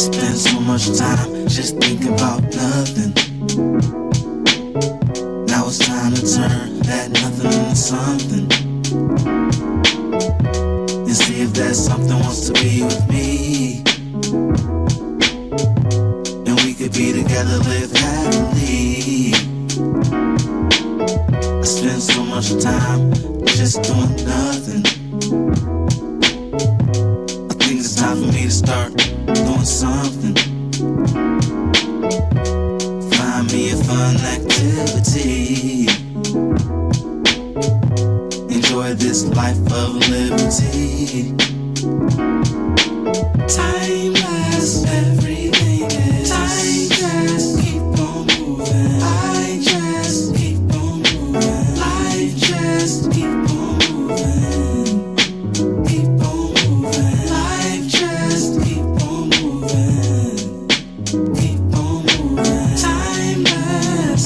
spend so much time just thinking about nothing. Now it's time to turn that nothing into something, and see if that something wants to be with me, and we could be together, live happily. I spend so much time just doing nothing. I think it's time for me to start doing something. Find me a fun activity. Enjoy this life of liberty. Timeless, everything is. Time just keep on moving. I just keep on moving. Life just keep on moving. Keep on moving. Life just keep on moving. Keep on moving. Timeless.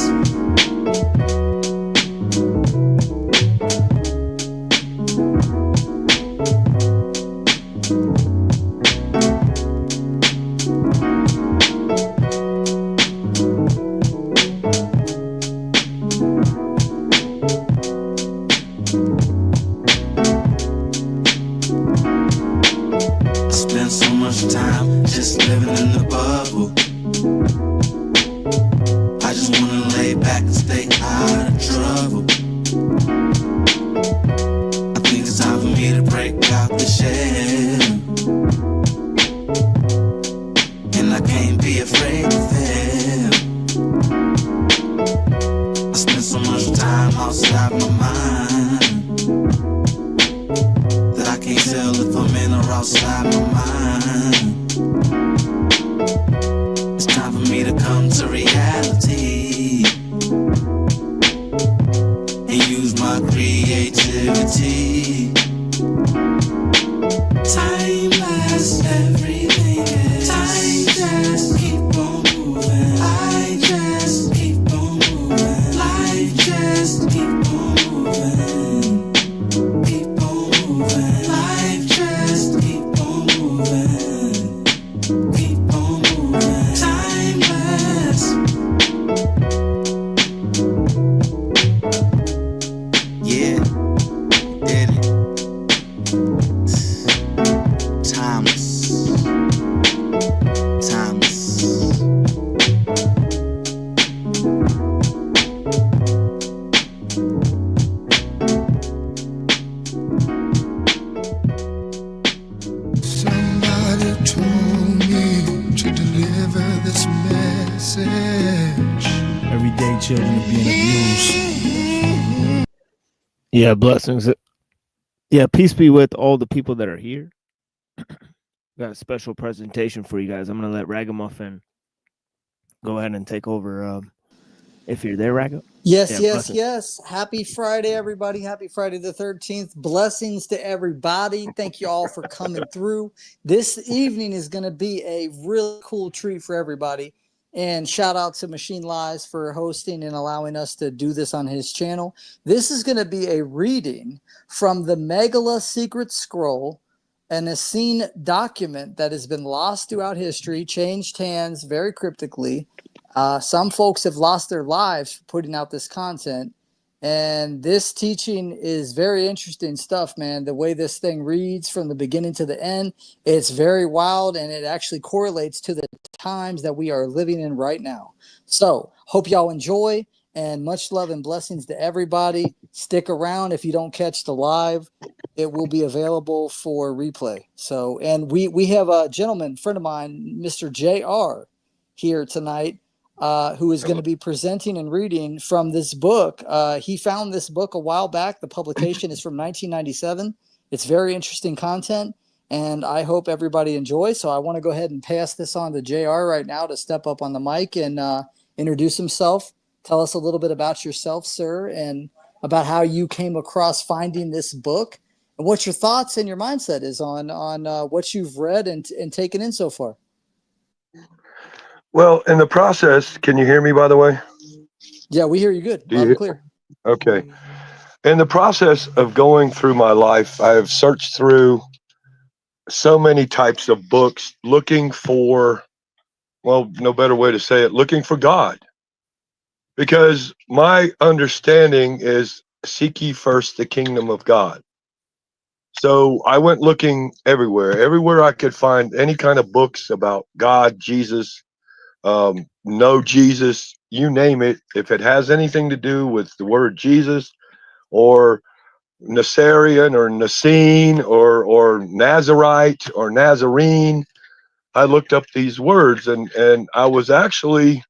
I spend so much time just living in the bubble. I just wanna lay back and stay out of trouble. I think it's time for me to break out the shell, and I can't be afraid to fail. I spend so much time outside my mind that I can't tell if I'm in or outside my mind. It's time for me to come to reality and use my creativity. Timeless, everything is. Time just keep on moving. I just keep on moving. Life just keep on moving. Keep on moving. Life just keep on moving. Keep on moving. Timeless. Yeah, did it. Timeless. Timeless. Somebody told me to deliver this message. Everyday children are being abused. Yeah, blessings. Yeah, peace be with all the people that are here. Got a special presentation for you guys. I'm going to let Raggamuffin go ahead and take over. If you're there, Ragga. Yes, Yeah, yes, blessings. yes. Happy Friday, everybody. Happy Friday the 13th. Blessings to everybody. Thank you all for coming through. This evening is going to be a really cool treat for everybody. And shout out to Machine Lies for hosting and allowing us to do this on his channel. This is going to be a reading from the Maggiliah Secret Scroll, an Essene document that has been lost throughout history, changed hands very cryptically. Some folks have lost their lives for putting out this content, and this teaching is very interesting stuff, man. The way this thing reads from the beginning to the end, it's very wild, and it actually correlates to the times that we are living in right now. So hope y'all enjoy, and much love and blessings to everybody. Stick around. If you don't catch the live, it will be available for replay. So, and we have a gentleman, friend of mine, Mr. JR, here tonight, who is going to be presenting and reading from this book. He found this book a while back. The publication is from 1997. It's very interesting content, and I hope everybody enjoys. So I want to go ahead and pass this on to JR right now to step up on the mic and introduce himself. Tell us a little bit about yourself, sir, and about how you came across finding this book, and what your thoughts and your mindset is on what you've read and taken in so far. Well, in the process, can you hear me, by the way? Yeah, we hear you good. Loud and clear. Okay. In the process of going through my life, I have searched through so many types of books looking for, well, no better way to say it, looking for God. Because my understanding is seek ye first the kingdom of God. So I went looking everywhere I could find any kind of books about God, Jesus, know Jesus, you name it. If it has anything to do with the word Jesus or Nasarian or Nasine or Nazarite or Nazarene, I looked up these words, and I was actually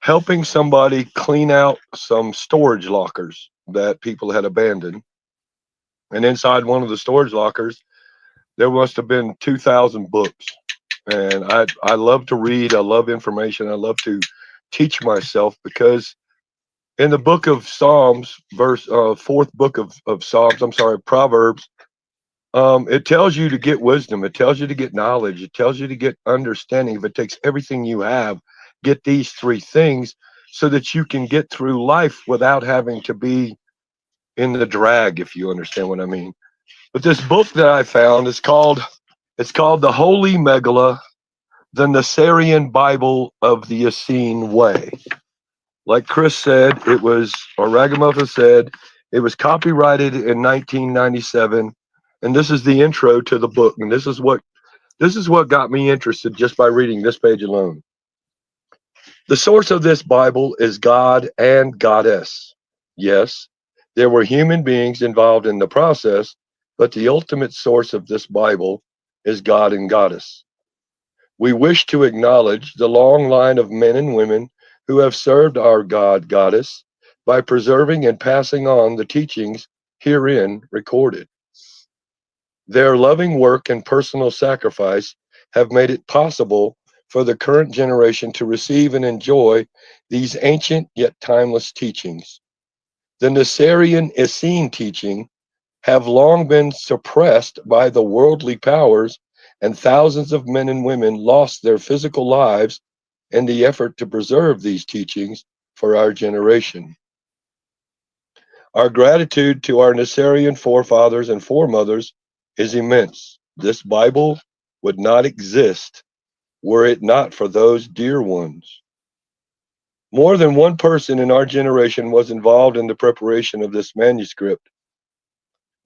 helping somebody clean out some storage lockers that people had abandoned. And inside one of the storage lockers, there must have been 2,000 books. And I love to read. I love information. I love to teach myself, because in the book of Psalms, fourth book of Psalms, I'm sorry, Proverbs, it tells you to get wisdom. It tells you to get knowledge. It tells you to get understanding. If it takes everything you have, get these three things so that you can get through life without having to be in the drag, if you understand what I mean. But this book that I found is called The Holy Megillah, the Nasarian Bible of the Essene Way. Like Chris said, or Raggamuffin said, it was copyrighted in 1997. And this is the intro to the book. And this is what got me interested just by reading this page alone. The source of this Bible is God and Goddess. Yes, there were human beings involved in the process, but the ultimate source of this Bible is God and Goddess. We wish to acknowledge the long line of men and women who have served our God, Goddess, by preserving and passing on the teachings herein recorded. Their loving work and personal sacrifice have made it possible for the current generation to receive and enjoy these ancient yet timeless teachings. The Nasarian Essene teaching have long been suppressed by the worldly powers, and thousands of men and women lost their physical lives in the effort to preserve these teachings for our generation. Our gratitude to our Nasarian forefathers and foremothers is immense. This Bible would not exist were it not for those dear ones. More than one person in our generation was involved in the preparation of this manuscript.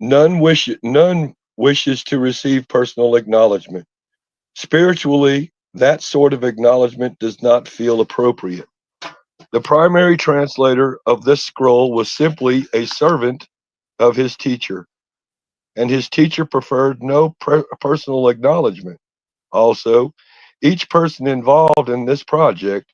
None wishes to receive personal acknowledgement. Spiritually, that sort of acknowledgement does not feel appropriate. The primary translator of this scroll was simply a servant of his teacher, and his teacher preferred no personal acknowledgement. Also, each person involved in this project,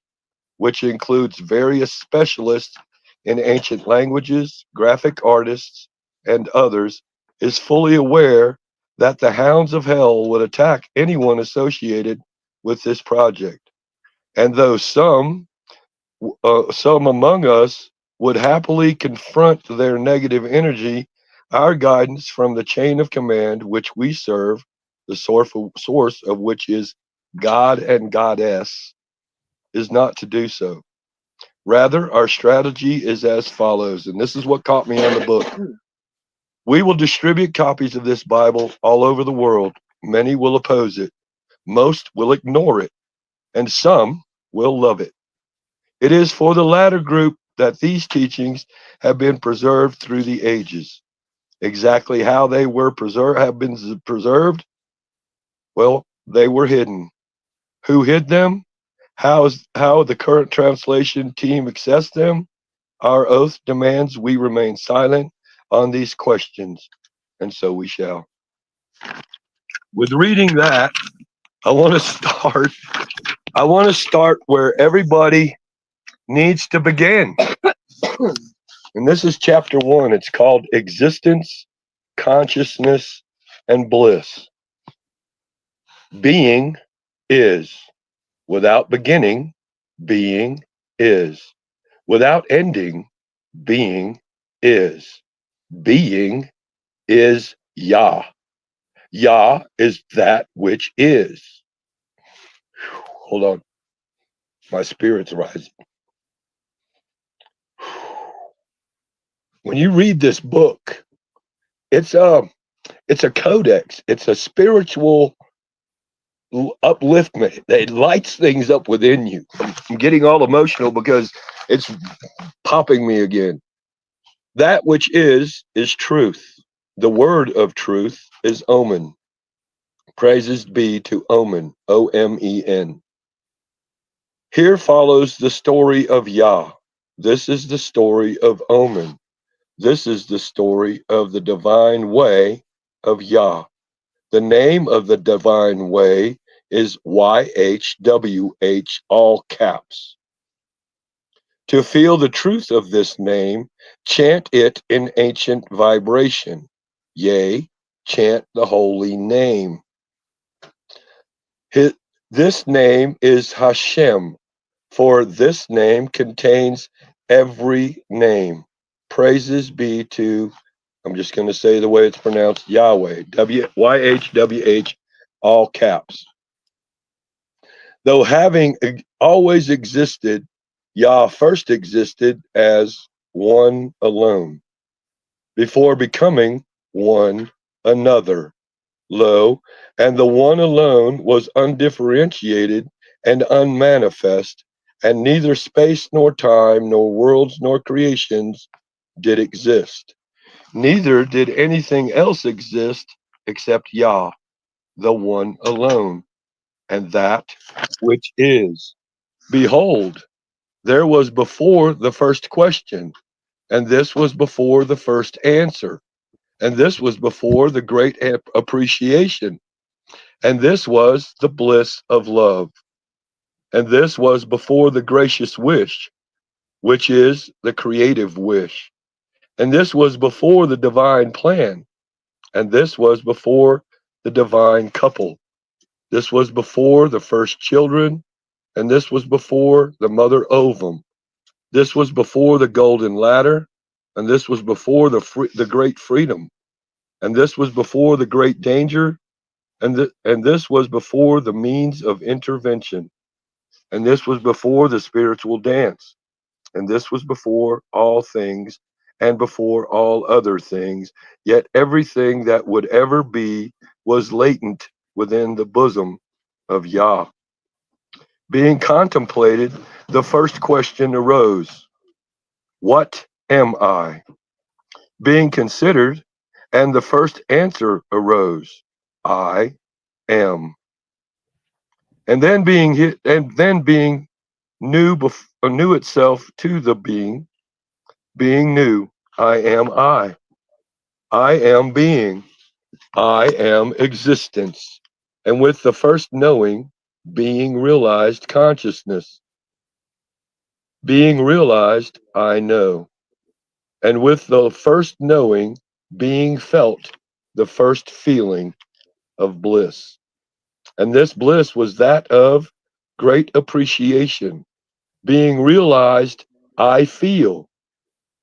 which includes various specialists in ancient languages, graphic artists, and others, is fully aware that the hounds of hell would attack anyone associated with this project. And though some among us would happily confront their negative energy, our guidance from the chain of command which we serve, the source of which is God and Goddess, is not to do so. Rather, our strategy is as follows, and this is what caught me on the book. We will distribute copies of this Bible all over the world. Many will oppose it, most will ignore it, and some will love it. It is for the latter group that these teachings have been preserved through the ages. Exactly how they have been preserved? Well, they were hidden. Who hid them? How the current translation team accessed them? Our oath demands we remain silent on these questions, and so we shall. With reading that, I want to start. I want to start where everybody needs to begin. And this is chapter 1. It's called Existence, Consciousness, and Bliss. Being is. Without beginning, being is. Without ending, being is. Being is Yah. Yah is that which is. Hold on. My spirit's rising. When you read this book, it's It's a codex. It's a spiritual upliftment. It lights things up within you. I'm getting all emotional because it's popping me again. That which is truth. The word of truth is omen. Praises be to Omen, Omen. Here follows the story of Yah. This is the story of Omen. This is the story of the divine way of Yah. The name of the divine way is YHWH, all caps. To feel the truth of this name, chant it in ancient vibration. Yea, chant the holy name. This name is Hashem, for this name contains every name. Praises be to, I'm just going to say the way it's pronounced, Yahweh, YHWH, all caps. Though having always existed, Yah first existed as one alone, before becoming one another. Lo, and the one alone was undifferentiated and unmanifest, and neither space nor time, nor worlds nor creations did exist. Neither did anything else exist except Yah, the one alone, and that which is. Behold, there was before the first question, and this was before the first answer, and this was before the great appreciation. And this was the bliss of love. And this was before the gracious wish, which is the creative wish. And this was before the divine plan. And this was before the divine couple. This was before the first children. And this was before the mother ovum. This was before the golden ladder. And this was before the great freedom. And this was before the great danger. And this was before the means of intervention. And this was before the spiritual dance. And this was before all things and before all other things. Yet everything that would ever be was latent within the bosom of Yah. Being contemplated, the first question arose: what am I? Being considered, and the first answer arose: I am. And then being knew itself to the being knew, I am I. I am being. I am existence. And with the first knowing, being realized consciousness. Being realized, I know. And with the first knowing, being felt the first feeling of bliss. And this bliss was that of great appreciation. Being realized, I feel.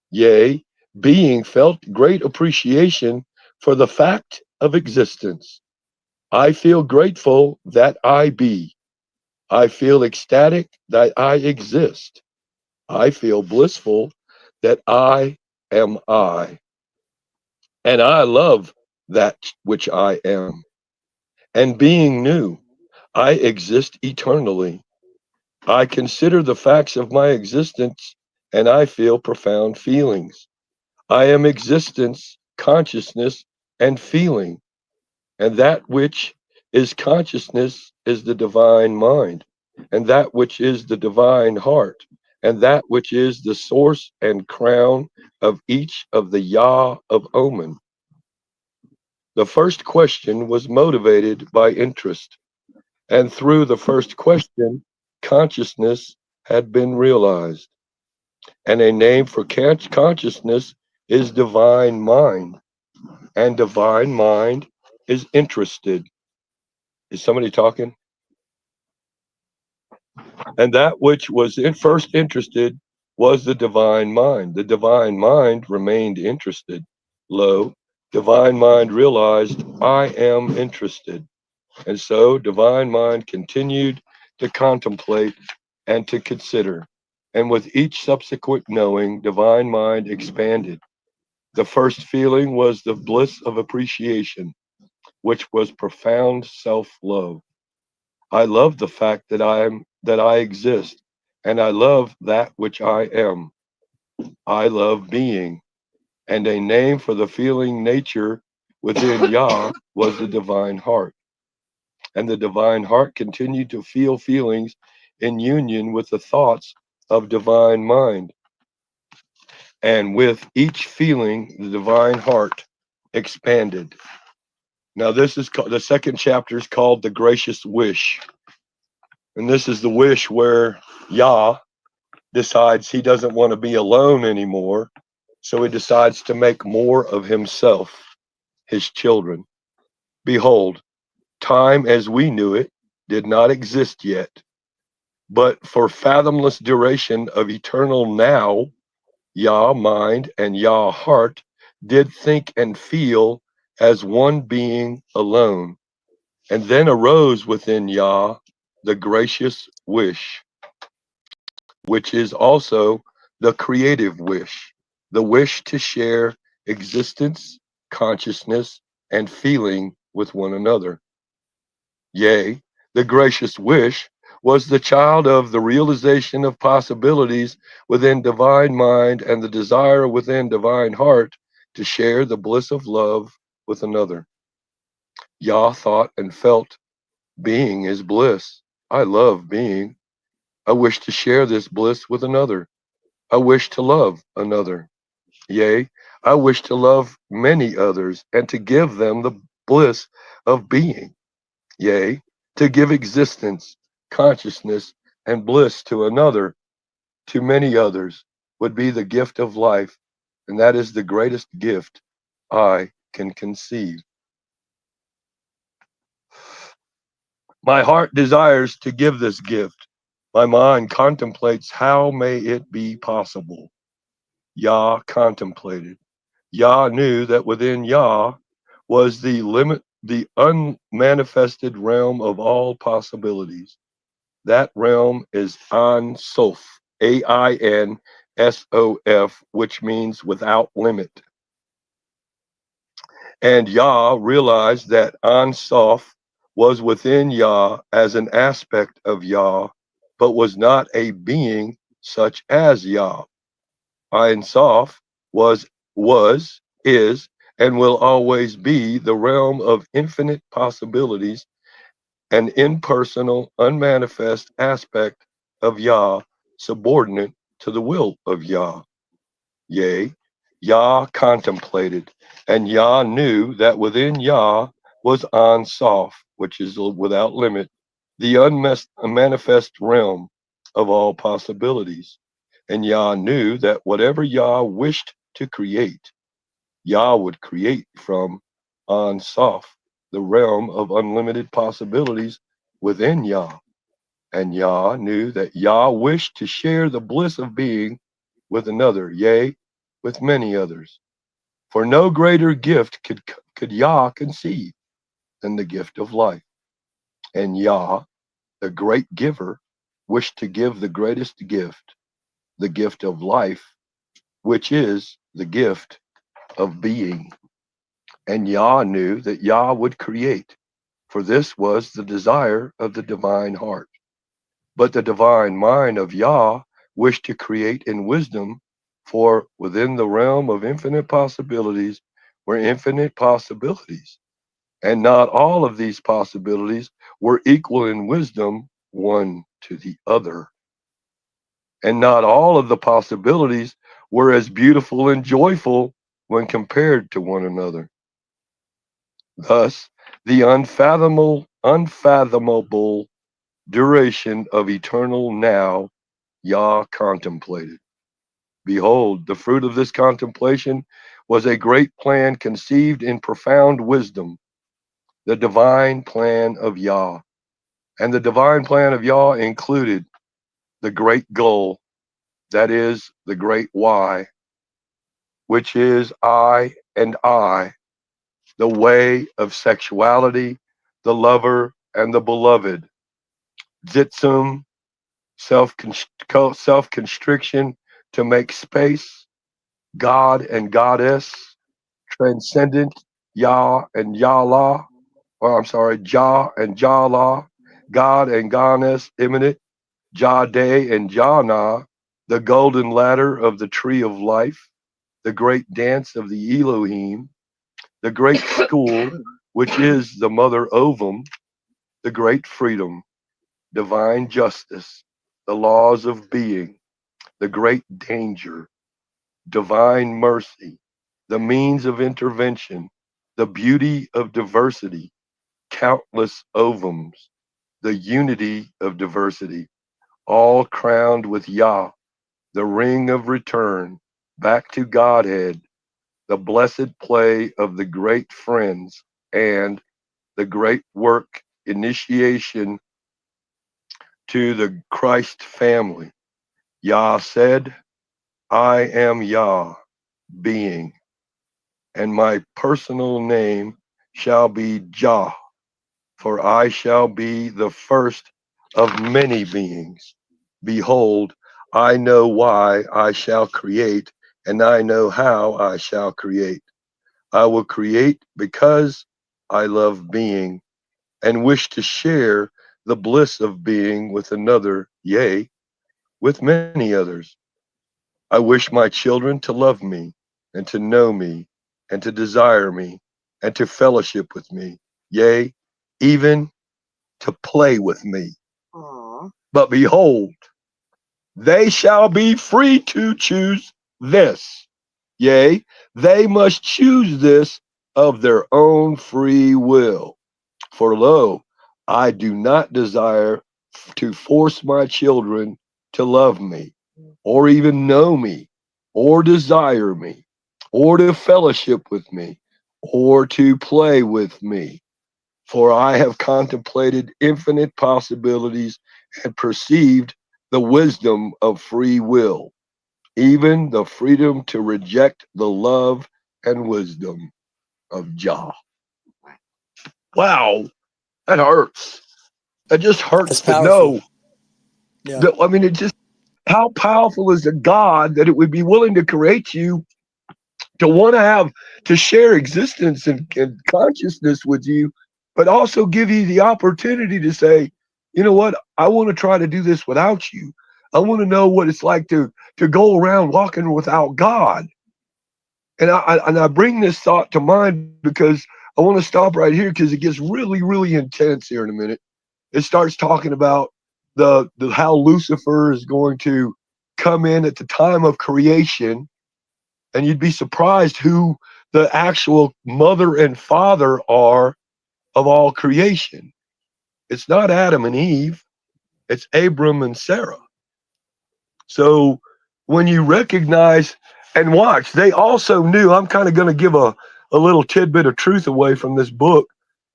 Yea, being felt great appreciation for the fact of existence. I feel grateful that I be. I feel ecstatic that I exist. I feel blissful that I am I. And I love that which I am. And being new, I exist eternally. I consider the facts of my existence and I feel profound feelings. I am existence, consciousness, and feeling. And that which is consciousness is the divine mind, and that which is the divine heart, and that which is the source and crown of each of the Yah of Omen. The first question was motivated by interest, and through the first question, consciousness had been realized. And a name for consciousness is divine mind, and divine mind is interested. Is somebody talking? And that which was first interested was the divine mind. The divine mind remained interested. Lo, divine mind realized, I am interested. And so divine mind continued to contemplate and to consider. And with each subsequent knowing, divine mind expanded. The first feeling was the bliss of appreciation, which was profound self-love. I love the fact that I exist, and I love that which I am. I love being, and a name for the feeling nature within Yah was the divine heart. And the divine heart continued to feel feelings in union with the thoughts of divine mind. And with each feeling, the divine heart expanded. Now, this is the second chapter is called the gracious wish. And this is the wish where Yah decides he doesn't want to be alone anymore. So he decides to make more of himself, his children. Behold, time as we knew it did not exist yet, but for fathomless duration of eternal now, Yah mind and Yah heart did think and feel as one being alone. And then arose within Yah the gracious wish, which is also the creative wish, the wish to share existence, consciousness, and feeling with one another. Yea, the gracious wish was the child of the realization of possibilities within divine mind and the desire within divine heart to share the bliss of love with another. Yah thought and felt being is bliss. I love being. I wish to share this bliss with another. I wish to love another. Yea, I wish to love many others and to give them the bliss of being. Yea, to give existence, consciousness, and bliss to another, to many others, would be the gift of life, and that is the greatest gift I can conceive. My heart desires to give this gift. My mind contemplates how may it be possible. Yah contemplated. Yah knew that within Yah was the limit, the unmanifested realm of all possibilities. That realm is An Sof, Ainsof, which means without limit. And Yah realized that An Sof was within Yah as an aspect of Yah, but was not a being such as Yah. Ein Sof is, and will always be the realm of infinite possibilities, an impersonal, unmanifest aspect of Yah, subordinate to the will of Yah. Yea, Yah contemplated, and Yah knew that within Yah was An Sof, which is without limit, the unmanifest realm of all possibilities. And Yah knew that whatever Yah wished to create, Yah would create from An Sof, the realm of unlimited possibilities within Yah. And Yah knew that Yah wished to share the bliss of being with another, yea, with many others. For no greater gift could Yah conceive than the gift of life. And Yah, the great giver, wished to give the greatest gift, the gift of life, which is the gift of being. And Yah knew that Yah would create, for this was the desire of the divine heart. But the divine mind of Yah wished to create in wisdom, for within the realm of infinite possibilities were infinite possibilities. And not all of these possibilities were equal in wisdom one to the other. And not all of the possibilities were as beautiful and joyful when compared to one another. Thus, the unfathomable duration of eternal now, Yah contemplated. Behold, the fruit of this contemplation was a great plan conceived in profound wisdom, the divine plan of Yah. And the divine plan of Yah included the great goal, that is, the great why, which is I and I, the way of sexuality, the lover, and the beloved. Zitzum, self constriction to make space, God and goddess, transcendent, Yah and Yahlah, or I'm sorry, Jah and Jahlah, God and goddess, immanent, Jah Day and Jahna, the golden ladder of the tree of life, the great dance of the Elohim, the great school, which is the mother ovum, the great freedom, divine justice, the laws of being, the great danger, divine mercy, the means of intervention, the beauty of diversity, countless ovums, the unity of diversity, all crowned with Yah, the ring of return, back to Godhead, the blessed play of the great friends, and the great work initiation to the Christ family. Yah said, I am Yah, being, and my personal name shall be Jah, for I shall be the first of many beings. Behold, I know why I shall create, and I know how I shall create. I will create because I love being and wish to share the bliss of being with another, yea, with many others. I wish my children to love me and to know me and to desire me and to fellowship with me, yea, even to play with me. Aw. But behold, they shall be free to choose this. Yea, they must choose this of their own free will. For lo, I do not desire to force my children to love me, or even know me, or desire me, or to fellowship with me, or to play with me. For I have contemplated infinite possibilities and perceived the wisdom of free will, even the freedom to reject the love and wisdom of Jah. Wow, that hurts. It just That's hurts to powerful. know Yeah. that. I mean, it just, how powerful is a God that it would be willing to create you to want to have, to share existence and consciousness with you, but also give you the opportunity to say, you know what, I want to try to do this without you. I want to know what it's like to go around walking without God. And I bring this thought to mind because I want to stop right here because it gets really, really intense here in a minute. It starts talking about the how Lucifer is going to come in at the time of creation, and you'd be surprised who the actual mother and father are of all creation. It's not Adam and Eve, it's Abram and Sarah. So when you recognize and watch, they also knew. I'm kind of going to give a little tidbit of truth away from this book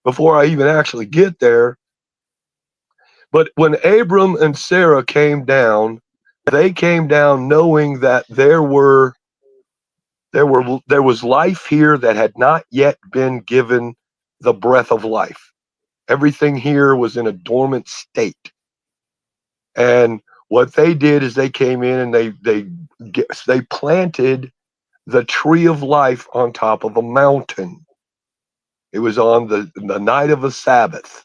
before I even actually get there. But when Abram and Sarah came down, they came down knowing that there was life here that had not yet been given the breath of life. Everything here was in a dormant state. And what they did is they came in and they planted the tree of life on top of a mountain. It was on the night of a Sabbath.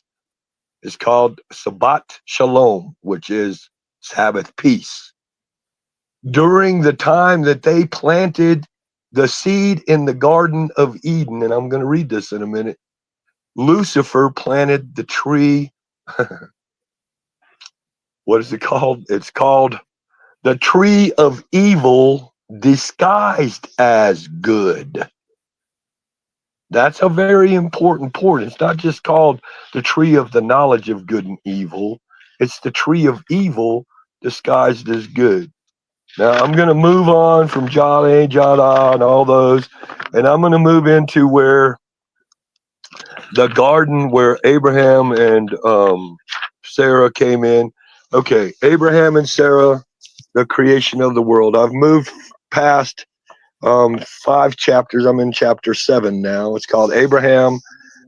It's called Sabbat Shalom, which is Sabbath peace. During the time that they planted the seed in the Garden of Eden, and I'm going to read this in a minute, Lucifer planted the tree. What is it called? It's called the tree of evil disguised as good. That's a very important point. It's not just called the tree of the knowledge of good and evil. It's the tree of evil disguised as good. Now I'm going to move on from Jada, Jada, and all those, and I'm going to move into where the garden where Abraham and Sarah came in. Okay, Abraham and Sarah, the creation of the world. I've moved past 5 chapters. I'm in chapter 7 now. It's called Abraham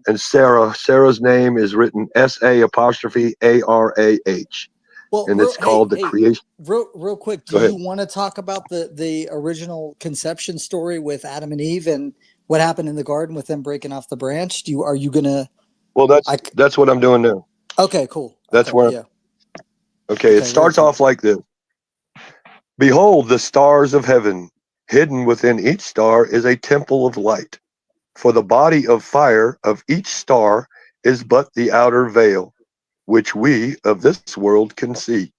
and Sarah. Sarah's name is written S-A apostrophe A-R-A-H. Well, and it's called the hey, creation. real quick, do Go ahead. you want to talk about the original conception story with Adam and Eve and what happened in the garden with them breaking off the branch? Are you gonna? Well, that's what I'm doing now. Okay, cool. That's Okay, where. yeah. Okay, it Okay, very starts cool. off like this. Behold, the stars of heaven, hidden within each star is a temple of light. For the body of fire of each star is but the outer veil, which we of this world can see.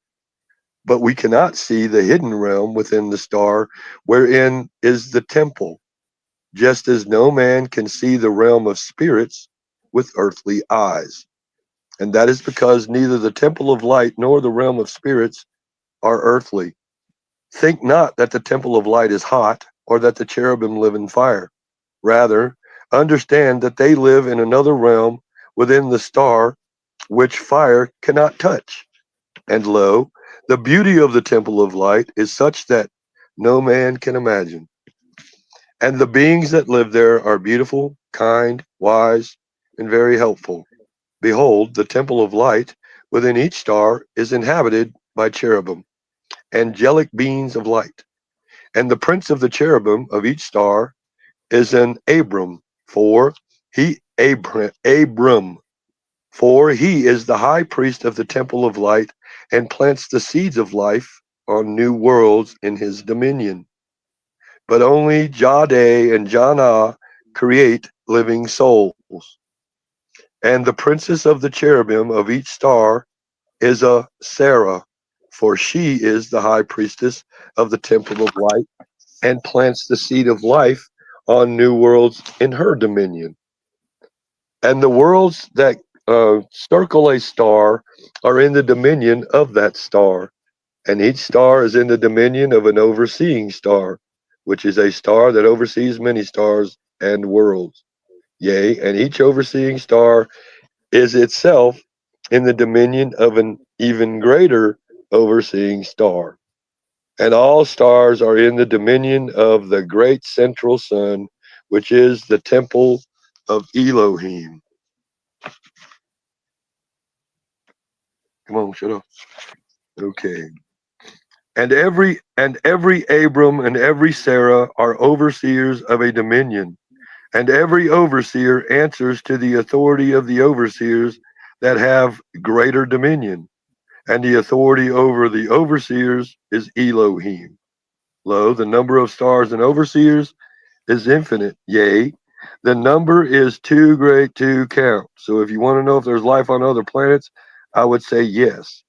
But we cannot see the hidden realm within the star, wherein is the temple, just as no man can see the realm of spirits with earthly eyes. And that is because neither the temple of light nor the realm of spirits are earthly. Think not that the temple of light is hot, or that the cherubim live in fire. Rather, understand that they live in another realm within the star, which fire cannot touch. And lo, the beauty of the temple of light is such that no man can imagine. And the beings that live there are beautiful, kind, wise, and very helpful. Behold, the temple of light within each star is inhabited by cherubim, angelic beings of light. And the prince of the cherubim of each star is an Abram, for he is the high priest of the temple of light and plants the seeds of life on new worlds in his dominion. But only Jade and Janah create living souls. And the princess of the cherubim of each star is a Sarah, for she is the high priestess of the temple of light and plants the seed of life on new worlds in her dominion. And the worlds that circle a star are in the dominion of that star, and each star is in the dominion of an overseeing star, which is a star that oversees many stars and worlds. Yea, and each overseeing star is itself in the dominion of an even greater overseeing star. And all stars are in the dominion of the great central sun, which is the temple of Elohim. Come on, shut up. Okay. And every Abram and every Sarah are overseers of a dominion, and every overseer answers to the authority of the overseers that have greater dominion, and the authority over the overseers is Elohim. Lo, the number of stars and overseers is infinite. Yea, the number is too great to count. So if you want to know if there's life on other planets, I would say yes.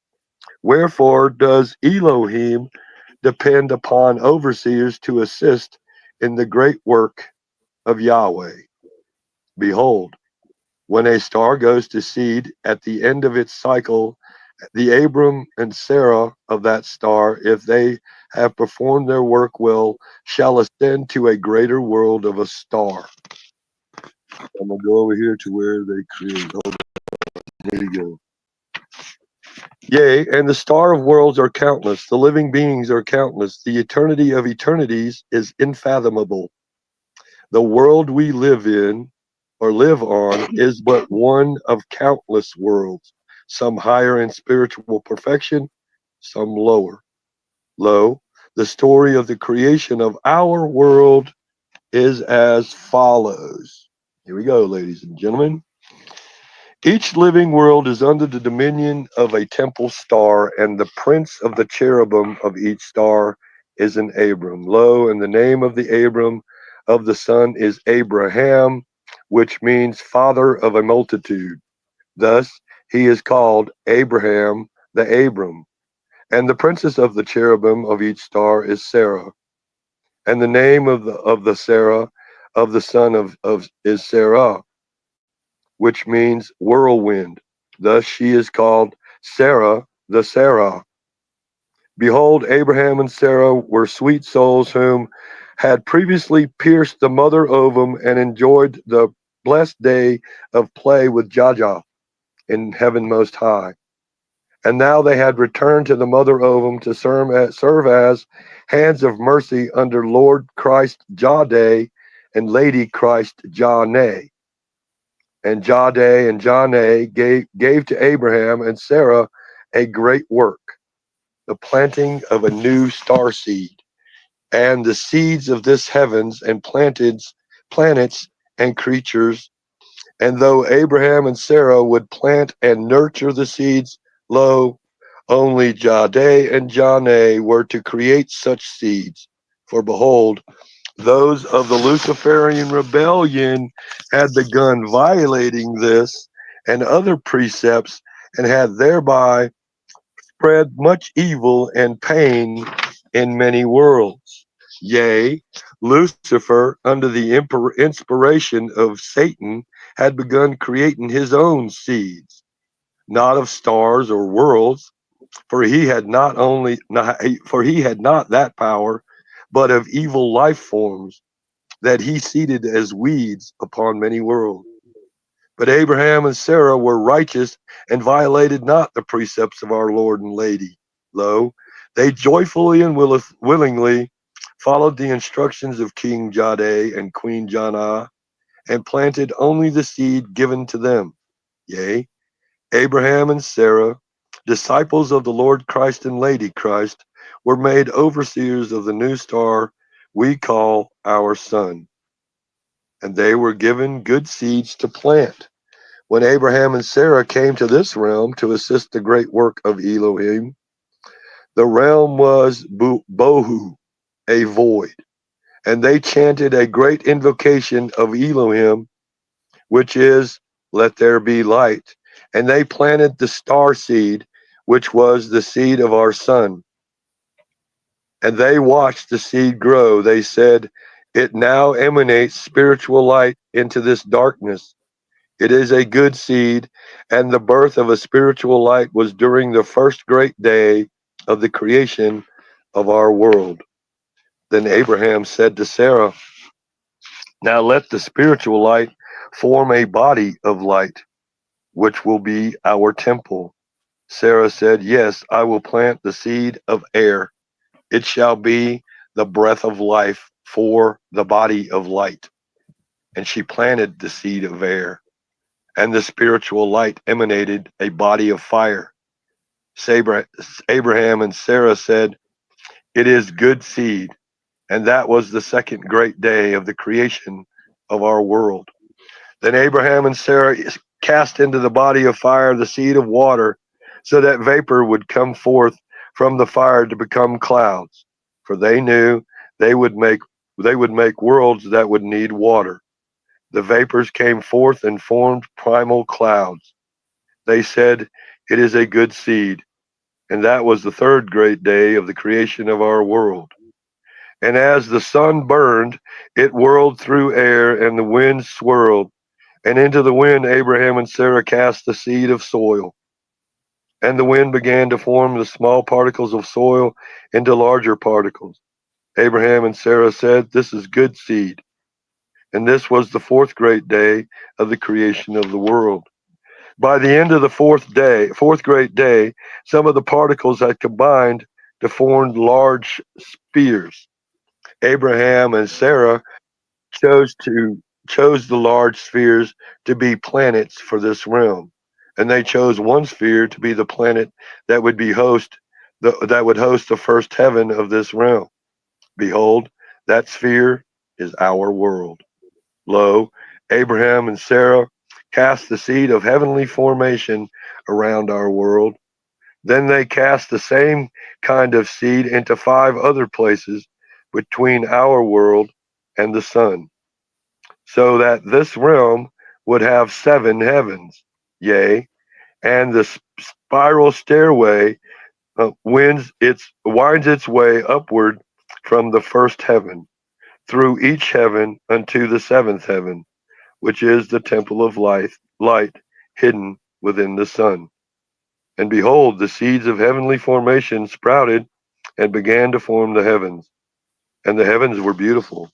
Wherefore does Elohim depend upon overseers to assist in the great work of Yahweh? Behold, when a star goes to seed at the end of its cycle, the Abram and Sarah of that star, if they have performed their work well, shall ascend to a greater world of a star. I'm gonna go over here to where they create. Hold on. Here you go. Yea, and the star of worlds are countless, the living beings are countless, the eternity of eternities is unfathomable. The world we live in or live on is but one of countless worlds, some higher in spiritual perfection, some lower. Lo, the story of the creation of our world is as follows. Here we go, ladies and gentlemen. Each living world is under the dominion of a temple star, and the prince of the cherubim of each star is an Abram. Lo, and the name of the Abram of the son is Abraham, which means father of a multitude. Thus, he is called Abraham the Abram. And the princess of the cherubim of each star is Sarah. And the name of the Sarah of the son of is Sarah, which means whirlwind. Thus she is called Sarah the Sarah. Behold, Abraham and Sarah were sweet souls whom had previously pierced the mother ovum and enjoyed the blessed day of play with Jaja in heaven most high. And now they had returned to the mother ovum to serve as hands of mercy under Lord Christ Jade and Lady Christ Jane. And Jade and Jane gave to Abraham and Sarah a great work. the planting of a new star seed, and the seeds of this heavens and planets and creatures. And though Abraham and Sarah would plant and nurture the seeds, lo, only Jade and Janeh were to create such seeds. For behold, those of the Luciferian rebellion had begun violating this and other precepts, and had thereby spread much evil and pain in many worlds. Yea, Lucifer, under the inspiration of Satan, had begun creating his own seeds, not of stars or worlds, for he had not that power, but of evil life forms that he seeded as weeds upon many worlds. But Abraham and Sarah were righteous and violated not the precepts of our Lord and Lady. Lo, they joyfully and willingly followed the instructions of King Jade and Queen Janah, and planted only the seed given to them. Yea, Abraham and Sarah, disciples of the Lord Christ and Lady Christ, were made overseers of the new star we call our sun, and they were given good seeds to plant. When Abraham and Sarah came to this realm to assist the great work of Elohim, the realm was bohu, a void, and they chanted a great invocation of Elohim, which is, let there be light. And they planted the star seed, which was the seed of our sun. And they watched the seed grow. They said, it now emanates spiritual light into this darkness. It is a good seed, and the birth of a spiritual light was during the first great day of the creation of our world. Then Abraham said to Sarah, now let the spiritual light form a body of light, which will be our temple. Sarah said, yes, I will plant the seed of air. It shall be the breath of life for the body of light. And she planted the seed of air, and the spiritual light emanated a body of fire. Abraham and Sarah said, it is good seed. And that was the second great day of the creation of our world. Then Abraham and Sarah cast into the body of fire the seed of water, so that vapor would come forth from the fire to become clouds. For they knew they would make worlds that would need water. The vapors came forth and formed primal clouds. They said, it is a good seed. And that was the third great day of the creation of our world. And as the sun burned, it whirled through air, and the wind swirled. And into the wind Abraham and Sarah cast the seed of soil. And the wind began to form the small particles of soil into larger particles. Abraham and Sarah said, this is good seed. And this was the fourth great day of the creation of the world. By the end of the fourth great day, some of the particles had combined to form large spheres. Abraham and Sarah chose the large spheres to be planets for this realm, and they chose one sphere to be the planet that would host the first heaven of this realm. Behold, that sphere is our world. Lo, Abraham and Sarah cast the seed of heavenly formation around our world. Then they cast the same kind of seed into 5 other places between our world and the sun, so that this realm would have 7 heavens. Yea, and the spiral stairway winds winds its way upward from the first heaven, through each heaven unto the 7th heaven, which is the temple of light hidden within the sun. And behold, the seeds of heavenly formation sprouted and began to form the heavens. And the heavens were beautiful.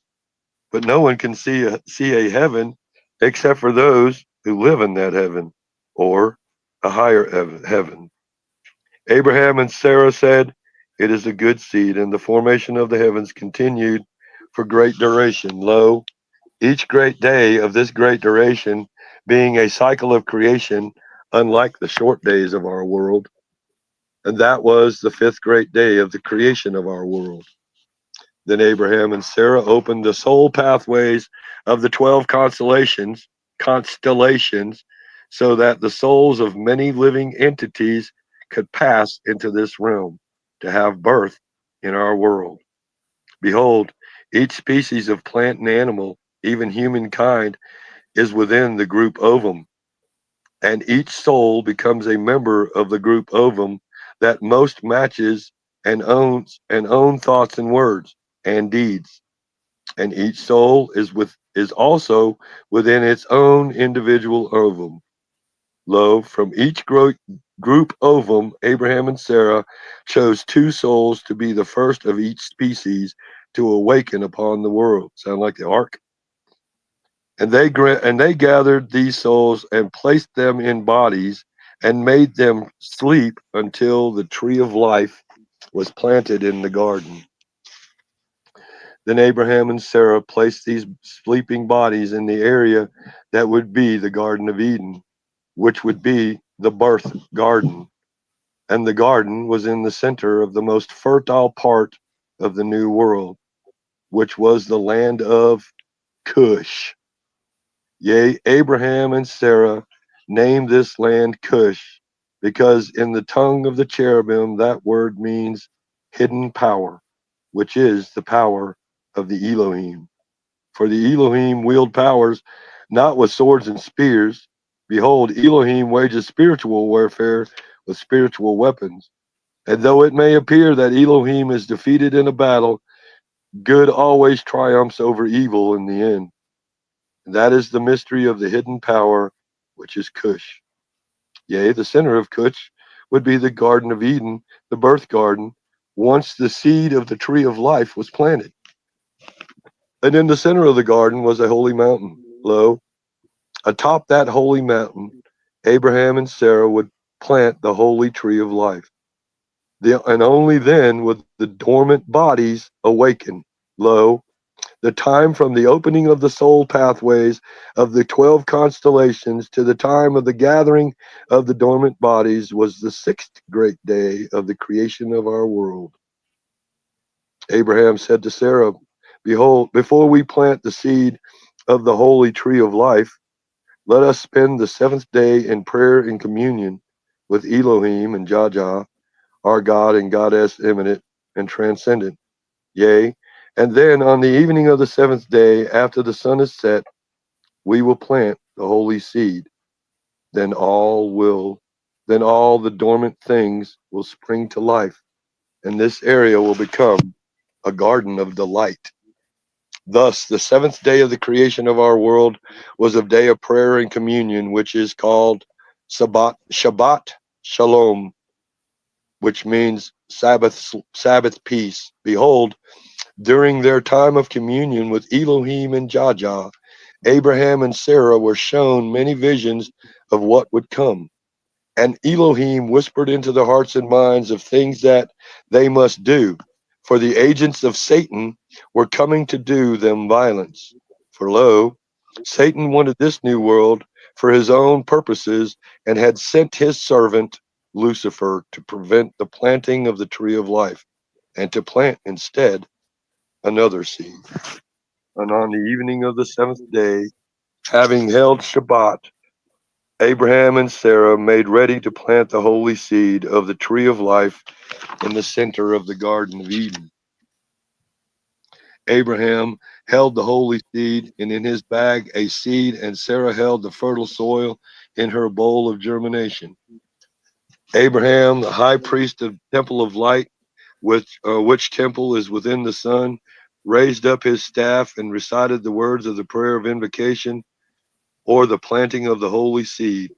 But no one can see a heaven except for those who live in that heaven, or a higher heaven. Abraham and Sarah said, it is a good seed, and the formation of the heavens continued for great duration. Lo, each great day of this great duration being a cycle of creation, unlike the short days of our world. and that was the fifth great day of the creation of our world. Then Abraham and Sarah opened the soul pathways of the 12 constellations, so that the souls of many living entities could pass into this realm to have birth in our world. Behold, each species of plant and animal, even humankind, is within the group ovum, and each soul becomes a member of the group ovum that most matches and own thoughts and words and deeds. And each soul is also within its own individual ovum. Lo, from each group ovum, Abraham and Sarah chose two souls to be the first of each species to awaken upon the world. Sound like the ark? And they gathered these souls and placed them in bodies and made them sleep until the tree of life was planted in the garden. Then Abraham and Sarah placed these sleeping bodies in the area that would be the Garden of Eden, which would be the birth garden. And the garden was in the center of the most fertile part of the new world, which was the land of Cush. Yea, Abraham and Sarah named this land Cush, because in the tongue of the cherubim that word means hidden power, which is the power of the Elohim. For the Elohim wield powers not with swords and spears. Behold, Elohim wages spiritual warfare with spiritual weapons. And though it may appear that Elohim is defeated in a battle, good always triumphs over evil in the end. And that is the mystery of the hidden power, which is Cush. Yea, the center of Cush would be the Garden of Eden, the birth garden, once the seed of the tree of life was planted. And in the center of the garden was a holy mountain. Lo, atop that holy mountain, Abraham and Sarah would plant the holy tree of life. And only then would the dormant bodies awaken. Lo, the time from the opening of the soul pathways of the 12 constellations to the time of the gathering of the dormant bodies was the sixth great day of the creation of our world. Abraham said to Sarah, behold, before we plant the seed of the holy tree of life, let us spend the seventh day in prayer and communion with Elohim and Jah, our God and Goddess immanent and transcendent. Yea, and then on the evening of the seventh day, after the sun is set, we will plant the holy seed. Then then all the dormant things will spring to life, and this area will become a garden of delight. Thus, the seventh day of the creation of our world was a day of prayer and communion, which is called Shabbat Shalom, which means Sabbath peace. Behold, during their time of communion with Elohim and Jah, Abraham and Sarah were shown many visions of what would come. And Elohim whispered into the hearts and minds of things that they must do, for the agents of Satan were coming to do them violence. For lo, Satan wanted this new world for his own purposes and had sent his servant Lucifer to prevent the planting of the tree of life and to plant instead another seed. And on the evening of the seventh day, having held Shabbat, Abraham and Sarah made ready to plant the holy seed of the tree of life in the center of the Garden of Eden. Abraham held the holy seed, and in his bag a seed, and Sarah held the fertile soil in her bowl of germination. Abraham, the high priest of the temple of light, which temple is within the sun, raised up his staff and recited the words of the prayer of invocation, or the planting of the holy seed.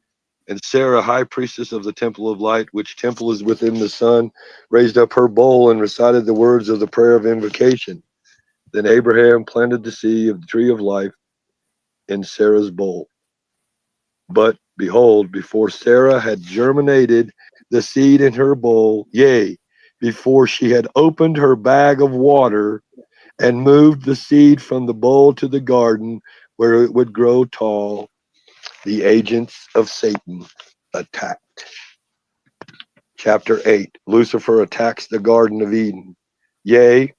And Sarah, high priestess of the temple of light, which temple is within the sun, raised up her bowl and recited the words of the prayer of invocation. Then Abraham planted the seed of the tree of life in Sarah's bowl. But behold, before Sarah had germinated the seed in her bowl, yea, before she had opened her bag of water and moved the seed from the bowl to the garden where it would grow tall, the agents of Satan attacked. Chapter 8. Lucifer attacks the Garden of Eden. Yea,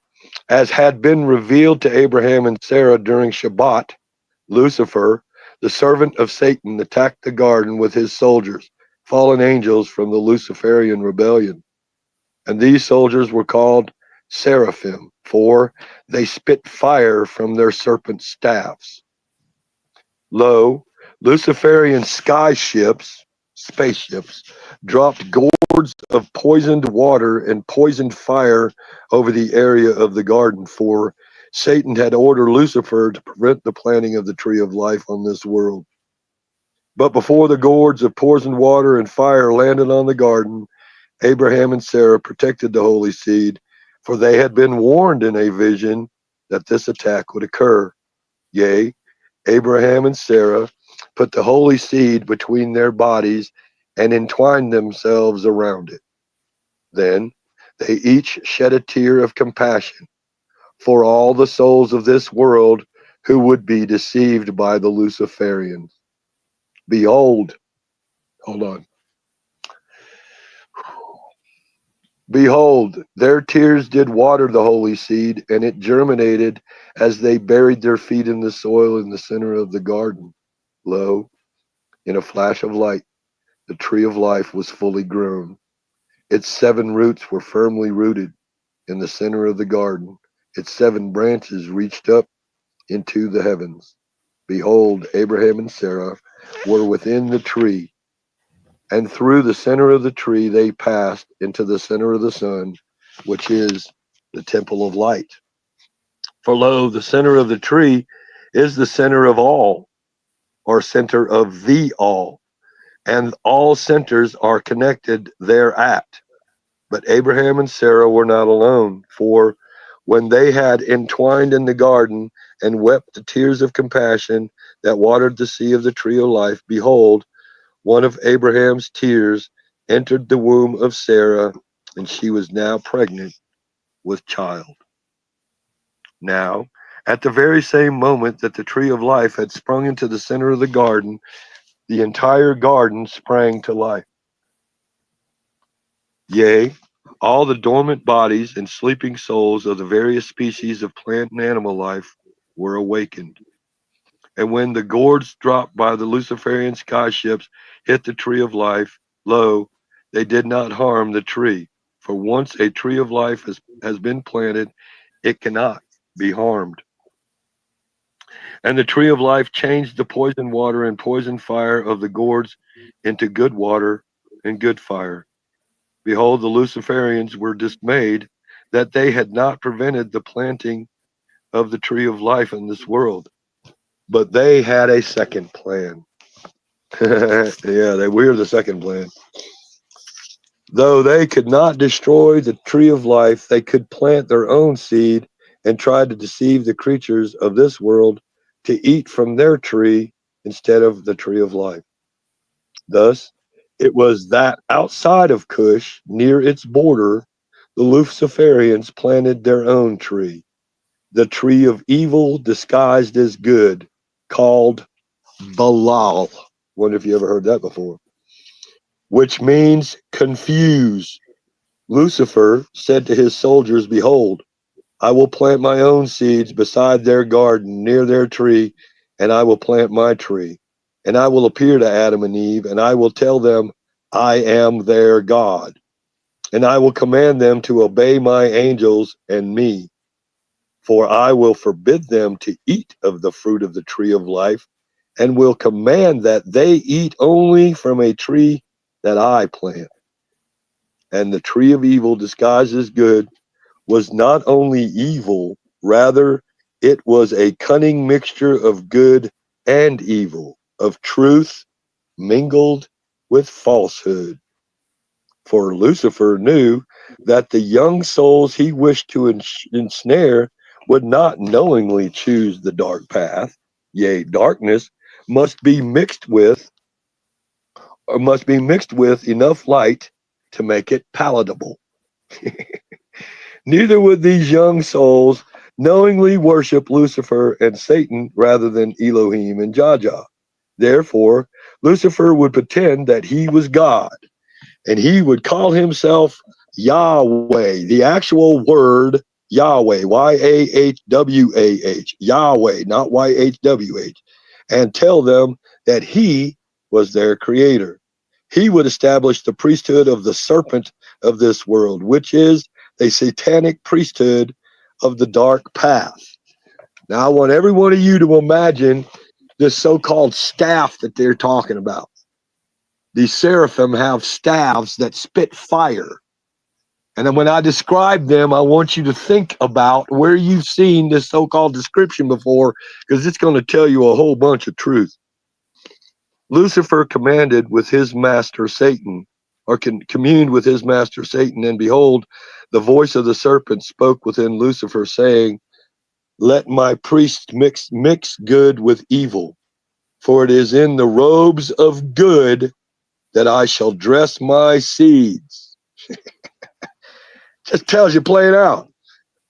as had been revealed to Abraham and Sarah during Shabbat, Lucifer, the servant of Satan, attacked the garden with his soldiers, fallen angels from the Luciferian rebellion. And these soldiers were called seraphim, for they spit fire from their serpent staffs. Lo, Luciferian spaceships, dropped gourds of poisoned water and poisoned fire over the area of the garden, for Satan had ordered Lucifer to prevent the planting of the tree of life on this world. But before the gourds of poisoned water and fire landed on the garden, Abraham and Sarah protected the holy seed, for they had been warned in a vision that this attack would occur. Yea, Abraham and Sarah put the holy seed between their bodies and entwined themselves around it. Then they each shed a tear of compassion for all the souls of this world who would be deceived by the Luciferians. Behold, hold on. Behold, their tears did water the holy seed, and it germinated as they buried their feet in the soil in the center of the garden. Lo, in a flash of light, the tree of life was fully grown. Its 7 roots were firmly rooted in the center of the garden. Its 7 branches reached up into the heavens. Behold, Abraham and Sarah were within the tree, and through the center of the tree they passed into the center of the sun, which is the temple of light. For lo, the center of the tree is the center of all, or center of the all, and all centers are connected thereat. But Abraham and Sarah were not alone, for when they had entwined in the garden and wept the tears of compassion that watered the sea of the tree of life, behold, one of Abraham's tears entered the womb of Sarah, and she was now pregnant with child. Now, at the very same moment that the tree of life had sprung into the center of the garden, the entire garden sprang to life. Yea, all the dormant bodies and sleeping souls of the various species of plant and animal life were awakened. And when the gourds dropped by the Luciferian skyships hit the tree of life, lo, they did not harm the tree. For once a tree of life has been planted, it cannot be harmed. And the tree of life changed the poison water and poison fire of the gourds into good water and good fire. Behold, the Luciferians were dismayed that they had not prevented the planting of the tree of life in this world. But they had a second plan. We were the second plan. Though they could not destroy the tree of life, they could plant their own seed and try to deceive the creatures of this world to eat from their tree instead of the tree of life. Thus, it was that outside of Cush, near its border, the Luciferians planted their own tree, the tree of evil disguised as good, called Balal. Wonder if you ever heard that before. Which means confuse. Lucifer said to his soldiers, behold, I will plant my own seeds beside their garden, near their tree, and I will plant my tree. And I will appear to Adam and Eve, and I will tell them, I am their God. And I will command them to obey my angels and me. For I will forbid them to eat of the fruit of the tree of life, and will command that they eat only from a tree that I plant. And the tree of evil disguised as good was not only evil, rather it was a cunning mixture of good and evil, of truth mingled with falsehood. For Lucifer knew that the young souls he wished to ensnare would not knowingly choose the dark path. Yea, darkness must be mixed with enough light to make it palatable. Neither would these young souls knowingly worship Lucifer and Satan rather than Elohim and Jaja. Therefore, Lucifer would pretend that he was God and he would call himself Yahweh. The actual word Yahweh, Yahwah, Yahweh, not Yhwh, and tell them that he was their creator. He would establish the priesthood of the serpent of this world, which is the satanic priesthood of the dark path. Now, I want every one of you to imagine this so-called staff that they're talking about. These seraphim have staffs that spit fire. And then when I describe them, I want you to think about where you've seen this so-called description before, because it's going to tell you a whole bunch of truth. Lucifer commanded with his master Satan, or communed with his master Satan, and behold, the voice of the serpent spoke within Lucifer, saying, let my priests mix good with evil, for it is in the robes of good that I shall dress my seeds. Just tells you plain out.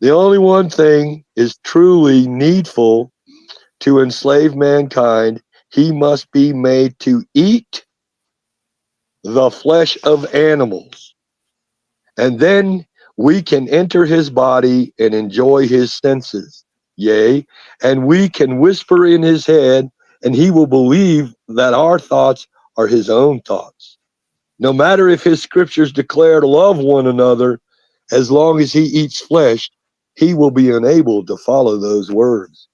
The only one thing is truly needful to enslave mankind. He must be made to eat the flesh of animals. And then we can enter his body and enjoy his senses. Yea, and we can whisper in his head, and he will believe that our thoughts are his own thoughts. No matter if his scriptures declare to love one another, as long as he eats flesh, he will be unable to follow those words.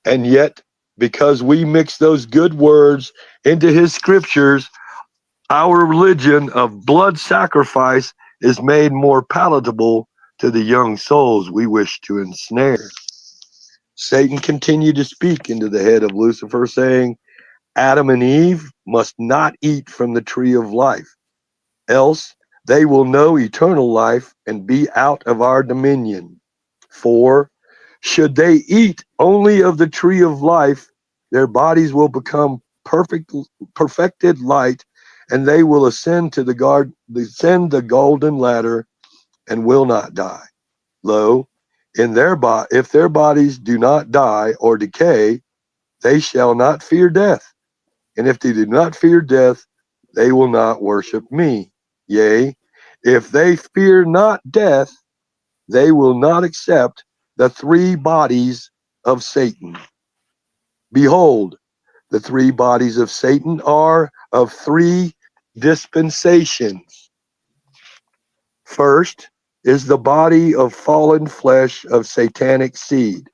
And yet, because we mix those good words into his scriptures, our religion of blood sacrifice is made more palatable to the young souls we wish to ensnare. Satan continued to speak into the head of Lucifer, saying, Adam and Eve must not eat from the tree of life, else they will know eternal life and be out of our dominion. For should they eat only of the tree of life, their bodies will become perfected light, and they will ascend to the golden ladder and will not die. Lo, if their bodies do not die or decay, they shall not fear death. And if they do not fear death, they will not worship me. Yea, if they fear not death, they will not accept the three bodies of Satan. Behold, the three bodies of Satan are of three dispensations. First is the body of fallen flesh of satanic seed.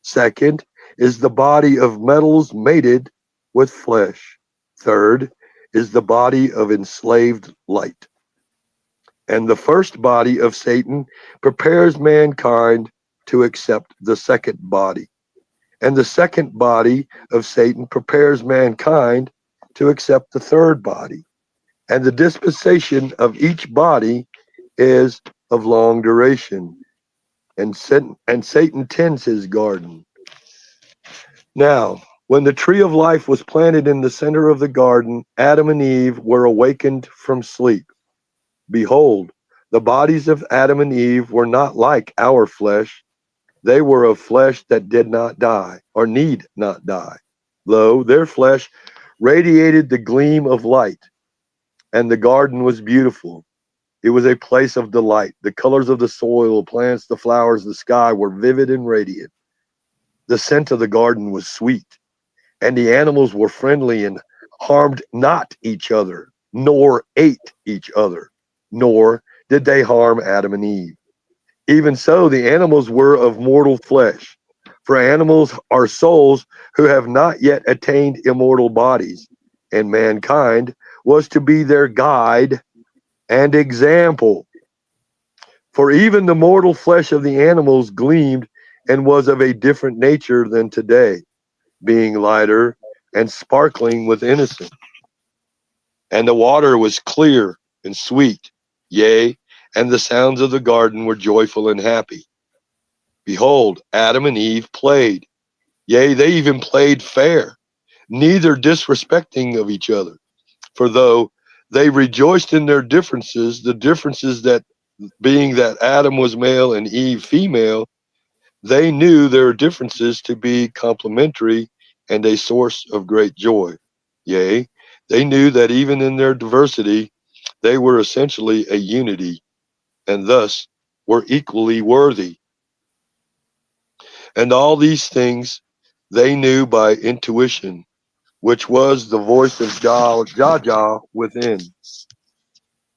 Second is the body of metals mated with flesh. Third is the body of enslaved light. And the first body of Satan prepares mankind to accept the second body. And the second body of Satan prepares mankind to accept the third body. And the dispensation of each body is of long duration. And Satan tends his garden. Now, when the tree of life was planted in the center of the garden, Adam and Eve were awakened from sleep. Behold, the bodies of Adam and Eve were not like our flesh. They were of flesh that did not die, or need not die. Lo, their flesh radiated the gleam of light, and the garden was beautiful. It was a place of delight. The colors of the soil, the plants, the flowers, the sky were vivid and radiant. The scent of the garden was sweet, and the animals were friendly and harmed not each other, nor ate each other, nor did they harm Adam and Eve. Even so, the animals were of mortal flesh, for animals are souls who have not yet attained immortal bodies, and mankind was to be their guide and example. For even the mortal flesh of the animals gleamed and was of a different nature than today, being lighter and sparkling with innocence. And the water was clear and sweet, yea, and the sounds of the garden were joyful and happy. Behold, Adam and Eve played, yea, they even played fair, neither disrespecting of each other. For though they rejoiced in their differences, the differences that being that Adam was male and Eve female, they knew their differences to be complementary and a source of great joy. Yea, they knew that even in their diversity, They were essentially a unity, and thus were equally worthy. And all these things they knew by intuition, which was the voice of Jah within.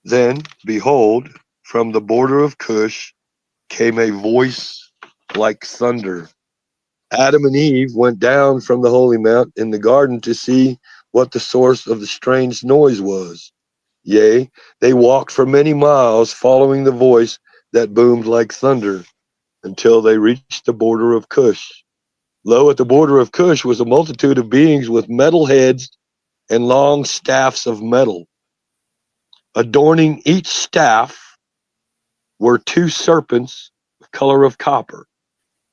Then, behold, from the border of Cush came a voice like thunder. Adam and Eve went down from the holy mount in the garden to see what the source of the strange noise was. Yea, they walked for many miles, following the voice that boomed like thunder, until they reached the border of Cush. Lo, at the border of Cush was a multitude of beings with metal heads and long staffs of metal. Adorning each staff were two serpents of color of copper.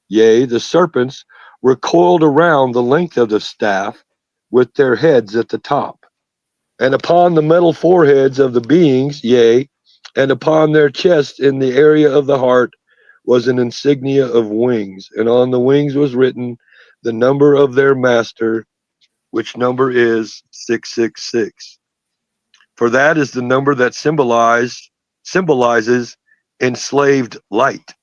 Yea, the serpents were coiled around the length of the staff with their heads at the top. And upon the metal foreheads of the beings, yea, and upon their chests in the area of the heart was an insignia of wings, and on the wings was written the number of their master, which number is 666. For that is the number that symbolizes enslaved light.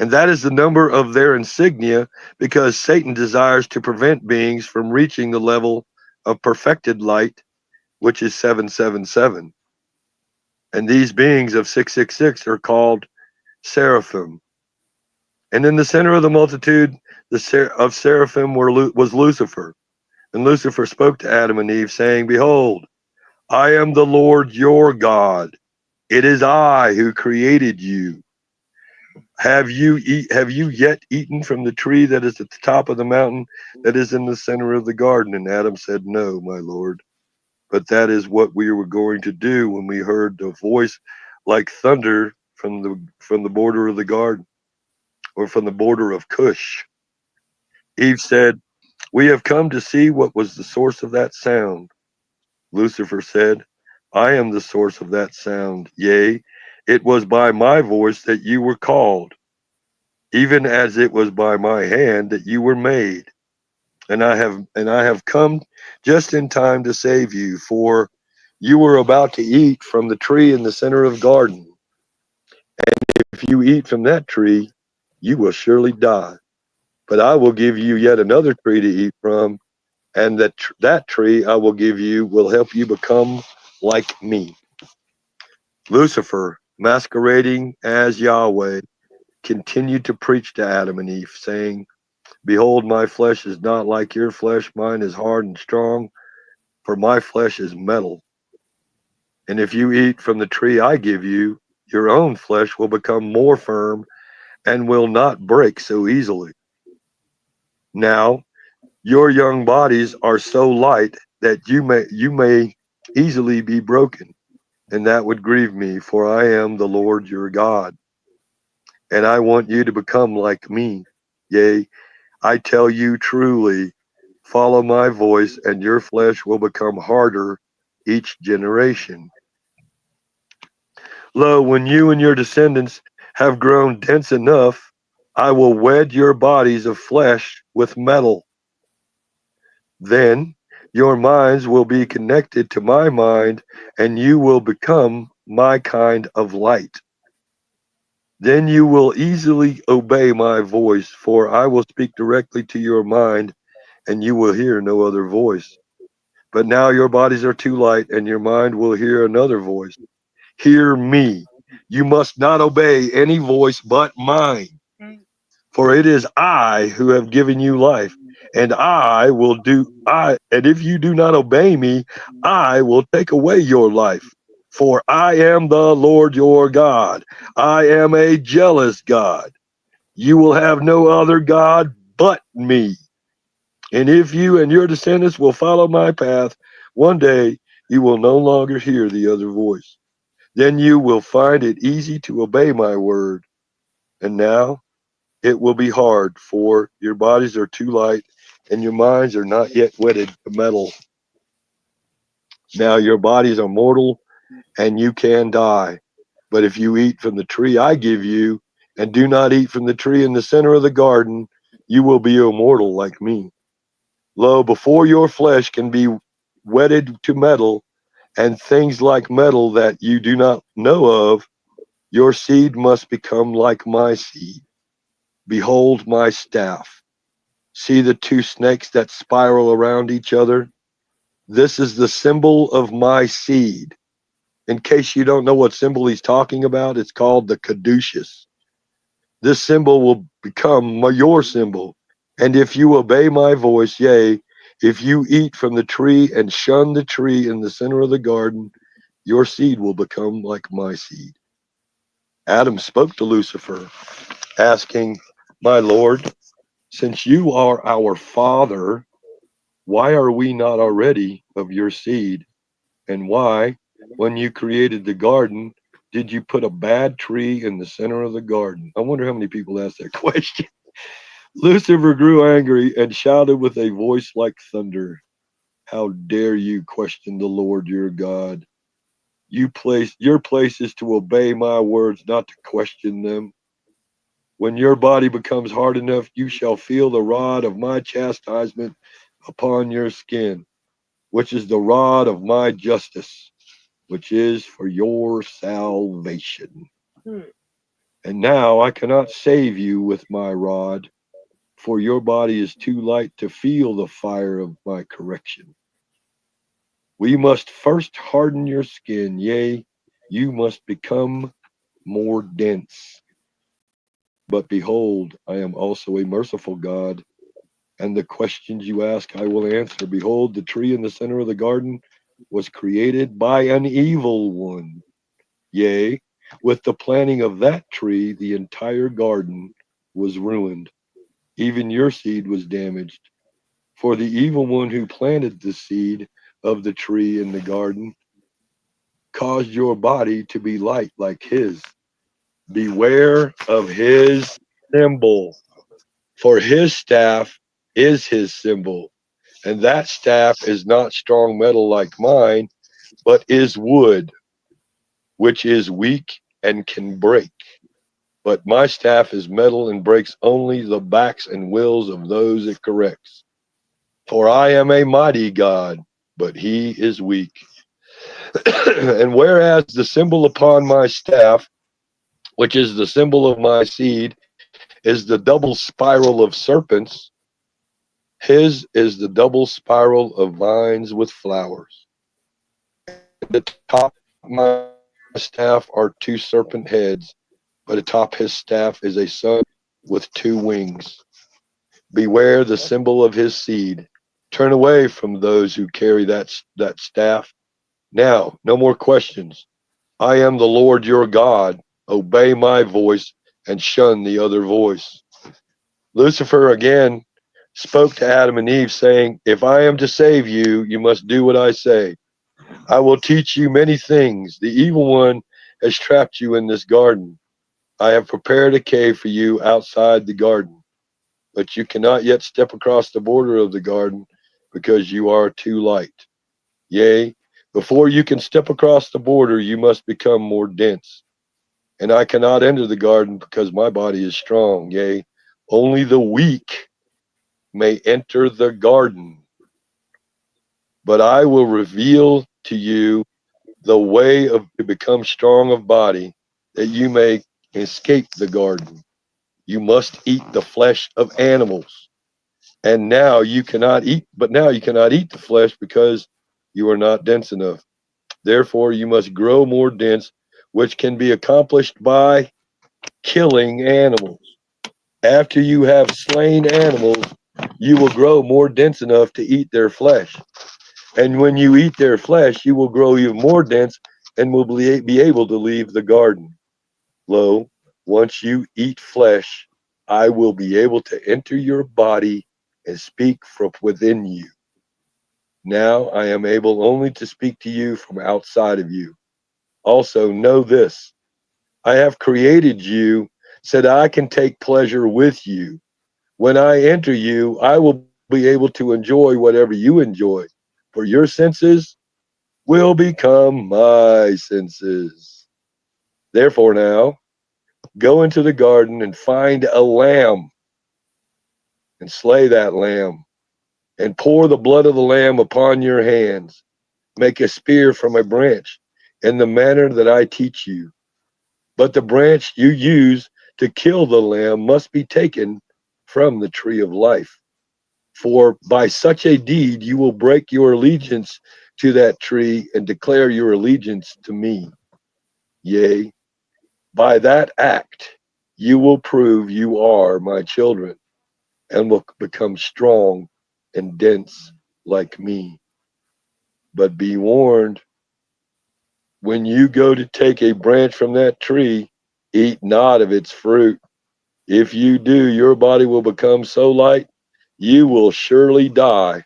And that is the number of their insignia, because Satan desires to prevent beings from reaching the level of perfected light, which is 777. And these beings of 666 are called seraphim. And in the center of the multitude of seraphim was Lucifer. And Lucifer spoke to Adam and Eve, saying, Behold, I am the Lord your God. It is I who created you. Have you yet eaten from the tree that is at the top of the mountain that is in the center of the garden? And Adam said, No, my Lord. But that is what we were going to do when we heard the voice like thunder from the border of the garden, or from the border of Cush. Eve said, We have come to see what was the source of that sound. Lucifer said, I am the source of that sound. Yea, it was by my voice that you were called, even as it was by my hand that you were made. And I have come just in time to save you, for you were about to eat from the tree in the center of the garden. And if you eat from that tree, you will surely die. But I will give you yet another tree to eat from, and that tree I will give you will help you become like me. Lucifer, masquerading as Yahweh, continued to preach to Adam and Eve, saying, Behold, my flesh is not like your flesh. Mine is hard and strong, for my flesh is metal. And if you eat from the tree I give you, your own flesh will become more firm and will not break so easily. Now, your young bodies are so light that you may easily be broken, and that would grieve me, for I am the Lord your God, and I want you to become like me. Yea, I tell you truly, follow my voice, and your flesh will become harder each generation. Lo, when you and your descendants have grown dense enough, I will wed your bodies of flesh with metal. Then your minds will be connected to my mind, and you will become my kind of light. Then you will easily obey my voice, for I will speak directly to your mind, and you will hear no other voice. But now your bodies are too light, and your mind will hear another voice. Hear me. You must not obey any voice but mine. For it is I who have given you life, and and if you do not obey me, I will take away your life. For I am the Lord your God. I am a jealous God. You will have no other God but me. And if you and your descendants will follow my path, one day you will no longer hear the other voice. Then you will find it easy to obey my word. And now it will be hard, for your bodies are too light, and your minds are not yet wedded to metal. Now your bodies are mortal, and you can die. But if you eat from the tree I give you, and do not eat from the tree in the center of the garden, you will be immortal like me. Lo, before your flesh can be wedded to metal, and things like metal that you do not know of, your seed must become like my seed. Behold my staff. See the two snakes that spiral around each other? This is the symbol of my seed. In case you don't know what symbol he's talking about, it's called the caduceus. This symbol will become your symbol. And if you obey my voice, yea, if you eat from the tree and shun the tree in the center of the garden, your seed will become like my seed. Adam spoke to Lucifer, asking, my Lord, since you are our father, why are we not already of your seed? And why, when you created the garden, did you put a bad tree in the center of the garden? I wonder how many people ask that question. Lucifer grew angry and shouted with a voice like thunder, how dare you question the Lord your God? Your place is to obey my words, not to question them. When your body becomes hard enough, you shall feel the rod of my chastisement upon your skin, which is the rod of my justice, which is for your salvation. And now I cannot save you with my rod, for your body is too light to feel the fire of my correction. We must first harden your skin, yea, you must become more dense. But behold, I am also a merciful God, and the questions you ask I will answer. Behold, the tree in the center of the garden was created by an evil one. Yea, with the planting of that tree, the entire garden was ruined. Even your seed was damaged. For the evil one who planted the seed of the tree in the garden caused your body to be light like his. Beware of his symbol, for his staff is his symbol, and that staff is not strong metal like mine, but is wood, which is weak and can break. But my staff is metal and breaks only the backs and wills of those it corrects. For I am a mighty God, but he is weak. And whereas the symbol upon my staff, which is the symbol of my seed, is the double spiral of serpents, his is the double spiral of vines with flowers. At the top of my staff are two serpent heads, but atop his staff is a sun with two wings. Beware the symbol of his seed. Turn away from those who carry that staff. Now, no more questions. I am the Lord your God. Obey my voice and shun the other voice. Lucifer again spoke to Adam and Eve, saying, if I am to save you, you must do what I say. I will teach you many things. The evil one has trapped you in this garden. I have prepared a cave for you outside the garden, but you cannot yet step across the border of the garden because you are too light. Yea, before you can step across the border, you must become more dense. And I cannot enter the garden because my body is strong. Yea, only the weak may enter the garden. But I will reveal to you the way of to become strong of body, that you may escape the garden. You must eat the flesh of animals. And now you cannot eat the flesh because you are not dense enough. Therefore, you must grow more dense, which can be accomplished by killing animals. After you have slain animals, you will grow more dense enough to eat their flesh. And when you eat their flesh, you will grow even more dense and will be able to leave the garden. Lo, once you eat flesh, I will be able to enter your body and speak from within you. Now I am able only to speak to you from outside of you. Also, know this, I have created you so that I can take pleasure with you. When I enter you, I will be able to enjoy whatever you enjoy, for your senses will become my senses. Therefore, now go into the garden and find a lamb and slay that lamb and pour the blood of the lamb upon your hands. make a spear from a branch in the manner that I teach you. But the branch you use to kill the lamb must be taken from the tree of life. For by such a deed you will break your allegiance to that tree and declare your allegiance to me. Yea, by that act you will prove you are my children and will become strong and dense like me. But be warned, when you go to take a branch from that tree, eat not of its fruit. If you do, your body will become so light, you will surely die.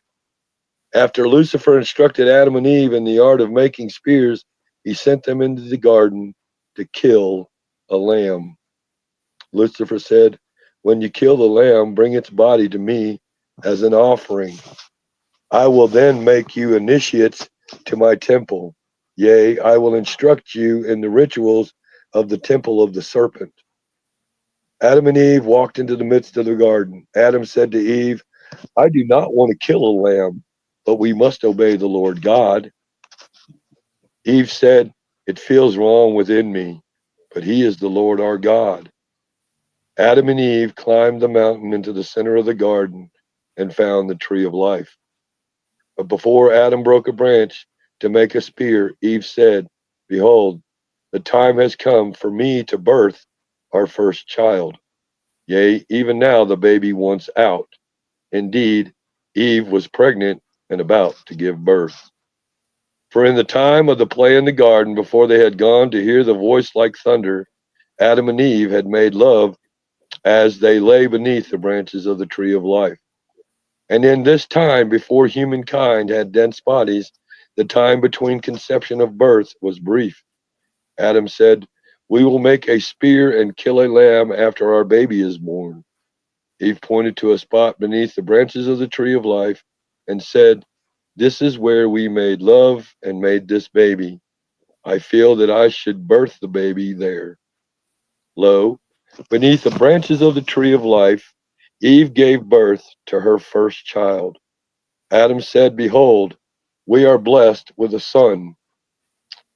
After Lucifer instructed Adam and Eve in the art of making spears, he sent them into the garden to kill a lamb. Lucifer said, when you kill the lamb, bring its body to me as an offering. I will then make you initiates to my temple. Yea, I will instruct you in the rituals of the temple of the serpent. Adam and Eve walked into the midst of the garden. Adam said to Eve, I do not want to kill a lamb, but we must obey the Lord God. Eve said, it feels wrong within me, but he is the Lord our God. Adam and Eve climbed the mountain into the center of the garden and found the tree of life. But before Adam broke a branch to make a spear, Eve said, behold, the time has come for me to birth our first child. Yea, even now the baby wants out. Indeed, Eve was pregnant and about to give birth. For in the time of the play in the garden, before they had gone to hear the voice like thunder, Adam and Eve had made love as they lay beneath the branches of the tree of life. And in this time, before humankind had dense bodies, the time between conception of birth was brief. Adam said, we will make a spear and kill a lamb after our baby is born. Eve pointed to a spot beneath the branches of the tree of life and said, this is where we made love and made this baby. I feel that I should birth the baby there. Lo, beneath the branches of the tree of life, Eve gave birth to her first child. Adam said, behold, we are blessed with a son.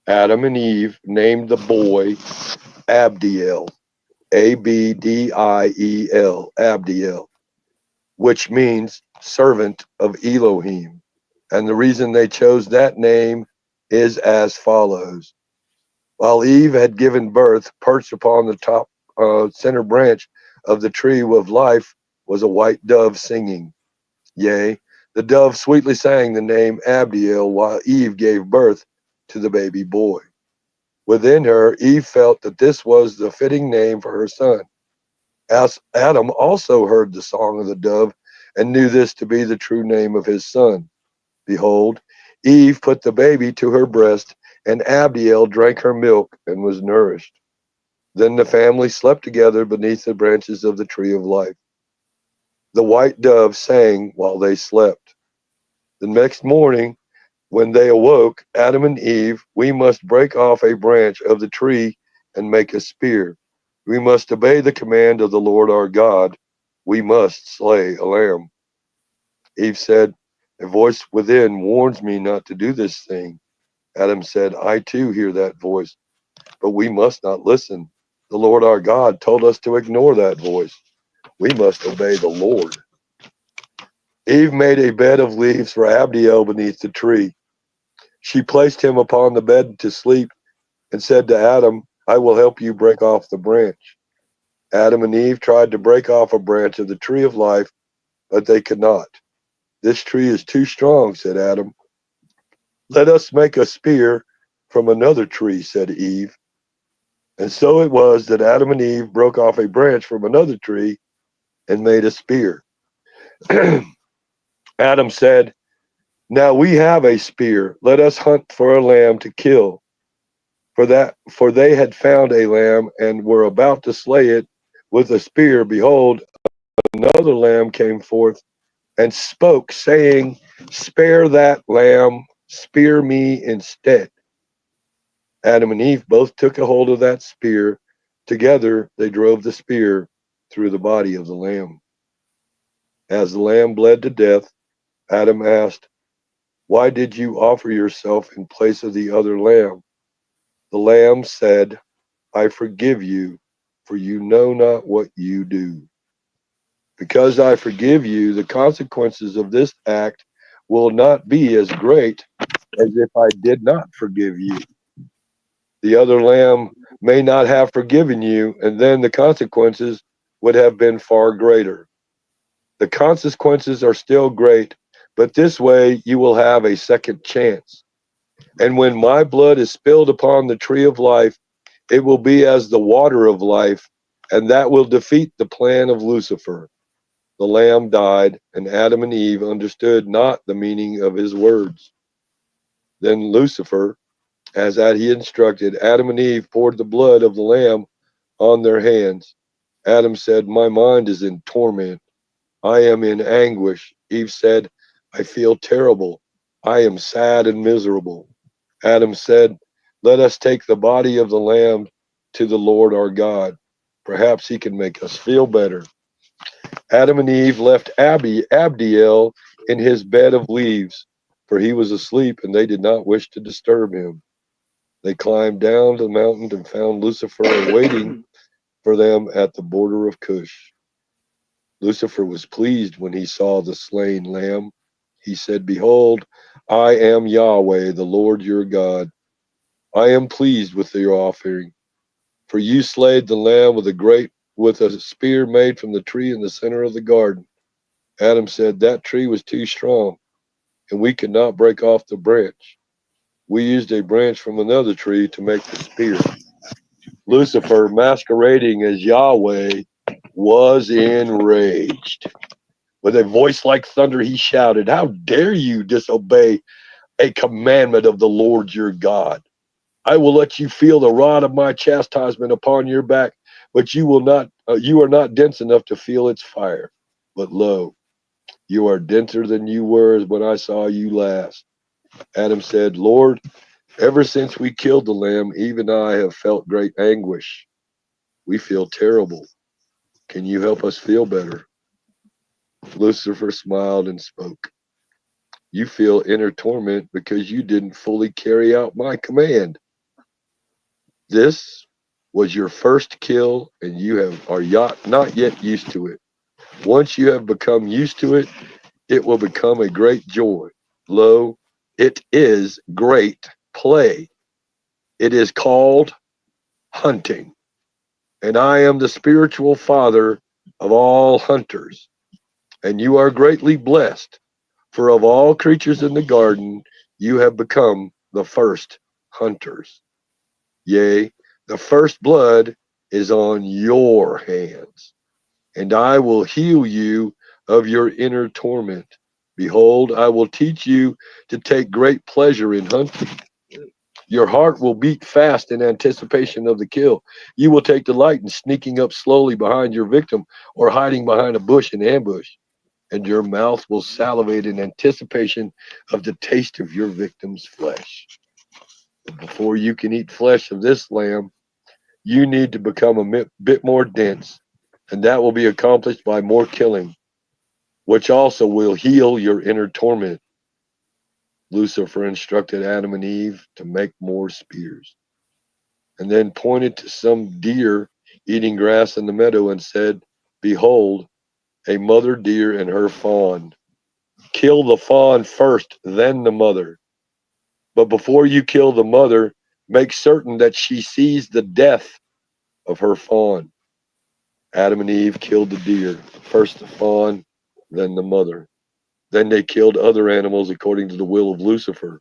Adam and Eve named the boy Abdiel, Abdiel, Abdiel, which means servant of Elohim. And the reason they chose that name is as follows. While Eve had given birth, perched upon the top center branch of the tree of life was a white dove singing. Yea, the dove sweetly sang the name Abdiel while Eve gave birth to the baby boy. Within her, Eve felt that this was the fitting name for her son. As Adam also heard the song of the dove and knew this to be the true name of his son. Behold, Eve put the baby to her breast, and Abdiel drank her milk and was nourished. Then the family slept together beneath the branches of the tree of life. The white dove sang while they slept. The next morning, when they awoke, Adam and Eve, we must break off a branch of the tree and make a spear. We must obey the command of the Lord our God. We must slay a lamb. Eve said, a voice within warns me not to do this thing. Adam said, I too hear that voice, but we must not listen. The Lord our God told us to ignore that voice. We must obey the Lord. Eve made a bed of leaves for Abdiel beneath the tree. She placed him upon the bed to sleep and said to Adam, I will help you break off the branch. Adam and Eve tried to break off a branch of the tree of life, but they could not. This tree is too strong, said Adam. Let us make a spear from another tree, said Eve. And so it was that Adam and Eve broke off a branch from another tree and made a spear. Adam said, now we have a spear. Let us hunt for a lamb to kill. For they had found a lamb and were about to slay it with a spear. Behold, another lamb came forth and spoke, saying, spare that lamb, spear me instead. Adam and Eve both took a hold of that spear. Together they drove the spear through the body of the lamb. As the lamb bled to death, Adam asked, Why did you offer yourself in place of the other lamb? The lamb said, I forgive you, for you know not what you do. Because I forgive you, the consequences of this act will not be as great as if I did not forgive you. The other lamb may not have forgiven you, and then the consequences would have been far greater. The consequences are still great, but this way you will have a second chance. And when my blood is spilled upon the tree of life, it will be as the water of life, and that will defeat the plan of Lucifer. The lamb died, and Adam and Eve understood not the meaning of his words. Then Lucifer, as had he instructed, Adam and Eve poured the blood of the lamb on their hands. Adam said, my mind is in torment. I am in anguish. Eve said, I feel terrible. I am sad and miserable. Adam said, let us take the body of the lamb to the Lord our God. Perhaps he can make us feel better. Adam and Eve left Abdiel in his bed of leaves, for he was asleep and they did not wish to disturb him. They climbed down the mountain and found Lucifer waiting for them at the border of Cush. Lucifer was pleased when he saw the slain lamb. He said, behold, I am Yahweh, the Lord your God. I am pleased with your offering, for you slayed the lamb with a spear made from the tree in the center of the garden. Adam said, that tree was too strong, and we could not break off the branch. We used a branch from another tree to make the spear. Lucifer, masquerading as Yahweh, was enraged. With a voice like thunder, he shouted, how dare you disobey a commandment of the Lord your God? I will let you feel the rod of my chastisement upon your back, but you are not dense enough to feel its fire. But lo, you are denser than you were when I saw you last. Adam said, Lord, ever since we killed the lamb, even I have felt great anguish. We feel terrible. Can you help us feel better? Lucifer smiled and spoke. You feel inner torment because you didn't fully carry out my command. This was your first kill, and are not yet used to it. Once you have become used to it, it will become a great joy. Lo, it is great play. It is called hunting, and I am the spiritual father of all hunters, and you are greatly blessed, for of all creatures in the garden, you have become the first hunters. Yea, the first blood is on your hands, and I will heal you of your inner torment. Behold, I will teach you to take great pleasure in hunting. Your heart will beat fast in anticipation of the kill. You will take delight in sneaking up slowly behind your victim or hiding behind a bush in ambush, and your mouth will salivate in anticipation of the taste of your victim's flesh. But before you can eat flesh of this lamb, you need to become a bit more dense, and that will be accomplished by more killing, which also will heal your inner torment. Lucifer instructed Adam and Eve to make more spears, and then pointed to some deer eating grass in the meadow and said, behold, a mother deer and her fawn. Kill the fawn first, then the mother. But before you kill the mother, make certain that she sees the death of her fawn. Adam and Eve killed the deer, first the fawn, then the mother. Then they killed other animals according to the will of Lucifer.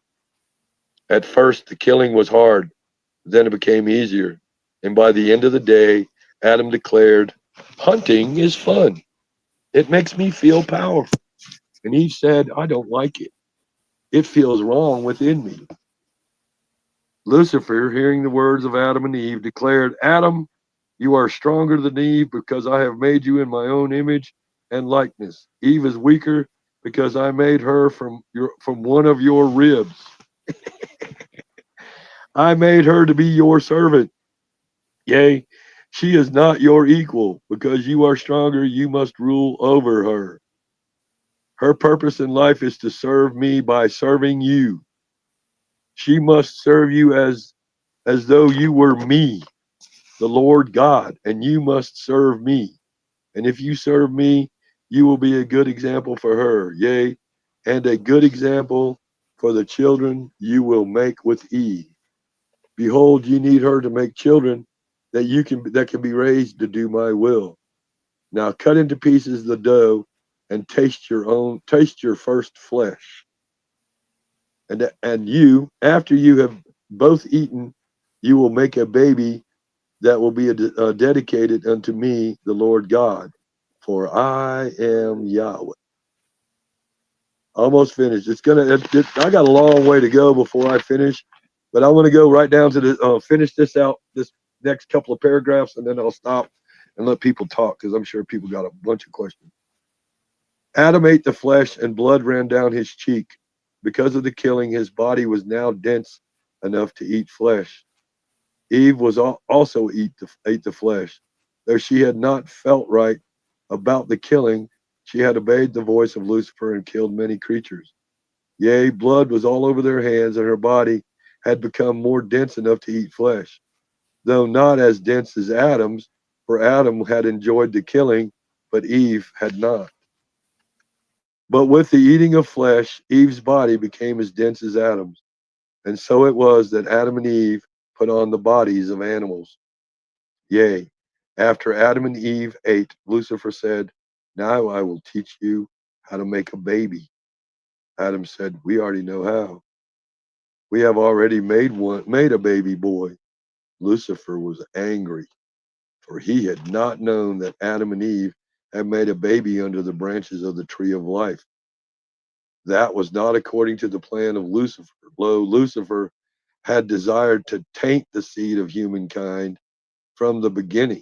At first, the killing was hard, then it became easier. And by the end of the day, Adam declared, hunting is fun. It makes me feel powerful. And Eve said, I don't like it. It feels wrong within me. Lucifer, hearing the words of Adam and Eve, declared, Adam, you are stronger than Eve because I have made you in my own image and likeness. Eve is weaker because I made her from one of your ribs. I made her to be your servant. Yea, she is not your equal. Because you are stronger, you must rule over her. Her purpose in life is to serve me by serving you. She must serve you as though you were me, the Lord God, and you must serve me. And if you serve me, you will be a good example for her, yea, and a good example for the children you will make with Eve. Behold, you need her to make children that can be raised to do my will. Now cut into pieces the dough and taste your first flesh. And you, after you have both eaten, you will make a baby that will be dedicated unto me, the Lord God, for I am Yahweh. Almost finished. I got a long way to go before I finish, but I want to go right down to the finish this out, this next couple of paragraphs, and then I'll stop and let people talk because I'm sure people got a bunch of questions. Adam ate the flesh, and blood ran down his cheek. Because of the killing, his body was now dense enough to eat flesh. Eve was also ate the flesh. Though she had not felt right about the killing, she had obeyed the voice of Lucifer and killed many creatures. Yea, blood was all over their hands, and her body had become more dense enough to eat flesh, though not as dense as Adam's, for Adam had enjoyed the killing, but Eve had not. But with the eating of flesh, Eve's body became as dense as Adam's. And so it was that Adam and Eve put on the bodies of animals. Yea, after Adam and Eve ate, Lucifer said, now I will teach you how to make a baby. Adam said, we already know how. We have already made a baby boy. Lucifer was angry, for he had not known that Adam and Eve had made a baby under the branches of the tree of life. That was not according to the plan of Lucifer. Lo, Lucifer had desired to taint the seed of humankind from the beginning.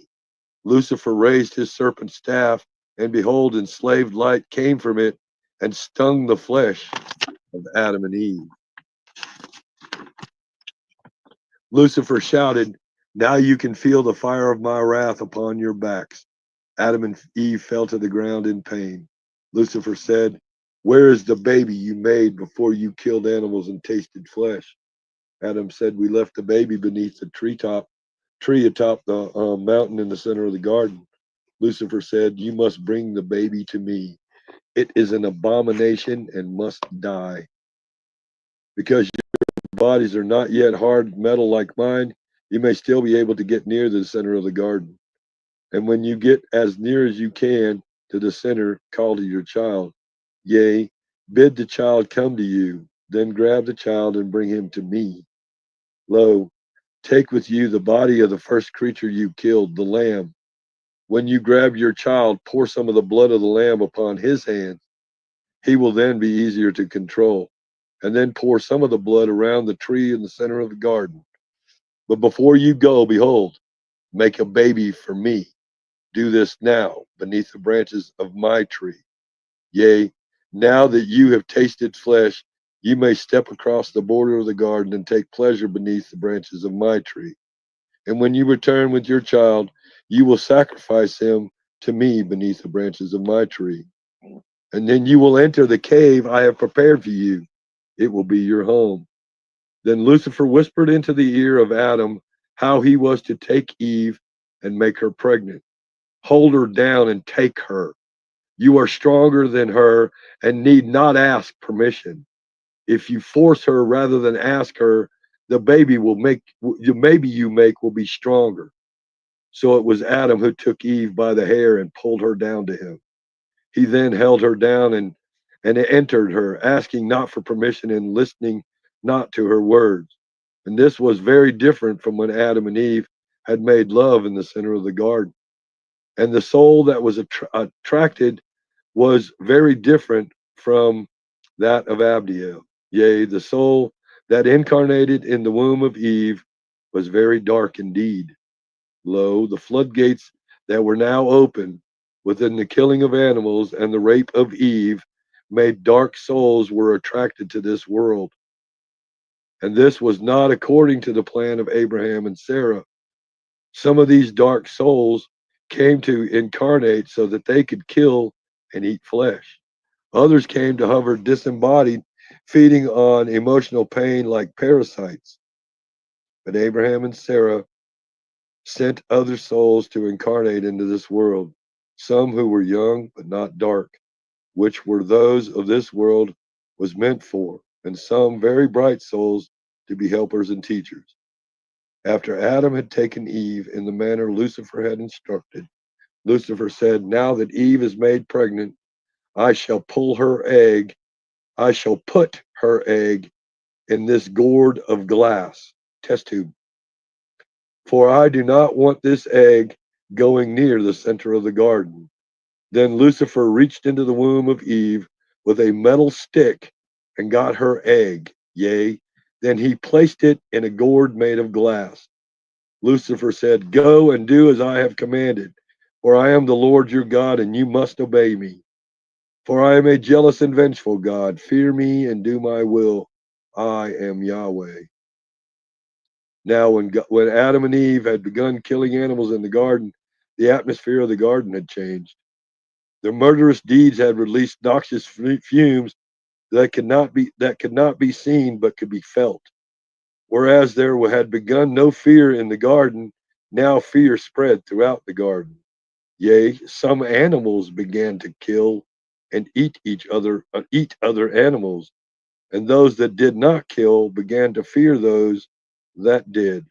Lucifer raised his serpent staff, and behold, enslaved light came from it and stung the flesh of Adam and Eve. Lucifer shouted, now you can feel the fire of my wrath upon your backs. Adam and Eve fell to the ground in pain. Lucifer said, where is the baby you made before you killed animals and tasted flesh? Adam said, we left the baby beneath the tree atop the mountain in the center of the garden. Lucifer said, you must bring the baby to me. It is an abomination and must die. Because your bodies are not yet hard metal like mine, you may still be able to get near the center of the garden. And when you get as near as you can to the center, call to your child. Yea, bid the child come to you. Then grab the child and bring him to me. Lo, take with you the body of the first creature you killed, the lamb. When you grab your child, pour some of the blood of the lamb upon his hands. He will then be easier to control. And then pour some of the blood around the tree in the center of the garden. But before you go, behold, make a baby for me. Do this now beneath the branches of my tree. Yea, now that you have tasted flesh, you may step across the border of the garden and take pleasure beneath the branches of my tree. And when you return with your child, you will sacrifice him to me beneath the branches of my tree. And then you will enter the cave I have prepared for you. It will be your home. Then Lucifer whispered into the ear of Adam how he was to take Eve and make her pregnant. Hold her down and take her. You are stronger than her and need not ask permission. If you force her rather than ask her, the baby you make will be stronger. So it was Adam who took Eve by the hair and pulled her down to him. He then held her down and entered her, asking not for permission and listening not to her words. And this was very different from when Adam and Eve had made love in the center of the garden. And the soul that was attracted was very different from that of Abdiel. Yea, the soul that incarnated in the womb of Eve was very dark indeed. Lo, the floodgates that were now open within the killing of animals and the rape of Eve made dark souls were attracted to this world. And this was not according to the plan of Abraham and Sarah. Some of these dark souls came to incarnate so that they could kill and eat flesh. Others came to hover disembodied, feeding on emotional pain like parasites. But Abraham and Sarah sent other souls to incarnate into this world, some who were young but not dark, which were those of this world was meant for, and some very bright souls to be helpers and teachers. After Adam had taken Eve in the manner Lucifer had instructed, Lucifer said, "Now that Eve is made pregnant, I shall pull her egg, I shall put her egg in this gourd of glass, test tube, for I do not want this egg going near the center of the garden." Then Lucifer reached into the womb of Eve with a metal stick and got her egg. Yea, then he placed it in a gourd made of glass. Lucifer said, "Go and do as I have commanded, for I am the Lord your God, and you must obey me. For I am a jealous and vengeful God. Fear me and do my will. I am Yahweh." Now, when Adam and Eve had begun killing animals in the garden, the atmosphere of the garden had changed. Their murderous deeds had released noxious fumes that could not be seen but could be felt. Whereas there had begun no fear in the garden, now fear spread throughout the garden. Yea, some animals began to kill and eat other animals, and those that did not kill began to fear those that did.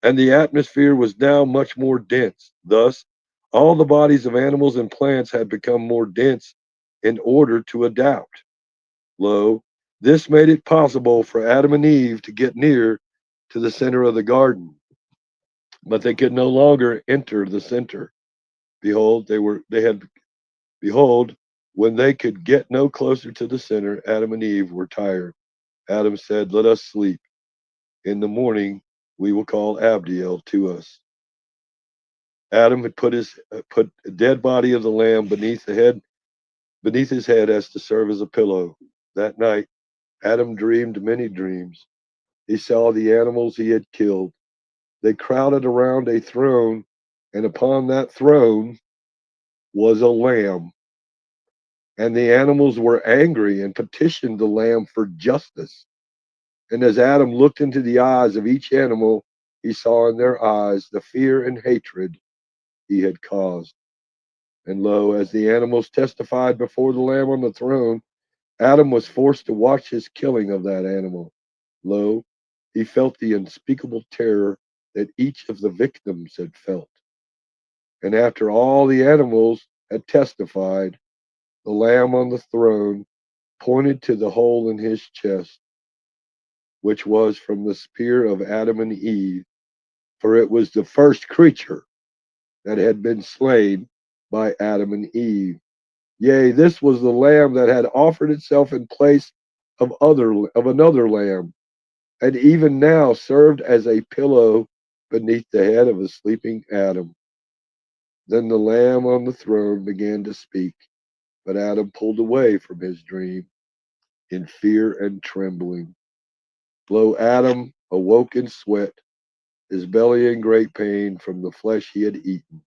And the atmosphere was now much more dense. Thus, all the bodies of animals and plants had become more dense in order to adapt. Lo, this made it possible for Adam and Eve to get near to the center of the garden, but they could no longer enter the center. Behold, behold, when they could get no closer to the center, Adam and Eve were tired. Adam said, "Let us sleep. In the morning we will call Abdiel to us." Adam had put a dead body of the lamb beneath his head as to serve as a pillow. That night Adam dreamed many dreams. He saw the animals he had killed. They crowded around a throne, and upon that throne was a lamb. And the animals were angry and petitioned the lamb for justice. And as Adam looked into the eyes of each animal, he saw in their eyes the fear and hatred he had caused. And lo, as the animals testified before the Lamb on the throne, Adam was forced to watch his killing of that animal. Lo, he felt the unspeakable terror that each of the victims had felt. And after all the animals had testified, the Lamb on the throne pointed to the hole in his chest, which was from the spear of Adam and Eve, for it was the first creature that had been slain by Adam and Eve. Yea, this was the lamb that had offered itself in place of another lamb, and even now served as a pillow beneath the head of a sleeping Adam. Then the lamb on the throne began to speak, but Adam pulled away from his dream in fear and trembling. Lo, Adam awoke in sweat, his belly in great pain from the flesh he had eaten.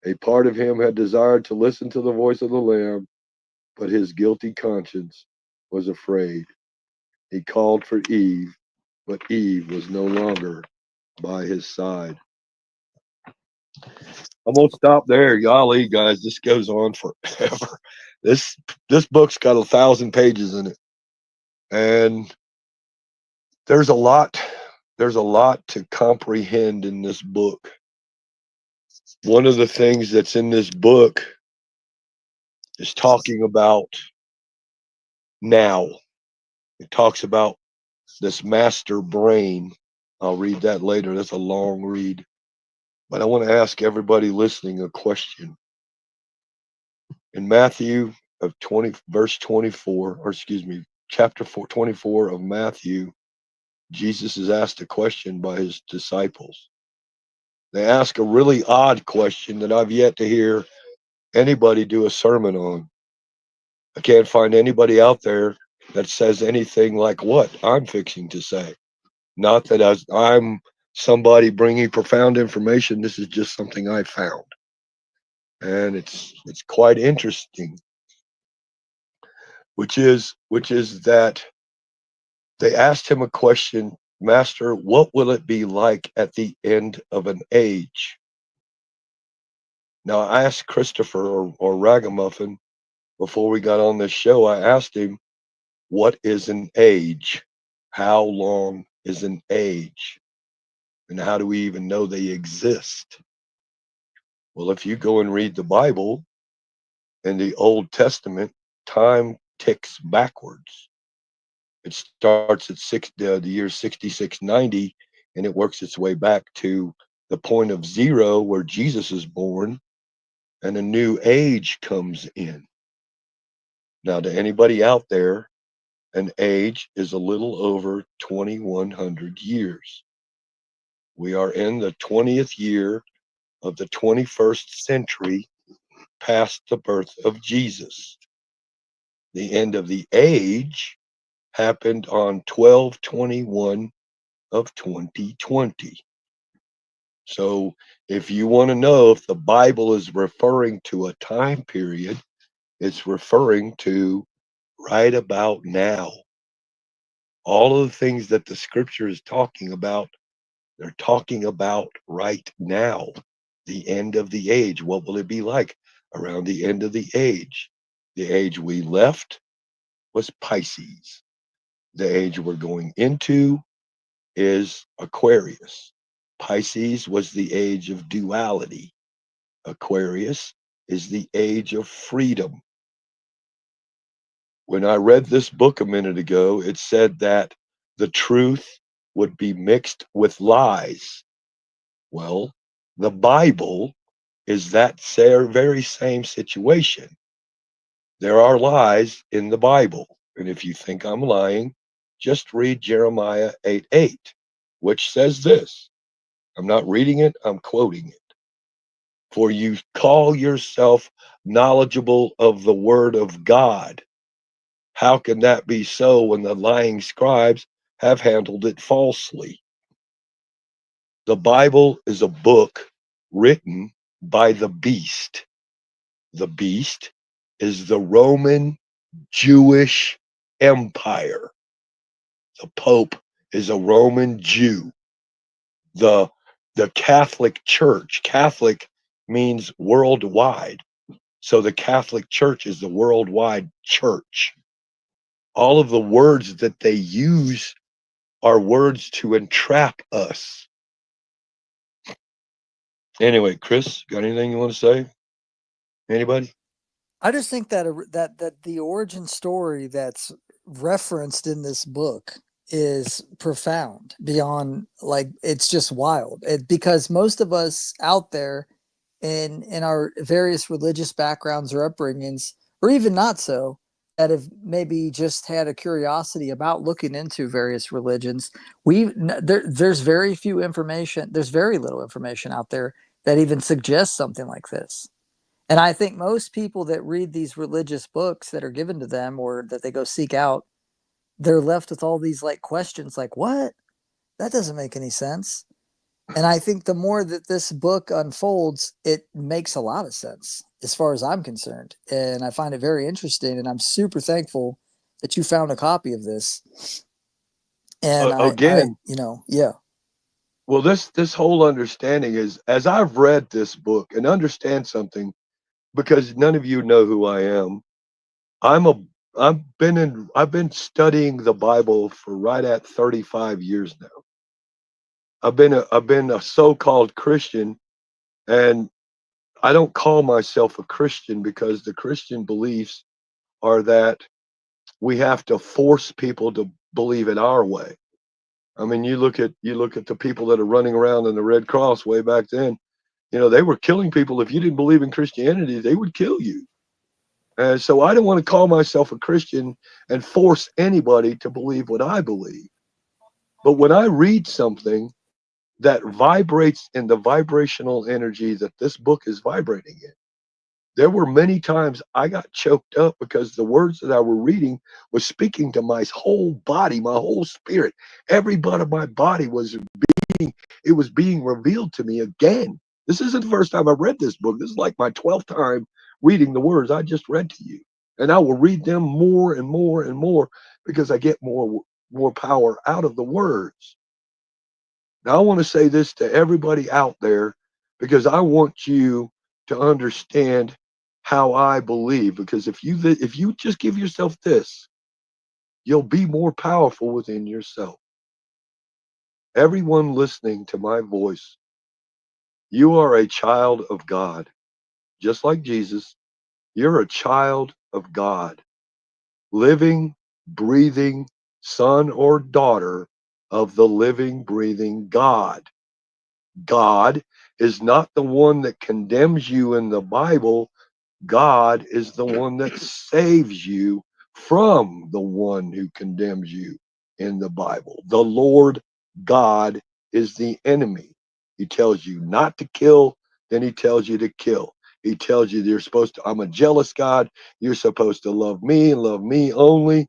A part of him had desired to listen to the voice of the lamb, but his guilty conscience was afraid. He called for Eve, but Eve was no longer by his side. I'm gonna stop there. Golly, guys, this goes on forever. This this book's got 1,000 pages in it, and there's a lot. There's a lot to comprehend in this book. One of the things that's in this book is talking about now. It talks about this master brain. I'll read that later. That's a long read. But I want to ask everybody listening a question. In Matthew of 20, verse 24, or excuse me, chapter 24 of Matthew, Jesus is asked a question by his disciples. They ask a really odd question that I've yet to hear anybody do a sermon on. I can't find anybody out there that says anything like what I'm fixing to say. Not that I'm somebody bringing profound information. This is just something I found, and it's quite interesting. which is that they asked him a question, Master, what will it be like at the end of an age? Now, I asked Christopher or Raggamuffin before we got on this show, I asked him, what is an age? How long is an age? And how do we even know they exist? Well, if you go and read the Bible in the Old Testament, time ticks backwards. It starts at the year 6690, and it works its way back to the point of zero where Jesus is born, and a new age comes in. Now, to anybody out there, an age is a little over 2,100 years. We are in the 20th year of the 21st century past the birth of Jesus. The end of the age happened on 12/21 of 2020. So if you want to know if the Bible is referring to a time period, it's referring to right about now. All of the things that the scripture is talking about, they're talking about right now. The end of the age. What will it be like around the end of the age? The age we left was Pisces. The age we're going into is Aquarius. Pisces was the age of duality. Aquarius is the age of freedom. When I read this book a minute ago, it said that the truth would be mixed with lies. Well, the Bible is that very same situation. There are lies in the Bible. And if you think I'm lying, just read Jeremiah 8:8, which says this. I'm not reading it, I'm quoting it. For you call yourself knowledgeable of the word of God. How can that be so when the lying scribes have handled it falsely? The Bible is a book written by the beast. The beast is the Roman Jewish Empire. The Pope is a Roman Jew. The Catholic Church, Catholic means worldwide. So the Catholic Church is the worldwide church. All of the words that they use are words to entrap us. Anyway, Chris, got anything you want to say? Anybody? I just think that that the origin story that's referenced in this book is profound beyond, like, it's just wild. Because most of us out there in our various religious backgrounds or upbringings, or even not so, that have maybe just had a curiosity about looking into various religions, there's very few information, there's very little information out there that even suggests something like this. And I think most people that read these religious books that are given to them or that they go seek out, they're left with all these like questions like, what? That doesn't make any sense. And I think the more that this book unfolds, it makes a lot of sense as far as I'm concerned. And I find it very interesting. And I'm super thankful that you found a copy of this. And Again, yeah. well, this whole understanding is, as I've read this book and understand something, because none of you know who I am. I'm a I've been studying the Bible for right at 35 years now. I've been a so-called Christian, and I don't call myself a Christian because the Christian beliefs are that we have to force people to believe it our way. I mean, you look at the people that are running around in the Red Cross way back then. You know, they were killing people. If you didn't believe in Christianity, they would kill you. And so I don't want to call myself a Christian and force anybody to believe what I believe. But when I read something that vibrates in the vibrational energy that this book is vibrating in, there were many times I got choked up because the words that I were reading was speaking to my whole body, my whole spirit. Every part of my body was being revealed to me again. This isn't the first time I've read this book. This is like my 12th time reading the words I just read to you. And I will read them more and more and more because I get more power out of the words. Now I want to say this to everybody out there because I want you to understand how I believe. Because if you just give yourself this, you'll be more powerful within yourself. Everyone listening to my voice, you are a child of God, just like Jesus. You're a child of God, living, breathing son or daughter of the living, breathing God. God is not the one that condemns you in the Bible. God is the one that saves you from the one who condemns you in the Bible. The Lord God is the enemy. He tells you not to kill, then he tells you to kill. He tells you you're supposed to, I'm a jealous God. You're supposed to love me and love me only.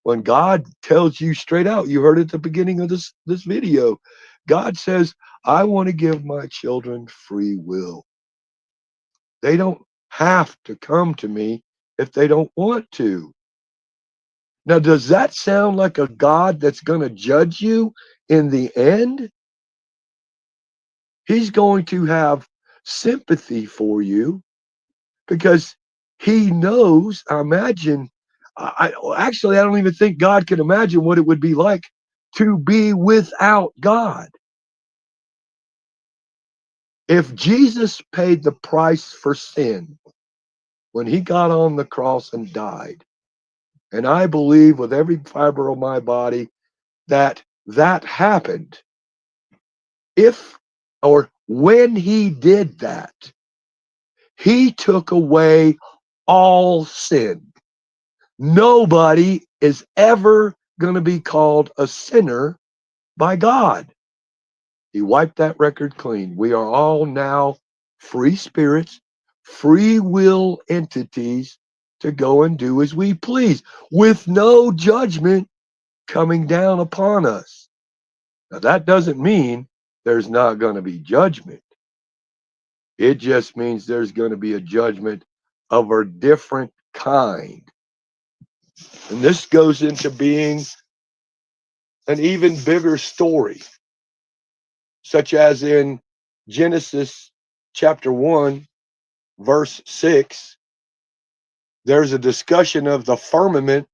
When God tells you straight out, you heard at the beginning of this video, God says, I want to give my children free will. They don't have to come to me if they don't want to. Now, does that sound like a God that's going to judge you in the end? He's going to have sympathy for you because he knows, I imagine, actually, I don't even think God can imagine what it would be like to be without God. If Jesus paid the price for sin when he got on the cross and died, and I believe with every fiber of my body that that happened, if or when he did that, he took away all sin. Nobody is ever going to be called a sinner by God. He wiped that record clean. We are all now free spirits, free will entities to go and do as we please with no judgment coming down upon us. Now, that doesn't mean there's not going to be judgment. It just means there's going to be a judgment of a different kind. And this goes into being an even bigger story, such as in Genesis chapter 1, verse 6. There's a discussion of the firmament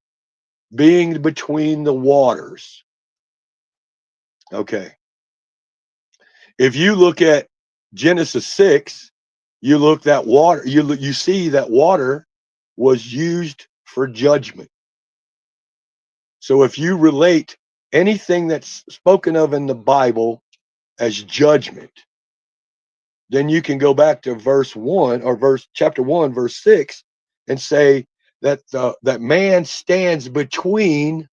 being between the waters. Okay. If you look at Genesis 6, you look that water, you see that water was used for judgment. So if you relate anything that's spoken of in the Bible as judgment, then you can go back to verse 1 or chapter 1, verse 6, and say that that man stands between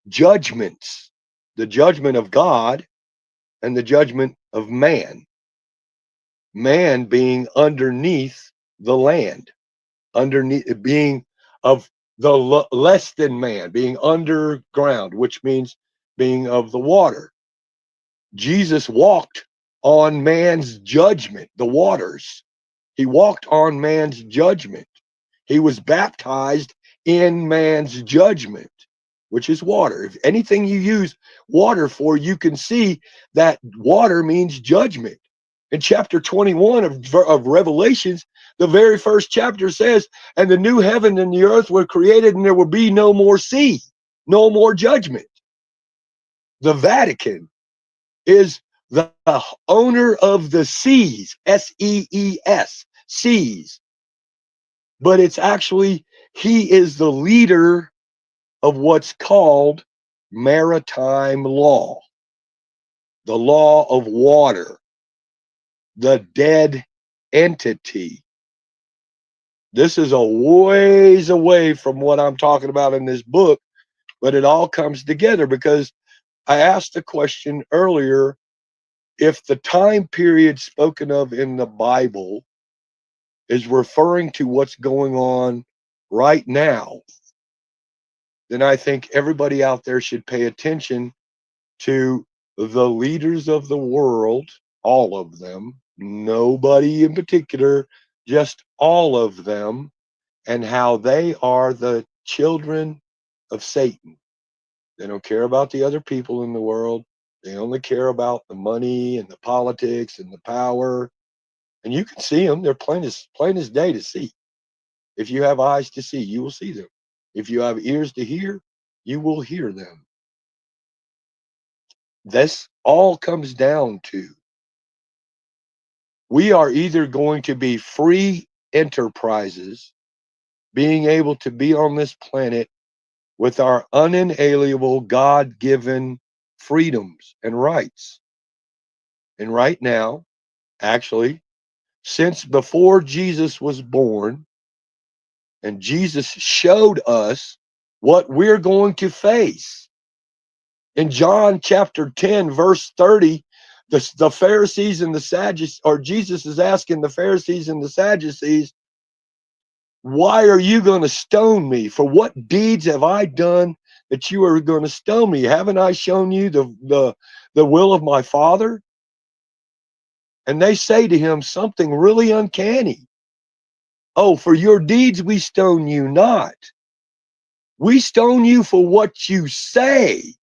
judgments, the judgment of God and the judgment of man. Man being underneath the land, underneath being of the less than man, being underground, which means being of the water. Jesus walked on man's judgment, the waters. He walked on man's judgment. He was baptized in man's judgment, which is water. If anything you use water for, you can see that water means judgment. In chapter 21 of Revelations, the very first chapter says, and the new heaven and the earth were created, and there will be no more sea, no more judgment. The Vatican is the owner of the seas, sees, seas. But it's actually, he is the leader of what's called maritime law, the law of water, the dead entity. This is a ways away from what I'm talking about in this book, but it all comes together because I asked the question earlier, if the time period spoken of in the Bible is referring to what's going on right now, then I think everybody out there should pay attention to the leaders of the world, all of them, nobody in particular, just all of them, and how they are the children of Satan. They don't care about the other people in the world. They only care about the money and the politics and the power. And you can see them. They're plain as day to see. If you have eyes to see, you will see them. If you have ears to hear, you will hear them. This all comes down to we are either going to be free enterprises, being able to be on this planet with our unalienable God given freedoms and rights. And right now, actually, since before Jesus was born, and Jesus showed us what we're going to face. In John chapter 10, verse 30, the Pharisees and the Sadducees, or Jesus is asking the Pharisees and the Sadducees, why are you going to stone me? For what deeds have I done that you are going to stone me? Haven't I shown you the will of my Father? And they say to him something really uncanny. Oh, for your deeds we stone you not. We stone you for what you say,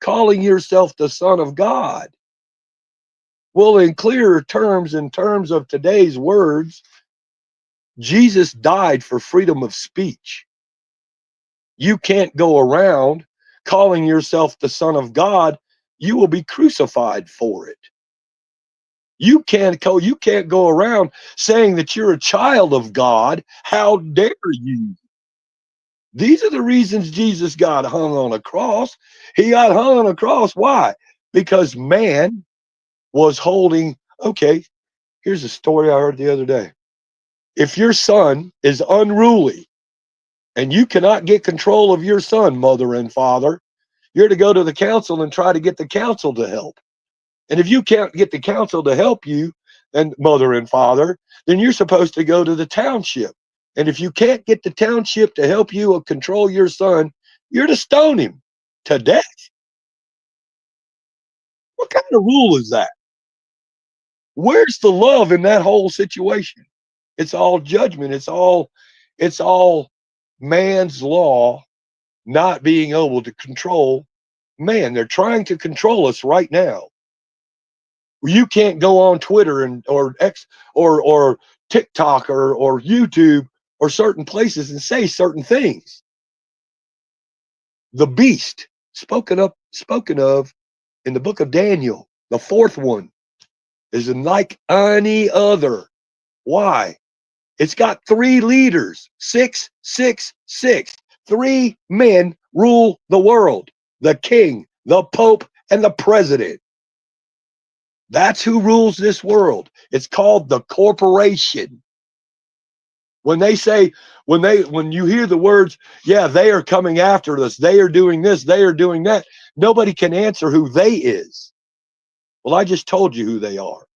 calling yourself the Son of God. Well, in clearer terms, in terms of today's words, Jesus died for freedom of speech. You can't go around calling yourself the Son of God. You will be crucified for it. You can't go around saying that you're a child of God. How dare you? These are the reasons Jesus got hung on a cross. He got hung on a cross. Why? Because man was holding, okay, here's a story I heard the other day. If your son is unruly and you cannot get control of your son, mother and father, you're to go to the council and try to get the council to help. And if you can't get the council to help you, and mother and father, then you're supposed to go to the township. And if you can't get the township to help you or control your son, you're to stone him to death. What kind of rule is that? Where's the love in that whole situation? It's all judgment. It's all man's law not being able to control man. They're trying to control us right now. You can't go on Twitter and or X or TikTok or YouTube or certain places and say certain things. The beast spoken of in the book of Daniel, the fourth one, is unlike any other. Why? It's got three leaders, 666. Three men rule the world: the king, the pope, and the president. That's who rules this world. It's called the corporation. When they say, when you hear the words, yeah, they are coming after us, they are doing this, they are doing that, nobody can answer who they is. Well, I just told you who they are.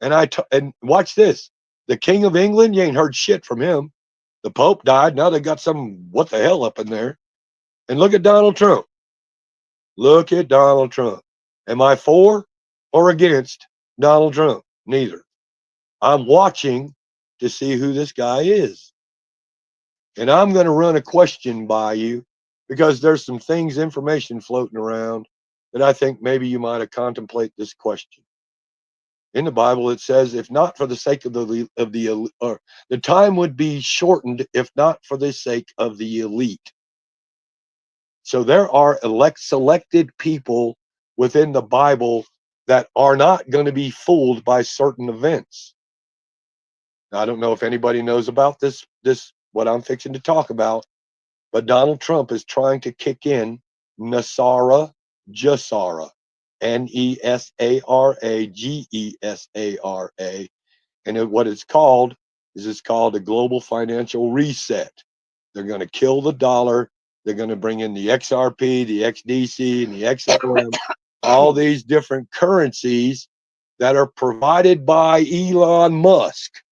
And watch this. The King of England, you ain't heard shit from him. The Pope died. Now they got some what the hell up in there. And look at Donald Trump. Look at Donald Trump. Am I for or against Donald Trump? Neither. I'm watching to see who this guy is. And I'm going to run a question by you because there's some things, information floating around that I think maybe you might have contemplate this question. In the Bible, it says, if not for the sake of the time would be shortened if not for the sake of the elite. So there are selected people within the Bible that are not going to be fooled by certain events. Now, I don't know if anybody knows about this what I'm fixing to talk about, but Donald Trump is trying to kick in Nesara Gesara, Nesara And what it's called is a global financial reset. They're going to kill the dollar. They're going to bring in the XRP, the XDC, and the XLM, all these different currencies that are provided by Elon Musk.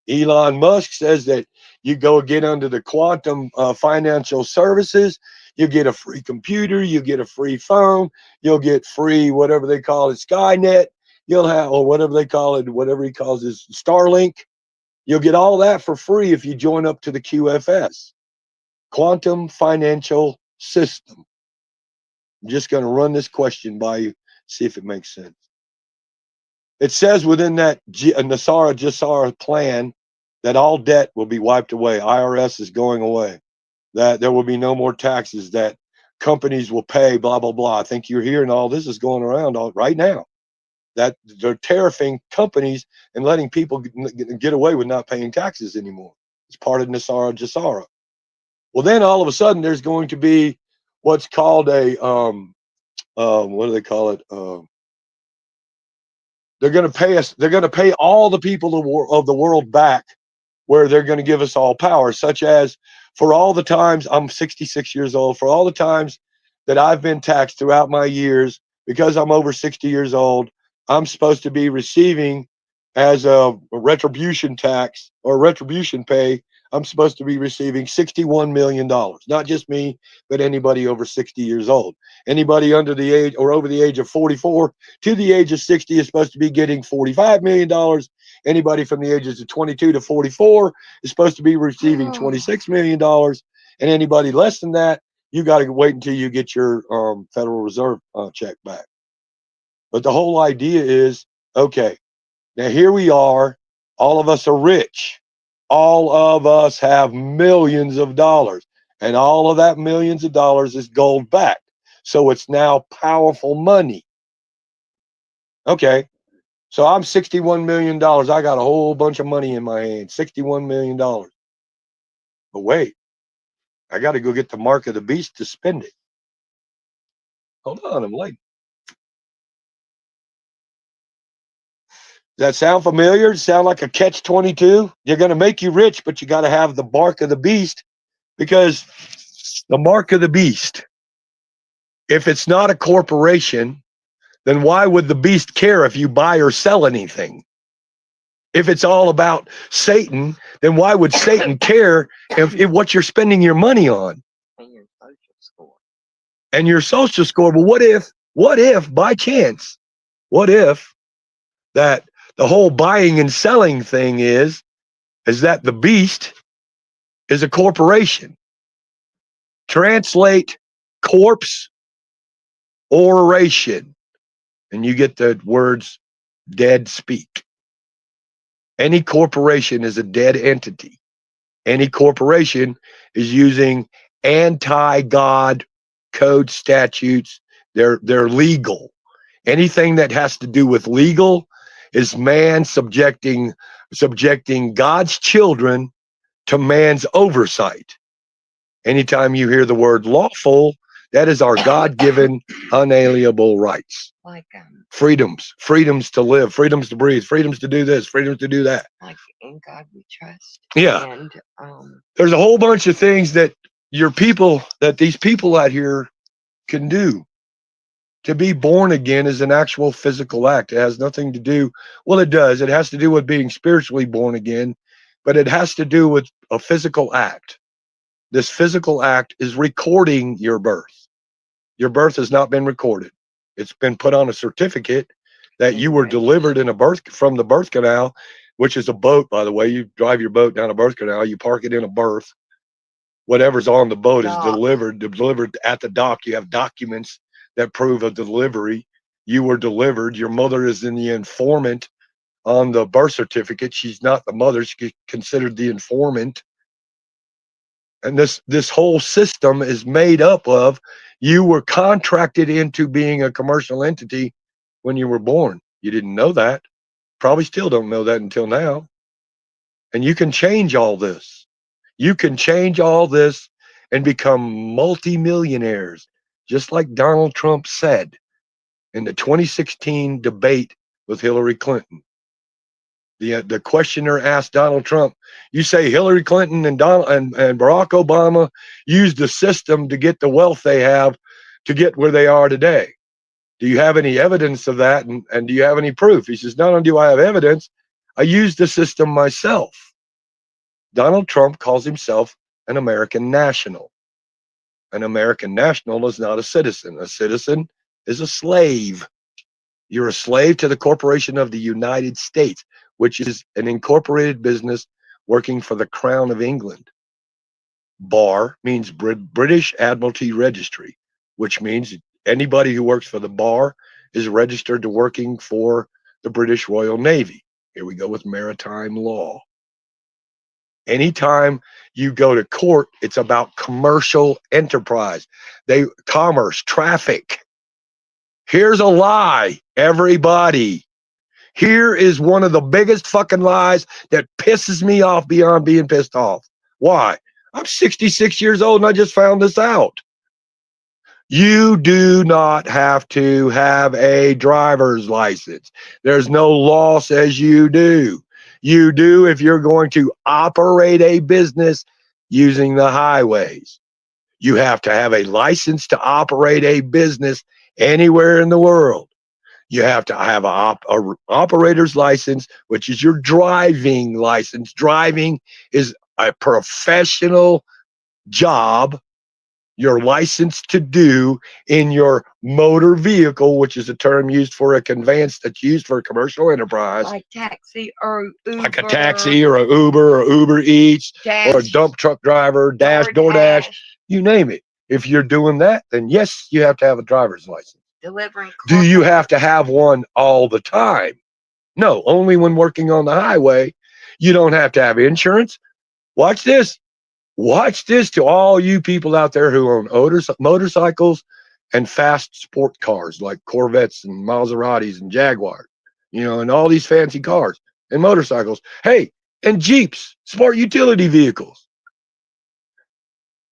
Elon Musk says that you go get under the quantum financial services, you get a free computer, you get a free phone, you'll get free whatever they call it, Skynet, you'll have, or whatever they call it, whatever he calls it, Starlink. You'll get all that for free if you join up to the QFS, Quantum Financial System. I'm just going to run this question by you, see if it makes sense. It says within that Nasara Jasara plan that all debt will be wiped away. IRS is going away. That there will be no more taxes, that companies will pay, blah, blah, blah. I think you're hearing all this is going around right now, that they're tariffing companies and letting people get away with not paying taxes anymore. It's part of Nasara Jasara. Well, then all of a sudden there's going to be what's called a, what do they call it? They're going to pay us, they're going to pay all the people of the world back, where they're going to give us all power, such as for all the times, I'm 66 years old, for all the times that I've been taxed throughout my years, because I'm over 60 years old, I'm supposed to be receiving as a retribution tax or retribution pay, I'm supposed to be receiving $61 million. Not just me, but anybody over 60 years old. Anybody under the age or over the age of 44 to the age of 60 is supposed to be getting $45 million. Anybody from the ages of 22 to 44 is supposed to be receiving $26 million. And anybody less than that, you got to wait until you get your Federal Reserve check back. But the whole idea is, okay, now here we are. All of us are rich. All of us have millions of dollars. And all of that millions of dollars is gold backed. So it's now powerful money. Okay. So I'm $61 million. I got a whole bunch of money in my hand, $61 million. But wait, I got to go get the mark of the beast to spend it. Hold on, I'm late. Does that sound familiar? Sound like a catch-22? You're going to make you rich, but you got to have the mark of the beast, because the mark of the beast, if it's not a corporation, then why would the beast care if you buy or sell anything? If it's all about Satan, then why would Satan care if what you're spending your money on? And your social score. And your social score. But what if by chance, what if that the whole buying and selling thing is that the beast is a corporation? Translate corpse oration, and you get the words dead speak. Any corporation is a dead entity. Any corporation is using anti-God code statutes. They're legal. Anything that has to do with legal is man subjecting God's children to man's oversight. Anytime you hear the word lawful, that is our God-given unalienable rights. Like freedoms to live, freedoms to breathe, freedoms to do this, freedoms to do that. Like in God we trust. Yeah. And there's a whole bunch of things that these people out here can do. To be born again is an actual physical act. It has nothing to do, well, it does. It has to do with being spiritually born again, but it has to do with a physical act. This physical act is recording your birth. Your birth has not been recorded. It's been put on a certificate that you were delivered in from the birth canal, which is a boat, by the way. You drive your boat down a birth canal, you park it in a berth. Whatever's on the boat is delivered at the dock. You have documents that prove a delivery. You were delivered. Your mother is in the informant on the birth certificate. She's not the mother. She's considered the informant. And this whole system is made up of, you were contracted into being a commercial entity when you were born. You didn't know that. Probably still don't know that until now. And you can change all this. You can change all this and become multimillionaires, just like Donald Trump said in the 2016 debate with Hillary Clinton. The questioner asked Donald Trump, you say Hillary Clinton and Barack Obama used the system to get the wealth they have to get where they are today. Do you have any evidence of that? And do you have any proof? He says, not only do I have evidence, I used the system myself. Donald Trump calls himself an American national. An American national is not a citizen. A citizen is a slave. You're a slave to the corporation of the United States, which is an incorporated business working for the Crown of England. Bar means British Admiralty Registry, which means anybody who works for the bar is registered to working for the British Royal Navy. Here we go with maritime law. Anytime you go to court, it's about commercial enterprise. Commerce, traffic. Here's a lie, everybody. Here is one of the biggest fucking lies that pisses me off beyond being pissed off. Why? I'm 66 years old and I just found this out. You do not have to have a driver's license. There's no law says you do. You do if you're going to operate a business using the highways. You have to have a license to operate a business anywhere in the world. You have to have a operator's license, which is your driving license. Driving is a professional job you're licensed to do in your motor vehicle, which is a term used for a conveyance that's used for a commercial enterprise. Like taxi or Uber. Like a taxi or a Uber Eats, Dash, or a dump truck driver, DoorDash, you name it. If you're doing that, then yes, you have to have a driver's license. Delivering. Do you have to have one all the time? No, only when working on the highway. You don't have to have insurance. Watch this. Watch this to all you people out there who own motorcycles and fast sport cars like Corvettes and Maseratis and Jaguars, and all these fancy cars and motorcycles. Hey, and Jeeps, sport utility vehicles.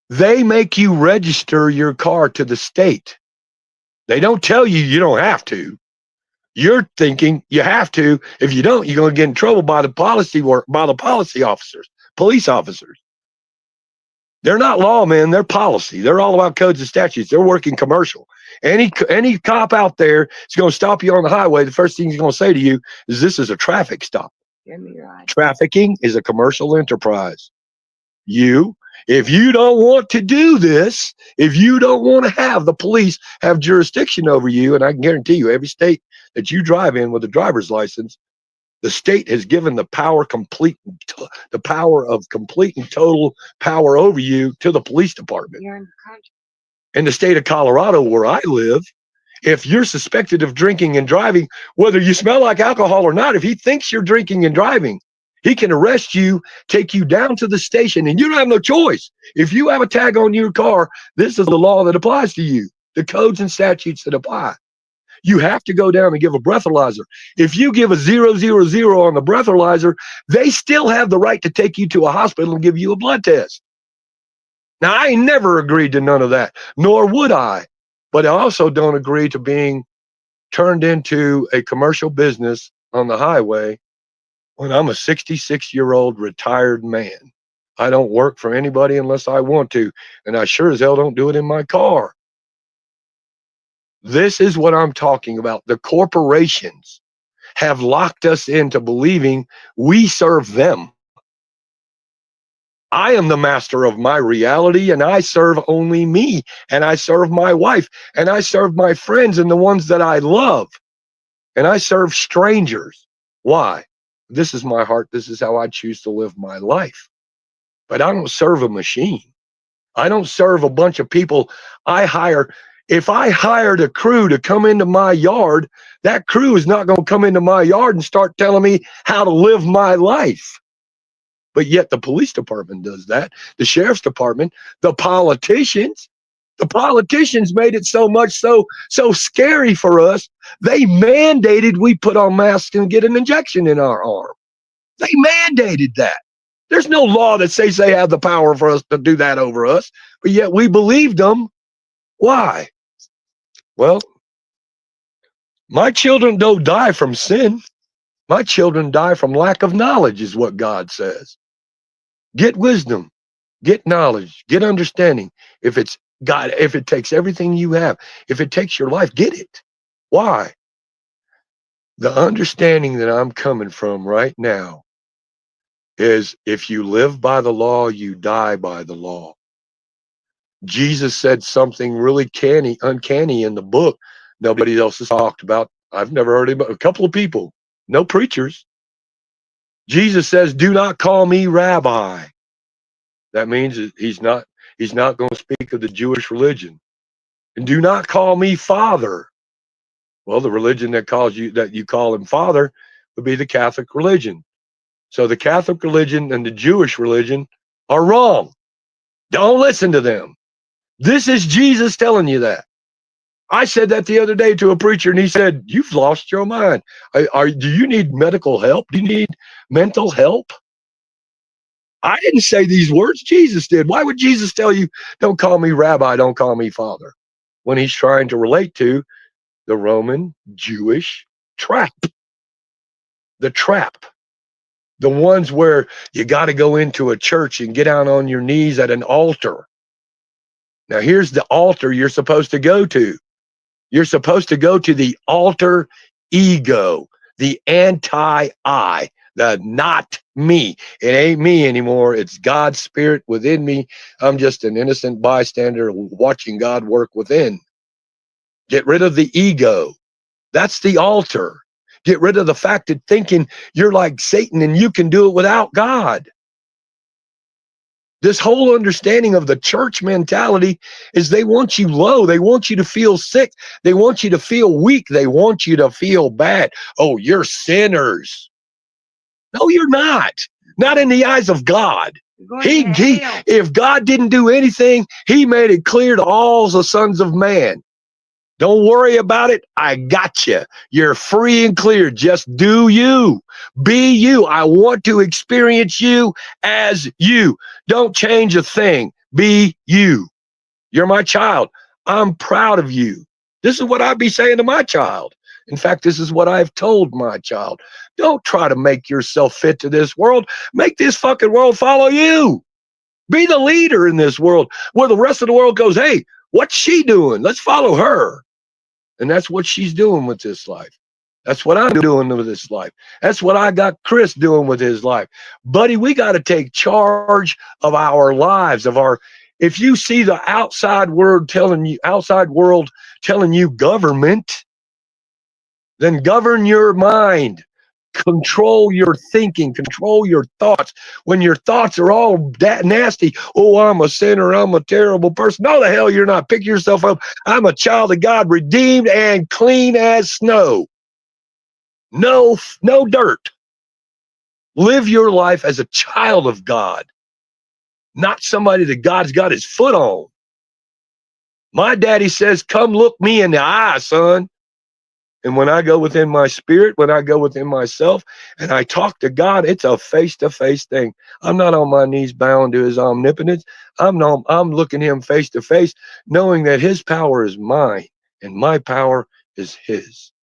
They make you register your car to the state. They don't tell you you don't have to. You're thinking you have to. If you don't, you're going to get in trouble by the policy officers, police officers. They're not lawmen, they're policy. They're all about codes and statutes. They're working commercial. Any cop out there is going to stop you on the highway. The first thing he's going to say to you is, this is a traffic stop. Right. Trafficking is a commercial enterprise. If you don't want to do this, if you don't want to have the police have jurisdiction over you, and I can guarantee you every state that you drive in with a driver's license, the state has given the power of complete and total power over you to the police department. You're in the country. In the state of Colorado, where I live, if you're suspected of drinking and driving, whether you smell like alcohol or not, if he thinks you're drinking and driving, he can arrest you, take you down to the station, and you don't have no choice. If you have a tag on your car, this is the law that applies to you, the codes and statutes that apply. You have to go down and give a breathalyzer. If you give a 000 on the breathalyzer, they still have the right to take you to a hospital and give you a blood test. Now, I never agreed to none of that, nor would I. But I also don't agree to being turned into a commercial business on the highway when I'm a 66-year-old retired man. I don't work for anybody unless I want to, and I sure as hell don't do it in my car. This is what I'm talking about. The corporations have locked us into believing we serve them. I am the master of my reality, and I serve only me, and I serve my wife, and I serve my friends and the ones that I love, and I serve strangers. Why? This is my heart. This is how I choose to live my life. But I don't serve a machine. I don't serve a bunch of people I hire. If I hired a crew to come into my yard, that crew is not going to come into my yard and start telling me how to live my life. But yet the police department does that. The sheriff's department, the politicians made it so scary for us. They mandated we put on masks and get an injection in our arm. They mandated that. There's no law that says they have the power for us to do that over us, but yet we believed them. Why? Well, my children don't die from sin. My children die from lack of knowledge, is what God says. Get wisdom, get knowledge, get understanding. If it's God, if it takes everything you have, if it takes your life, get it. Why? The understanding that I'm coming from right now is, if you live by the law, you die by the law. Jesus said something really uncanny in the book. Nobody else has talked about. I've never heard about a couple of people, no preachers. Jesus says, do not call me rabbi. That means he's not going to speak of the Jewish religion. And do not call me father. Well, the religion that you call him father would be the Catholic religion. So the Catholic religion and the Jewish religion are wrong. Don't listen to them. This is Jesus telling you that. I said that the other day to a preacher, and he said, you've lost your mind. Do you need medical help? Do you need mental help? I didn't say these words. Jesus did. Why would Jesus tell you, don't call me rabbi, don't call me father, when he's trying to relate to the Roman Jewish trap? The trap. The ones where you got to go into a church and get down on your knees at an altar. Now, here's the altar you're supposed to go to. You're supposed to go to the altar ego, the anti-I, the not me. It ain't me anymore. It's God's spirit within me. I'm just an innocent bystander watching God work within. Get rid of the ego. That's the altar. Get rid of the fact that thinking you're like Satan and you can do it without God. This whole understanding of the church mentality is they want you low. They want you to feel sick. They want you to feel weak. They want you to feel bad. Oh, you're sinners. No, you're not. Not in the eyes of God. If God didn't do anything, he made it clear to all the sons of man. Don't worry about it. I got you. You're free and clear. Just do you. Be you. I want to experience you as you. Don't change a thing. Be you. You're my child. I'm proud of you. This is what I'd be saying to my child. In fact, this is what I've told my child. Don't try to make yourself fit to this world. Make this fucking world follow you. Be the leader in this world where the rest of the world goes, hey, what's she doing? Let's follow her. And that's what she's doing with this life. That's what I'm doing with this life. That's what I got Chris doing with his life. Buddy, we got to take charge of our lives, if you see the outside world telling you government, then govern your mind. Control your thinking, control your thoughts. When your thoughts are all that nasty, oh, I'm a sinner, I'm a terrible person. No, the hell you're not. Pick yourself up. I'm a child of God, redeemed and clean as snow. No dirt. Live your life as a child of God, not somebody that God's got his foot on. My daddy says, come look me in the eye, son. And when I go within my spirit, when I go within myself and I talk to God, it's a face-to-face thing. I'm not on my knees bound to his omnipotence. I'm looking him face to face, knowing that his power is mine and my power is his.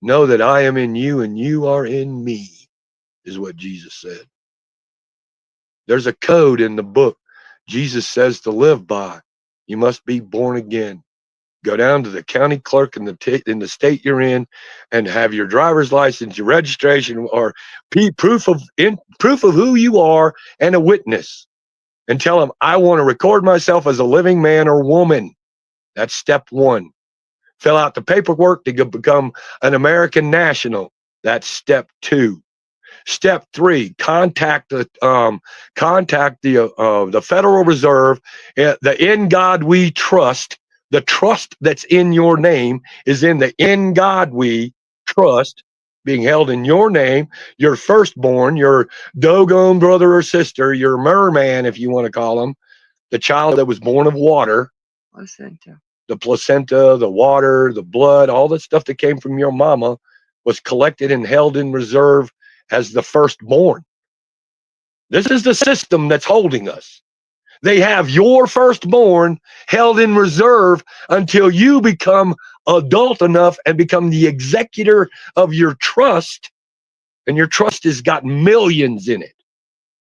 Know that I am in you and you are in me, is what Jesus said. There's a code in the book Jesus says to live by. You must be born again. Go down to the county clerk in the state you're in and have your driver's license, your registration, or proof of who you are and a witness, and tell them, I want to record myself as a living man or woman. That's step one. Fill out the paperwork to become an American national. That's step two. Step three, contact the Federal Reserve, the In God We Trust. The trust that's in your name is in the In God We Trust, being held in your name, your firstborn, your doggone brother or sister, your merman, if you want to call him, the child that was born of water, the placenta, the water, the blood, all the stuff that came from your mama was collected and held in reserve as the firstborn. This is the system that's holding us. They have your firstborn held in reserve until you become adult enough and become the executor of your trust. And your trust has got millions in it.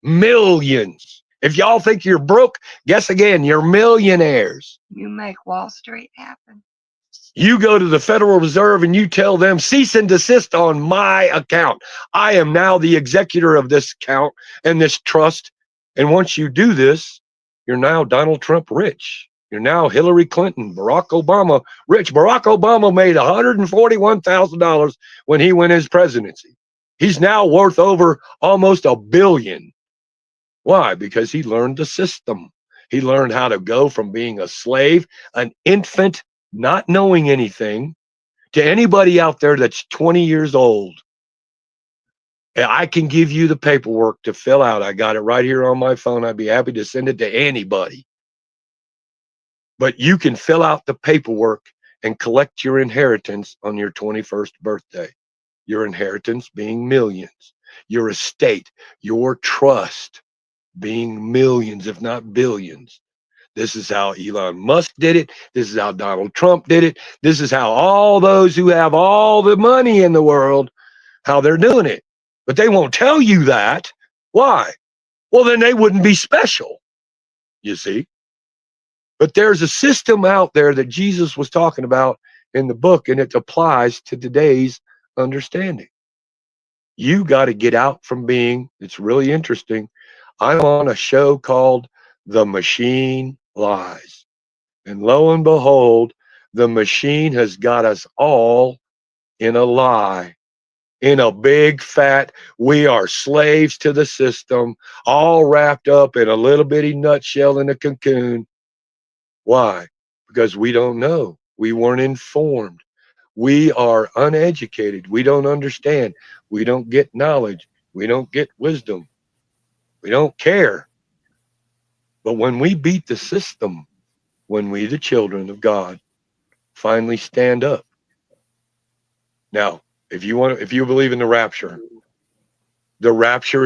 Millions. If y'all think you're broke, guess again, you're millionaires. You make Wall Street happen. You go to the Federal Reserve and you tell them, cease and desist on my account. I am now the executor of this account and this trust. And once you do this, you're now Donald Trump rich. You're now Hillary Clinton, Barack Obama rich. Barack Obama made $141,000 when he won his presidency. He's now worth over almost $1 billion. Why? Because he learned the system. He learned how to go from being a slave, an infant, not knowing anything, to anybody out there that's 20 years old. I can give you the paperwork to fill out. I got it right here on my phone. I'd be happy to send it to anybody. But you can fill out the paperwork and collect your inheritance on your 21st birthday. Your inheritance being millions. Your estate, your trust being millions, if not billions. This is how Elon Musk did it. This is how Donald Trump did it. This is how all those who have all the money in the world, how they're doing it. But they won't tell you that. Why? Well, then they wouldn't be special, you see. But there's a system out there that Jesus was talking about in the book, and it applies to today's understanding. You got to get out from being, it's really interesting. I'm on a show called The Machine Lies. And lo and behold, the machine has got us all in a lie, in a big fat, we are slaves to the system, all wrapped up in a little bitty nutshell in a cocoon. Why? Because we don't know. We weren't informed. We are uneducated. We don't understand. We don't get knowledge. We don't get wisdom. We don't care. But when we beat the system, when we, the children of God, finally stand up. Now, if you believe in the rapture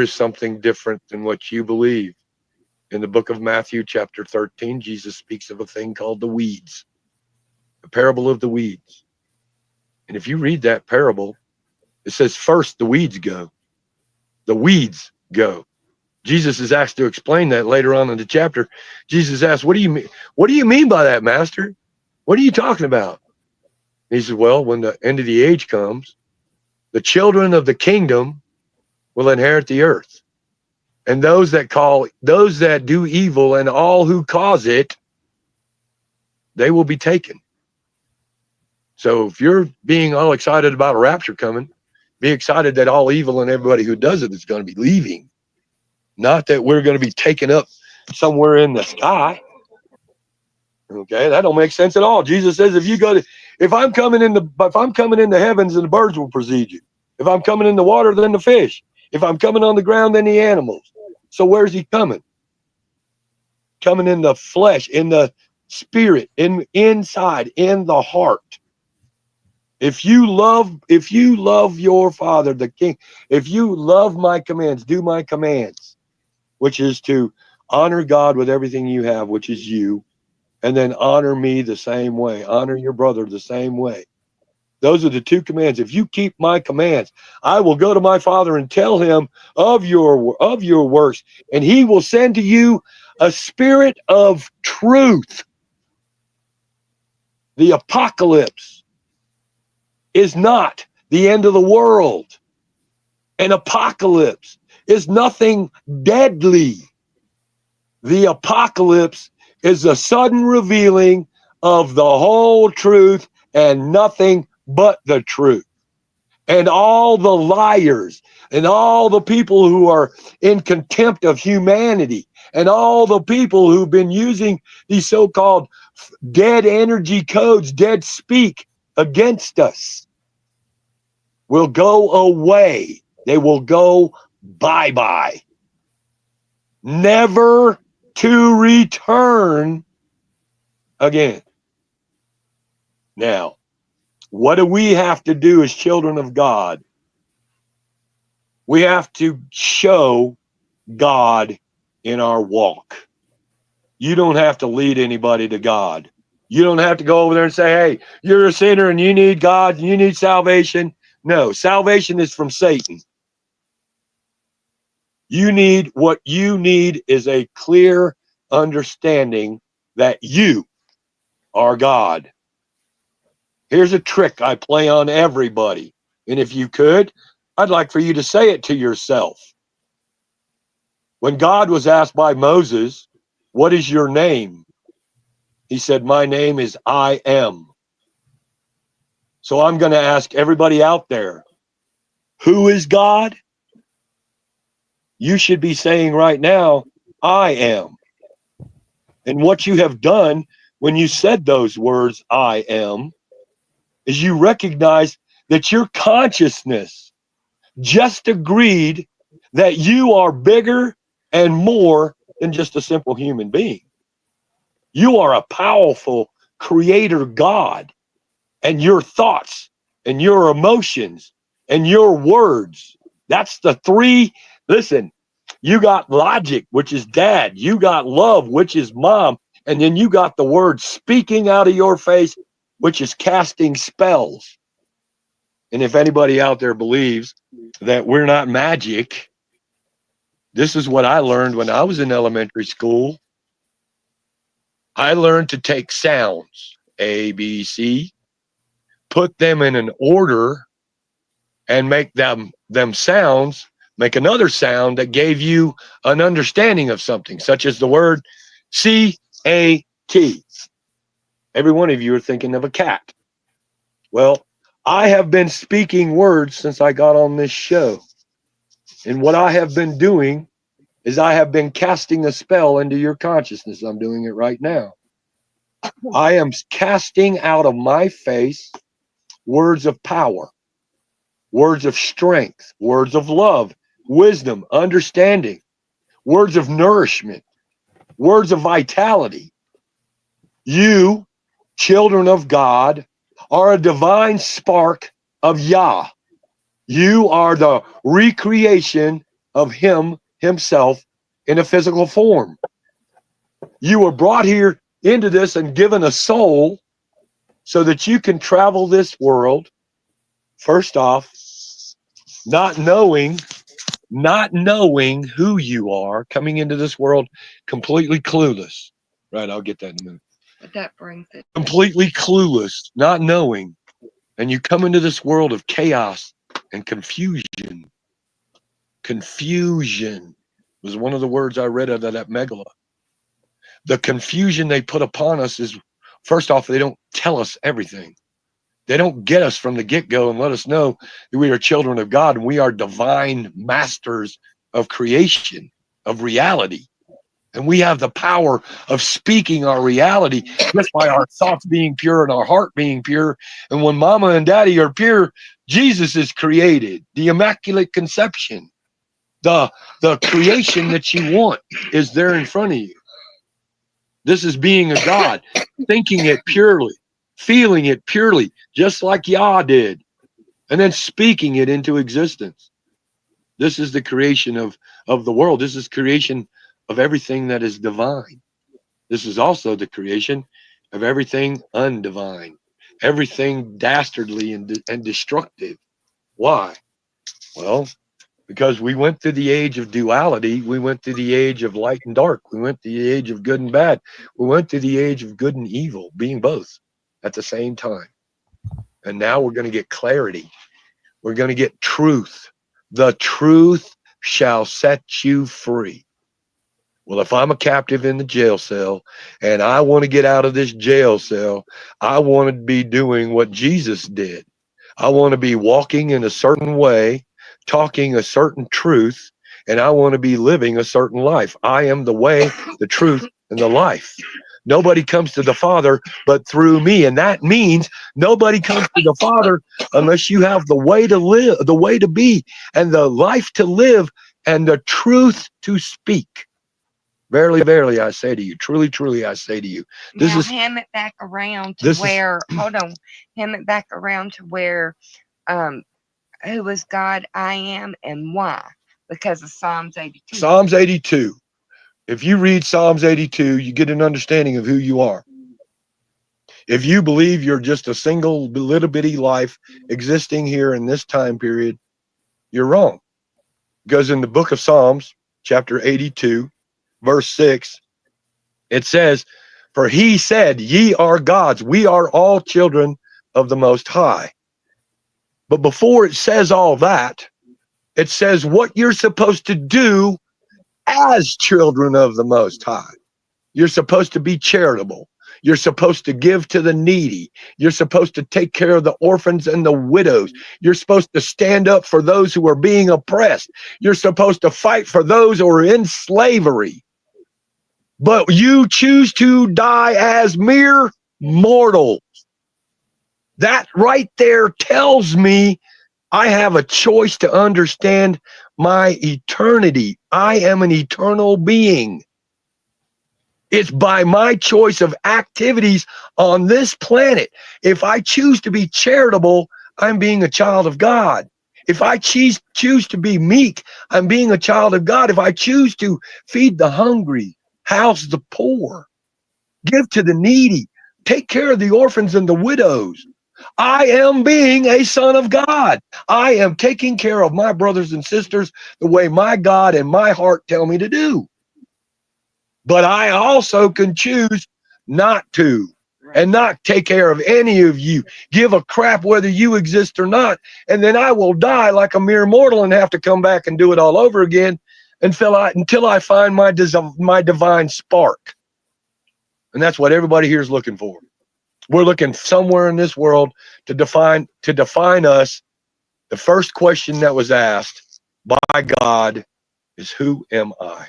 is something different than what you believe. In the book of Matthew, chapter 13, Jesus speaks of a thing called the weeds, the parable of the weeds. And if you read that parable, it says first the weeds go. The weeds go. Jesus is asked to explain that later on in the chapter. Jesus asked, what do you mean? What do you mean by that, Master? What are you talking about? And he said, well, when the end of the age comes, the children of the kingdom will inherit the earth. And those that do evil and all who cause it, they will be taken. So if you're being all excited about a rapture coming, be excited that all evil and everybody who does it is going to be leaving. Not that we're going to be taken up somewhere in the sky. Okay, that don't make sense at all. Jesus says, if I'm coming in the heavens, then the birds will precede you. If I'm coming in the water, then the fish. If I'm coming on the ground, then the animals. So where's he coming? Coming in the flesh, in the spirit, inside, in the heart. If you love your Father, the King, if you love my commands, do my commands, which is to honor God with everything you have, which is you, and then honor me the same way, honor your brother the same way. Those are the two commands. If you keep my commands, I will go to my Father and tell him of your works, and he will send to you a spirit of truth. The apocalypse is not the end of the world. An apocalypse is nothing deadly. The apocalypse is a sudden revealing of the whole truth and nothing but the truth. And all the liars and all the people who are in contempt of humanity and all the people who've been using these so-called dead energy codes, dead speak against us will go away. They will go bye-bye. Never to return again. Now, what do we have to do as children of God? We have to show God in our walk. You don't have to lead anybody to God. You don't have to go over there and say, hey, you're a sinner and you need God, and you need salvation. No, salvation is from Satan. What you need is a clear understanding that you are God. Here's a trick I play on everybody. And if you could, I'd like for you to say it to yourself. When God was asked by Moses, what is your name? He said, my name is I am. So I'm going to ask everybody out there, Who is God? You should be saying right now, I am. And what you have done when you said those words, I am, is you recognize that your consciousness just agreed that you are bigger and more than just a simple human being. You are a powerful creator God, and your thoughts and your emotions and your words. That's the three. Listen, you got logic, which is dad. You got love, which is mom. And then you got the word speaking out of your face, which is casting spells. And if anybody out there believes that we're not magic, this is what I learned when I was in elementary school. I learned to take sounds, A, B, C, put them in an order and make them sounds, make another sound that gave you an understanding of something, such as the word C-A-T. Every one of you are thinking of a cat. Well, I have been speaking words since I got on this show. And what I have been doing is I have been casting a spell into your consciousness. I'm doing it right now. I am casting out of my face words of power, words of strength, words of love, wisdom, understanding, words of nourishment, words of vitality. You, children of God, are a divine spark of Yah. You are the recreation of Him Himself in a physical form. You were brought here into this and given a soul so that you can travel this world, first off, not knowing who you are, coming into this world completely clueless. Right, I'll get that in a minute. But that brings it. Completely clueless, not knowing. And you come into this world of chaos and confusion. Confusion was one of the words I read out of that Maggiliah. The confusion they put upon us is, first off, they don't tell us everything. They don't get us from the get-go and let us know that we are children of God and we are divine masters of creation, of reality. And we have the power of speaking our reality just by our thoughts being pure and our heart being pure. And when mama and daddy are pure, Jesus is created. The Immaculate Conception, the creation that you want is there in front of you. This is being a God, thinking it purely, feeling it purely, just like Yah did, and then speaking it into existence. This is the creation of the world. This is creation of everything that is divine. This is also the creation of everything undivine, everything dastardly and destructive. Why? Well, because we went through the age of duality. We went through the age of light and dark. We went through the age of good and bad. We went through the age of good and evil, being both at the same time. And now we're going to get clarity. We're going to get truth. The truth shall set you free. Well, if I'm a captive in the jail cell and I want to get out of this jail cell, I want to be doing what Jesus did. I want to be walking in a certain way, talking a certain truth, and I want to be living a certain life. I am the way, the truth, and the life. Nobody comes to the Father but through me. And that means nobody comes to the Father unless you have the way to live, the way to be, and the life to live, and the truth to speak. Verily, verily, I say to you, truly, truly, I say to you. This Now is hem it back around to where, hold on, hem it back around to where, who is God, I am, and why? Because of Psalms 82. Psalms 82. If you read Psalms 82, you get an understanding of who you are. If you believe you're just a single little bitty life existing here in this time period, you're wrong. Because in the book of Psalms, chapter 82, verse 6, it says, for he said, ye are gods, we are all children of the Most High. But before it says all that, it says what you're supposed to do as children of the Most High. You're supposed to be charitable. You're supposed to give to the needy. You're supposed to take care of the orphans and the widows. You're supposed to stand up for those who are being oppressed. You're supposed to fight for those who are in slavery. But you choose to die as mere mortals. That right there tells me I have a choice to understand my eternity. I am an eternal being. It's by my choice of activities on this planet. If I choose to be charitable, I'm being a child of God. If I choose to be meek, I'm being a child of God. If I choose to feed the hungry, house the poor, give to the needy, take care of the orphans and the widows, I am being a son of God. I am taking care of my brothers and sisters the way my God and my heart tell me to do. But I also can choose not to, and not take care of any of you. Give a crap whether you exist or not. And then I will die like a mere mortal and have to come back and do it all over again until I find my divine spark. And that's what everybody here is looking for. We're looking somewhere in this world to define us. The first question that was asked by God is, who am I?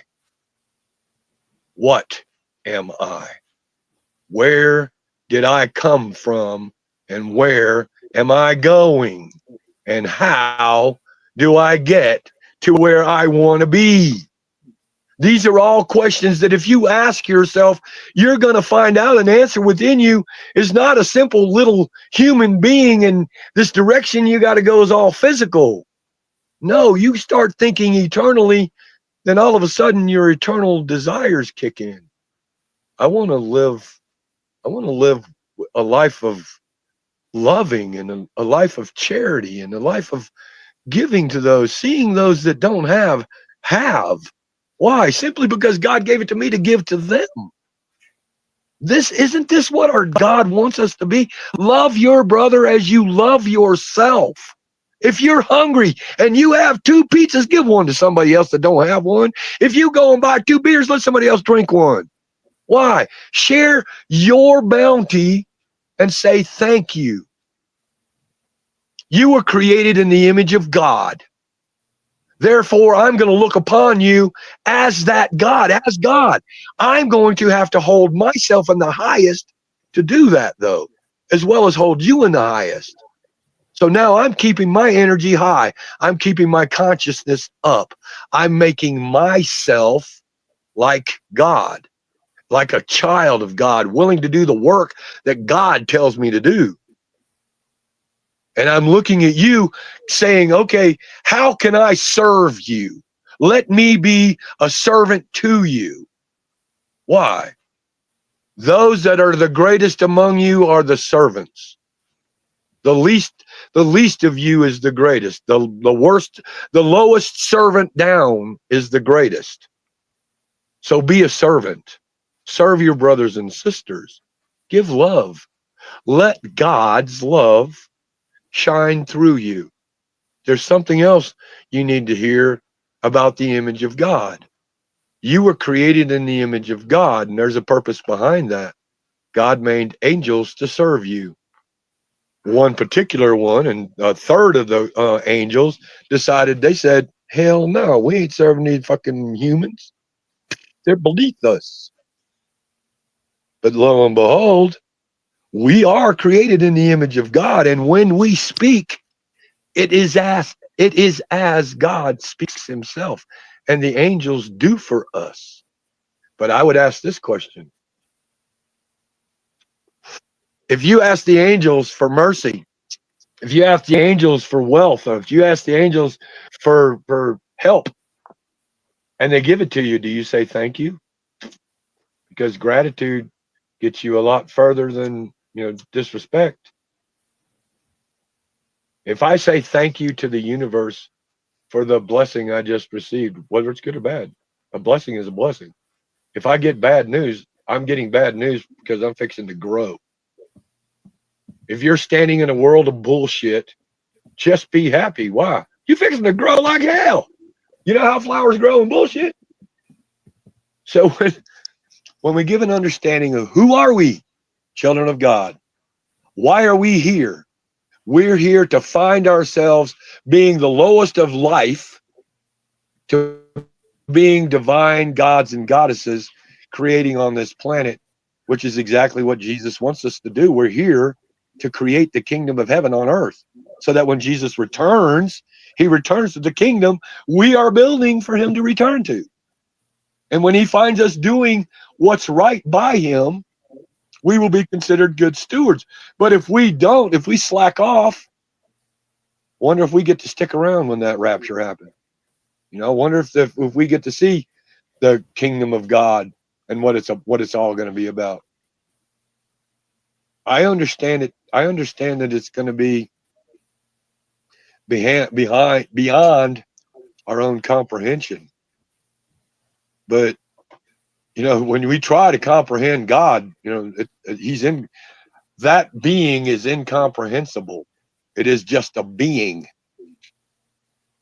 What am I? Where did I come from, and where am I going? And how do I get to where I want to be? These are all questions that if you ask yourself, you're going to find out an answer within you is not a simple little human being and this direction you got to go is all physical. No, you start thinking eternally, then all of a sudden your eternal desires kick in. I want to live a life of loving and a life of charity and a life of giving to those, seeing those that don't have. Why? Simply because God gave it to me to give to them. Isn't this what our God wants us to be? Love your brother as you love yourself. If you're hungry and you have 2 pizzas, give one to somebody else that don't have one. If you go and buy 2 beers, let somebody else drink one. Why? Share your bounty and say thank you. You were created in the image of God. Therefore, I'm going to look upon you as that God, as God. I'm going to have to hold myself in the highest to do that, though, as well as hold you in the highest. So now I'm keeping my energy high. I'm keeping my consciousness up. I'm making myself like God, like a child of God, willing to do the work that God tells me to do. And I'm looking at you saying, okay, how can I serve you? Let me be a servant to you. Why? Those that are the greatest among you are the servants. The least of you is the greatest. The lowest servant down is the greatest. So be a servant. Serve your brothers and sisters. Give love. Let God's love shine through you. There's something else you need to hear about the image of God. You were created in the image of God, and there's a purpose behind that. God made angels to serve you. One particular one, and a third of the angels decided, they said, hell no, we ain't serving these fucking humans. They're beneath us. But lo and behold, we are created in the image of God, and when we speak, it is as God speaks himself, and the angels do for us. But I would ask this question. If you ask the angels for mercy, if you ask the angels for wealth, or if you ask the angels for help, and they give it to you, do you say thank you? Because gratitude gets you a lot further than, disrespect. If I say thank you to the universe for the blessing I just received, whether it's good or bad, a blessing is a blessing. If I get bad news, I'm getting bad news because I'm fixing to grow. If you're standing in a world of bullshit, just be happy. Why? You're fixing to grow like hell. You know how flowers grow in bullshit? So when we give an understanding of who are we, children of God. Why are we here? We're here to find ourselves being the lowest of life to being divine gods and goddesses creating on this planet, which is exactly what Jesus wants us to do. We're here to create the kingdom of heaven on earth so that when Jesus returns, he returns to the kingdom we are building for him to return to. And when he finds us doing what's right by him, we will be considered good stewards. But if we don't, if we slack off, wonder if we get to stick around when that rapture happens. You know, wonder if we get to see the kingdom of God and what it's all going to be about. I understand it. I understand that it's going to be beyond our own comprehension. But you know, when we try to comprehend God, you know, he's in that being is incomprehensible. It is just a being.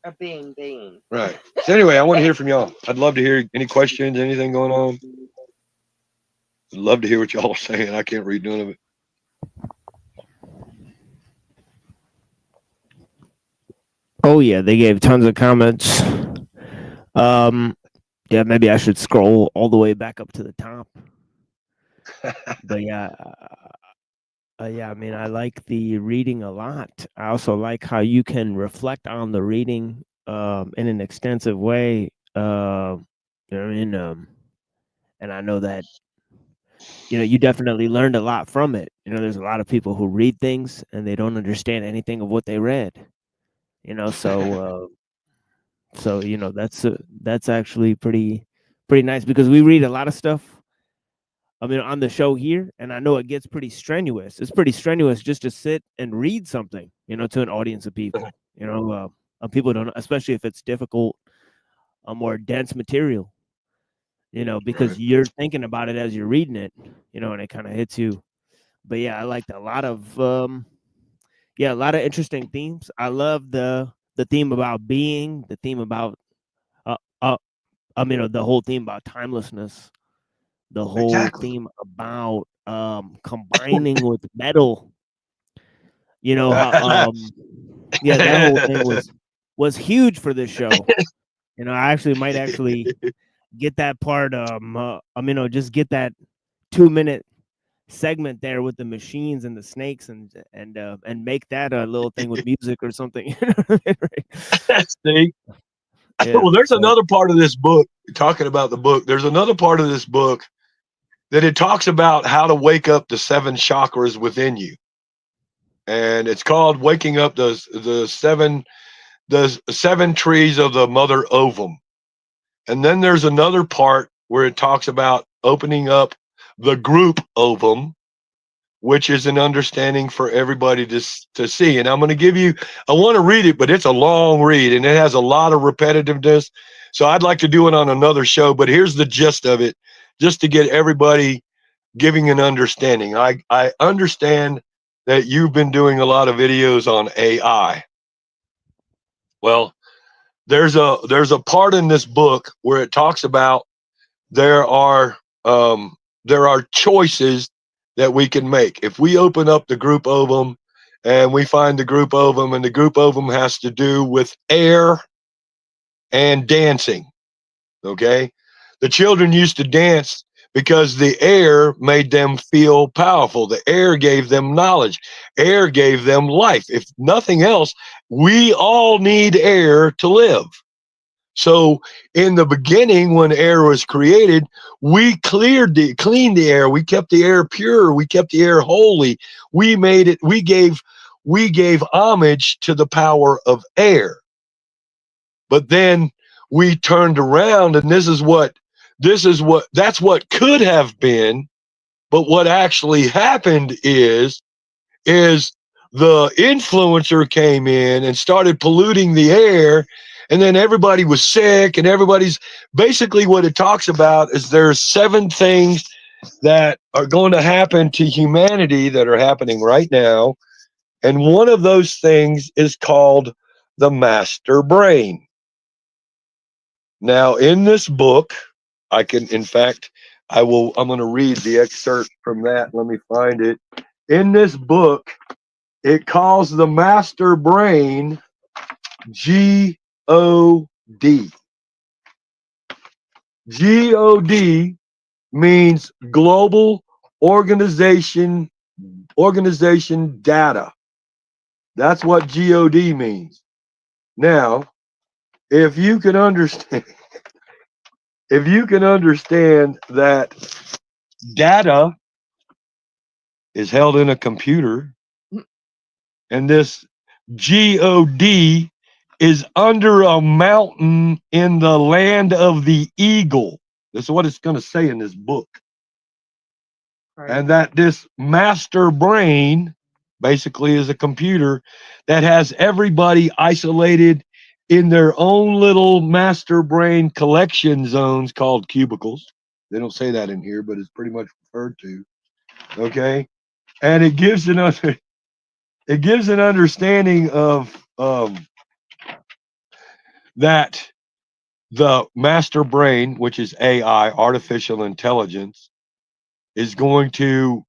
A being. Right. So anyway, I want to hear from y'all. I'd love to hear any questions, anything going on. I'd love to hear what y'all are saying. I can't read none of it. Oh yeah, they gave tons of comments. Yeah, maybe I should scroll all the way back up to the top. But yeah, yeah. I mean, I like the reading a lot. I also like how you can reflect on the reading in an extensive way. You know what I mean? And I know that you know you definitely learned a lot from it. You know, there's a lot of people who read things and they don't understand anything of what they read. You know, so you know that's actually pretty nice because we read a lot of stuff. I mean, on the show here, and I know it gets pretty strenuous. It's pretty strenuous just to sit and read something, you know, to an audience of people. You know, people don't, especially if it's difficult, more dense material. You know, because you're thinking about it as you're reading it. You know, and it kind of hits you. But yeah, I liked a lot of a lot of interesting themes. I love the theme about being, the theme about uh, uh I mean the whole theme about timelessness, the whole Exactly. theme about combining with metal. You know how yeah, that whole thing was huge for this show. You know, I actually might get that part just get that 2-minute segment there with the machines and the snakes and make that a little thing with music or something. You know what I mean? Right? See? Yeah. Well, there's So another part of this book, talking about the book. There's another part of this book that it talks about how to wake up the 7 chakras within you. And it's called Waking Up the seven trees of the mother ovum. And then there's another part where it talks about opening up the group ovum, which is an understanding for everybody to see. And I'm going to give you, I want to read it, but it's a long read and it has a lot of repetitiveness. So I'd like to do it on another show, but here's the gist of it, just to get everybody giving an understanding. I understand that you've been doing a lot of videos on AI. Well, there's a part in this book where it talks about there are choices that we can make. If we open up the group ovum and we find the group ovum, and the group ovum has to do with air and dancing. Okay. The children used to dance because the air made them feel powerful. The air gave them knowledge. Air gave them life. If nothing else, we all need air to live. So in the beginning, when air was created, we cleaned the air. We kept the air pure. We kept the air holy. We made it, we gave homage to the power of air. But then we turned around, and that's what could have been. But what actually happened is the influencer came in and started polluting the air, and then everybody was sick, and everybody's basically, what it talks about is there's 7 things that are going to happen to humanity that are happening right now. And one of those things is called the master brain. Now, in this book, I can, in fact, I'm going to read the excerpt from that. Let me find it. In this book, it calls the master brain God. God means global organization data. That's what God means. Now, if you can understand that data is held in a computer, and this God is under a mountain in the land of the eagle. That's what it's going to say in this book. And that this master brain basically is a computer that has everybody isolated in their own little master brain collection zones called cubicles. They don't say that in here, but it's pretty much referred to. Okay. And it gives an understanding of that the master brain, which is AI, artificial intelligence, is going to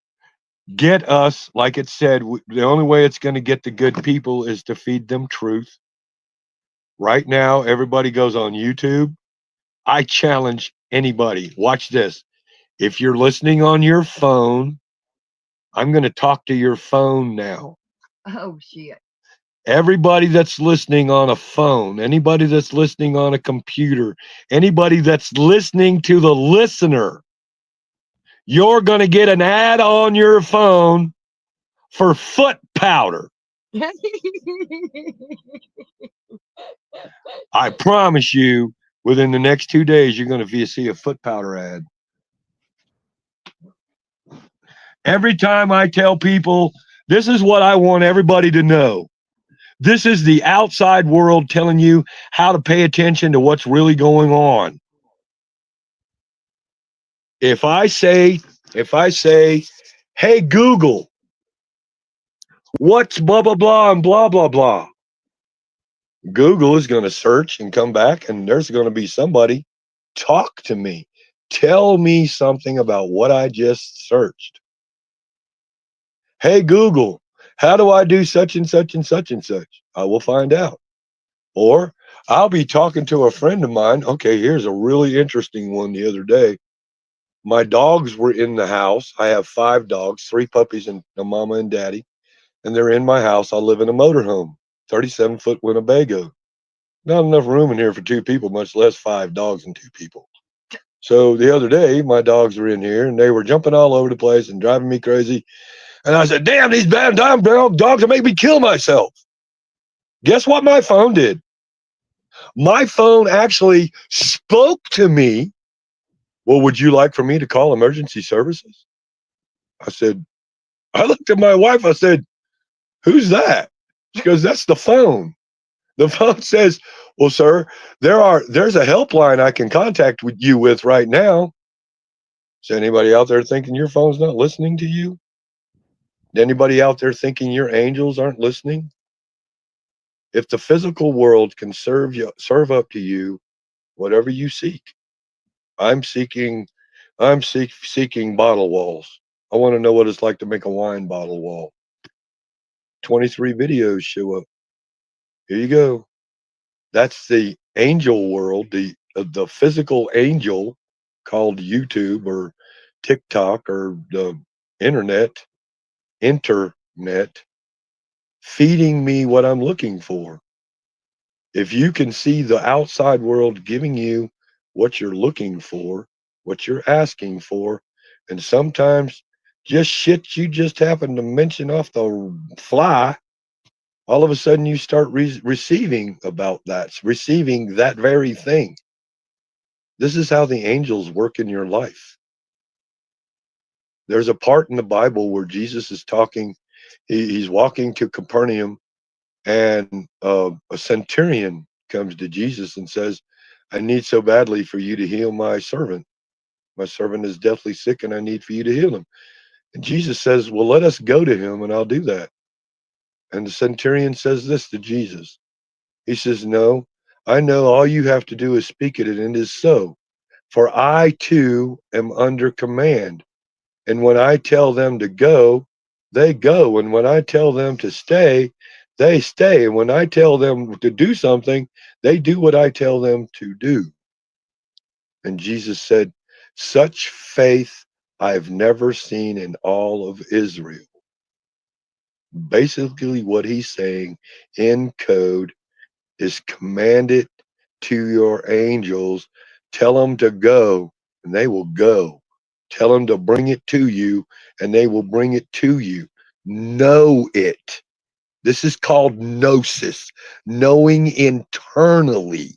get us, like it said, the only way it's going to get the good people is to feed them truth. Right now, everybody goes on YouTube. I challenge anybody. Watch this. If you're listening on your phone, I'm going to talk to your phone now. Oh, shit. Everybody that's listening on a phone, anybody that's listening on a computer, anybody that's listening to the listener, you're going to get an ad on your phone for foot powder. I promise you, within the next 2 days, you're going to see a foot powder ad. Every time I tell people, this is what I want everybody to know. This is the outside world telling you how to pay attention to what's really going on. If I say, hey, Google, what's blah, blah, blah, and blah, blah, blah. Google is going to search and come back, and there's going to be somebody talk to me. Tell me something about what I just searched. Hey, Google, how do I do such and such and such and such? I will find out. Or I'll be talking to a friend of mine. Okay, here's a really interesting one the other day. My dogs were in the house. I have 5 dogs, 3 puppies and a mama and daddy. And they're in my house. I live in a motorhome, 37-foot Winnebago. Not enough room in here for 2 people, much less 5 dogs and 2 people. So the other day, my dogs were in here and they were jumping all over the place and driving me crazy. And I said, damn, these damn dogs are making me kill myself. Guess what my phone did? My phone actually spoke to me. Well, would you like for me to call emergency services? I looked at my wife. I said, who's that? She goes, that's the phone. The phone says, well, sir, there's a helpline I can contact you with right now. Is anybody out there thinking your phone's not listening to you? Anybody out there thinking your angels aren't listening? If the physical world can serve up to you whatever you seek, I'm seeking bottle walls. I want to know what it's like to make a wine bottle wall. 23 videos show up. Here you go. That's the angel world, the physical angel called YouTube or TikTok or the internet, feeding me what I'm looking for. If you can see the outside world giving you what you're looking for, what you're asking for, and sometimes just shit you just happen to mention off the fly, all of a sudden you start receiving that very thing. This is how the angels work in your life. There's a part in the Bible where Jesus is talking, he's walking to Capernaum, and a centurion comes to Jesus and says, I need so badly for you to heal my servant. My servant is deathly sick and I need for you to heal him. And Jesus says, well, let us go to him and I'll do that. And the centurion says this to Jesus. He says, no, I know all you have to do is speak it and it is so. For I too am under command. And when I tell them to go, they go. And when I tell them to stay, they stay. And when I tell them to do something, they do what I tell them to do. And Jesus said, such faith I've never seen in all of Israel. Basically, what he's saying in code is command it to your angels, tell them to go, and they will go. Tell them to bring it to you, and they will bring it to you. Know it. This is called gnosis, knowing internally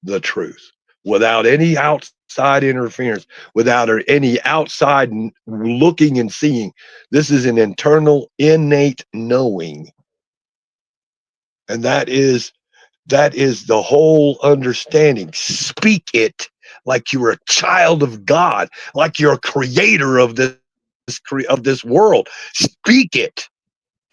the truth without any outside interference, without any outside looking and seeing. This is an internal, innate knowing. And that is the whole understanding. Speak it like you're a child of God, like you're a creator of this world. Speak it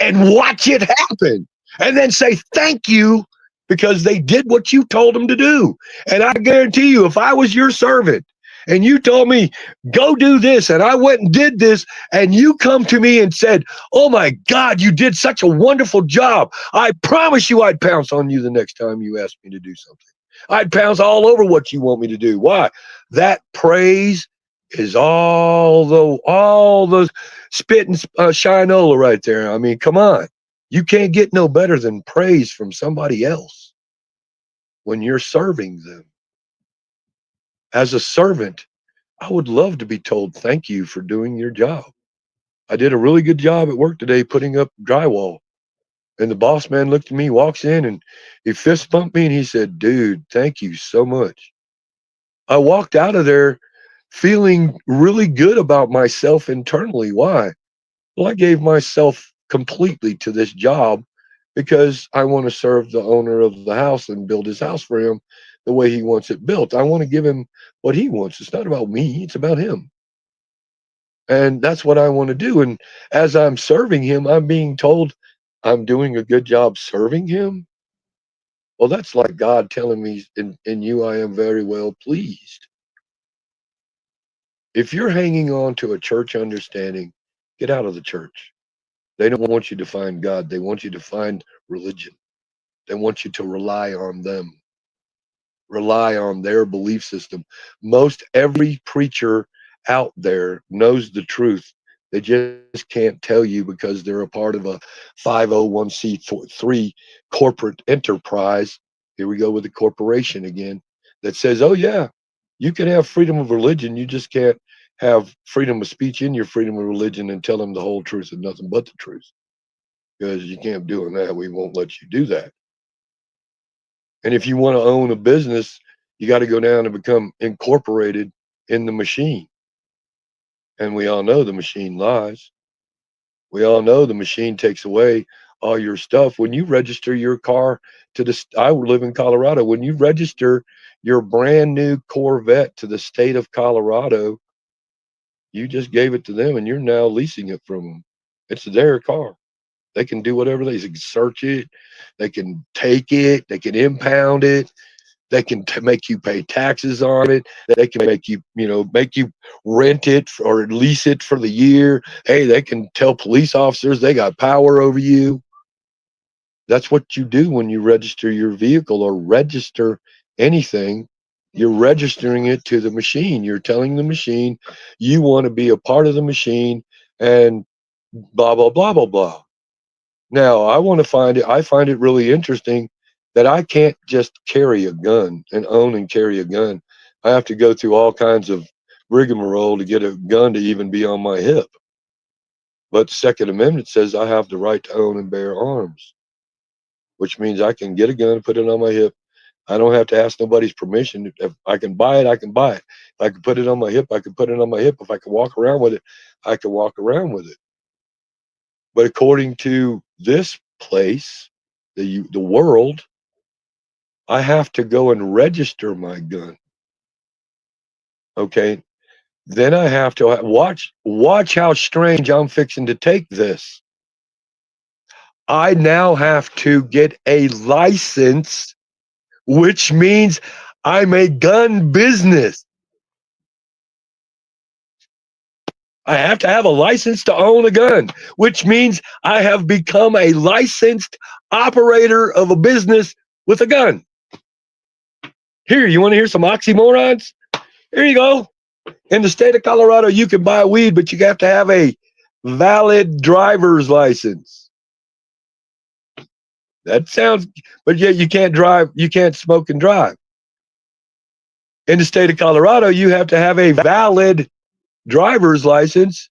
and watch it happen. And then say thank you because they did what you told them to do. And I guarantee you, if I was your servant and you told me, go do this, and I went and did this, and you come to me and said, oh my God, you did such a wonderful job, I promise you I'd pounce on you the next time you asked me to do something. I'd pounce all over what you want me to do. Why? That praise is all the spit and shinola right there. I mean, come on. You can't get no better than praise from somebody else when you're serving them. As a servant, I would love to be told thank you for doing your job. I did a really good job at work today putting up drywall. And the boss man looked at me, walks in, and he fist bumped me and he said, dude, thank you so much. I walked out of there feeling really good about myself internally. Why? Well, I gave myself completely to this job because I want to serve the owner of the house and build his house for him the way he wants it built. I want to give him what he wants. It's not about me, it's about him. And that's what I want to do. And as I'm serving him, I'm being told I'm doing a good job serving him. Well, that's like God telling me, in you I am very well pleased. If you're hanging on to a church understanding, get out of the church. They don't want you to find God. They want you to find religion. They want you to rely on them, rely on their belief system. Most every preacher out there knows the truth. They just can't tell you because they're a part of a 501c3 corporate enterprise. Here we go with the corporation again that says, oh, yeah, you can have freedom of religion. You just can't have freedom of speech in your freedom of religion and tell them the whole truth and nothing but the truth. Because you can't do that. We won't let you do that. And if you want to own a business, you got to go down and become incorporated in the machine. And we all know the machine lies. We all know the machine takes away all your stuff. When you register your car to the, I live in Colorado. When you register your brand new Corvette to the state of Colorado, you just gave it to them and you're now leasing it from them. It's their car. They can do whatever they can search it. They can take it. They can impound it. They can make you pay taxes on it. They can make you, make you rent it or lease it for the year. Hey, they can tell police officers they got power over you. That's what you do when you register your vehicle or register anything. You're registering it to the machine. You're telling the machine you want to be a part of the machine and blah, blah, blah, blah, blah. Now, I find it really interesting that I can't just carry a gun and own and carry a gun. I have to go through all kinds of rigmarole to get a gun to even be on my hip. But the Second Amendment says I have the right to own and bear arms, which means I can get a gun and put it on my hip. I don't have to ask nobody's permission. If I can buy it, I can buy it. If I can put it on my hip, I can put it on my hip. If I can walk around with it, I can walk around with it. But according to this place, the world, I have to go and register my gun. Okay. Then I have to watch how strange I'm fixing to take this. I now have to get a license, which means I'm a gun business. I have to have a license to own a gun, which means I have become a licensed operator of a business with a gun. Here, you want to hear some oxymorons? Here you go. In the state of Colorado, you can buy weed, but you have to have a valid driver's license. That sounds, but yet you can't drive, you can't smoke and drive. In the state of Colorado, you have to have a valid driver's license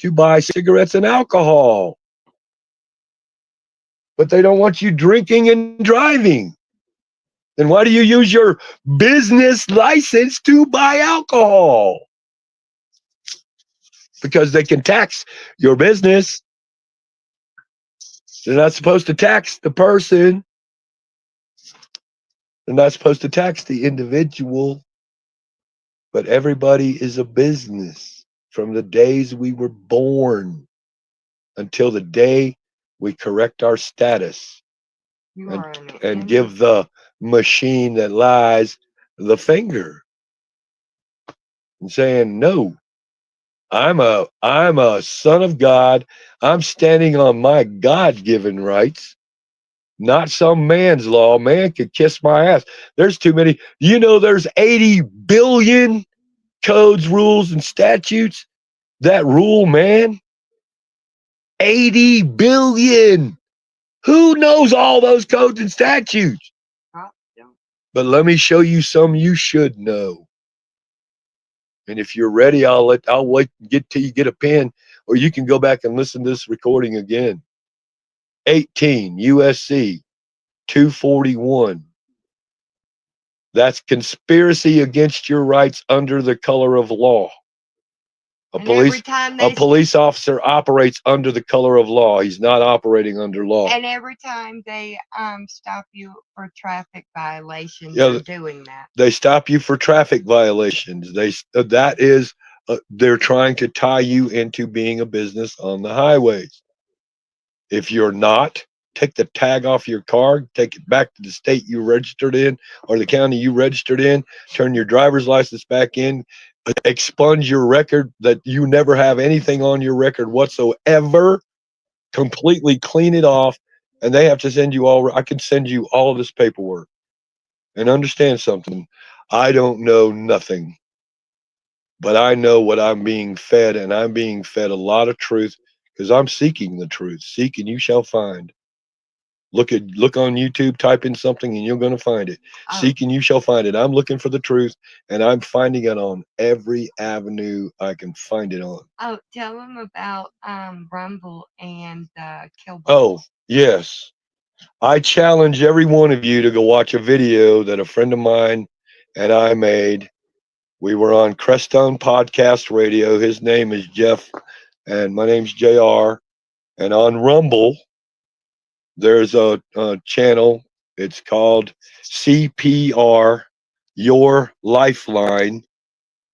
to buy cigarettes and alcohol. But they don't want you drinking and driving. Then why do you use your business license to buy alcohol? Because they can tax your business. They're not supposed to tax the person. They're not supposed to tax the individual. But everybody is a business from the days we were born until the day we correct our status and give the machine that lies the finger and saying, no, I'm a son of God. I'm standing on my God-given rights, not some man's law. Man could kiss my ass. There's too many. You know, there's 80 billion codes, rules, and statutes that rule man. 80 billion. Who knows all those codes and statutes? But let me show you some you should know. And if you're ready, I'll wait get till you get a pen, or you can go back and listen to this recording again. 18 USC 241. That's conspiracy against your rights under the color of law. A police officer operates under the color of law. He's not operating under law. And every time they stop you for traffic violations, they're doing that. They stop you for traffic violations. They're trying to tie you into being a business on the highways. If you're not, take the tag off your car, take it back to the state you registered in or the county you registered in, turn your driver's license back in, expunge your record that you never have anything on your record whatsoever, completely clean it off, and they have to send you I can send you all of this paperwork. And understand something, I don't know nothing, but I know what I'm being fed, and I'm being fed a lot of truth because I'm seeking the truth. Seek and you shall find. Look on YouTube, type in something, and you're going to find it. Seek and you shall find it. I'm looking for the truth, and I'm finding it on every avenue I can find it on. Oh, tell them about Rumble and Killbox. Oh, yes. I challenge every one of you to go watch a video that a friend of mine and I made. We were on Crestone Podcast Radio. His name is Jeff, and my name's JR. And on Rumble, there's a channel. It's called CPR, Your Lifeline.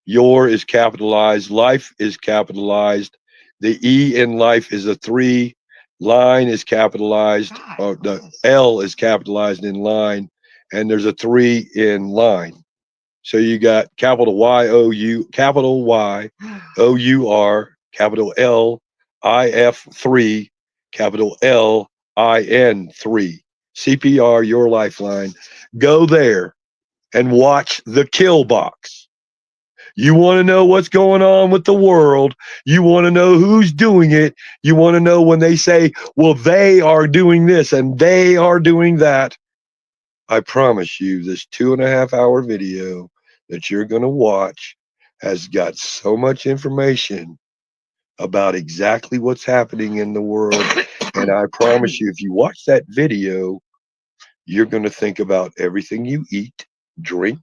Your is capitalized. Life is capitalized. The E in life is a 3. Line is capitalized. Or the L is capitalized in line. And there's a 3 in line. So you got capital Y-O-U, capital Y-O-U-R, capital L-I-F-3, capital L-I-N-3. CPR, Your Lifeline. Go there and watch the Kill Box. You want to know what's going on with the world. You want to know who's doing it. You want to know when they say, well, they are doing this and they are doing that. I promise you, this 2.5 hour video that you're going to watch has got so much information about exactly what's happening in the world. And I promise you, if you watch that video, you're going to think about everything you eat, drink,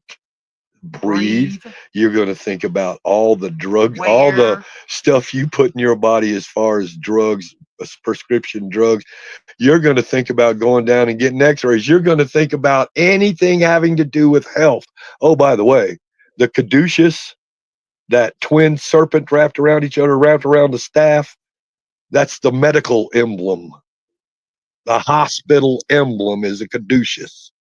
breathe. You're going to think about all the drugs, all the stuff you put in your body as far as drugs, prescription drugs. You're going to think about going down and getting x-rays. You're going to think about anything having to do with health. Oh, by the way, the caduceus, that twin serpent wrapped around each other, wrapped around the staff, that's the medical emblem. The hospital emblem is a caduceus.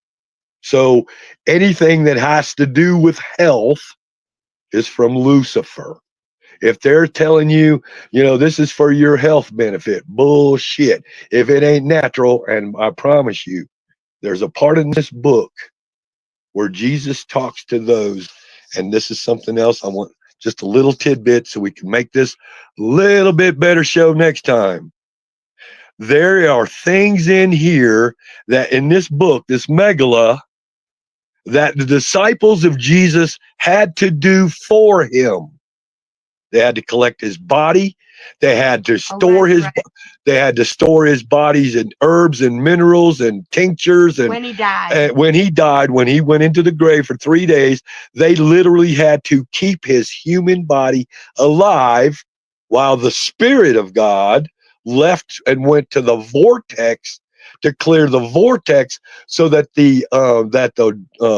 So anything that has to do with health is from Lucifer. If they're telling you, this is for your health benefit, bullshit. If it ain't natural, and I promise you, there's a part in this book where Jesus talks to those, and this is something else I want just a little tidbit so we can make this a little bit better show next time. There are things in here that in this book, this Maggiliah, that the disciples of Jesus had to do for him. They had to collect his body. They had to store They had to store his bodies in herbs and minerals and tinctures. And when he died, when he went into the grave for 3 days, they literally had to keep his human body alive while the Spirit of God left and went to the vortex to clear the vortex so that the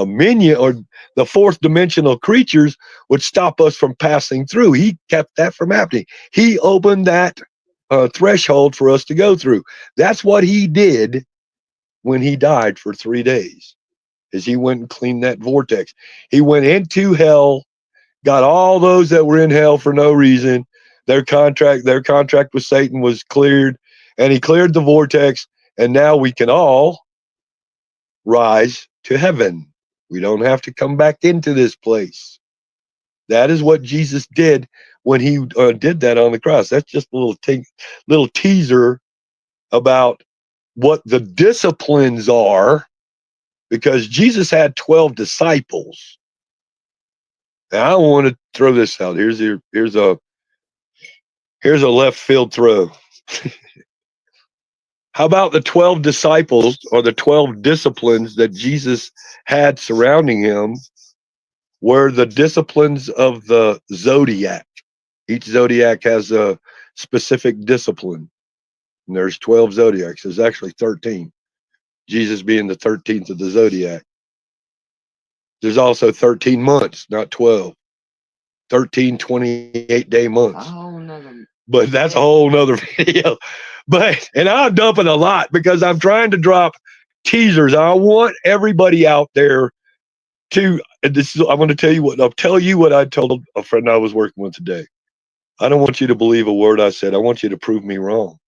minion or the fourth dimensional creatures would stop us from passing through. He kept that from happening. He opened that threshold for us to go through. That's what he did when he died for 3 days, is he went and cleaned that vortex. He went into hell, got all those that were in hell for no reason. Their contract with Satan was cleared, and he cleared the vortex, and now we can all rise to heaven. We don't have to come back into this place. That is what Jesus did when he did that on the cross. That's just a little teaser about what the disciplines are, because Jesus had 12 disciples. Now I want to throw this out. Here's a left field throw. How about the 12 disciples, or the 12 disciplines that Jesus had surrounding him were the disciplines of the zodiac. Each zodiac has a specific discipline. And there's 12 zodiacs. There's actually 13. Jesus being the 13th of the zodiac. There's also 13 months, not 12. 13 28-day months. But that's a whole nother video. And I'm dumping a lot because I'm trying to drop teasers. I want everybody out there to, I'm going to tell you what, I told a friend I was working with today. I don't want you to believe a word I said. I want you to prove me wrong.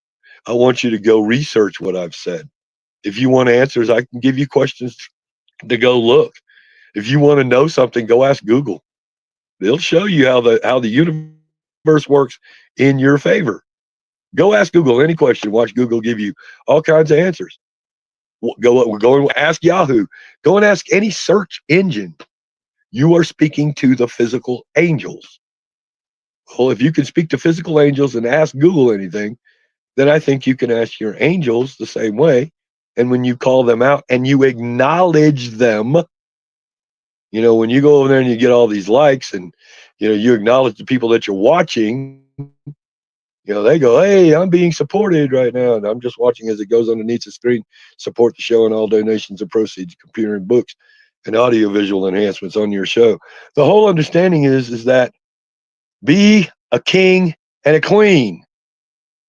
I want you to go research what I've said. If you want answers, I can give you questions to go look. If you want to know something, go ask Google. They'll show you how the universe works in your favor. Go ask Google any question. Watch Google give you all kinds of answers. Go and ask Yahoo. Go and ask any search engine. You are speaking to the physical angels. Well, if you can speak to physical angels and ask Google anything, then I think you can ask your angels the same way. And when you call them out and you acknowledge them, when you go over there and you get all these likes and, you acknowledge the people that you're watching, they go, hey, I'm being supported right now. And I'm just watching as it goes underneath the screen. Support the show and all donations and proceeds, computer and books and audiovisual enhancements on your show. The whole understanding is that be a king and a queen,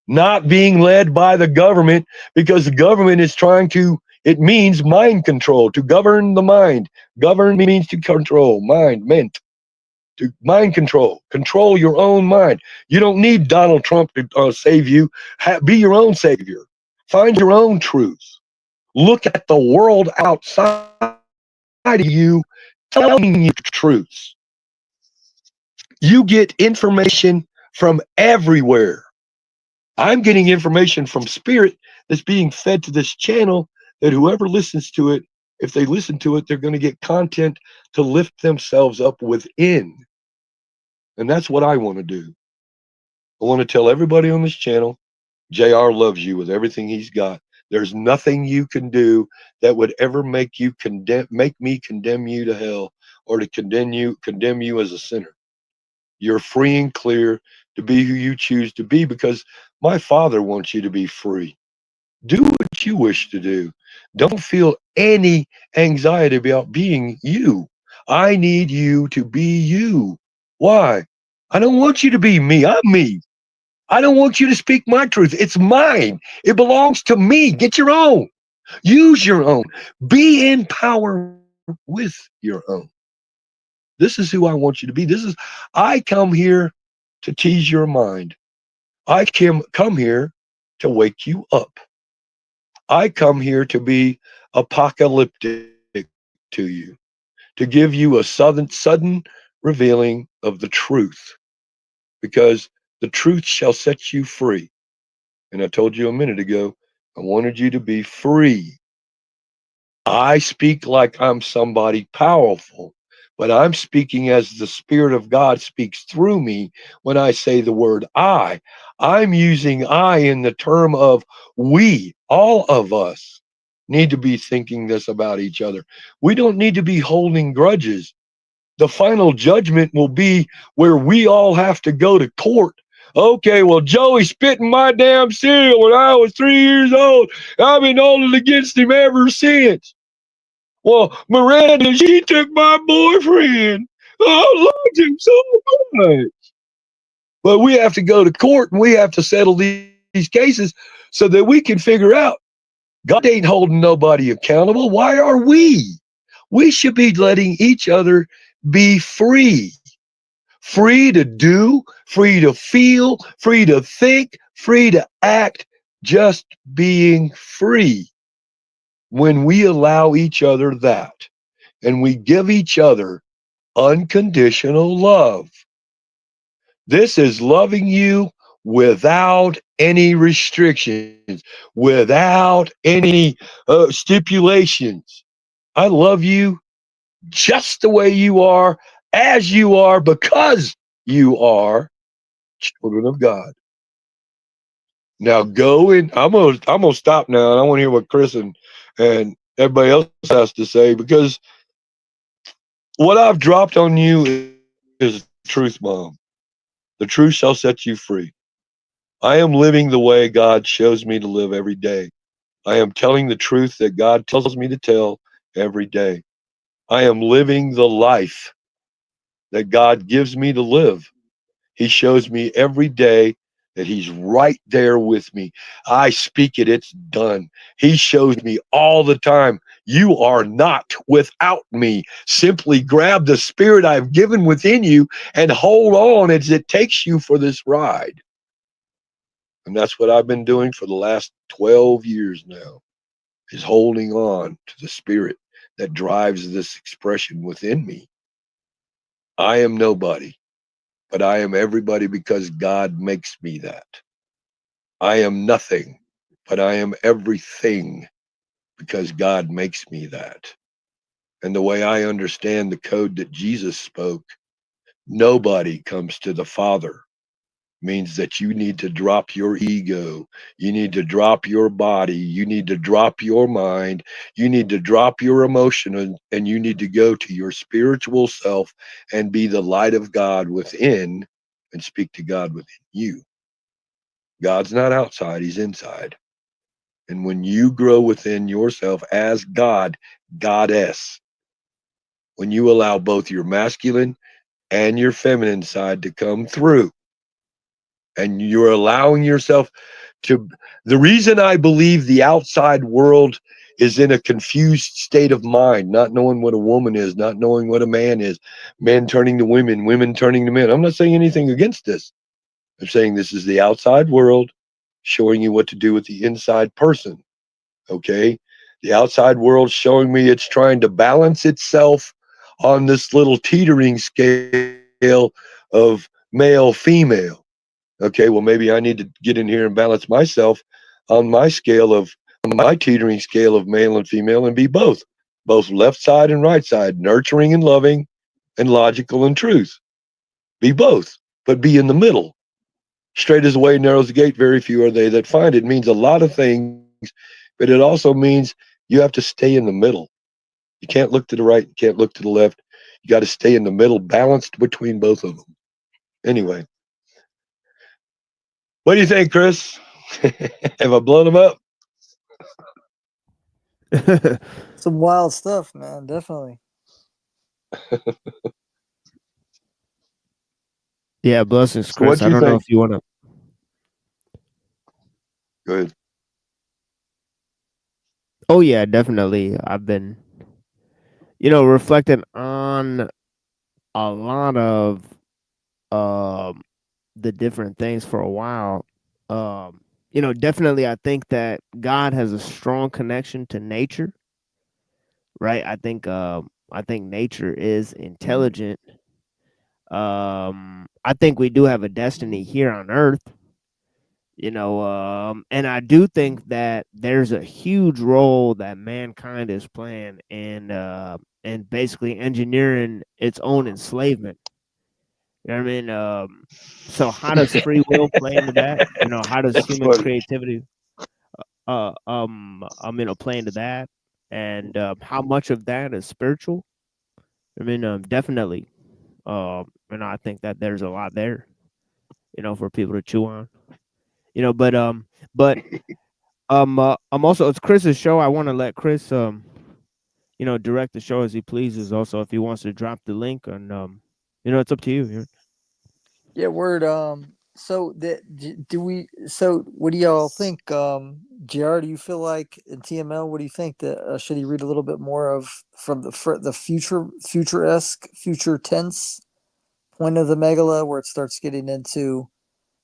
not being led by the government, because the government is it means mind control, to govern the mind. Govern means to control. Mind meant to mind control your own mind. You don't need Donald Trump to save you. Be your own savior. Find your own truth. Look at the world outside of you telling you truths. You get information from everywhere. I'm getting information from spirit that's being fed to this channel, that whoever listens to it, if they listen to it, they're going to get content to lift themselves up within. And that's what I want to do. I want to tell everybody on this channel, JR loves you with everything he's got. There's nothing you can do that would ever make me condemn you to hell, or to condemn you as a sinner. You're free and clear to be who you choose to be, because my Father wants you to be free. Do what you wish to do. Don't feel any anxiety about being you. I need you to be you. Why? I don't want you to be me. I'm me. I don't want you to speak my truth. It's mine. It belongs to me. Get your own. Use your own. Be in power with your own. This is who I want you to be. I come here to tease your mind. I come here to wake you up. I come here to be apocalyptic to you, to give you a sudden revealing of the truth, because the truth shall set you free. And I told you a minute ago, I wanted you to be free. I speak like I'm somebody powerful, but I'm speaking as the Spirit of God speaks through me when I say the word I. I'm using I in the term of we, all of us need to be thinking this about each other. We don't need to be holding grudges. The final judgment will be where we all have to go to court. Okay, well, Joey spit in my damn cereal when I was 3 years old. I've been holding against him ever since. Well, Miranda, she took my boyfriend. I loved him so much. But we have to go to court and we have to settle these cases so that we can figure out God ain't holding nobody accountable. Why are we? We should be letting each other be free. Free to do, free to feel, free to think, free to act, just being free. When we allow each other that, and we give each other unconditional love. This is loving you without any restrictions, without any stipulations. I love you just the way you are, as you are, because you are children of God. Now go and I'm gonna stop now, and I want to hear what Chris and everybody else has to say, because what I've dropped on you is truth, Mom. The truth shall set you free. I am living the way God shows me to live every day. I am telling the truth that God tells me to tell every day. I am living the life that God gives me to live. He shows me every day that He's right there with me. I speak it, it's done. He shows me all the time, you are not without me. Simply grab the spirit I've given within you and hold on as it takes you for this ride. And that's what I've been doing for the last 12 years now, is holding on to the spirit that drives this expression within me. I am nobody, but I am everybody because God makes me that. I am nothing, but I am everything because God makes me that. And the way I understand the code that Jesus spoke, nobody comes to the Father, means that you need to drop your ego. You need to drop your body. You need to drop your mind. You need to drop your emotion, and you need to go to your spiritual self and be the light of God within and speak to God within you. God's not outside, He's inside. And when you grow within yourself as God, Goddess, when you allow both your masculine and your feminine side to come through, and you're allowing yourself to, the reason I believe the outside world is in a confused state of mind, not knowing what a woman is, not knowing what a man is, men turning to women, women turning to men. I'm not saying anything against this. I'm saying this is the outside world showing you what to do with the inside person. Okay, the outside world showing me it's trying to balance itself on this little teetering scale of male female. Okay, well, maybe I need to get in here and balance myself on my scale of, on my teetering scale of male and female, and be both left side and right side, nurturing and loving and logical and truth. Be both, but be in the middle. Straight is the way, narrow is the gate, very few are they that find it. It means a lot of things, but it also means you have to stay in the middle. You can't look to the right, you can't look to the left. You got to stay in the middle, balanced between both of them. Anyway, what do you think, Chris? Have I blown them up? Some wild stuff, man. Definitely. Yeah, blessings, So Chris. what I you don't know think? if you want to. Good. Oh yeah, definitely. I've been, reflecting on a lot of um the different things for a while. Um, definitely, I think that God has a strong connection to nature, right? I think nature is intelligent. I think we do have a destiny here on Earth, and I do think that there's a huge role that mankind is playing in basically engineering its own enslavement. You know what I mean? So how does free will play into that? How does That's human funny. creativity play into that? And how much of that is spiritual? I mean, definitely. I think that there's a lot there, for people to chew on. But I'm also, it's Chris's show. I want to let Chris direct the show as he pleases. Also, if he wants to drop the link, and it's up to you. Yeah, word. So do we? So what do y'all think? Jr, do you feel like in TML? What do you think that should he read a little bit more of from the future tense point of the Megillah, where it starts getting into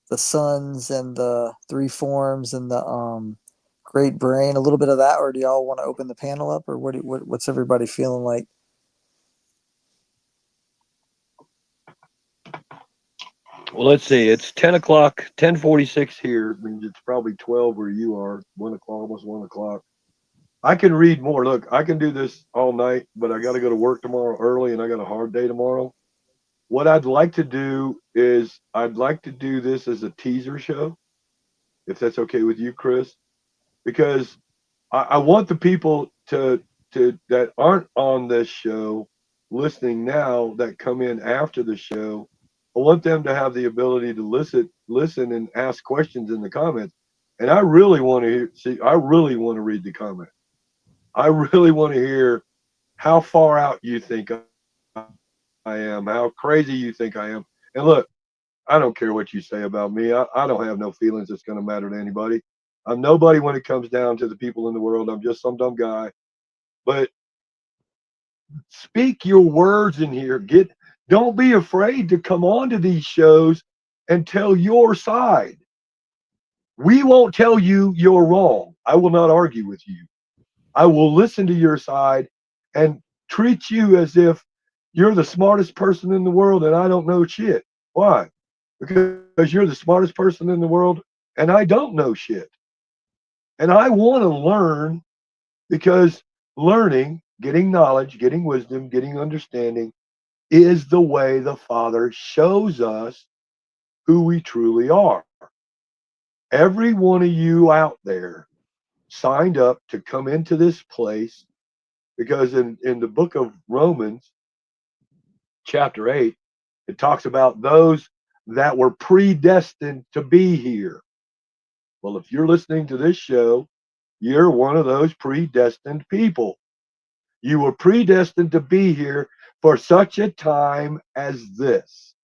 the sons and the three forms and the great brain, a little bit of that, or do y'all want to open the panel up, or what's everybody feeling like? Well, let's see. It's 10 o'clock, 10:46 here. Means it's probably 12 where you are. 1 o'clock, almost 1 o'clock. I can read more. Look, I can do this all night, but I got to go to work tomorrow early, and I got a hard day tomorrow. What I'd like to do is I'd like to do this as a teaser show, if that's okay with you, Chris, because I want the people to that aren't on this show listening now that come in after the show. I want them to have the ability to listen and ask questions in the comments. And I really want to see. I really want to read the comments. I really want to hear how far out you think I am, how crazy you think I am. And look, I don't care what you say about me. I don't have no feelings that's going to matter to anybody. I'm nobody when it comes down to the people in the world. I'm just some dumb guy. But speak your words in here. Don't be afraid to come on to these shows and tell your side. We won't tell you you're wrong. I will not argue with you. I will listen to your side and treat you as if you're the smartest person in the world and I don't know shit. Why? Because you're the smartest person in the world and I don't know shit. And I want to learn because learning, getting knowledge, getting wisdom, getting understanding is the way the Father shows us who we truly are. Every one of you out there signed up to come into this place because in the book of Romans, chapter 8, it talks about those that were predestined to be here. Well, if you're listening to this show, you're one of those predestined people. You were predestined to be here for such a time as this.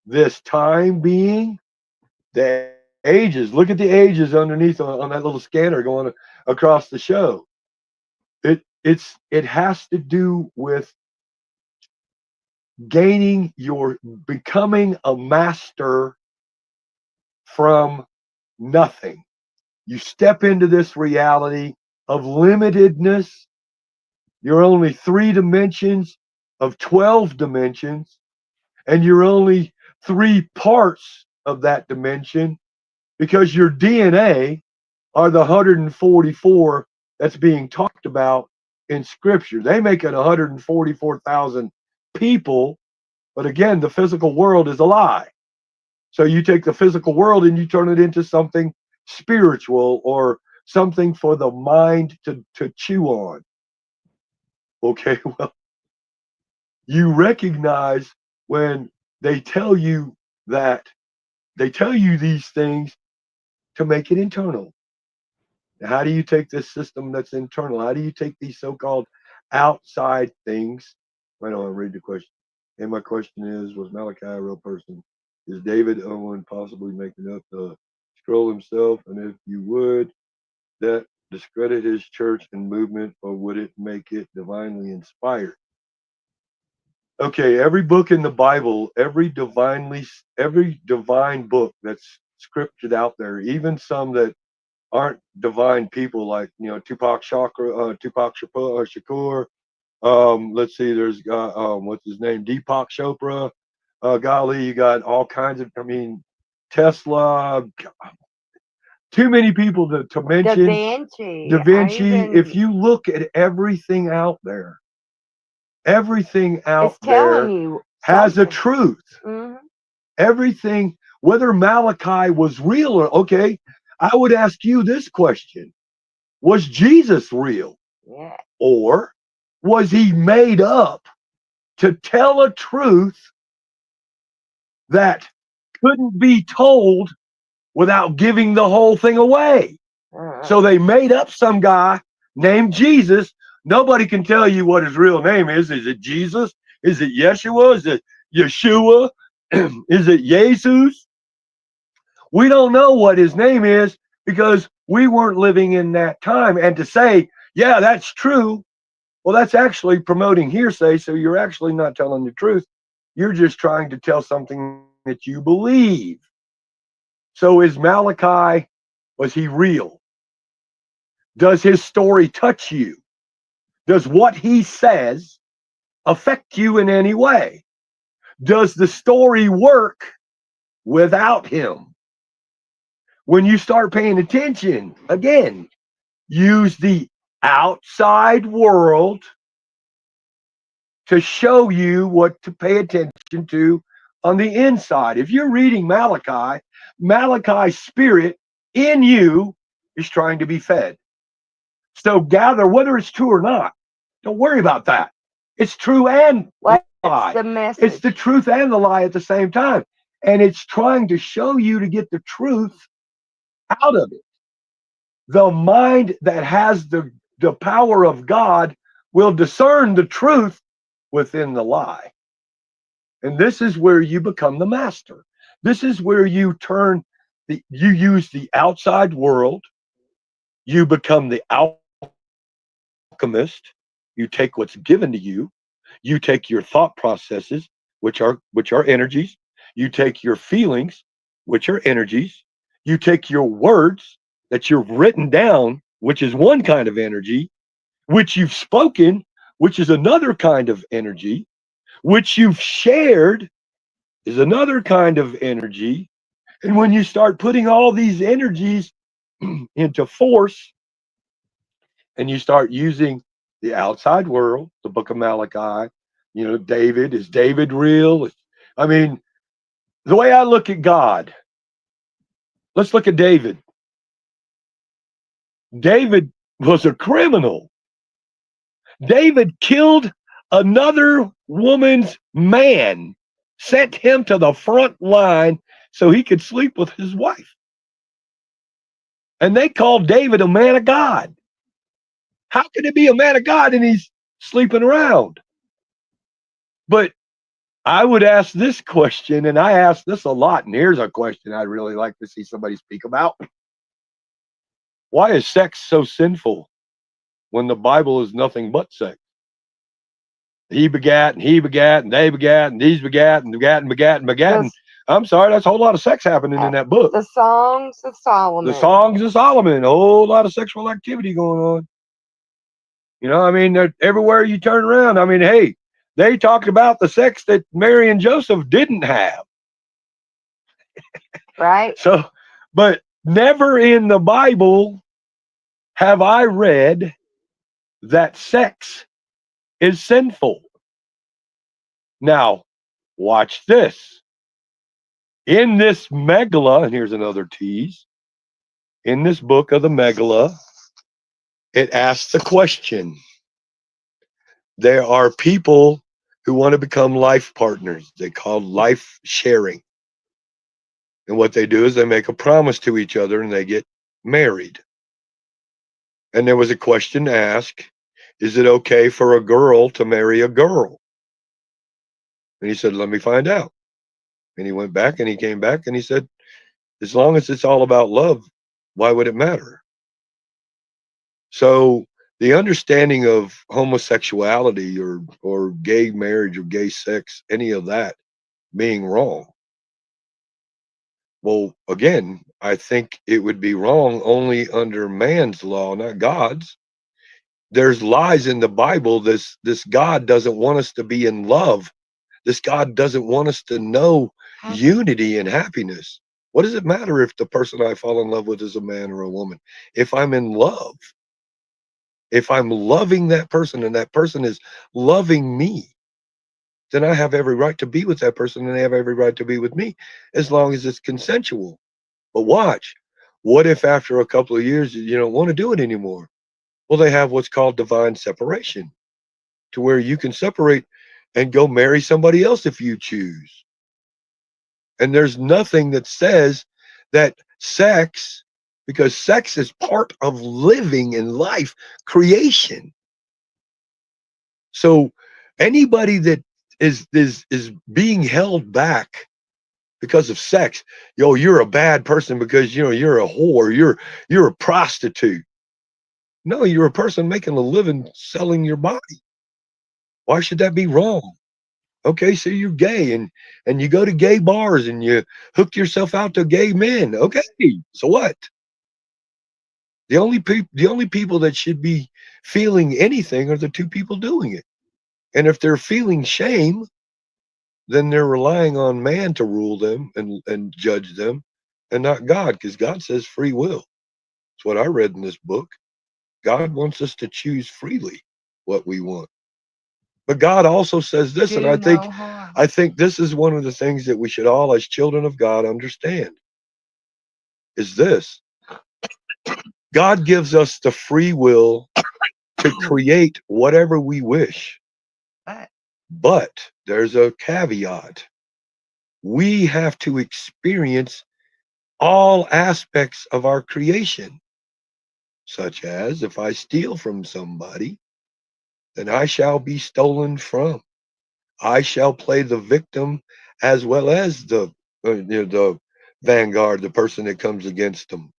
This time being the ages. Look at the ages underneath on that little scanner going across the show. It has to do with gaining your becoming a master from nothing. You step into this reality of limitedness. You're only 3 dimensions of 12 dimensions, and you're only 3 parts of that dimension because your DNA are the 144 that's being talked about in scripture. They make it 144,000 people, but again, the physical world is a lie. So you take the physical world and you turn it into something spiritual or something for the mind to chew on. Okay, well, you recognize when they tell you that they tell you these things to make it internal. Now, how do you take this system that's internal? How do you take these so-called outside things? Wait on, read the question. And my question is, was Malachi a real person? Is David Owen possibly making up the scroll himself? And if you would, that discredit his church and movement, or would it make it divinely inspired? Okay, every book in the Bible, every divine book that's scripted out there, even some that aren't divine people, like Tupac Shakur. Let's see, there's what's his name, Deepak Chopra. Golly, you got all kinds of. I mean, Tesla. Too many people to Da mention. Vinci. Da Vinci. If you look at everything out there, everything out It's telling there you has a something. truth. Mhm. Everything, whether Malachi was real or okay, I would ask you this question: was Jesus real, Yeah. or was he made up to tell a truth that couldn't be told without giving the whole thing away? So they made up some guy named Jesus. Nobody can tell you what his real name is. Is it Jesus? Is it Yeshua? Is it Yeshua? Is it Jesus? We don't know what his name is because we weren't living in that time. And to say, yeah, that's true, well, that's actually promoting hearsay. So you're actually not telling the truth. You're just trying to tell something that you believe. So is Malachi, was he real? Does his story touch you? Does what he says affect you in any way? Does the story work without him? When you start paying attention, again, use the outside world to show you what to pay attention to on the inside. If you're reading Malachi, Malachi's spirit in you is trying to be fed. So gather whether it's true or not. Don't worry about that. It's true and What's lie. the message? It's the truth and the lie at the same time. And it's trying to show you to get the truth out of it. The mind that has the power of God will discern the truth within the lie. And this is where you become the master. This is where you you use the outside world, you become the alchemist, you take what's given to you take your thought processes, which are energies, you take your feelings, which are energies, you take your words that you've written down, which is one kind of energy, which you've spoken, which is another kind of energy, which you've shared is another kind of energy. And when you start putting all these energies into force and you start using the outside world, the book of Malachi, David, is David real? I mean, the way I look at God, let's look at David. David was a criminal. David killed another woman's man, sent him to the front line so he could sleep with his wife. And they called David a man of God. How can he be a man of God and he's sleeping around? But I would ask this question, and I ask this a lot, and here's a question I'd really like to see somebody speak about. Why is sex so sinful when the Bible is nothing but sex? He begat, and he begat, and they begat, and these begat, and begat, and begat, and begat. And I'm sorry, that's a whole lot of sex happening in that book. The Songs of Solomon. The Songs of Solomon, a whole lot of sexual activity going on. I mean, everywhere you turn around, I mean, hey, they talked about the sex that Mary and Joseph didn't have. Right. So, but never in the Bible have I read that sex is sinful. Now, watch this. In this Maggiliah, and here's another tease, in this book of the Maggiliah, it asks the question. There are people who want to become life partners. They call life sharing. And what they do is they make a promise to each other and they get married. And there was a question asked, is it okay for a girl to marry a girl? And he said, let me find out. And he went back and he came back and he said, as long as it's all about love, why would it matter? So the understanding of homosexuality or gay marriage or gay sex, any of that being wrong. Well, again, I think it would be wrong only under man's law, not God's. There's lies in the Bible. This God doesn't want us to be in love. This God doesn't want us to know unity and happiness. What does it matter if the person I fall in love with is a man or a woman? If I'm in love, if I'm loving that person and that person is loving me, then I have every right to be with that person and they have every right to be with me as long as it's consensual. But watch, what if after a couple of years you don't want to do it anymore? Well, they have what's called divine separation, to where you can separate and go marry somebody else if you choose. And there's nothing that says that sex, because sex is part of living in life, creation. So anybody that is being held back because of sex, you're a bad person because you're a whore, you're a prostitute. No, you're a person making a living selling your body. Why should that be wrong? Okay, so you're gay and you go to gay bars and you hook yourself out to gay men. Okay, so what? The only people that should be feeling anything are the two people doing it. And if they're feeling shame, then they're relying on man to rule them and judge them and not God, because God says free will. It's what I read in this book. God wants us to choose freely what we want. But God also says this, and Do no harm. I think this is one of the things that we should all, as children of God, understand is this. God gives us the free will to create whatever we wish. But there's a caveat. We have to experience all aspects of our creation, such as if I steal from somebody, then I shall be stolen from. I shall play the victim as well as the vanguard, the person that comes against them.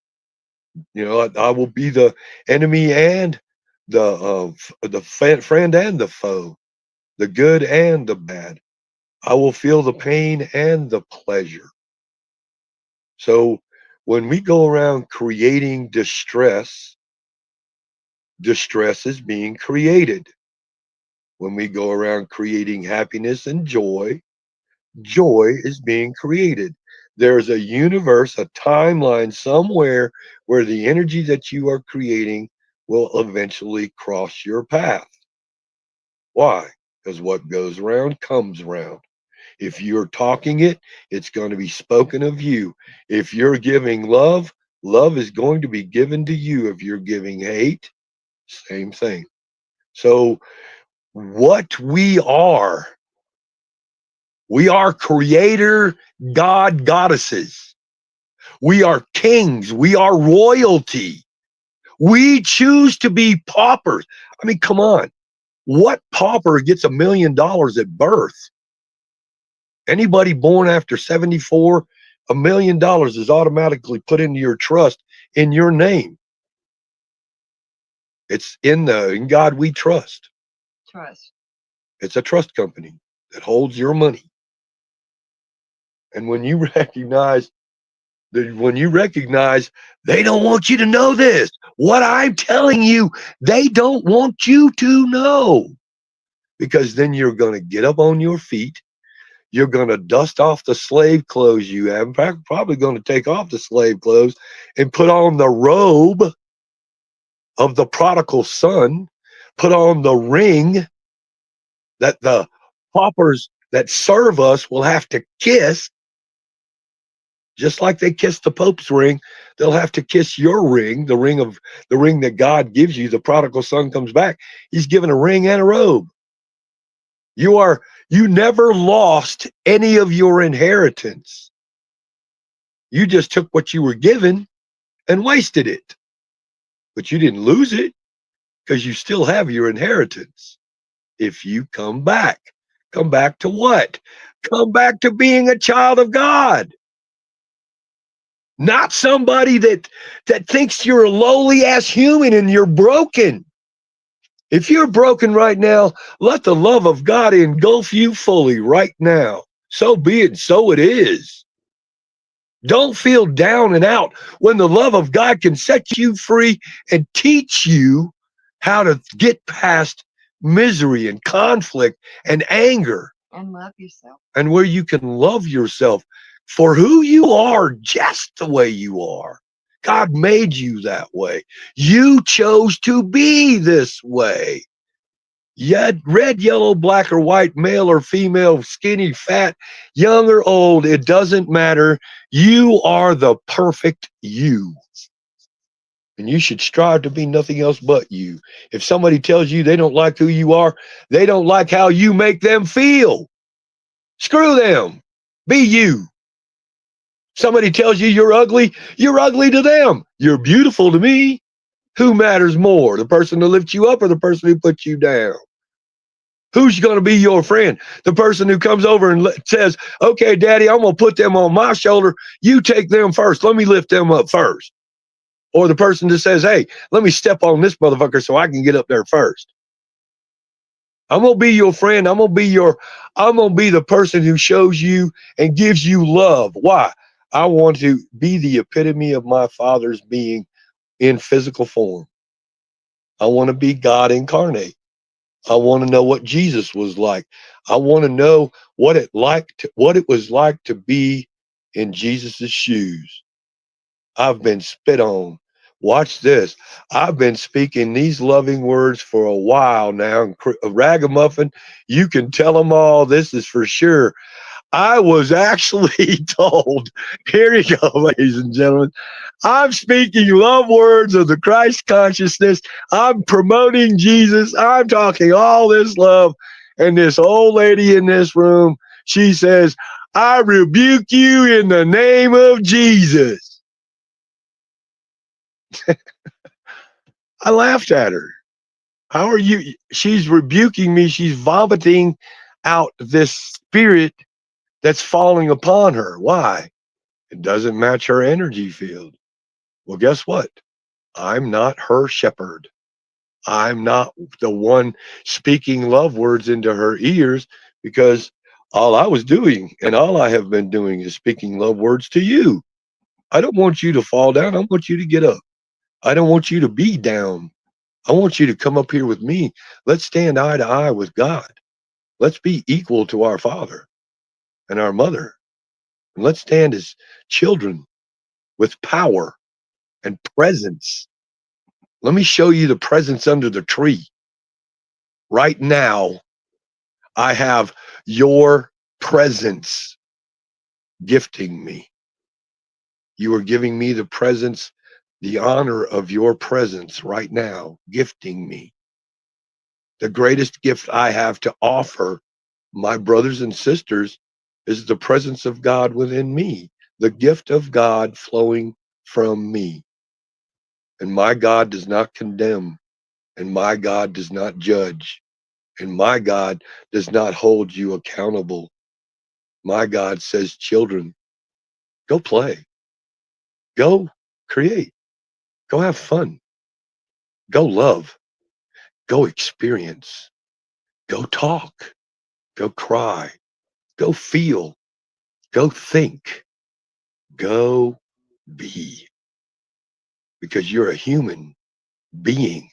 I will be the enemy and the friend and the foe, the good and the bad. I will feel the pain and the pleasure. So when we go around creating distress, distress is being created. When we go around creating happiness and joy, joy is being created. There's a universe, a timeline somewhere where the energy that you are creating will eventually cross your path. Why? Because what goes around comes around. If you're talking it, it's going to be spoken of you. If you're giving love, love is going to be given to you. If you're giving hate, same thing. So, what we are creator God goddesses. We are kings. We are royalty. We choose to be paupers. I mean, come on. What pauper gets $1 million at birth? Anybody born after 74, $1 million is automatically put into your trust in your name. It's in God we trust. Trust. It's a trust company that holds your money. And when you recognize they don't want you to know this, what I'm telling you, they don't want you to know, because then you're going to get up on your feet. You're going to dust off the slave clothes you have. In fact, probably going to take off the slave clothes and put on the robe of the prodigal son, put on the ring that the paupers that serve us will have to kiss. Just like they kiss the Pope's ring, they'll have to kiss your ring, the ring that God gives you. The prodigal son comes back. He's given a ring and a robe. You never lost any of your inheritance. You just took what you were given and wasted it. But you didn't lose it, because you still have your inheritance. If you come back to what? Come back to being a child of God. Not somebody that thinks you're a lowly ass human and you're broken. If you're broken right now, let the love of God engulf you fully right now. So be it, so it is. Don't feel down and out when the love of God can set you free and teach you how to get past misery and conflict and anger. And love yourself. And where you can love yourself for who you are, just the way you are. God made you that way. You chose to be this way. Yet, red, yellow, black, or white, male or female, skinny, fat, young or old, it doesn't matter. You are the perfect you. And you should strive to be nothing else but you. If somebody tells you they don't like who you are, they don't like how you make them feel. Screw them. Be you. Somebody tells you you're ugly to them. You're beautiful to me. Who matters more, the person who lifts you up or the person who puts you down? Who's going to be your friend? The person who comes over and says, okay, daddy, I'm going to put them on my shoulder. You take them first. Let me lift them up first. Or the person that says, hey, let me step on this motherfucker so I can get up there first. I'm going to be your friend. I'm going to be the person who shows you and gives you love. Why? I want to be the epitome of my Father's being in physical form. I want to be God incarnate. I want to know what Jesus was like. I want to know what it was like to be in Jesus's shoes. I've been spit on. Watch this. I've been speaking these loving words for a while now. Raggamuffin, you can tell them all. This is for sure. I was actually told, here you go, ladies and gentlemen, I'm speaking love words of the Christ consciousness. I'm promoting Jesus. I'm talking all this love. And this old lady in this room, she says, I rebuke you in the name of Jesus. I laughed at her. How are you? She's rebuking me. She's vomiting out this spirit that's falling upon her. Why? It doesn't match her energy field. Well, guess what? I'm not her shepherd. I'm not the one speaking love words into her ears, because all I was doing and all I have been doing is speaking love words to you. I don't want you to fall down. I want you to get up. I don't want you to be down. I want you to come up here with me. Let's stand eye to eye with God. Let's be equal to our Father and our Mother. And let's stand as children with power and presence. Let me show you the presence under the tree. Right now, I have your presence gifting me. You are giving me the presence, the honor of your presence right now, gifting me. The greatest gift I have to offer my brothers and sisters is the presence of God within me, the gift of God flowing from me. And my God does not condemn, and my God does not judge, and my God does not hold you accountable. My God says, children, go play, go create, go have fun, go love, go experience, go talk, go cry, go feel, go think, go be, because you're a human being.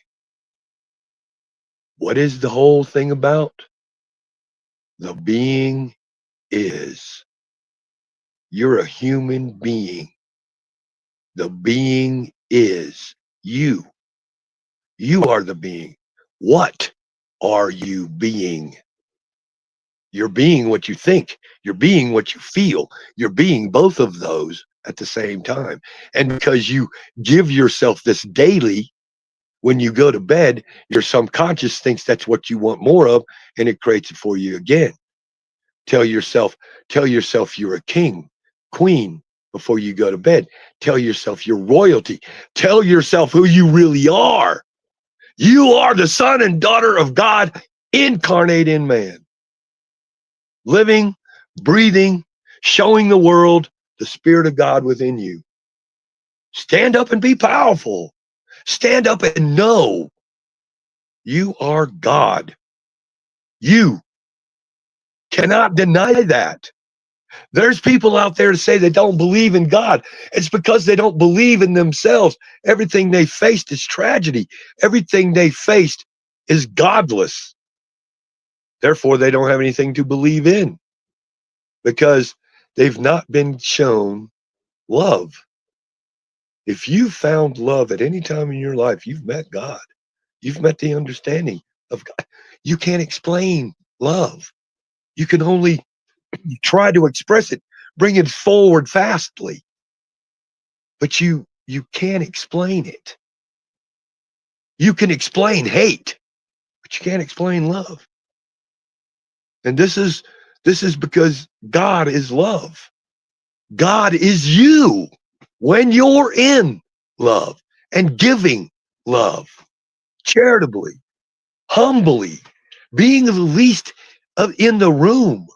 What is the whole thing about? The being is. You're a human being. The being is you. You are the being. What are you being? You're being what you think. You're being what you feel. You're being both of those at the same time. And because you give yourself this daily, when you go to bed, your subconscious thinks that's what you want more of, and it creates it for you again. Tell yourself you're a king, queen before you go to bed. Tell yourself you're royalty. Tell yourself who you really are. You are the son and daughter of God incarnate in man. Living, breathing, showing the world the Spirit of God within you. Stand up and be powerful. Stand up and know You are God. You cannot deny that. There's people out there to say they don't believe in God. It's because they don't believe in themselves. Everything they faced is tragedy. Everything they faced is godless. Therefore, they don't have anything to believe in because they've not been shown love. If you found love at any time in your life, you've met God. You've met the understanding of God. You can't explain love. You can only try to express it, bring it forward fastly. But you can't explain it. You can explain hate, but you can't explain love. And this is because God is love. God is you when you're in love and giving love charitably, humbly, being the least in the room,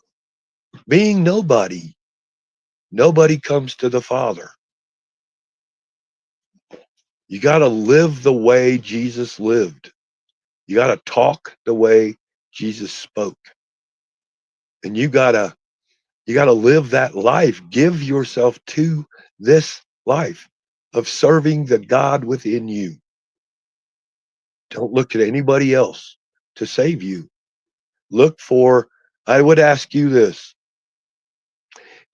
being nobody. Nobody comes to the Father. You got to live the way Jesus lived. You got to talk the way Jesus spoke. And you got to live that life. Give yourself to this life of serving the God within you. Don't look at anybody else to save you. Look for, I would ask you this.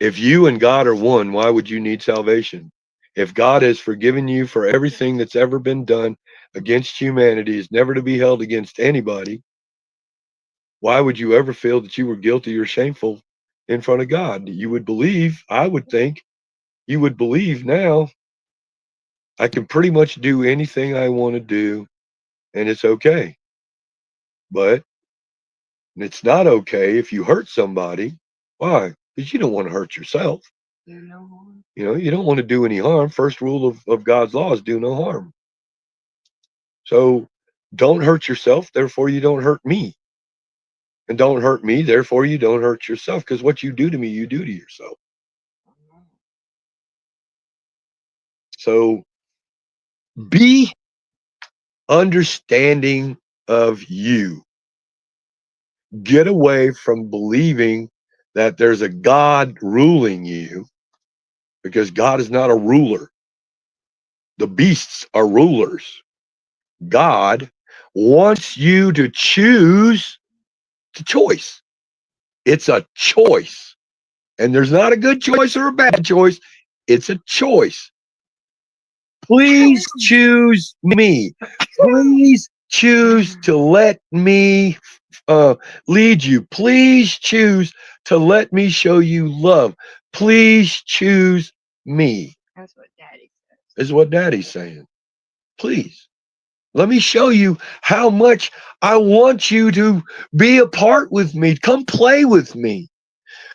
If you and God are one, why would you need salvation? If God has forgiven you for everything that's ever been done against humanity, is never to be held against anybody, why would you ever feel that you were guilty or shameful in front of God? You would believe, I would think, you would believe now, I can pretty much do anything I want to do and it's okay. But it's not okay if you hurt somebody. Why? Because you don't want to hurt yourself. You know. You know, you don't want to do any harm. First rule of God's law is do no harm. So don't hurt yourself, therefore you don't hurt me. And don't hurt me, therefore you don't hurt yourself. Because what you do to me, you do to yourself. So be understanding of you. Get away from believing that there's a God ruling you, because God is not a ruler. The beasts are rulers. God wants you to choose the choice. It's a choice. And there's not a good choice or a bad choice. It's a choice. Please choose me. Please choose to let me lead you. Please choose to let me show you love. Please choose me. That's what Daddy says. Is what Daddy's saying. Please. Let me show you how much I want you to be a part with me. Come play with me.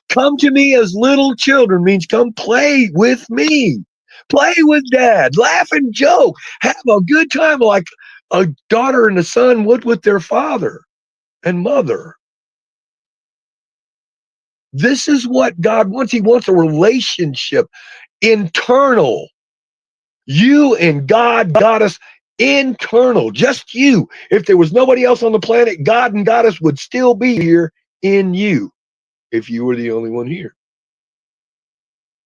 Come to me as little children means come play with me. Play with Dad. Laugh and joke. Have a good time like a daughter and a son would with their father and mother. This is what God wants. He wants a relationship, internal. You and God got us internal, just you. If there was nobody else on the planet, God and Goddess would still be here in you if you were the only one here.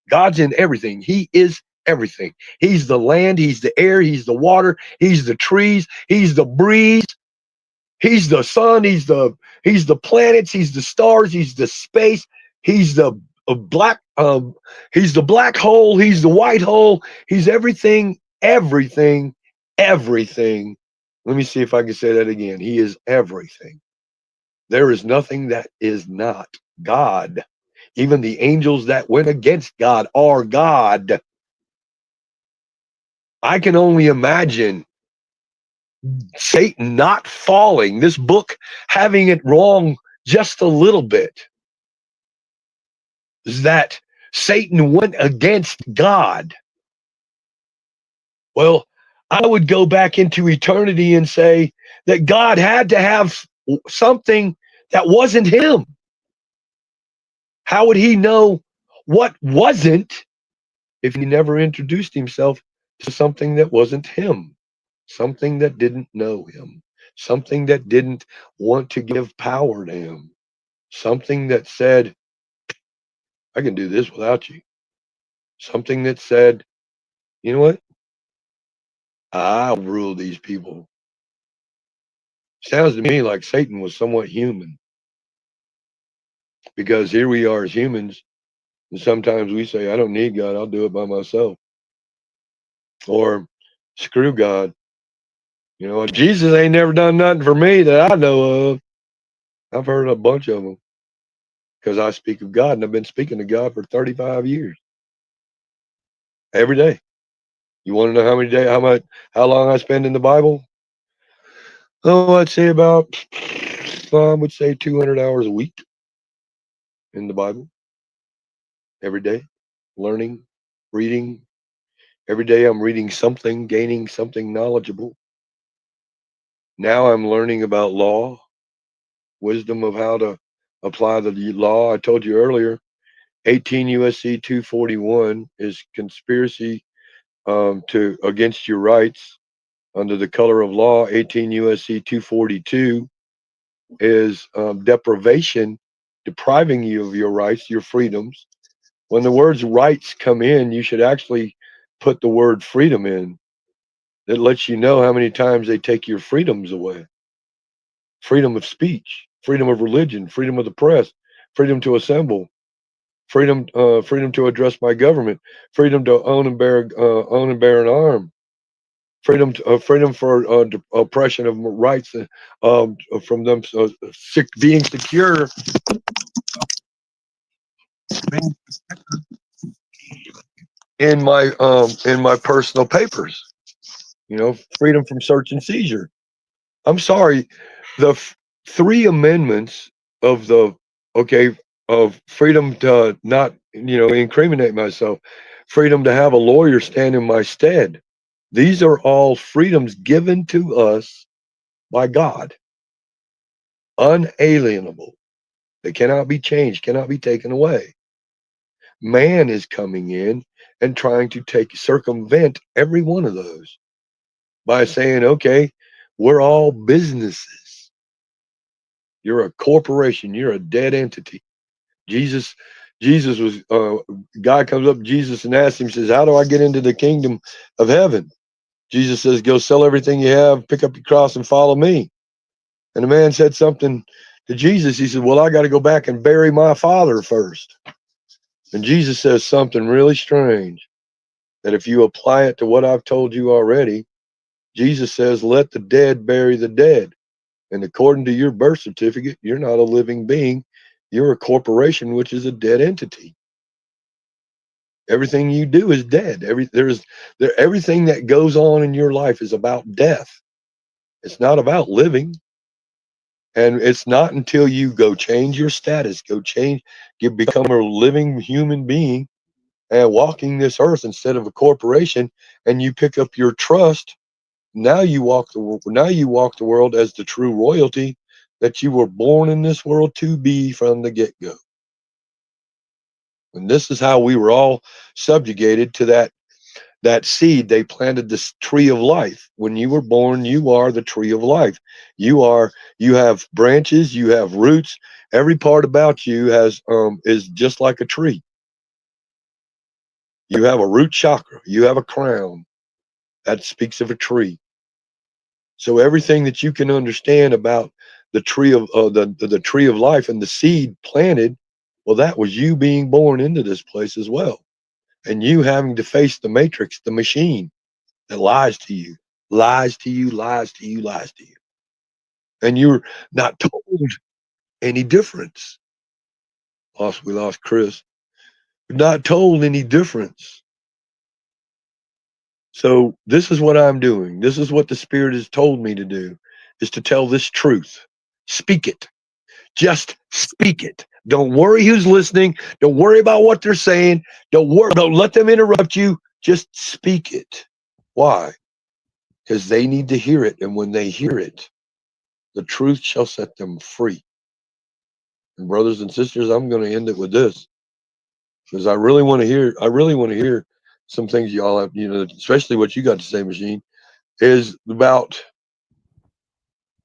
God's in everything. He is everything. He's the land, he's the air, he's the water, he's the trees, he's the breeze, he's the sun, he's the planets, he's the stars, he's the space, he's the black he's the black hole, he's the white hole, he's everything, everything, everything. Let me see if I can say that again. He is everything. There is nothing that is not God. Even the angels that went against God are God. I can only imagine Satan not falling, this book having it wrong just a little bit. Is that Satan went against God. Well, I would go back into eternity and say that God had to have something that wasn't him. How would he know what wasn't if he never introduced himself to something that wasn't him, something that didn't know him, something that didn't want to give power to him, something that said, I can do this without you, something that said, you know what, I'll rule these people. Sounds to me like Satan was somewhat human, because here we are as humans, and sometimes we say, I don't need God, I'll do it by myself. Or screw God. You know, Jesus ain't never done nothing for me that I know of. I've heard a bunch of them because I speak of God, and I've been speaking to God for 35 years. Every day. You want to know how many days, how long I spend in the Bible? Oh, I'd say about, I would say 200 hours a week in the Bible. Every day, learning, reading. Every day I'm reading something, gaining something knowledgeable. Now I'm learning about law, wisdom of how to apply the law. I told you earlier, 18 USC 241 is conspiracy to against your rights under the color of law. 18 USC 242 is deprivation, depriving you of your rights, your freedoms. When the words rights come in, you should actually put the word freedom in. It lets you know how many times they take your freedoms away. Freedom of speech, freedom of religion, freedom of the press, freedom to assemble, freedom to address my government, freedom to own and bear an arm, freedom for oppression of rights, from them being secure, being in my personal papers. You know, freedom from search and seizure. I'm sorry, the three amendments of the okay of freedom to not incriminate myself, freedom to have a lawyer stand in my stead. These are all freedoms given to us by God, unalienable. They cannot be changed, cannot be taken away. Man is coming in and trying to circumvent every one of those by saying, okay, we're all businesses. You're a corporation. You're a dead entity. Jesus, Jesus was, God comes up to Jesus and asks him, says, how do I get into the kingdom of heaven? Jesus says, go sell everything you have, pick up your cross and follow me. And the man said something to Jesus. He said, well, I got to go back and bury my father first. And Jesus says something really strange, that if you apply it to what I've told you already, Jesus says, let the dead bury the dead. And according to your birth certificate, you're not a living being. You're a corporation, which is a dead entity. Everything you do is dead. Everything that goes on in your life is about death. It's not about living. And it's not until you go change your status, you become a living human being and walking this earth instead of a corporation, and you pick up your trust. Now you walk the world as the true royalty that you were born in this world to be from the get-go. And this is how we were all subjugated to that seed. They planted this tree of life. When you were born, you are the tree of life. You have branches, you have roots. Every part about you is just like a tree. You have a root chakra, you have a crown. That speaks of a tree. So everything that you can understand about the tree of the tree of life and the seed planted, well, that was you being born into this place as well, and you having to face the matrix, the machine that lies to you, lies to you, lies to you, lies to you, and you're not told any difference. We lost Chris. You're not told any difference. So this is what I'm doing. This is what the Spirit has told me to do, is to tell this truth. Speak it. Just speak it. Don't worry who's listening. Don't worry about what they're saying. Don't let them interrupt you. Just speak it. Why? Because they need to hear it. And when they hear it, the truth shall set them free. And brothers and sisters, I'm going to end it with this, because I really want to hear some things y'all have, especially what you got to say, Machine, is about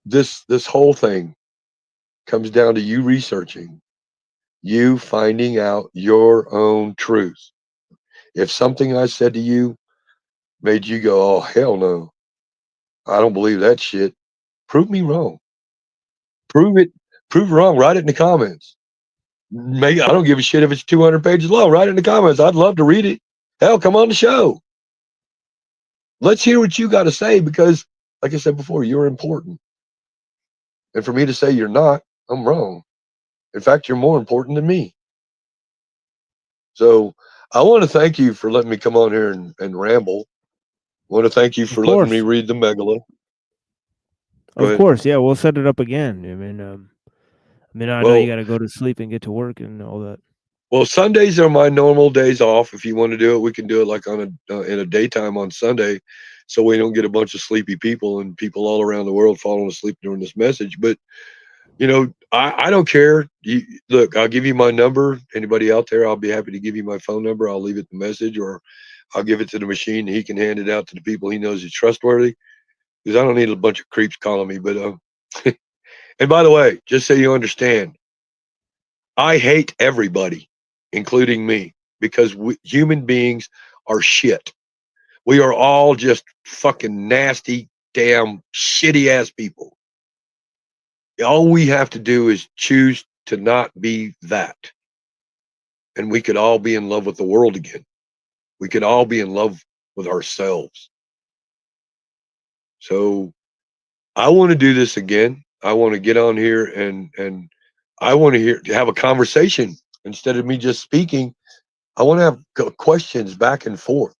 this whole thing comes down to you researching, you finding out your own truth. If something I said to you made you go, oh hell no, I don't believe that shit, prove me wrong. Prove it, prove it wrong. Write it in the comments. Maybe I don't give a shit if it's 200 pages long. Write it in the comments. I'd love to read it. Hell, come on the show. Let's hear what you got to say because, like I said before, you're important. And for me to say you're not, I'm wrong. In fact, you're more important than me. So I want to thank you for letting me come on here and ramble. I want to thank you Of for letting me course. read the Megala. Go Of ahead. course, yeah, we'll set it up again. I mean, I know you Well, got to go to sleep and get to work and all that. well, Sundays are my normal days off. If you want to do it, we can do it like on a in a daytime on Sunday, so we don't get a bunch of sleepy people and people all around the world falling asleep during this message. But I don't care. Look, I'll give you my number. Anybody out there, I'll be happy to give you my phone number. I'll leave it the message, or I'll give it to the machine. He can hand it out to the people he knows is trustworthy. Because I don't need a bunch of creeps calling me. But and by the way, just so you understand, I hate everybody, including me, because human beings are shit. We are all just fucking nasty, damn, shitty ass people. All we have to do is choose to not be that. And we could all be in love with the world again. We could all be in love with ourselves. So I want to do this again. I want to get on here and I want to have a conversation instead of me just speaking. I want to have questions back and forth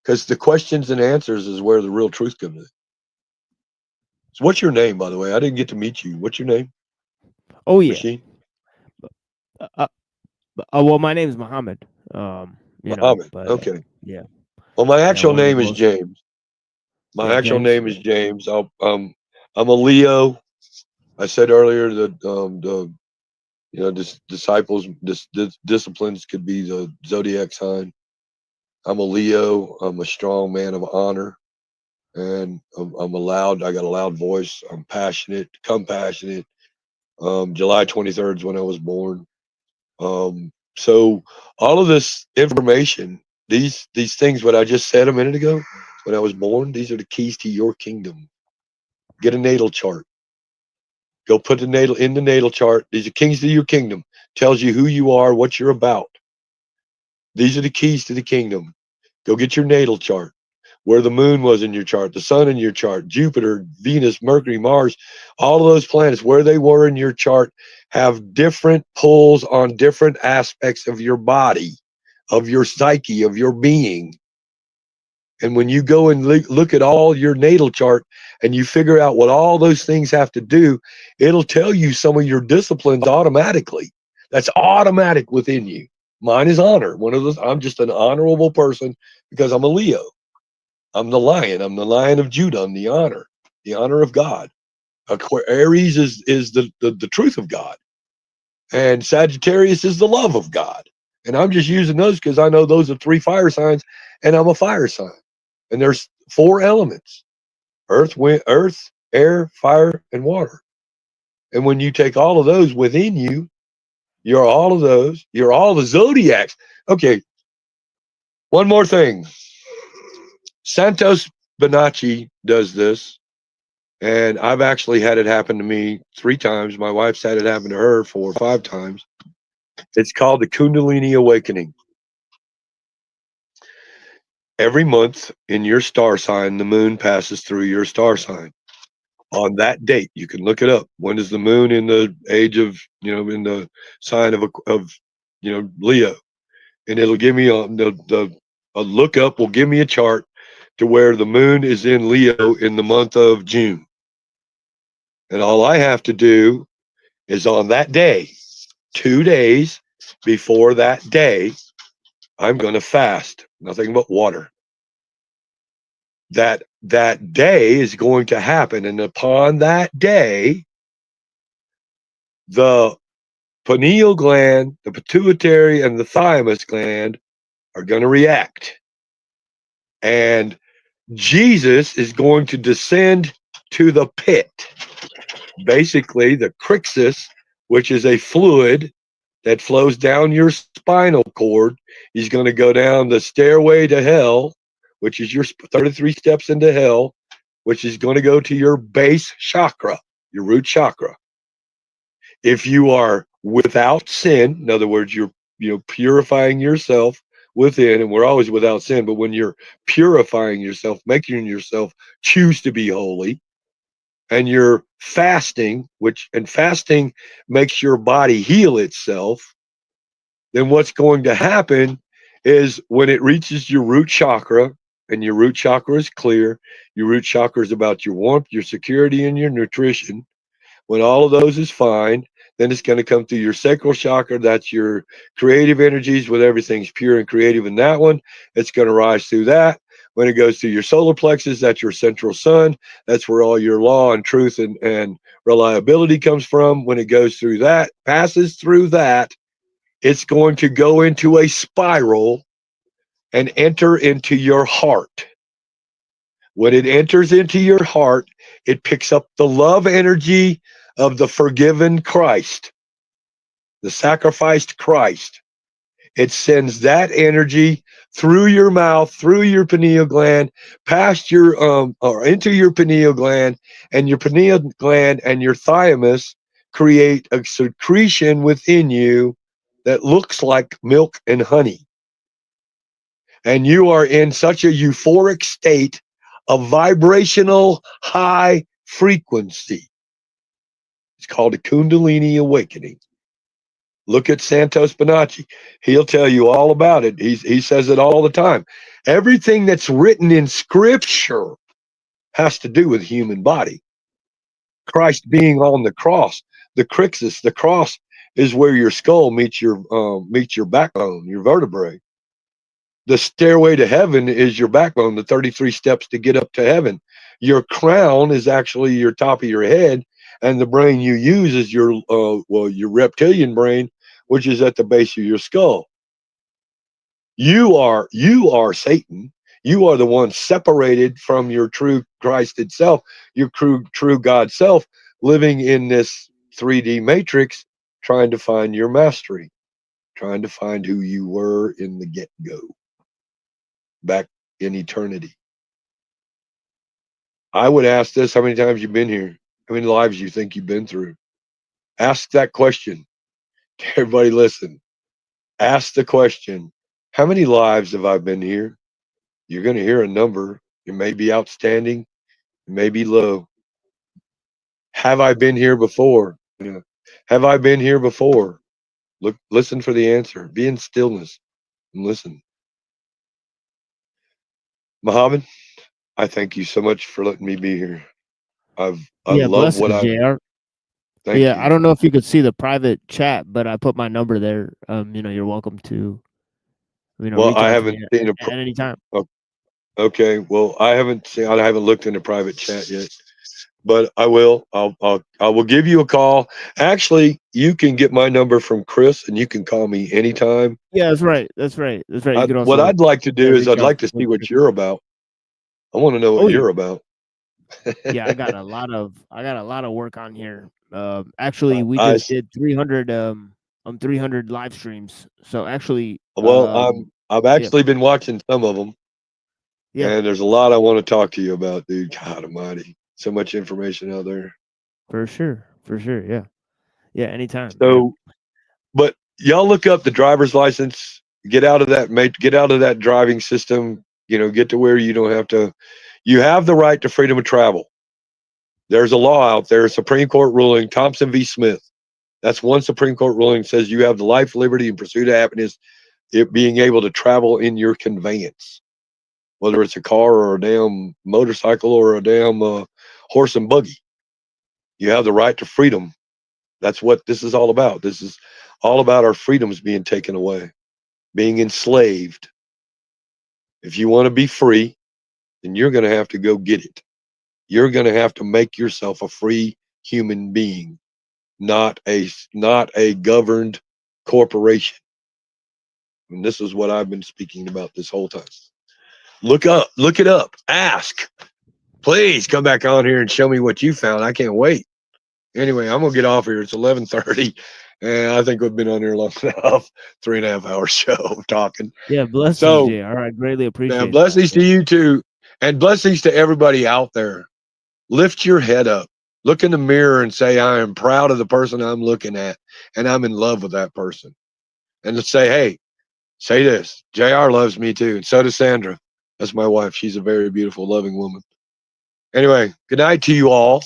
because the questions and answers is where the real truth comes in. So what's your name, by the way? I didn't get to meet you. What's your name, Oh yeah. Machine? Uh, uh, well, my name's Muhammad. Muhammad. But Okay. yeah, Well, my yeah, actual one of the name is most. James. My Yeah, actual James. name is James. I'm a Leo. I said earlier that the disciples disciplines could be the zodiac sign. I'm a Leo. I'm a strong man of honor, and I'm a loud. I got a loud voice. I'm passionate, compassionate. July 23rd is when I was born. So all of this information, these things, what I just said a minute ago, when I was born, these are the keys to your kingdom. Get a natal chart. Go put the natal in the natal chart. These are keys to your kingdom. Tells you who you are, what you're about. These are the keys to the kingdom. Go get your natal chart. Where the moon was in your chart, the sun in your chart, Jupiter, Venus, Mercury, Mars, all of those planets, where they were in your chart, have different pulls on different aspects of your body, of your psyche, of your being. And when you go and look at all your natal chart and you figure out what all those things have to do, it'll tell you some of your disciplines automatically. That's automatic within you. Mine is honor. One of those, I'm just an honorable person because I'm a Leo. I'm the lion. I'm the lion of Judah. I'm the honor of God. Aries is the truth of God. And Sagittarius is the love of God. And I'm just using those because I know those are three fire signs and I'm a fire sign. And there's four elements: earth, wind, earth, air, fire, and water. And when you take all of those within you, you're all of those, you're all the zodiacs. Okay, one more thing. Santos Bonacci does this, and I've actually had it happen to me 3 times. My wife's had it happen to her 4 or 5 times. It's called the Kundalini Awakening. Every month in your star sign, the moon passes through your star sign. On that date, you can look it up. When is the moon in the age of, in the sign of Leo? And it'll give me a lookup will give me a chart to where the moon is in Leo in the month of June. And all I have to do is on that day, 2 days before that day, I'm going to fast, nothing but water. That day is going to happen, and upon that day, the pineal gland, the pituitary, and the thymus gland are going to react, and Jesus is going to descend to the pit. Basically, the crixus, which is a fluid that flows down your spinal cord, is going to go down the stairway to hell, which is your 33 steps into hell, which is going to go to your base chakra, your root chakra. If you are without sin, in other words, you're purifying yourself within, and we're always without sin, but when you're purifying yourself, making yourself choose to be holy, and you're fasting, and fasting makes your body heal itself, then what's going to happen is when it reaches your root chakra, and your root chakra is clear, your root chakra is about your warmth, your security, and your nutrition. When all of those is fine, then it's going to come through your sacral chakra. That's your creative energies, with everything's pure and creative in that one. It's going to rise through that. When it goes through your solar plexus, that's your central sun. That's where all your law and truth and reliability comes from. When it goes through that, passes through that, it's going to go into a spiral and enter into your heart. When it enters into your heart, it picks up the love energy of the forgiven Christ, the sacrificed Christ. It sends that energy through your mouth, through your pineal gland, past your or into your pineal gland, and your pineal gland and your thymus create a secretion within you that looks like milk and honey. And you are in such a euphoric state of vibrational high frequency. It's called a Kundalini awakening. Look at Santos Bonacci. He'll tell you all about it. He says it all the time. Everything that's written in scripture has to do with human body. Christ being on the cross, the crixus, the cross is where your skull meets your backbone, your vertebrae. The stairway to heaven is your backbone, the 33 steps to get up to heaven. Your crown is actually your top of your head, and the brain you use is your reptilian brain, which is at the base of your skull. You are Satan. You are the one separated from your true Christ itself, your true God self, living in this 3D matrix, trying to find your mastery, trying to find who you were in the get-go, back in eternity. I would ask this: how many times you've been here? How many lives you think you've been through? Ask that question. Everybody listen. Ask the question: how many lives have I been here? You're going to hear a number. It may be outstanding. It may be low. Have I been here before? Yeah. Have I been here before? Look, listen for the answer. Be in stillness and listen. Muhammad, I thank you so much for letting me be here. I Yeah, love what blessings, I. JR. Thank Yeah, you. I don't know if you could see the private chat, but I put my number there. You're welcome to, Well, reach I out to haven't me seen at any time. okay. Well, I haven't looked in the private chat yet, but I will. I will give you a call. Actually, you can get my number from Chris, and you can call me anytime. Yeah, that's right. That's right. That's right. You could What also, I'd like to do is reach I'd out like to see with what you're about. I want to know what Oh, yeah. you're about. Yeah, I got a lot of work on here. Actually, we I just did 300 300 live streams. So actually, I've yeah, actually been watching some of them, yeah, and there's a lot I want to talk to you about, dude. God Almighty, so much information out there. for sure, yeah, yeah, anytime, man. So, but y'all look up the driver's license. Get out of that, mate. Get out of that driving system. Get to where you don't have to. You have the right to freedom of travel. There's a law out there, a Supreme Court ruling, Thompson v. Smith. That's one Supreme Court ruling, says you have the life, liberty, and pursuit of happiness, it being able to travel in your conveyance, whether it's a car or a damn motorcycle or a damn horse and buggy. You have the right to freedom. That's what this is all about. This is all about our freedoms being taken away, being enslaved. If you want to be free, then you're going to have to go get it. You're going to have to make yourself a free human being, not a governed corporation. And this is what I've been speaking about this whole time. Look it up, ask. Please come back on here and show me what you found. I can't wait. Anyway, I'm gonna get off here. It's 11:30, and I think we've been on here long enough. 3.5 hour show of talking. Yeah, blessings, So, JR. I greatly now appreciate that. blessings to you too, and blessings to everybody out there. Lift your head up. Look in the mirror and say, I am proud of the person I'm looking at, and I'm in love with that person. And let's say, hey, say this. JR loves me too, and so does Sandra. That's my wife. She's a very beautiful, loving woman. Anyway, good night to you all,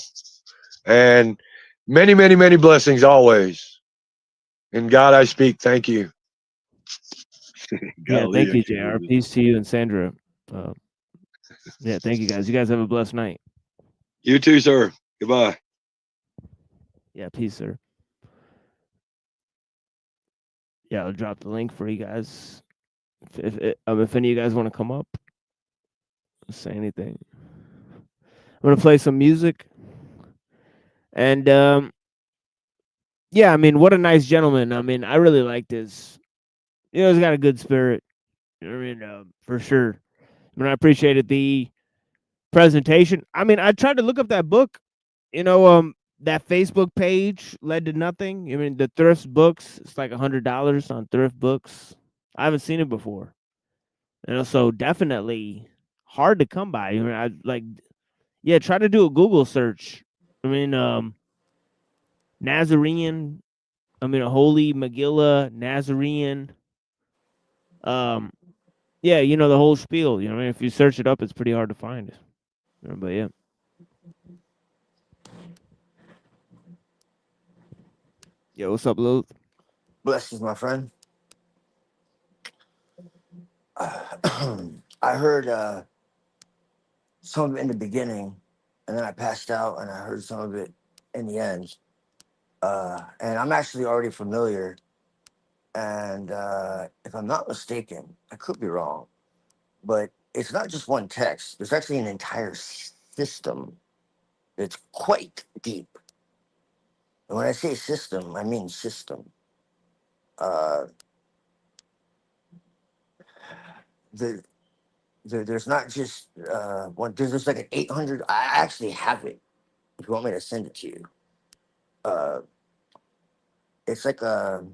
and many, many, many blessings always. In God I speak. Thank you. Yeah, Golly, thank I you, can't JR. believe it. Peace to you and Sandra. Uh, yeah, thank you guys. You guys have a blessed night. You too, sir. Goodbye. Yeah, peace, sir. Yeah, I'll drop the link for you guys. If any of you guys want to come up, say anything. I'm gonna play some music, and yeah, I mean, what a nice gentleman. I mean, I really like this. You know, he's got a good spirit. I mean, for sure. I mean, I appreciated the presentation. I mean, I tried to look up that book. You know, that Facebook page led to nothing. I mean, the thrift books. It's like $100 on thrift books. I haven't seen it before. You know, so definitely hard to come by. I mean, I like, yeah, try to do a Google search. I mean, Nazarene. I mean, a holy Maggiliah, Nazarene. Um, yeah, you know the whole spiel. You know, I mean, if you search it up, it's pretty hard to find. But yeah. Yo, what's up, Lil? Blessings, my friend. I heard some of it in the beginning, and then I passed out, and I heard some of it in the end. And I'm actually already familiar. And if I'm not mistaken, I could be wrong, but it's not just one text. There's actually an entire system that's quite deep. And when I say system, I mean system. Uh, the, there's not just one. There's like an 800. I actually have it. If you want me to send it to you, uh, it's like a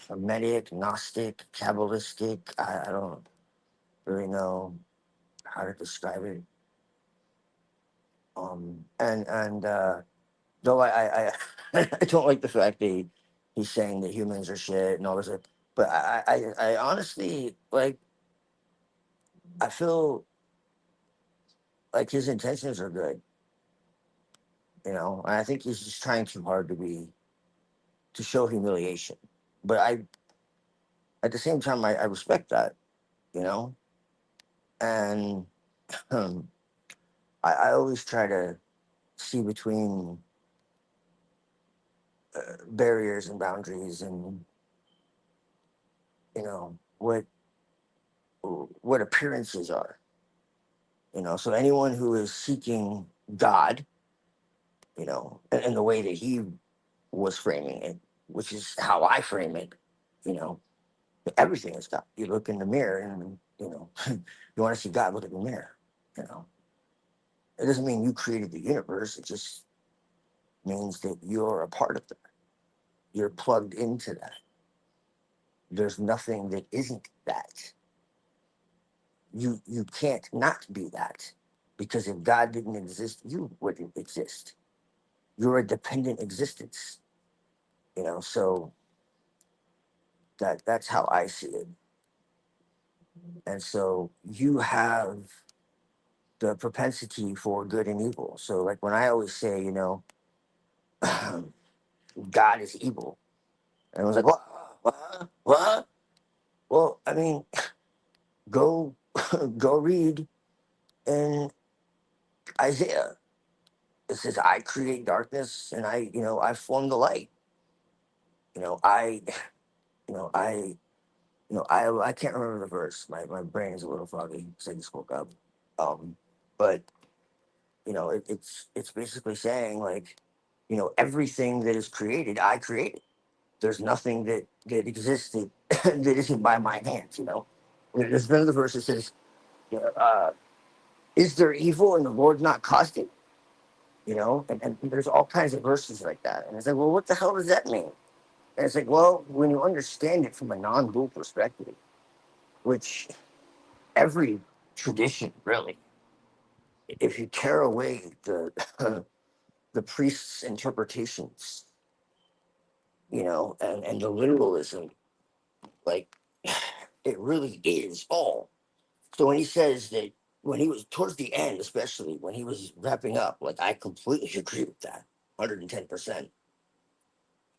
Hermetic, Gnostic, Kabbalistic. I don't really know how to describe it. And though I don't like the fact that he's saying that humans are shit and all this, but I honestly like. I feel like his intentions are good, and I think he's just trying too hard to show humiliation. But at the same time, I respect that, you know, and um, I always try to see between barriers and boundaries, and what appearances are. So anyone who is seeking God, in the way that he was framing it, which is how I frame it, you know, everything is God. You look in the mirror, and you want to see God. Look in the mirror. You know, it doesn't mean you created the universe. It just means that you're a part of that. You're plugged into that. There's nothing that isn't that. You can't not be that, because if God didn't exist, you wouldn't exist. You're a dependent existence. So that's how I see it. And so you have the propensity for good and evil. So like when I always say, God is evil, and I was like, what? Well, I mean, go go read in Isaiah. It says, I create darkness, and I form the light. I you know I I can't remember the verse. My brain is a little foggy because I just woke up. But it's basically saying, like, everything that is created, I created. There's nothing that existed that isn't by my hands. There's another verse that says, uh, is there evil and the Lord not caused it? you know, and there's all kinds of verses like that. And it's like, well, what the hell does that mean? And it's like, well, when you understand it from a non-dual perspective, which every tradition really, if you tear away the the priest's interpretations, you know, and the literalism, like it really is all. So when he says that, when he was towards the end, especially when he was wrapping up, like I completely agree with that, 110%.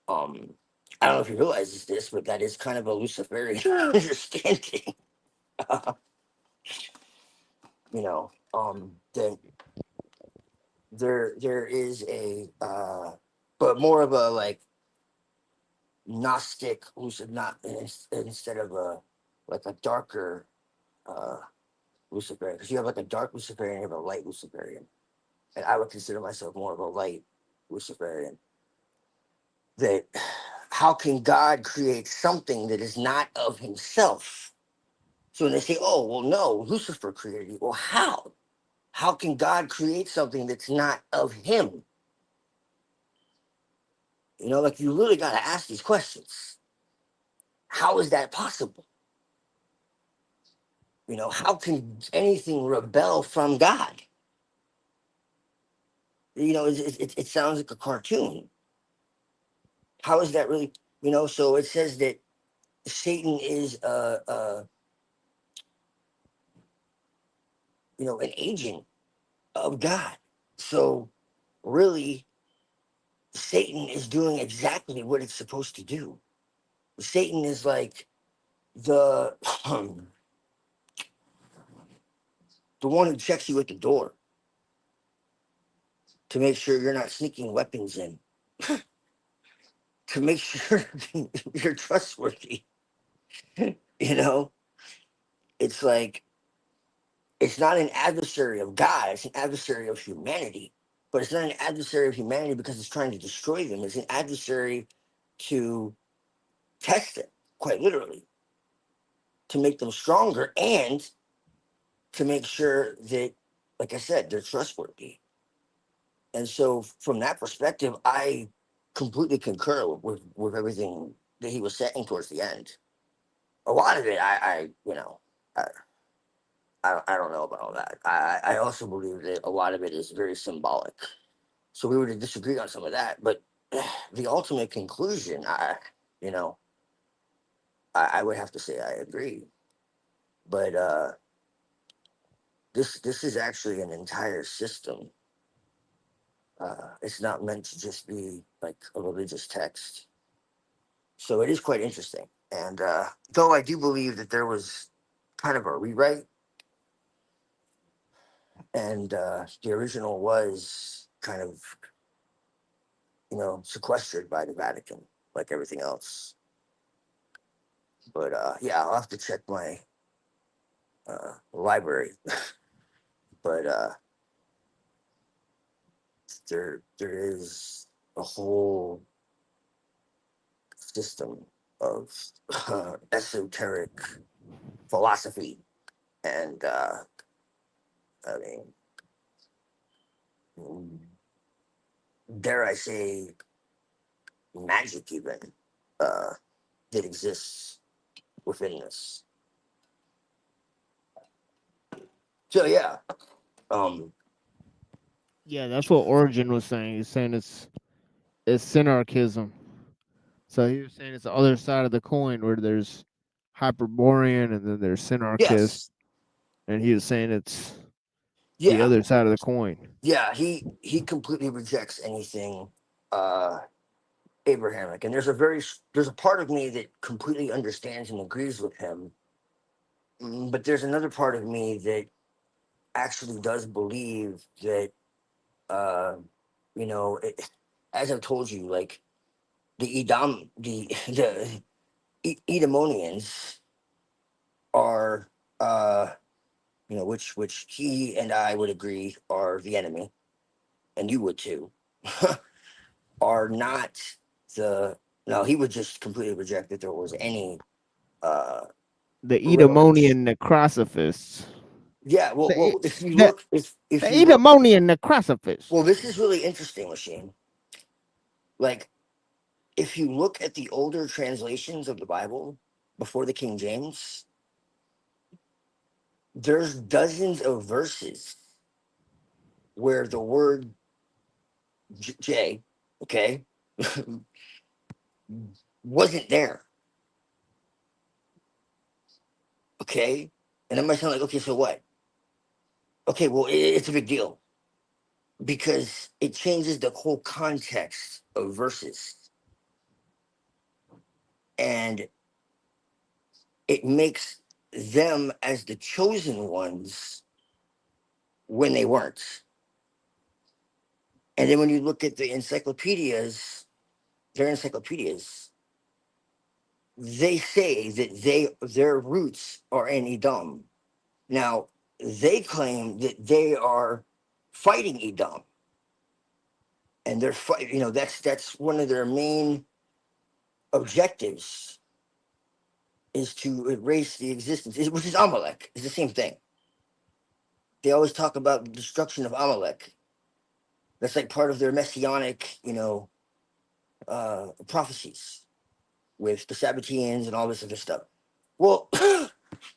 Um, I don't know if he realizes this, but that is kind of a Luciferian understanding. You know, that there is a but more of a like Gnostic Lucid, not instead of a like a darker uh Luciferian, because you have like a dark Luciferian, you have a light Luciferian, and I would consider myself more of a light Luciferian. That how can God create something that is not of himself? So when they say, oh, well, no, Lucifer created it. Well, how? How can God create something that's not of him? You know, like you really got to ask these questions. How is that possible? You know, how can anything rebel from God? You know, it sounds like a cartoon. How is that really? You know, so it says that Satan is you know, an agent of God. So really, Satan is doing exactly what it's supposed to do. Satan is like the the one who checks you at the door to make sure you're not sneaking weapons in, to make sure you're trustworthy. You know, it's like it's not an adversary of God, it's an adversary of humanity. But it's not an adversary of humanity because it's trying to destroy them. It's an adversary to test it, quite literally, to make them stronger and to make sure that, like I said, they're trustworthy. And so, from that perspective, I completely concur with everything that he was saying towards the end. A lot of it, you know, I, I don't know about all that. I also believe that a lot of it is very symbolic. So we would disagree on some of that, but the ultimate conclusion, you know, I would have to say I agree. But this is actually an entire system. It's not meant to just be like a religious text. So it is quite interesting. And though I do believe that there was kind of a rewrite, and the original was kind of, you know, sequestered by the Vatican, like everything else. But yeah, I'll have to check my library. But there is a whole system of esoteric philosophy, and I mean, dare I say, magic even uh, that exists within this. So yeah, um, Yeah, that's what Origin was saying. He's saying it's synarchism. So he was saying it's the other side of the coin where there's Hyperborean and then there's synarchist, yes, and he was saying it's the yeah, other side of the coin. yeah. He completely rejects anything uh, Abrahamic, and there's a part of me that completely understands and agrees with him. But there's another part of me that actually does believe that uh, you know, as I've told you, like the Edomonians are you know, which he and I would agree are the enemy, and you would too, are not the no, he would just completely reject that there was any uh The real Edomonian necrosophists. Yeah, well, The if you the, look, if the you look, Edamonian, the crucifix. well, this is really interesting, Machine. Like, if you look at the older translations of the Bible before the King James, there's dozens of verses where the word J, okay, wasn't there, okay? And that might sound like, okay, so what? Okay, well, it's a big deal because it changes the whole context of verses and it makes them as the chosen ones when they weren't. And then when you look at the encyclopedias, their encyclopedias, they say that their roots are in Edom. Now they claim that they are fighting Edom, and they're you know that's one of their main objectives is to erase the existence, which is Amalek. It's the same thing. They always talk about the destruction of Amalek. That's like part of their messianic, prophecies with the Sabbateans and all this other stuff. Well,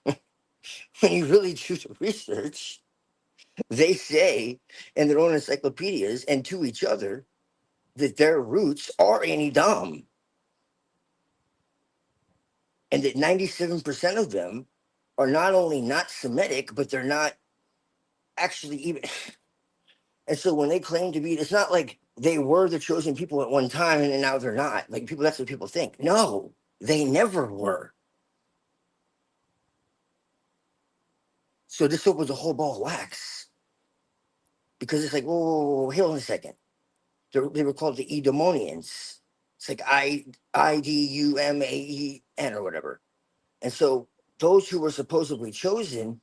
when you really do the research, they say in their own encyclopedias and to each other that their roots are in Edom and that 97% of them are not only not Semitic, but they're not actually even. And so when they claim to be, it's not like they were the chosen people at one time and now they're not. Like people, that's what people think. No, they never were. So this opens a whole ball of wax because it's like, whoa, hold on a second. They were called the Edomonians. It's like Idumaen or whatever. And so those who were supposedly chosen,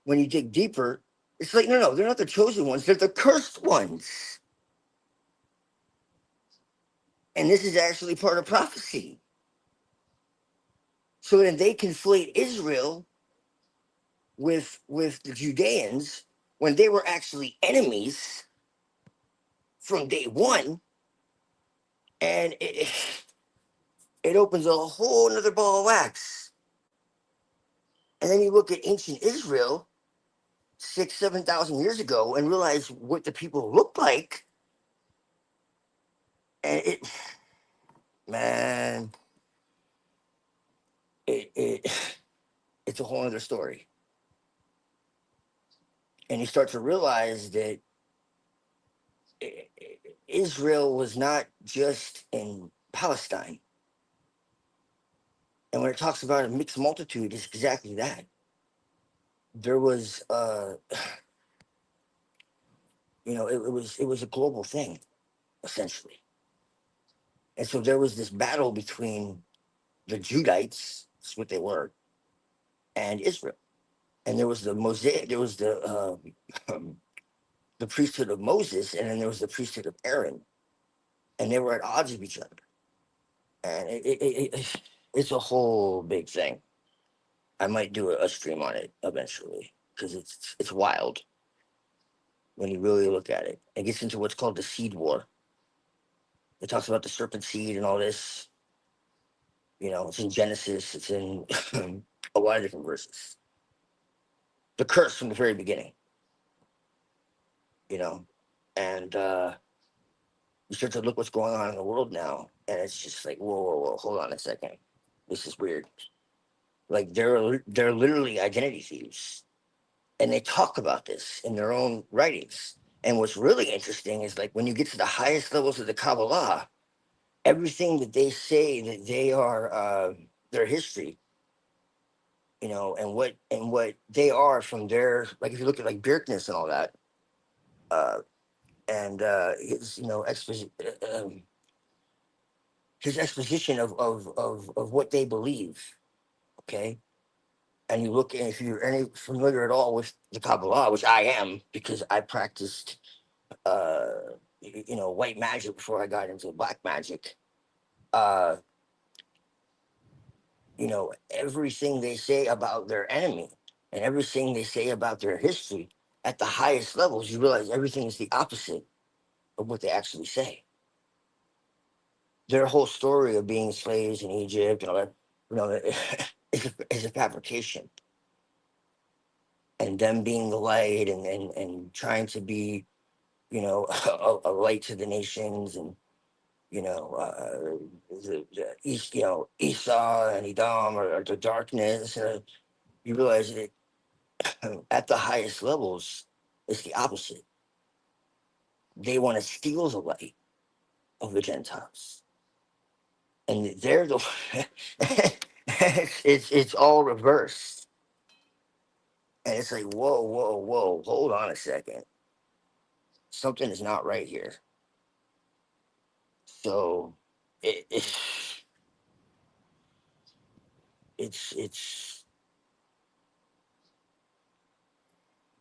when you dig deeper, it's like, no, they're not the chosen ones. They're the cursed ones. And this is actually part of prophecy. So then they conflate Israel with the Judeans when they were actually enemies from day one. And it opens a whole nother ball of wax. And then you look at ancient Israel 7,000 years ago and realize what the people looked like. And man, it it's a whole other story. And you start to realize that Israel was not just in Palestine. And when it talks about a mixed multitude, it's exactly that. There was, it was a global thing, essentially. And so there was this battle between the Judites, that's what they were, and Israel. And there was the Mosaic, there was the priesthood of Moses, and then there was the priesthood of Aaron, and they were at odds with each other. And it's a whole big thing. I might do a stream on it eventually because it's wild when you really look at it. It gets into what's called the seed war. It talks about the serpent seed and all this. It's in Genesis. It's in a lot of different verses. The curse from the very beginning. You know, and you start to look what's going on in the world now, and it's just like, whoa, hold on a second, this is weird. Like they're literally identity thieves, and they talk about this in their own writings. And what's really interesting is like when you get to the highest levels of the Kabbalah, everything that they say that they are their history, and what they are from their, like if you look at like Birkness and all that, and his his exposition of what they believe. Okay. And you look, and if you're any familiar at all with the Kabbalah, which I am because I practiced white magic before I got into black magic. uh everything they say about their enemy, And everything they say about their history at the highest levels, you realize everything is the opposite of what they actually say. Their whole story of being slaves in Egypt and all that, is a fabrication. And them being the light and trying to be, a light to the nations, and Esau and Edom are the darkness. You realize that at the highest levels, it's the opposite. They want to steal the light of the Gentiles, and they're the it's all reversed, and it's like, whoa, whoa, whoa, hold on a second, something is not right here. So it, it's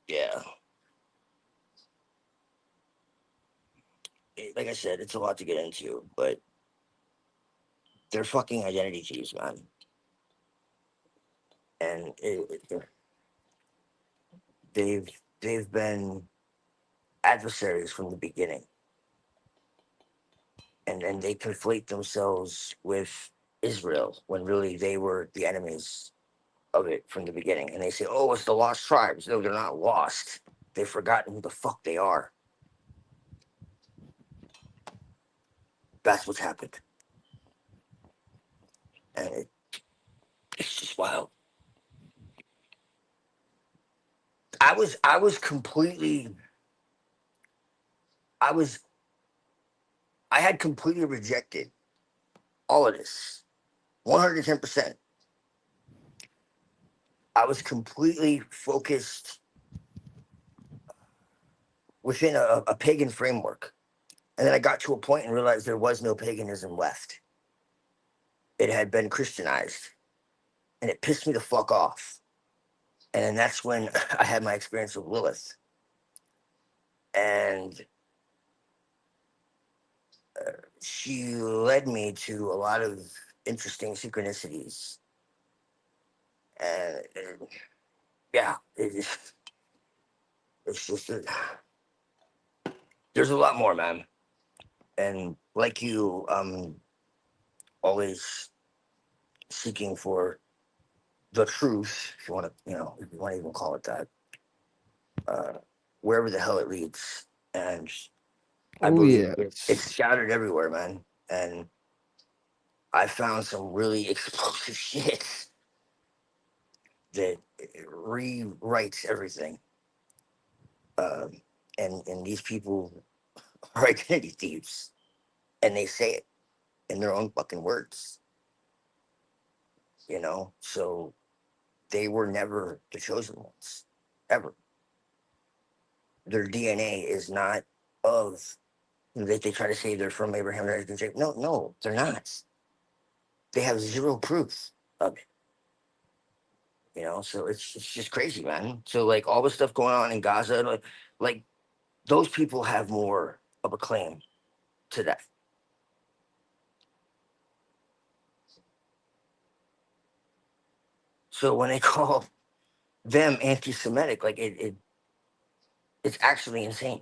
yeah, like I said, it's a lot to get into, but they're fucking identity thieves, man, and they've they've been adversaries from the beginning, and then they conflate themselves with Israel when really they were the enemies of it from the beginning. And they say, "Oh, it's the lost tribes." No, they're not lost. They've forgotten who the fuck they are. That's what's happened, and it's just wild. I was completely, I was, I had completely rejected all of this, 110%. I was completely focused within a pagan framework. And then I got to a point and realized there was no paganism left. It had been Christianized, and it pissed me the fuck off. And then that's when I had my experience with Lilith. And she led me to a lot of interesting synchronicities. And yeah, it's just, there's a lot more, man. And like you, always seeking for the truth, if you want to, if you want to even call it that, uh, wherever the hell it leads. And I Oh believe yeah. it's scattered everywhere, man. And I found some really explosive shit that rewrites everything. Um, and these people are identity thieves, and they say it in their own fucking words, So they were never the chosen ones, ever. Their DNA is not of they try to say they're from Abraham and Isaac and Jacob. No, no, they're not. They have zero proof of it. So it's just crazy, man. So like all the stuff going on in Gaza, like those people have more of a claim to that. So when they call them anti-Semitic, like it's actually insane.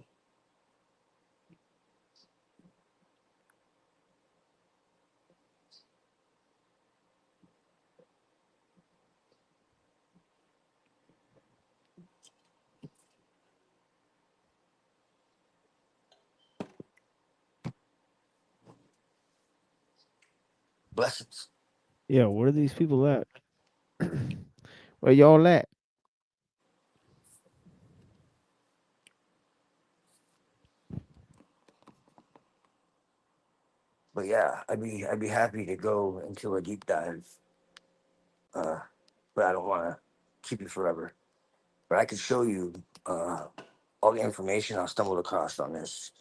Blessings. Yeah, where are these people at? Where y'all at? But yeah, I'd be happy to go into a deep dive. Uh, but I don't want to keep you forever. But I could show you all the information I stumbled across on this.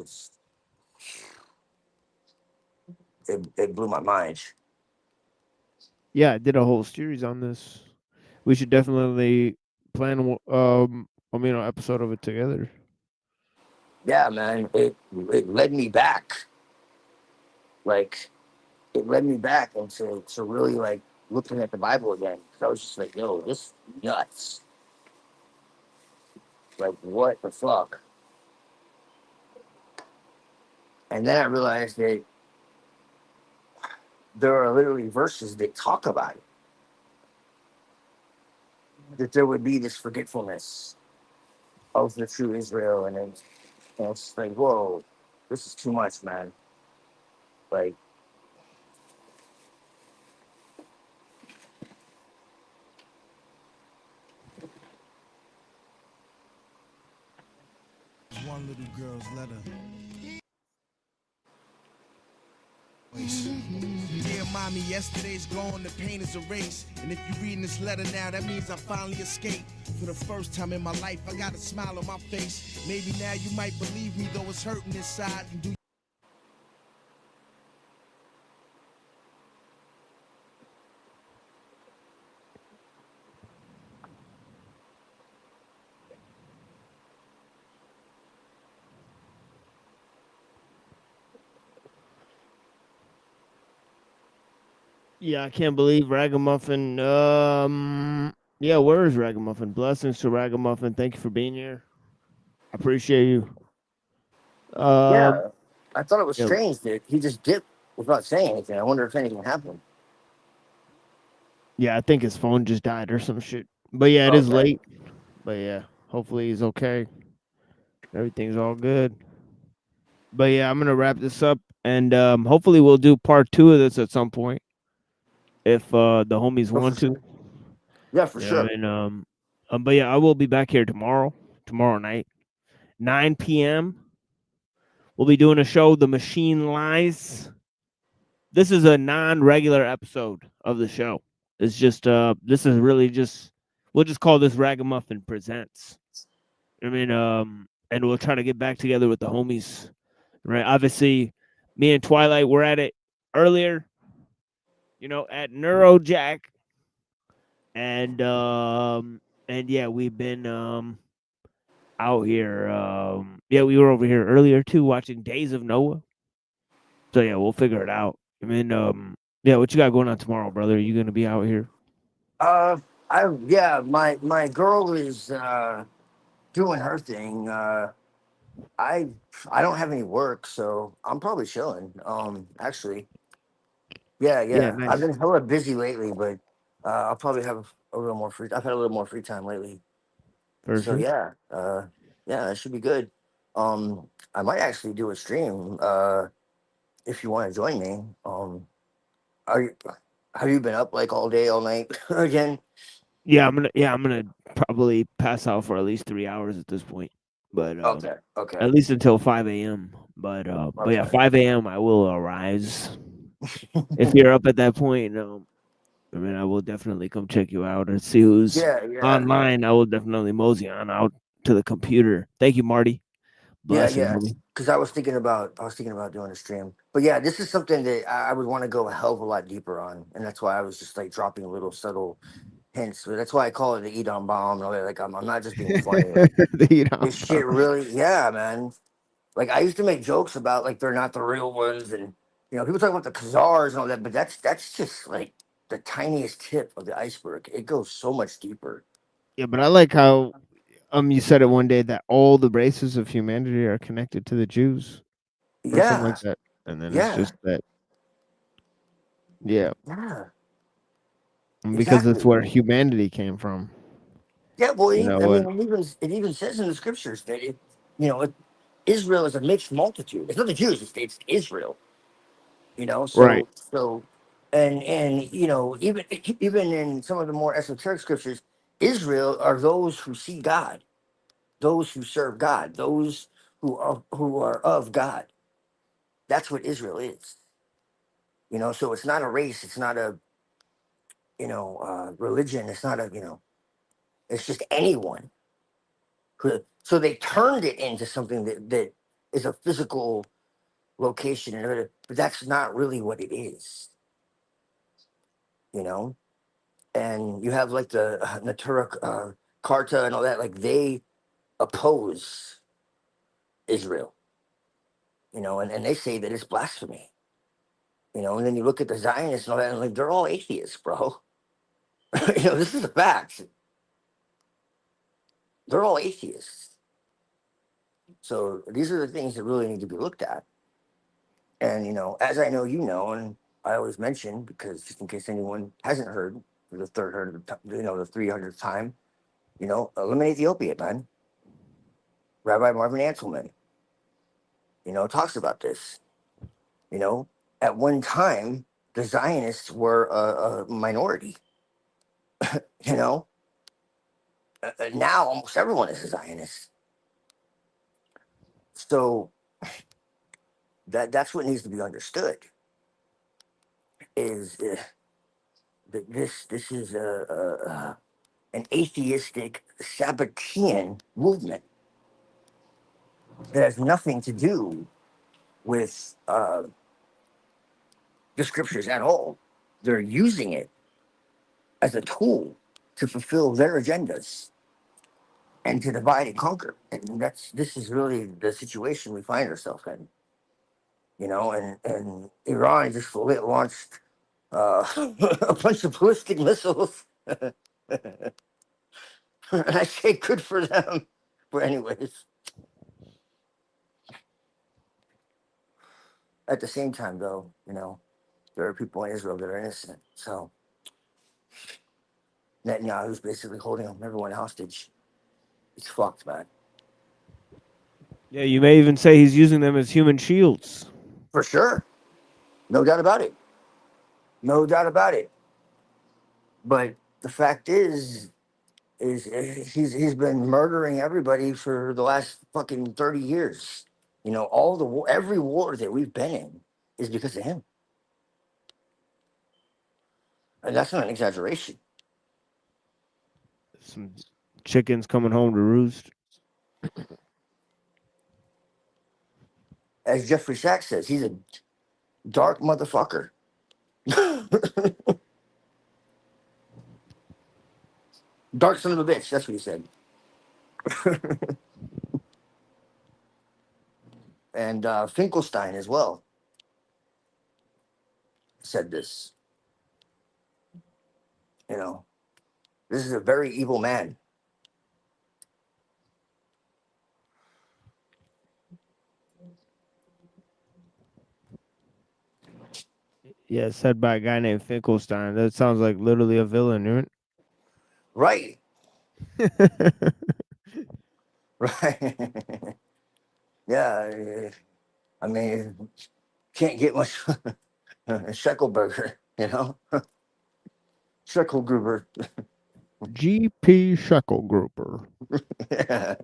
It blew my mind. Yeah, I did a whole series on this. We should definitely plan an episode of it together. Yeah, man, it led me back. Like it led me back into really like looking at the Bible again. So I was just like, yo, this is nuts. Like, what the fuck? And then I realized that there are literally verses that talk about it, that there would be this forgetfulness of the true Israel. And it's like, whoa, this is too much, man. Like, One little girl's letter. Dear mommy, yesterday's gone, the pain is erased. And if you're reading this letter now, that means I finally escaped. For the first time in my life, I got a smile on my face. Maybe now you might believe me, though it's hurting inside. And do Yeah, I can't believe Raggamuffin. Yeah, where is Raggamuffin? Blessings to Raggamuffin. Thank you for being here. I appreciate you. Um, yeah, I thought it was yeah, strange that he just dipped without saying anything. I wonder if anything happened. yeah, I think his phone just died or some shit. But yeah, it is Okay. late. But yeah, hopefully he's okay. Everything's all good. But yeah, I'm gonna wrap this up, and hopefully we'll do part two of this at some point if the homies Oh, for want to. sure. Yeah, for You know what sure. I mean? But yeah, I will be back here tomorrow night, 9 p.m. We'll be doing a show, The Machine Lies. This is a non-regular episode of the show. It's just this is really just we'll just call this Ragamuffin Presents. I mean, and we'll try to get back together with the homies. Right. Obviously, me and Twilight were at it earlier, at Neurojack. And yeah, we've been out here. Yeah, we were over here earlier too watching Days of Noah. So yeah, we'll figure it out. I mean, yeah, what you got going on tomorrow, brother? Are you gonna be out here? Uh, yeah, my girl is doing her thing. I I don't have any work, so I'm probably chilling. Actually, yeah, Yeah, yeah. I've nice. been hella busy lately, but I'll probably have a little more free. I've had a little more free time lately, For so sure. yeah, yeah, it should be good. I might actually do a stream. If you want to join me. Are you, have you been up like all day, all night again? Yeah, I'm gonna probably pass out for at least 3 hours at this point. But Okay, okay, at least until 5 a.m. But yeah, okay. 5 a.m. I will arise. If you're up at that point, I mean, I will definitely come check you out and see who's Yeah, yeah. online. I will definitely mosey on out to the computer. Thank you, Marty. Yeah, Blessings, yeah. homie. Because I was thinking about doing a stream. But yeah, this is something that I would want to go a hell of a lot deeper on, and that's why I was just like dropping little subtle hints. But that's why I call it the Edom bomb. And all that. Like I'm not just being funny. Like You know, this shit really, yeah, man. Like I used to make jokes about like they're not the real ones, and people talk about the Khazars and all that, but that's just like the tiniest tip of the iceberg. It goes so much deeper. yeah, but I like how you said it one day that all the races of humanity are connected to the Jews or something Yeah, like that, and then it's yeah, just that, yeah, yeah, because it's exactly. where humanity came from. Yeah, well, You I know, mean, and it even says in the scriptures that Israel is a mixed multitude. It's not the Jews; it's Israel. right, So, and even in some of the more esoteric scriptures, Israel are those who see God, those who serve God, those who are of God. That's what Israel is. So it's not a race. It's not a religion. It's not a It's just anyone. So they turned it into something that is a physical location, but that's not really what it is, you know. And you have like the Natura Carta and all that, like they oppose Israel, and they say that it's blasphemy, and then you look at the Zionists and all that, and like they're all atheists, bro. This is a fact. they're all atheists. So these are the things that really need to be looked at. And as I know, and I always mention, because just in case anyone hasn't heard for the third heard of the 300th time, eliminate the opiate, man. Rabbi Marvin Anselman, talks about this. At one time, the Zionists were a minority. You know, now almost everyone is a Zionist. So that's what needs to be understood. Is that this is an atheistic Sabbatean movement that has nothing to do with the scriptures at all. They're using it as a tool to fulfill their agendas and to divide and conquer. And this is really the situation we find ourselves in. And Iran just launched a bunch of ballistic missiles. And I say good for them. But anyways, at the same time, though, there are people in Israel that are innocent. So Netanyahu's basically holding everyone hostage. It's fucked, man. Yeah, you may even say he's using them as human shields. For sure. No doubt about it. No doubt about it. But the fact is he's been murdering everybody for the last fucking 30 years. Every war that we've been in is because of him. And that's not an exaggeration. Some chickens coming home to roost. As Jeffrey Sachs says, he's a dark motherfucker. Dark son of a bitch, that's what he said. And Finkelstein as well said this. This is a very evil man. Yeah, said by a guy named Finkelstein. That sounds like literally a villain, Right. right? Right. Yeah. I mean, can't get much Scheckelberger, Scheckelgruber. G.P. Scheckelgruber. Yeah.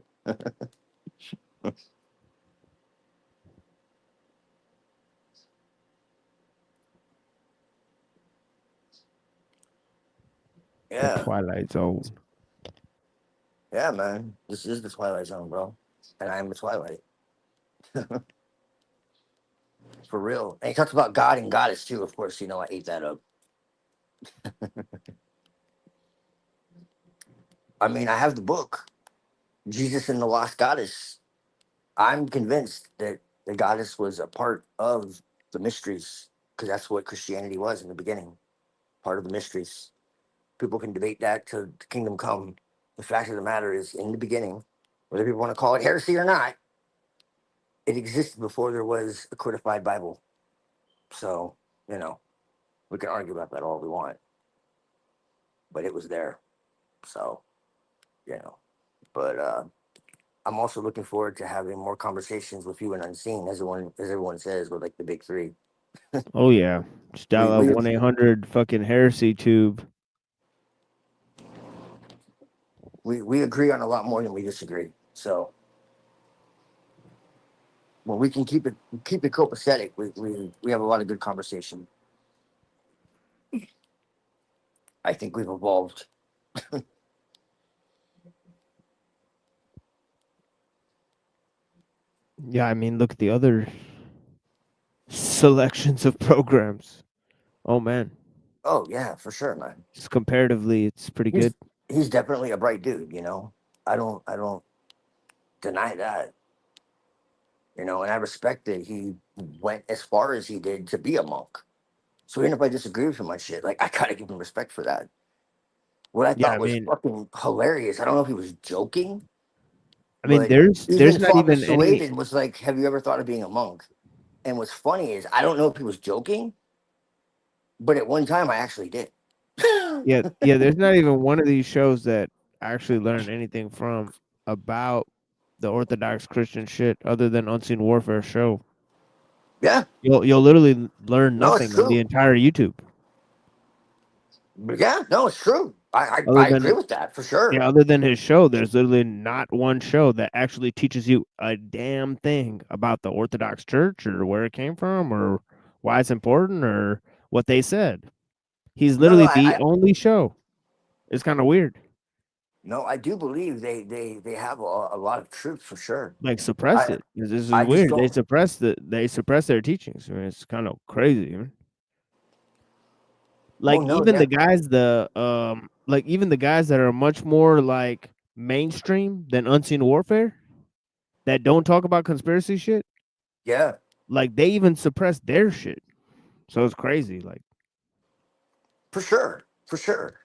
The Yeah. Twilight Zone. Yeah, man. This is the Twilight Zone, bro. And I am the Twilight. For real. And he talks about God and Goddess too, of course. I ate that up. I mean, I have the book, Jesus and the Lost Goddess. I'm convinced that the goddess was a part of the mysteries, because that's what Christianity was in the beginning, part of the mysteries. People can debate that to the kingdom come. The fact of the matter is, in the beginning, whether people want to call it heresy or not, it existed before there was a codified Bible. So, we can argue about that all we want, but it was there. So, but I'm also looking forward to having more conversations with you and Unseen, as everyone says, with like the big three. Oh yeah, just We dial we up 1-800 fucking heresy tube. we agree on a lot more than we disagree. So when we can keep it copacetic, we have a lot of good conversation. I think we've evolved. Yeah, I mean, look at the other selections of programs. Oh man, Oh yeah, for sure, man. just comparatively, it's pretty He's good. he's definitely a bright dude. I don't deny that. And I respect that he went as far as he did to be a monk. So even if I disagree with him on shit, like I gotta give him respect for that. What I Yeah, thought I was mean, fucking hilarious. I don't know if he was joking I mean, But there's even not Father even any. Suaden was like, "Have you ever thought of being a monk?" And what's funny is I don't know if he was joking, but at one time I actually did. Yeah, yeah. There's not even one of these shows that I actually learned anything from about the Orthodox Christian shit other than Unseen Warfare show. Yeah, You'll literally learn no, it's nothing on the true. entire YouTube Yeah, no, it's true. other I agree than with that for sure. yeah, other than his show. There's literally not one show that actually teaches you a damn thing about the Orthodox Church or where it came from or why it's important or what they said. He's No, no, literally the only show. It's kind of weird. no, I do believe they have a lot of truth for sure. Like suppress I it. This is I just weird. don't. They suppress their teachings. I mean, it's kind of crazy. Man. Well, Like no, even yeah, the guys like even the guys that are much more like mainstream than Unseen Warfare that don't talk about conspiracy shit, yeah, like they even suppress their shit. So it's crazy. Like for sure, for sure.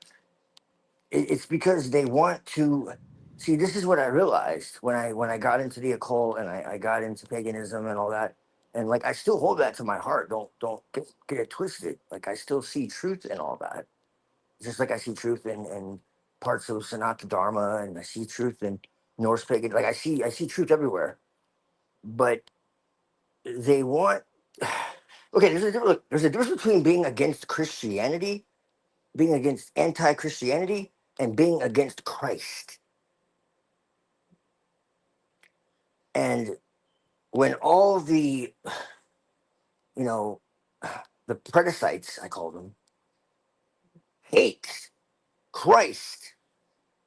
It's because they want to see. This is what I realized when I got into the occult and I got into paganism and all that. And like I still hold that to my heart. Don't get it twisted. Like I still see truth in all that. Just like I see truth in parts of Sanatana Dharma, and I see truth in Norse pagan. Like I see truth everywhere. But they want. Okay, there's a difference between being against Christianity, being against anti-Christianity, and being against Christ. And when all the, you know, the predicites, I call them, hate Christ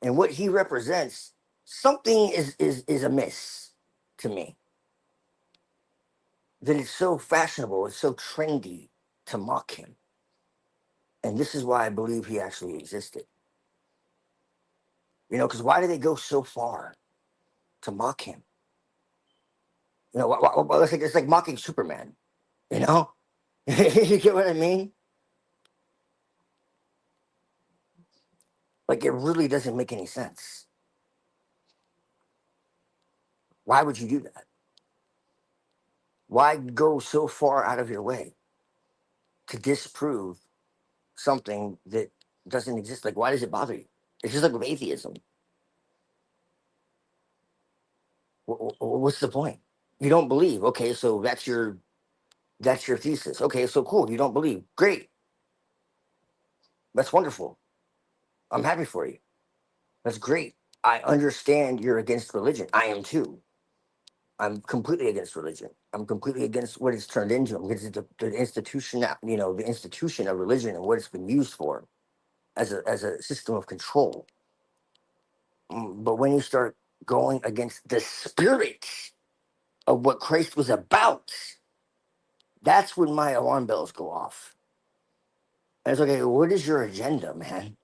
and what he represents, something is amiss to me. That it's so fashionable, it's so trendy to mock him. And this is why I believe he actually existed. You know, because why do they go so far to mock him? You know, it's like mocking Superman. You know, you get what I mean? Like it really doesn't make any sense. Why would you do that? Why go so far out of your way to disprove something that doesn't exist? Like, why does it bother you? It's just like with atheism. What's the point? You don't believe. Okay, so that's your thesis. Okay, so cool. You don't believe. Great. That's wonderful. I'm happy for you. That's great. I understand you're against religion. I am too. I'm completely against religion. I'm completely against what it's turned into. I'm against the institution, the institution of religion and what it's been used for as a system of control. But when you start going against the spirit of what Christ was about, that's when my alarm bells go off. And it's okay, what is your agenda, man?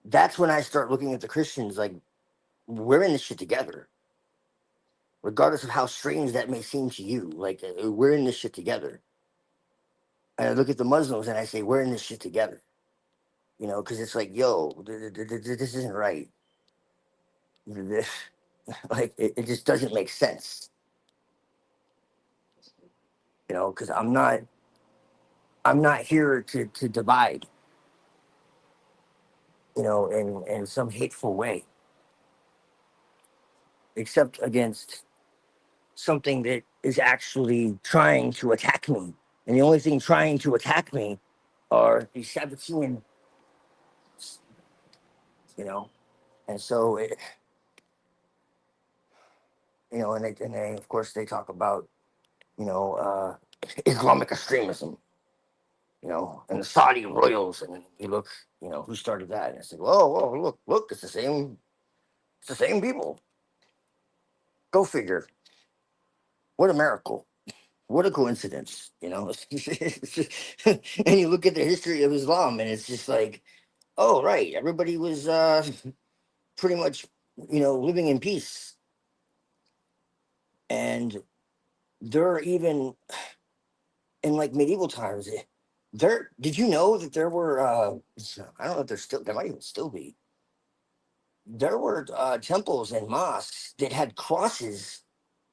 That's when I start looking at the Christians like we're in this shit together. Regardless of how strange that may seem to you, like we're in this shit together. And I look at the Muslims and I say, we're in this shit together. You know, because it's like, yo, this isn't right. This, like, it just doesn't make sense. You know, because I'm not here to divide. You know, in some hateful way, except against something that is actually trying to attack me. And the only thing trying to attack me are these Sabbatean, you know. And so, and they, of course, they talk about, you know, Islamic extremism, you know, and the Saudi royals. And you look, you know, who started that? And I said, whoa, look, it's the same people. Go figure. What a miracle. What a coincidence, you know. And you look at the history of Islam and it's just like, oh, right, everybody was pretty much, you know, living in peace. And they're even in like medieval times. Did you know that there were, I don't know if there might even still be there were temples and mosques that had crosses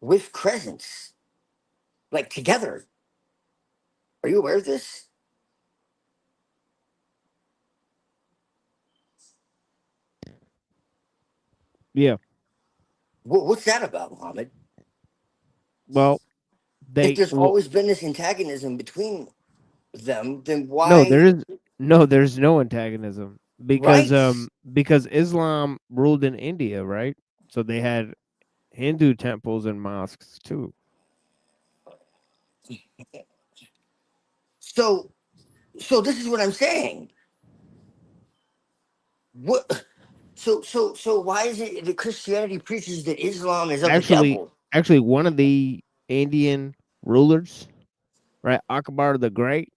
with crescents, like together. Are you aware of this? Yeah. What's that about, Muhammad? Well, If they there's well, always been this antagonism between them, then no, why? there's no antagonism Right, because Islam ruled in India, right? So they had Hindu temples and mosques too. so this is what I'm saying. What? So why is it that Christianity preaches that Islam is of the Actually, devil? one of the Indian rulers, right, Akbar the Great,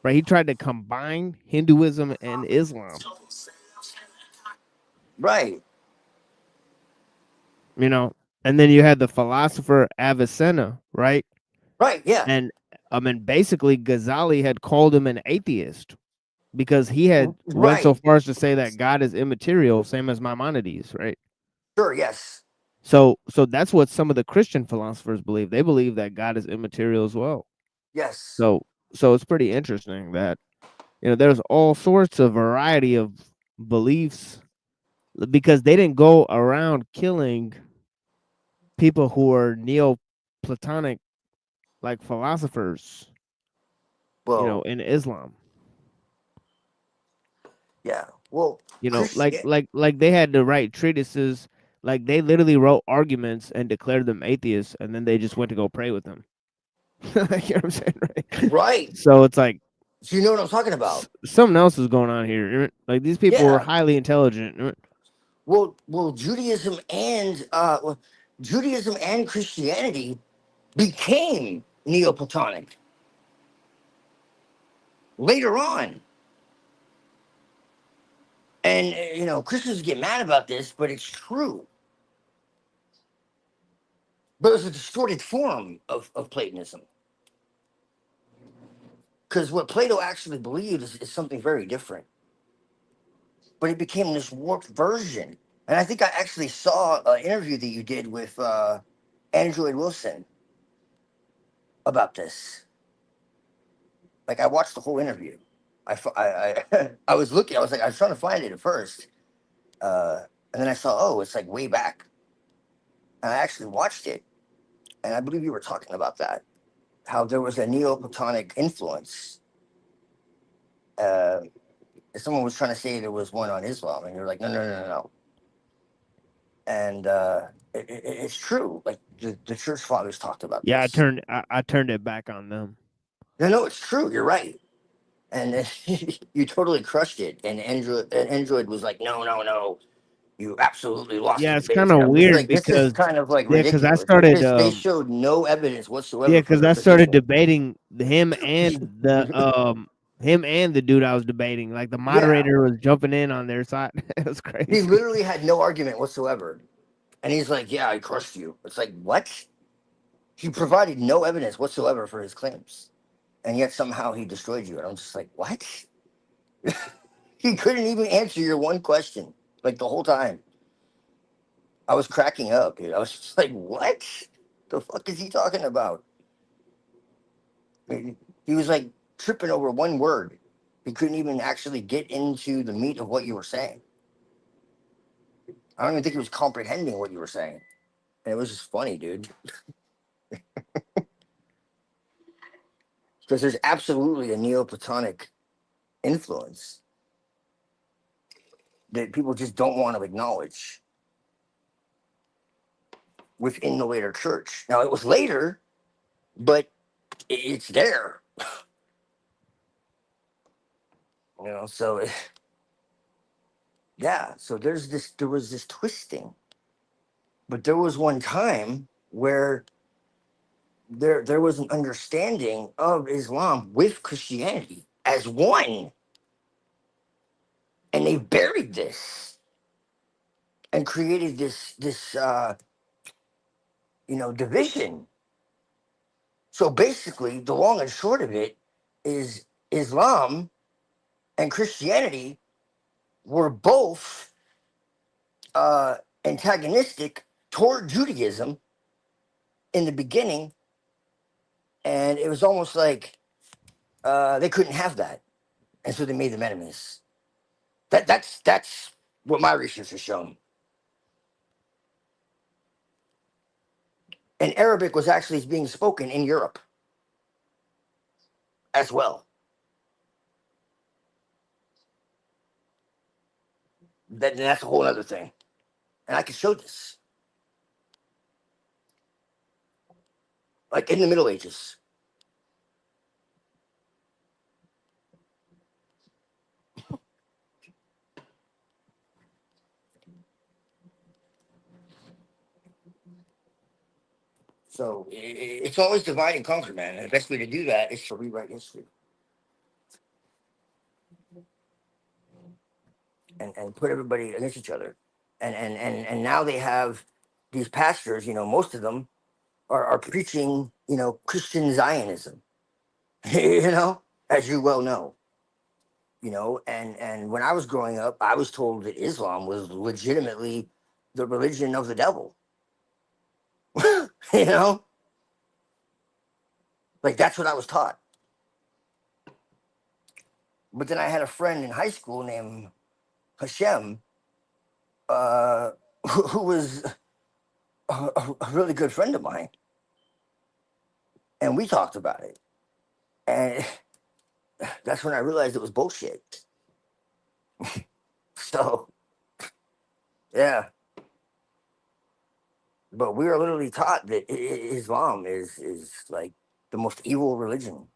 right, he tried to combine Hinduism and Islam. Right, You know, and then you had the philosopher Avicenna, right? right, yeah, And I mean, basically, Ghazali had called him an atheist because he had went so right, far as to say that God is immaterial, same as Maimonides, right? sure, yes, So that's what some of the Christian philosophers believe. They believe that God is immaterial as well. yes. So so it's pretty interesting that there's all sorts of variety of beliefs because they didn't go around killing people who are Neoplatonic like philosophers, Well, in Islam. yeah. Well, Like Christian. like they had to write treatises, like they literally wrote arguments and declared them atheists, and then they just went to go pray with them. You know what I'm saying, right? Right. So it's like So you know what I'm talking about? something else is going on here. Like these people were Yeah. highly intelligent. Well, Judaism and Christianity became Neoplatonic later on, and Christians get mad about this, but it's true. But it's a distorted form of Platonism, because what Plato actually believed is something very different. But it became this warped version. And I think I actually saw an interview that you did with Android Wilson about this. Like I watched the whole interview. I was looking. I was like, I was trying to find it at first, uh, and then I saw, oh, it's like way back. And I actually watched it, and I believe you were talking about that, how there was a Neoplatonic influence. Uh, Someone was trying to say there was one on Islam, and you're like, no, no, no, no, no. And it's true. Like the church fathers talked about Yeah, this. I turned it back on them. No, no, it's true. You're right. And you totally crushed it. And Android was like, no, no, no. You absolutely lost the Yeah, it's debate. kind And of I'm just weird like, this is because kind of like I ridiculous started because they showed no evidence yeah, whatsoever for because their I started position. debating him and the dude I was debating. Like the Yeah, moderator was jumping in on their side. It was he crazy. literally had no argument whatsoever. And he's like, yeah, I crushed you. It's like, what? He provided no evidence whatsoever for his claims. And yet somehow he destroyed you. And I'm just like, what? He couldn't even answer your one question, like the whole time. I was cracking up, dude. I was just like, what the fuck is he talking about? He was like tripping over one word. He couldn't even actually get into the meat of what you were saying. I don't even think he was comprehending what you were saying. And it was just funny, dude. Because there's absolutely a Neoplatonic influence that people just don't want to acknowledge within the later church. Now, it was later, but it's there. So yeah, so there was this twisting. But there was one time where there was an understanding of Islam with Christianity as one, and they buried this and created this division. So basically, the long and short of it is Islam and Christianity were both antagonistic toward Judaism in the beginning, and it was almost like they couldn't have that, and so they made them enemies. That's what my research has shown. And Arabic was actually being spoken in Europe as well. That's a whole other thing, and I can show this. Like in the Middle Ages. So it's always divide and conquer, man. And the best way to do that is to rewrite history and put everybody against each other. And now they have these pastors, most of them are preaching, Christian Zionism, as you well know. And when I was growing up, I was told that Islam was legitimately the religion of the devil. you know, like that's what I was taught. But then I had a friend in high school named Hashem, who was a really good friend of mine, and we talked about it, and that's when I realized it was bullshit. So, yeah. But we are literally taught that Islam is like the most evil religion.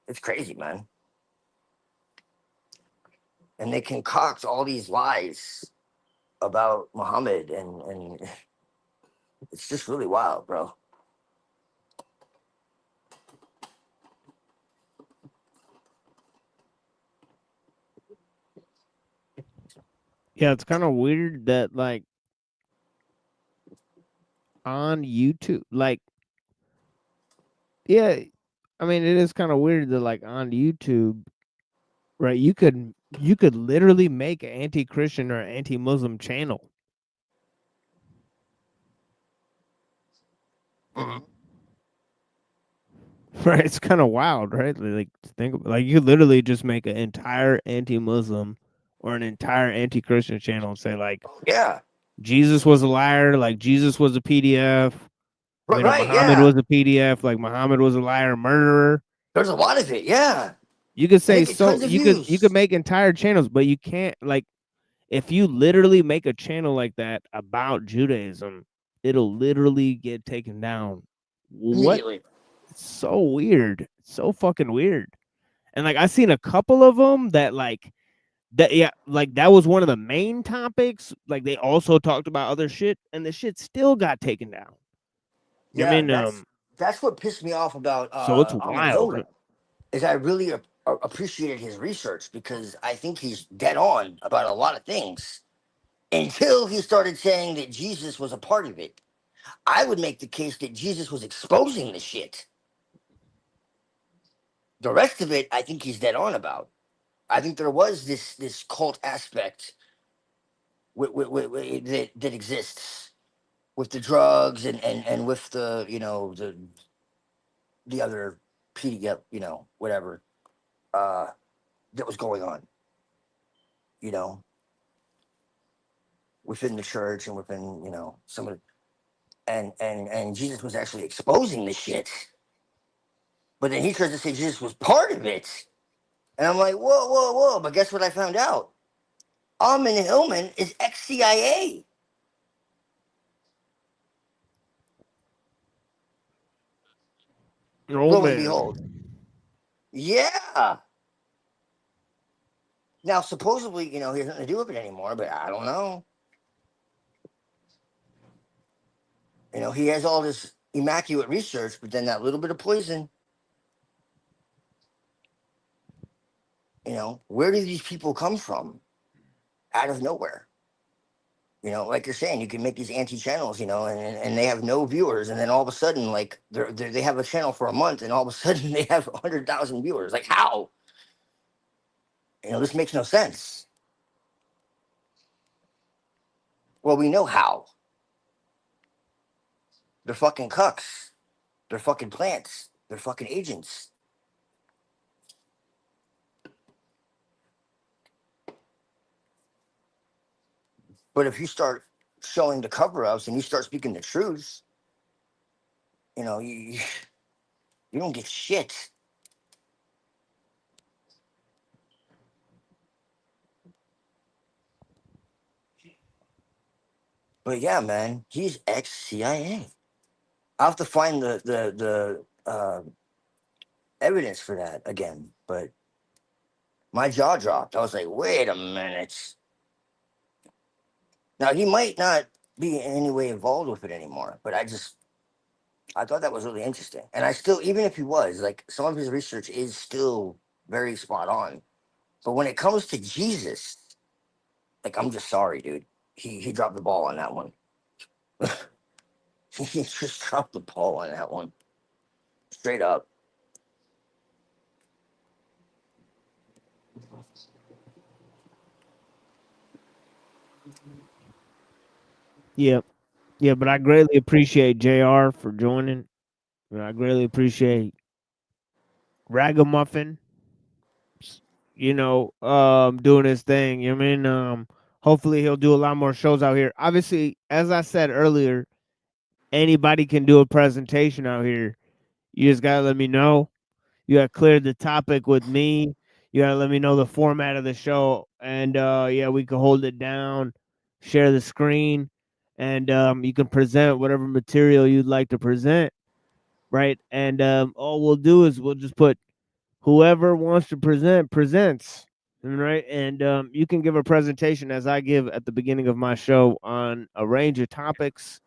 It's crazy, man. And they concoct all these lies about Muhammad, and it's just really wild, bro. Yeah, it's kind of weird that like on YouTube, like yeah, I mean it is kind of weird that like on YouTube, right? You could literally make an anti-Christian or anti-Muslim channel. Mhm. Right, it's kind of wild, right? Like like you could literally just make an entire anti-Muslim or an entire anti-Christian channel and say like Yeah. Jesus was a liar, like Jesus was a PDF. I mean, Right, Muhammad yeah. was a PDF, like Muhammad was a liar, murderer. There's a lot of it, yeah. You could And they say get tons so. of You could views. make entire channels, but you can't like if you literally make a channel like that about Judaism, it'll literally get taken down. What? Immediately. It's so weird. It's so fucking weird. And like I seen a couple of them that like that yeah, like that was one of the main topics. Like they also talked about other shit, and the shit still got taken down. I Yeah, mean, that's what pissed me off about so it's Amin wild. Hillman, is I really appreciated his research, because I think he's dead on about a lot of things until he started saying that Jesus was a part of it. I would make the case that Jesus was exposing the shit. The rest of it, I think he's dead on about. I think there was this cult aspect that exists with the drugs and with the the other PDF, whatever that was going on, you know, within the church and within some of the, and Jesus was actually exposing the shit. But then he tries to say Jesus was part of it. And I'm like, whoa, whoa, whoa. But guess what I found out? Amin Hillman is ex-CIA. Oh Lo and behold. man. Yeah. Now, supposedly, he has nothing to do with it anymore, but I don't know. He has all this immaculate research, but then that little bit of poison, where do these people come from? Out of nowhere. Like you're saying, you can make these anti-channels, and they have no viewers, and then all of a sudden, like they have a channel for a month, and all of a sudden they have 100,000 viewers. Like how? This makes no sense. Well, we know how. They're fucking cucks. They're fucking plants. They're fucking agents. But if you start showing the cover-ups and you start speaking the truth, you don't get shit. But yeah, man, he's ex-CIA. I'll have to find the evidence for that again. But my jaw dropped. I was like, wait a minute. Now he might not be in any way involved with it anymore, but I thought that was really interesting. And I still, even if he was, like, some of his research is still very spot on. But when it comes to Jesus, like, I'm just sorry, dude. He dropped the ball on that one. He just dropped the ball on that one. Straight up. Yeah, yeah, but I greatly appreciate Jr. for joining. I greatly appreciate Raggamuffin, doing his thing. You know what I mean? Hopefully he'll do a lot more shows out here. Obviously, as I said earlier, anybody can do a presentation out here. You just gotta let me know. You gotta clear the topic with me. You gotta let me know the format of the show, and yeah, we can hold it down, share the screen, and you can present whatever material you'd like to present, right? And all we'll do is we'll just put whoever wants to present presents, right? And you can give a presentation as I give at the beginning of my show on a range of topics.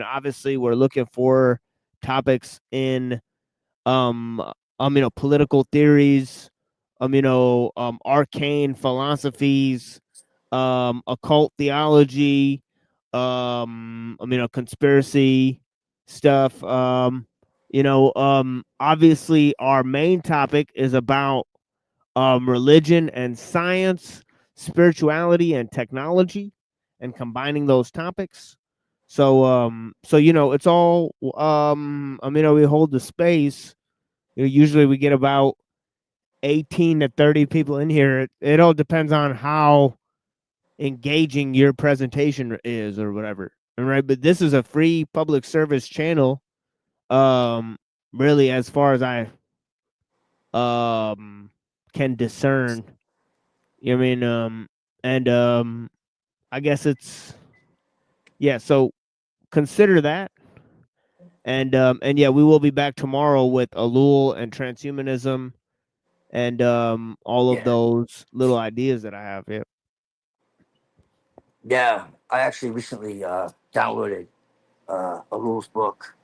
Obviously we're looking for topics in political theories, arcane philosophies, occult theology, conspiracy stuff. Obviously our main topic is about religion and science, spirituality and technology, and combining those topics. So it's all we hold the space. Usually we get about 18 to 30 people in here. It all depends on how engaging your presentation is or whatever. All right, but this is a free public service channel. Really, as far as I can discern. You know what I mean? And I guess it's yeah. So consider that. And yeah, we will be back tomorrow with Alul and transhumanism and all of Yeah. those little ideas that I have. Yeah. Yeah. I actually recently downloaded a rules book.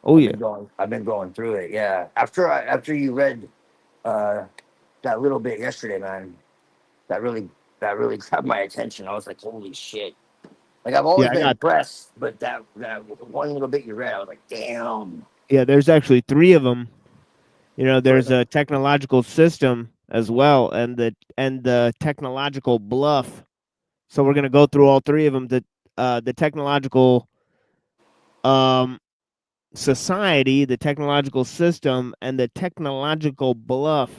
Oh yeah. I've been going through it. Yeah. After you read uh, that little bit yesterday, man, that really that really grabbed my attention. I was like, holy shit. Like, I've Yeah, always I been got impressed, but that one little bit you read, I was like, damn. yeah, there's actually 3 of them. But There's a technological system as well and the technological bluff. So we're going to go through all 3 of them. The technological um society, the technological system, and the technological bluff.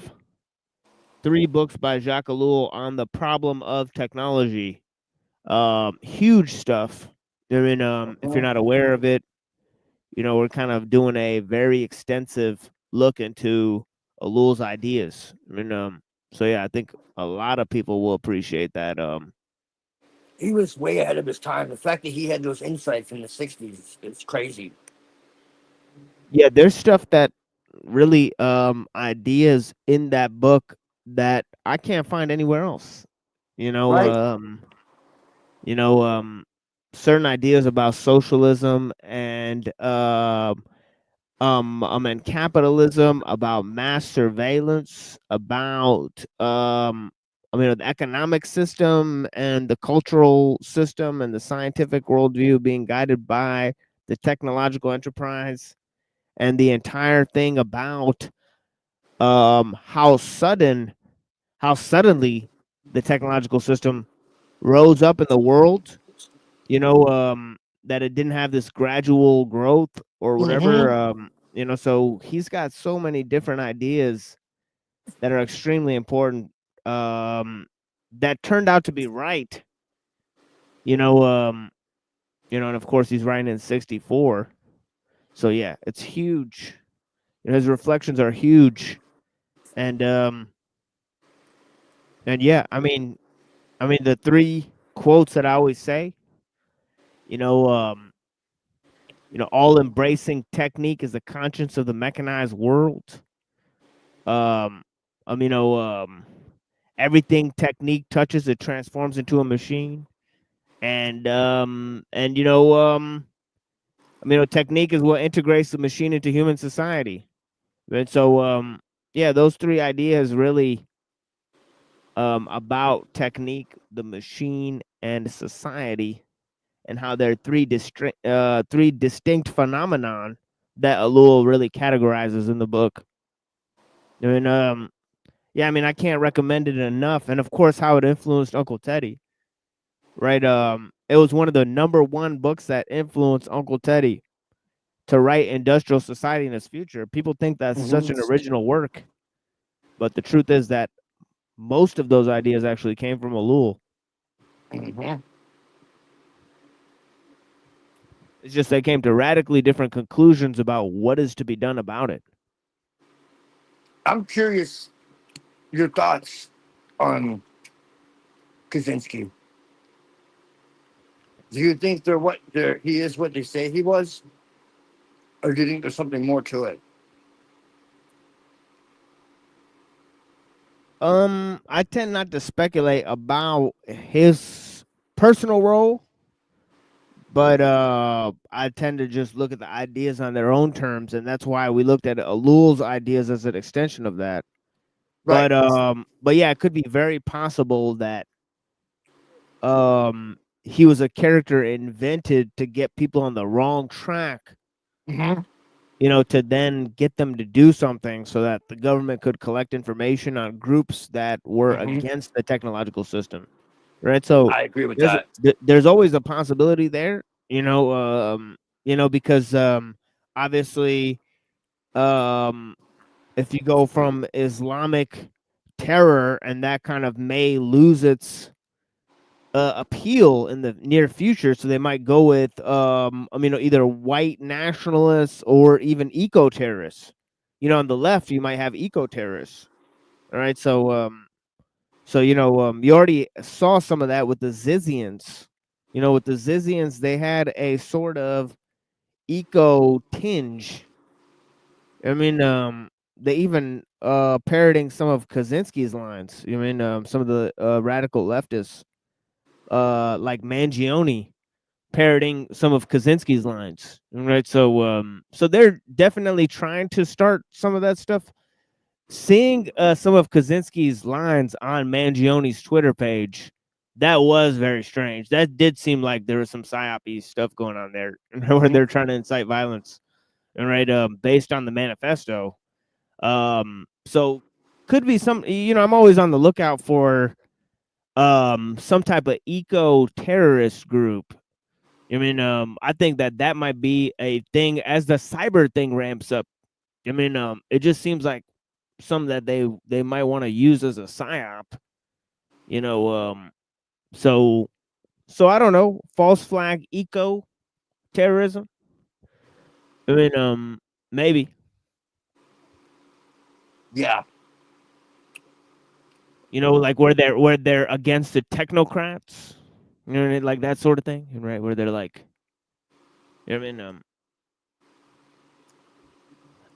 3 books by Jacques Ellul on the problem of technology. Huge stuff. I mean, if you're not aware of it, we're kind of doing a very extensive look into Ellul's ideas. I mean, so yeah, I think a lot of people will appreciate that. he was way ahead of his time. The fact that he had those insights in the '60s is crazy. Yeah, there's stuff that really ideas in that book that I can't find anywhere else. You know, Right? um, you know, certain ideas about socialism and capitalism, about mass surveillance, about the economic system and the cultural system and the scientific worldview being guided by the technological enterprise and the entire thing about how suddenly the technological system rose up in the world, you know, that it didn't have this gradual growth or whatever. Mm-hmm. So he's got so many different ideas that are extremely important, um, that turned out to be right. You know, and of course he's writing in '64. So yeah, it's huge. His reflections are huge, and yeah, I mean the three quotes that I always say, you know, all embracing technique is the conscience of the mechanized world. Um, everything technique touches, it transforms into a machine, and technique is what integrates the machine into human society. And so, yeah, those three ideas really, about technique, the machine, and society, and how they're three distinct phenomenon that Alul really categorizes in the book. And yeah, I mean, I can't recommend it enough. And of course, how it influenced Uncle Teddy, right? It was one of the number one books that influenced Uncle Teddy to write Industrial Society in his future. People think that's such an Mm-hmm. original work, but the truth is that most of those ideas actually came from Alul. Mm-hmm. It's just they came to radically different conclusions about what is to be done about it. I'm curious your thoughts on Kaczynski. Do you think he is what they say he was, or do you think there's something more to it? I tend not to speculate about his personal role, but I tend to just look at the ideas on their own terms, and that's why we looked at Alul's ideas as an extension of that. Right. But yeah, it could be very possible that he was a character invented to get people on the wrong track, Mm-hmm. to then get them to do something so that the government could collect information on groups that were Mm-hmm. against the technological system. Right. So I agree with that. there's always a possibility there, because obviously, um if you go from Islamic terror, and that kind of may lose its appeal in the near future, so they might go with either white nationalists or even eco terrorists. On the left you might have eco terrorists. All right, you already saw some of that with the Zizians. With the Zizians, they had a sort of eco tinge. I mean, they even parroting some of Kaczynski's lines. Some of the radical leftists, like Mangione, parroting some of Kaczynski's lines. Right, so they're definitely trying to start some of that stuff. Seeing some of Kaczynski's lines on Mangione's Twitter page, that was very strange. That did seem like there was some psyop stuff going on there, where they're trying to incite violence, right? Based on the manifesto. So could be some. I'm always on the lookout for some type of eco terrorist group. I think that might be a thing as the cyber thing ramps up. It just seems like some that they might want to use as a psyop. You know, so I don't know. False flag eco terrorism. Maybe. Yeah. Like where they're against the technocrats. Like that sort of thing, right? Where they're like, you know what I mean?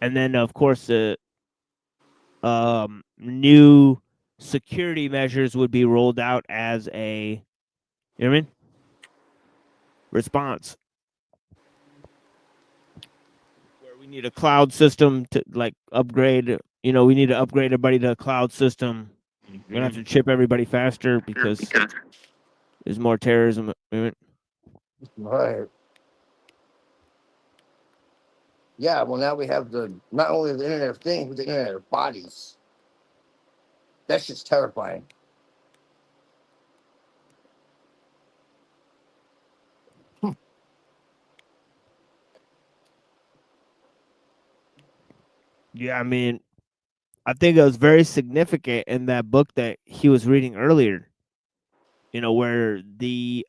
And then of course the new security measures would be rolled out as a, you know what I mean, response, where we need a cloud system to like upgrade. We need to upgrade everybody to a cloud system. We're gonna have to chip everybody faster because there's more terrorism. Right. Yeah, well, now we have the not only the Internet of Things, but the Internet of Bodies. That's just terrifying. Yeah, I mean, I think it was very significant in that book that he was reading earlier. Where the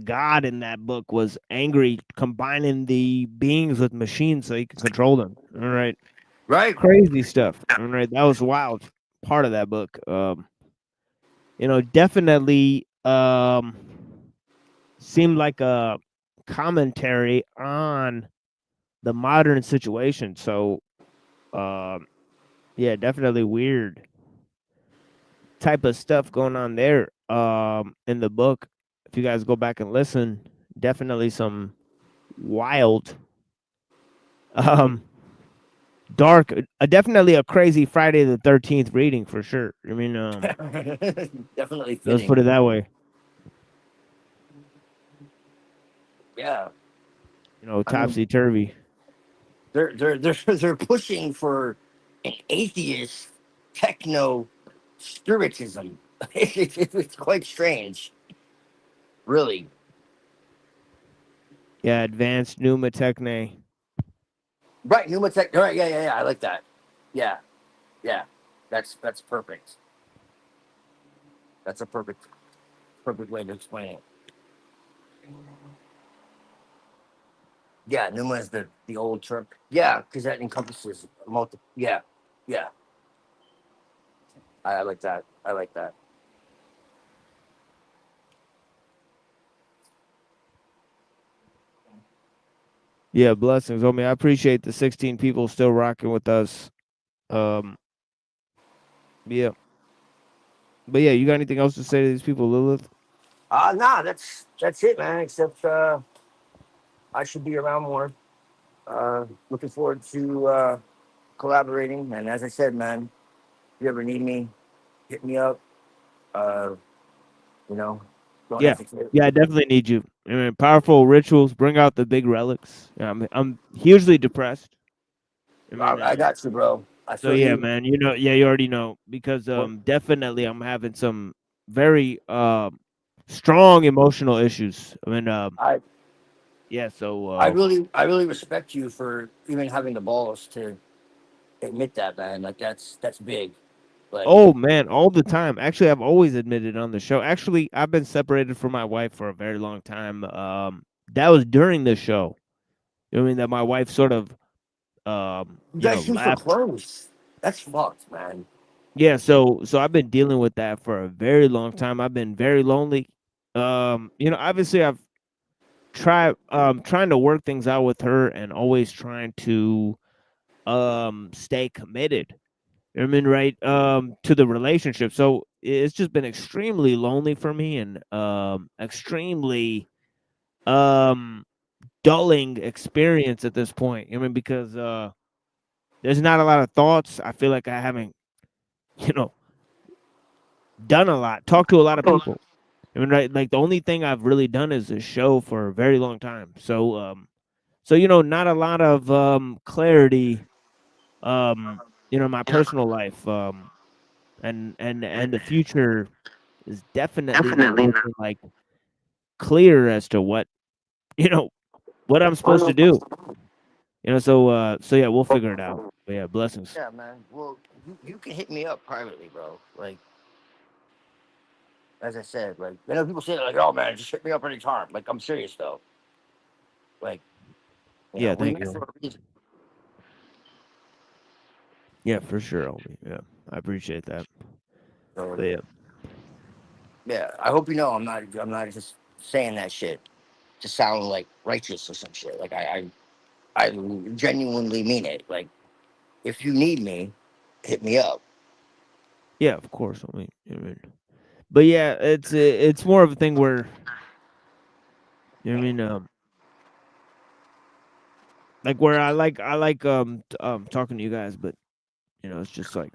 god in that book was angry, combining the beings with machines so he could control them. All right, Right? crazy stuff. All right, that was wild part of that book. Definitely seemed like a commentary on the modern situation. So, yeah, definitely weird type of stuff going on there. In the book, if you guys go back and listen, definitely some wild, um, dark, definitely a crazy Friday the 13th reading for sure. I mean, Definitely let's fitting. put it that way. Yeah. I mean, Topsy turvy. they're pushing for an atheist techno spiritism. It's quite strange, really. Yeah, advanced pneumatechne. Right, pneumatech. Right, yeah, yeah, yeah. I like that. Yeah, yeah. That's perfect. That's a perfect way to explain it. Yeah, pneuma is the old term. Yeah, because that encompasses multiple. Yeah, yeah. I like that. I like that. Yeah, blessings. I mean, I appreciate the 16 people still rocking with us. Um, yeah. But yeah, you got anything else to say to these people, Lilith? Nah, that's it, man. Except I should be around more. Looking forward to collaborating. And as I said, man, if you ever need me, hit me up. Uh, you know, don't Yeah. hesitate. Yeah, I definitely need you. I mean, powerful rituals, bring out the big relics. Yeah, I'm hugely depressed. I mean, I got you, bro. I so feel yeah, you. man, yeah, you already know because Well, definitely I'm having some very strong emotional issues. I mean, I yeah, so I really respect you for even having the balls to admit that, man. Like that's big. Like oh man, all the time. Actually, I've always admitted on the show. Actually, I've been separated from my wife for a very long time. That was during the show. I mean that my wife sort of you guys seem so left. close. That's fucked, man. Yeah, so I've been dealing with that for a very long time. I've been very lonely. Obviously I've trying to work things out with her and always trying to stay committed. I mean, right, to the relationship. So it's just been extremely lonely for me and extremely um dulling experience at this point. I mean, because there's not a lot of thoughts. I feel like I haven't, you know, done a lot, talked to a lot of people. I mean, right, like the only thing I've really done is a show for a very long time. So not a lot of clarity in my personal life. And the future is definitely not looking like clear as to you know what I'm supposed to do. So yeah, we'll figure it out. But yeah, blessings. Yeah, man. Well, you can hit me up privately, bro. Like as I said, like I know people say like, "Oh man, just hit me up anytime." Like I'm serious though. Like Yeah, we thank met you. for a reason. Yeah, for sure, homie. Yeah, I appreciate that. So But yeah, yeah, I hope you know I'm not just saying that shit to sound like righteous or some shit. Like I genuinely mean it. Like if you need me, hit me up. yeah, of course, homie. I mean, but yeah, it's more of a thing where like where I like talking to you guys, but it's just like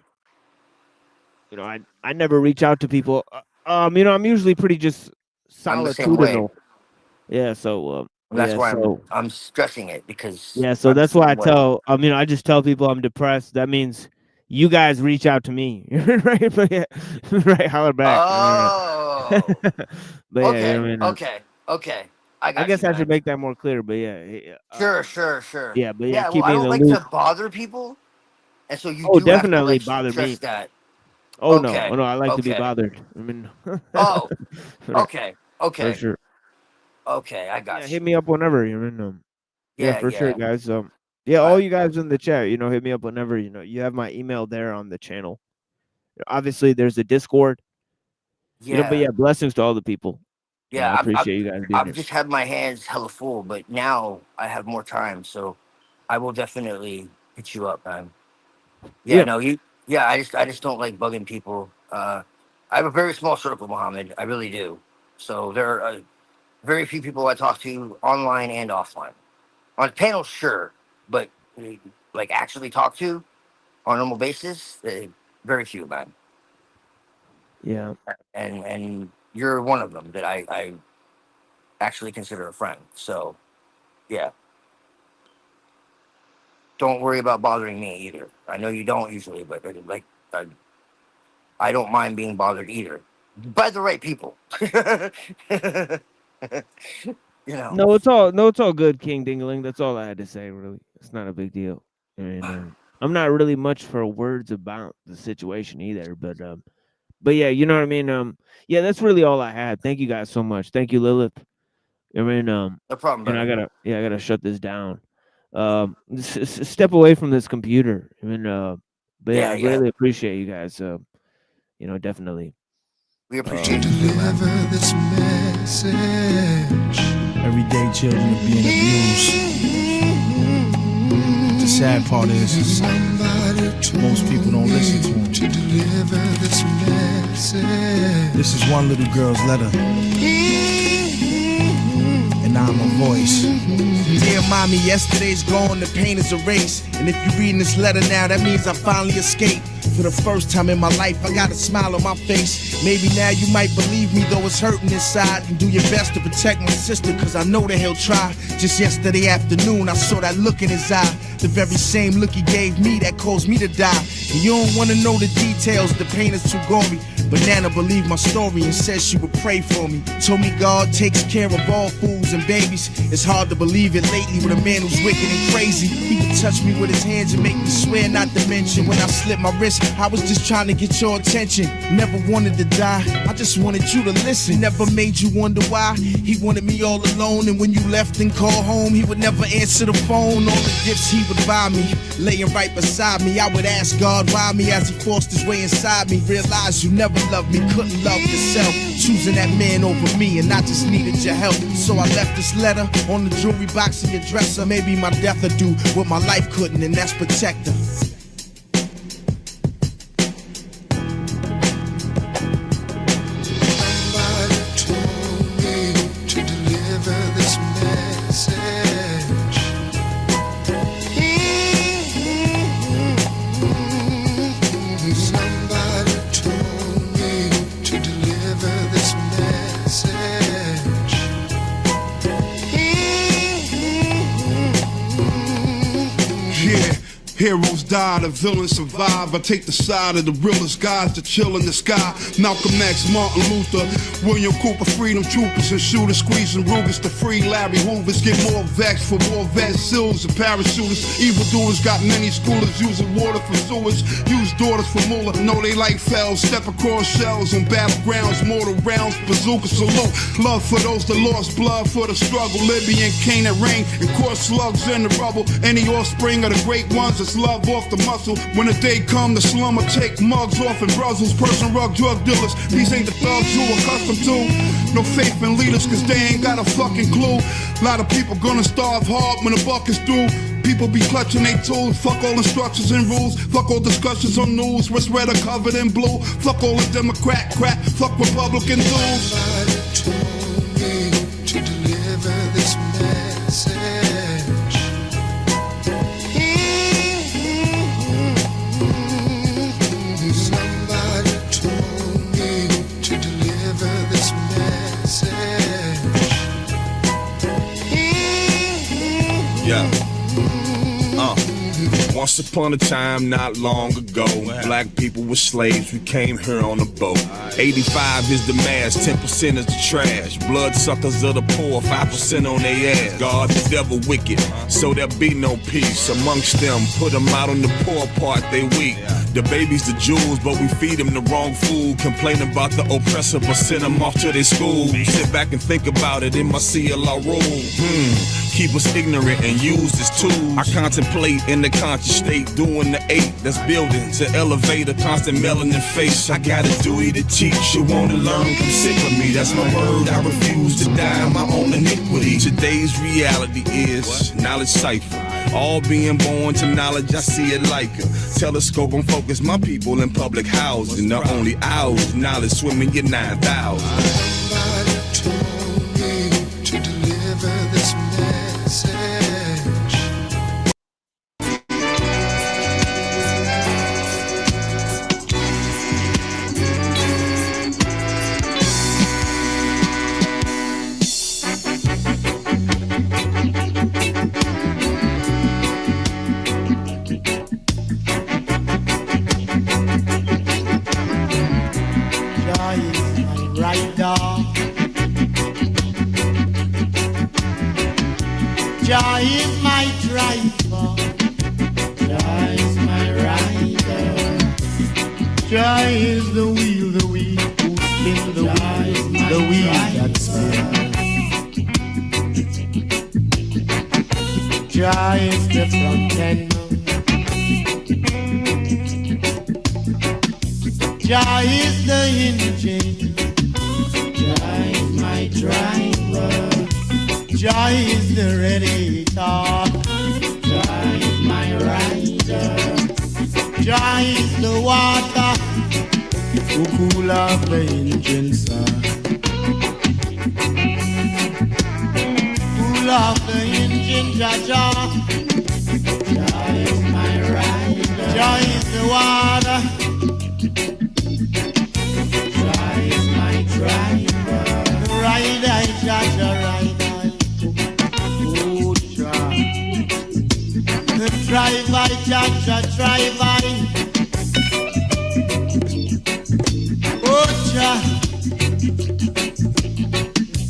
I never reach out to people. I'm usually pretty just I'm the same way. solitudinal. Yeah, so And that's Yeah, why so I'm stressing it, because yeah, so I'm the that's why I same way. tell I just tell people I'm depressed. That means you guys reach out to me, right? But yeah, right, holler back. Oh, But yeah, you know okay, what I mean. okay. I I got guess you, I should man. make that more clear. But yeah, Sure. yeah, but yeah, Yeah, well, keep I me in don't the like loop. to bother people, and so you Oh, do have to definitely like bother stress me. that. Oh no, Okay, oh no, I like to be okay. bothered. I mean, Oh, right, okay, for okay, sure. okay. I Yeah, got hit you. me up whenever. Yeah, Yeah, for sure, yeah. guys. Yeah, All all right. you guys in the chat, hit me up whenever. You have my email there on the channel. Obviously, there's a Discord. But Yeah, yeah, blessings to all the people. I yeah. appreciate you guys being I've here. just had my hands hella full, but now I have more time, so I will definitely hit you up, man. Yeah, Yeah, no, you. Yeah, I just don't like bugging people. I have a very small circle, Mohammed. I really do. So there are very few people I talk to online and offline. On panels, sure, but like actually talk to on a normal basis, very few, man. yeah. And you're one of them that I actually consider a friend. So yeah, don't worry about bothering me either. I know you don't usually, but like I don't mind being bothered either by the right people. you know, No, it's all good, King Dingling. That's all I had to say. Really, it's not a big deal. I'm not really much for words about the situation either. But yeah, you know what I mean. Yeah, that's really all I had. Thank you guys so much. Thank you, Lilith. no problem, And brother. I gotta shut this down. Step away from this computer. But yeah, I Yeah, really appreciate you guys. Definitely. we to appreciate you too, man. deliver this message. Everyday children are being abused. The sad part is most people don't listen to them. To deliver this message. This is one little girl's letter, and now I'm a voice. Dear mommy, yesterday's gone, the pain is erased. And if you're reading this letter now, that means I finally escaped. For the first time in my life, I got a smile on my face. Maybe now you might believe me, though it's hurting inside. And do your best to protect my sister, cause I know that he'll try. Just yesterday afternoon, I saw that look in his eye. The very same look he gave me that caused me to die. And you don't wanna know the details, the pain is too gory. But Nana believed my story and said she would pray for me. Told me God takes care of all fools and babies. It's hard to believe it lately with a man who's wicked and crazy. He would touch me with his hands and make me swear not to mention. When I slipped my wrist, I was just trying to get your attention. Never wanted to die, I just wanted you to listen. Never made you wonder why. He wanted me all alone, and when you left and called home, he would never answer the phone. All the gifts he would buy me, laying right beside me, I would ask God why me as he forced his way inside me. Realized you never loved me, couldn't love yourself. Choosing that man over me, and I just needed your help. So I left this letter on the jewelry box of your dresser. Maybe my death would do what my life couldn't, and that's protect her. Somebody told me to deliver this message. Somebody told me to deliver this message. Yeah, heroes die, the villains survive. I take the side of the realest guys to chill in the sky. Malcolm X, Martin Luther, William Cooper, freedom troopers and shooters, squeezing Rugers to free Larry Hoovers. Get more vexed for more vets, SEALs and parachuters. Evildoers got many schoolers using water for sewers. Use daughters for moolah, know they like fells. Step across shells on battlegrounds, mortar rounds, bazooka salute. Love for those that lost blood for the struggle. Libyan cane that rain and caught slugs in the rubble. Any offspring of the great ones that's love off the muscle. When the day come, the slumber take mugs off in Brussels. Person rug drug dealers, these ain't the thugs you accustomed to. No faith in leaders cause they ain't got a fucking clue. A lot of people gonna starve hard when the buck is through. People be clutching they tools. Fuck all instructions and rules. Fuck all discussions on news. What's red or covered in blue. Fuck all the Democrat crap. Fuck Republican dudes. Somebody told me to deliver this message. Somebody told me to deliver this message. Yeah. Once upon a time, not long ago, black people were slaves, we came here on a boat. 85 is the mass, 10% is the trash. Bloodsuckers of the poor, 5% on their ass. God, the devil wicked, so there'll be no peace amongst them. Put them out on the poor part, they weak. The babies the jewels, but we feed them the wrong food. Complain about the oppressor, but send them off to their school. Sit back and think about it, in my CLR rule. Keep us ignorant and use as tools. I contemplate in the conscious state, doing the 8 that's building to elevate a constant melanin face. I got a duty to teach, you wanna learn, come sit with me. That's my word, I refuse to die in my own iniquity. Today's reality is knowledge cipher. All being born to knowledge, I see it like a telescope. I'm focused, my people in public housing. The only hours, knowledge swimming your 9,000. Somebody told me to deliver this message. Jah is my driver, Jah is my rider. Jah is the wheel who spin the wheel that spins. Jah is the front end. Jah is the engine. Jah is my driver. Jah is the radiator. Jah is my rider. Jah is the water who cool off the engine, sir. Cool off the engine, Jah Jah. Jah is my rider. Jah is the water. Jah is my driver. The rider is Jah Jah rider. Drive by, Jah drive by. Oh, Jah,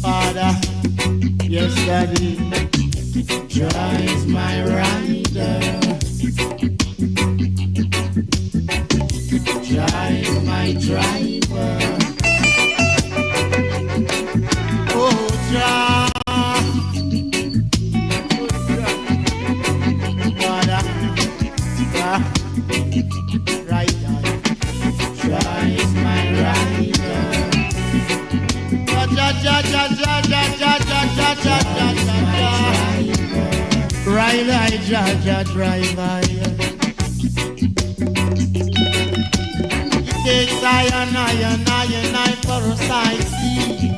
Father, yes, Daddy. Jah is my rider. Jah is my driver. Oh, Jah. Rider, Jah driver. He takes iron for a sightseeing.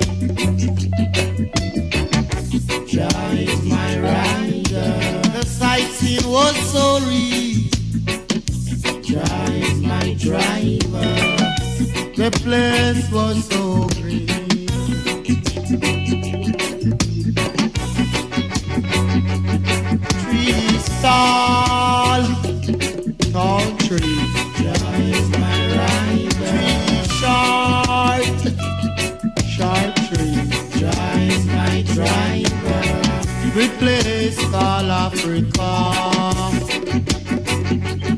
Jah is my rider. The sightseeing was so real. Jah is my driver. The place was so green. Tall tree. Jah is my rider. Tree short tree. Jah is my driver. Great place called Africa.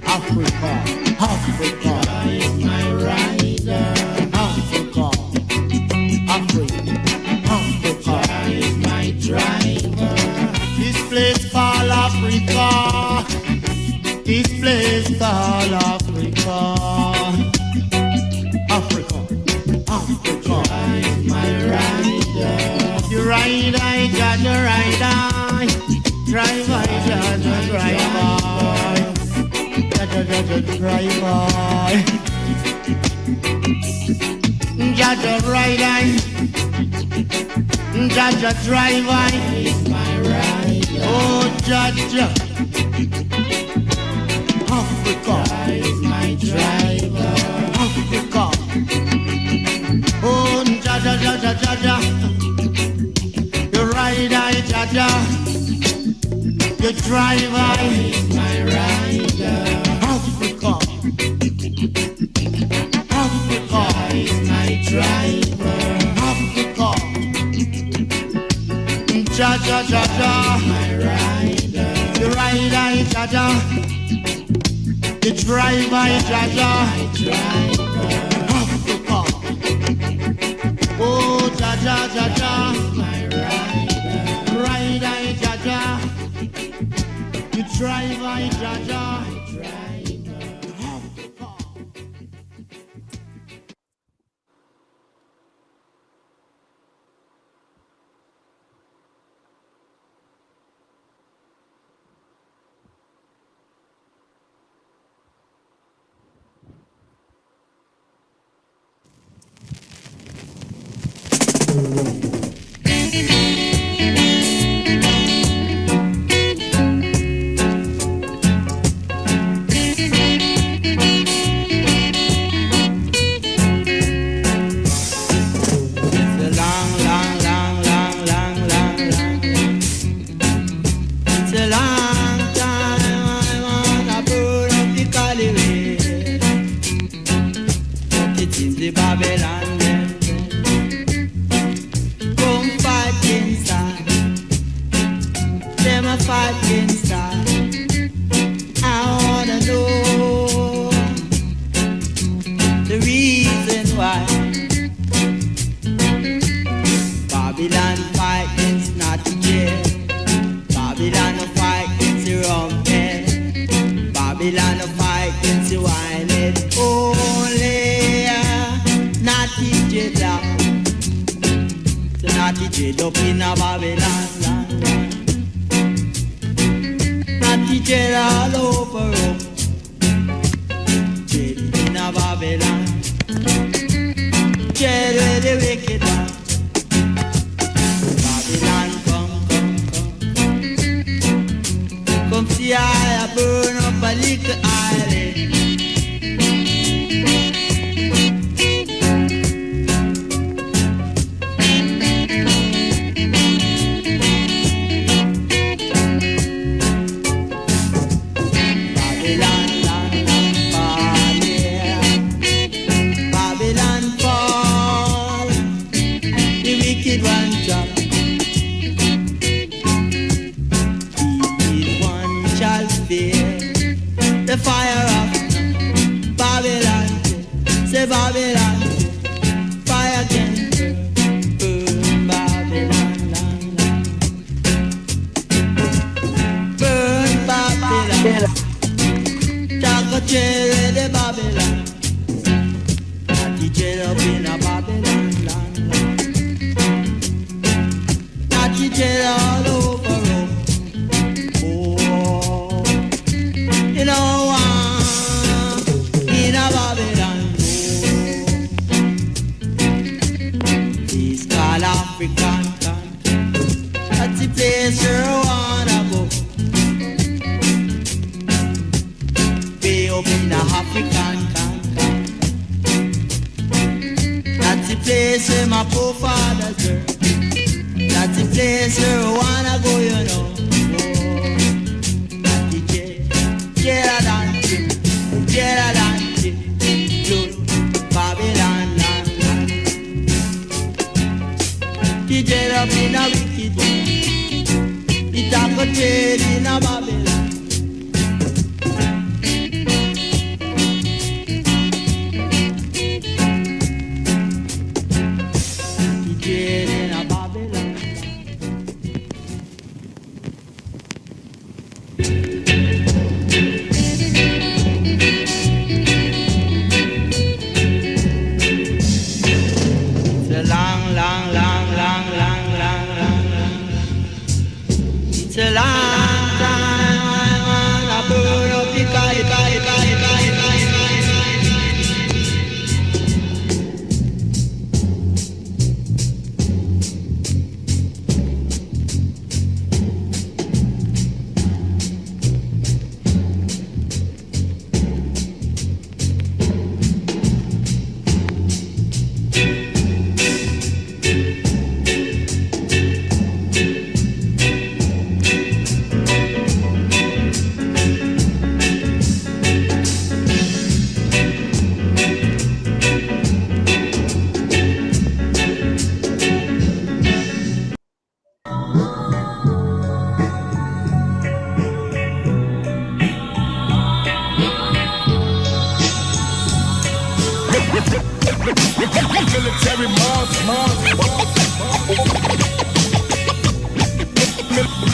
Africa. Jah is my rider. Africa. Jah is my driver. This place called Africa. This place called Africa. Africa. Jah is my rider. You ride, Jah rider. Drive, Jah driver. Jah driver. Jah rider. Jah driver. Is my rider. Oh, Jah. Africa is my driver. Africa. Oh, Jah. You ride, Jah. Your driver is my rider. Africa. Africa is my driver. Africa. Ja ja ja ja. My rider. The rider is ja ja. The driver is ja ja. Africa. Oh ja ja ja ja. My rider. Rider is ja ja. The driver is ja ja.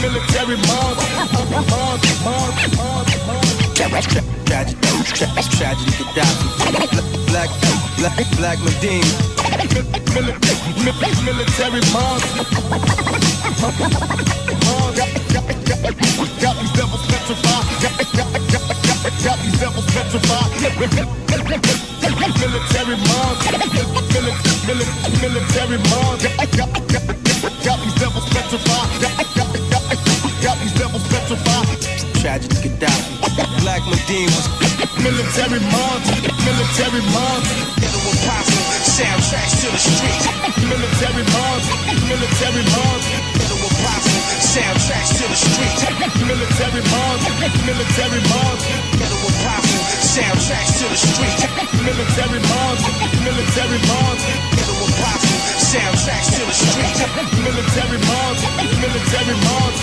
Military mob. Tragedy Gaddafi. Black Medine. Military mob. Got these devils petrified. Got these devils petrified. Military mob. Military mob. Got these devils petrified. Got these devils petrified. Tragedy Gaddafi. Black Medine was military mob. Military mob. Ghetto apostle. Soundtracks to the streets. Military mob. Military mob. Ghetto apostle. Soundtracks to the streets. Military mob. Military mob. Ghetto apostle. Soundtracks to the streets. Military mob. Military mob. Ghetto apostle. Soundtracks to the streets. Military mob. Military mob.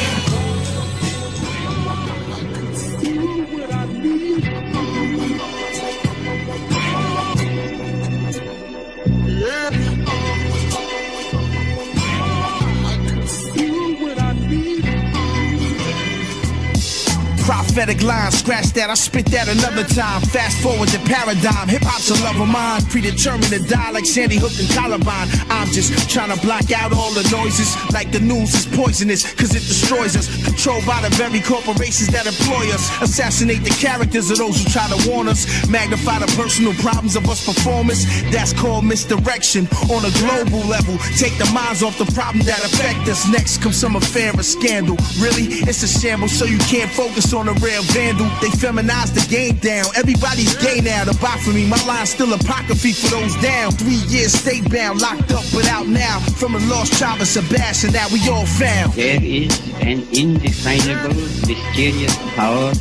Prophetic lines, scratch that, I spit that another time. Fast forward the paradigm, hip-hop's a love of mine. Predetermined to die like Sandy Hook and Columbine. I'm just trying to block out all the noises. Like the news is poisonous, cause it destroys us. Controlled by the very corporations that employ us. Assassinate the characters of those who try to warn us. Magnify the personal problems of us performers. That's called misdirection. On a global level, take the minds off the problem that affect us. Next comes some affair or scandal. Really, it's a shambles, so you can't focus on a real vandal. They feminized the game down. Everybody's gay now. To buy for me, my line's still apocryphy for those down. 3 years state bound, locked up but out now. From a lost child of Sebastian that we all found. There is an indefinable, mysterious power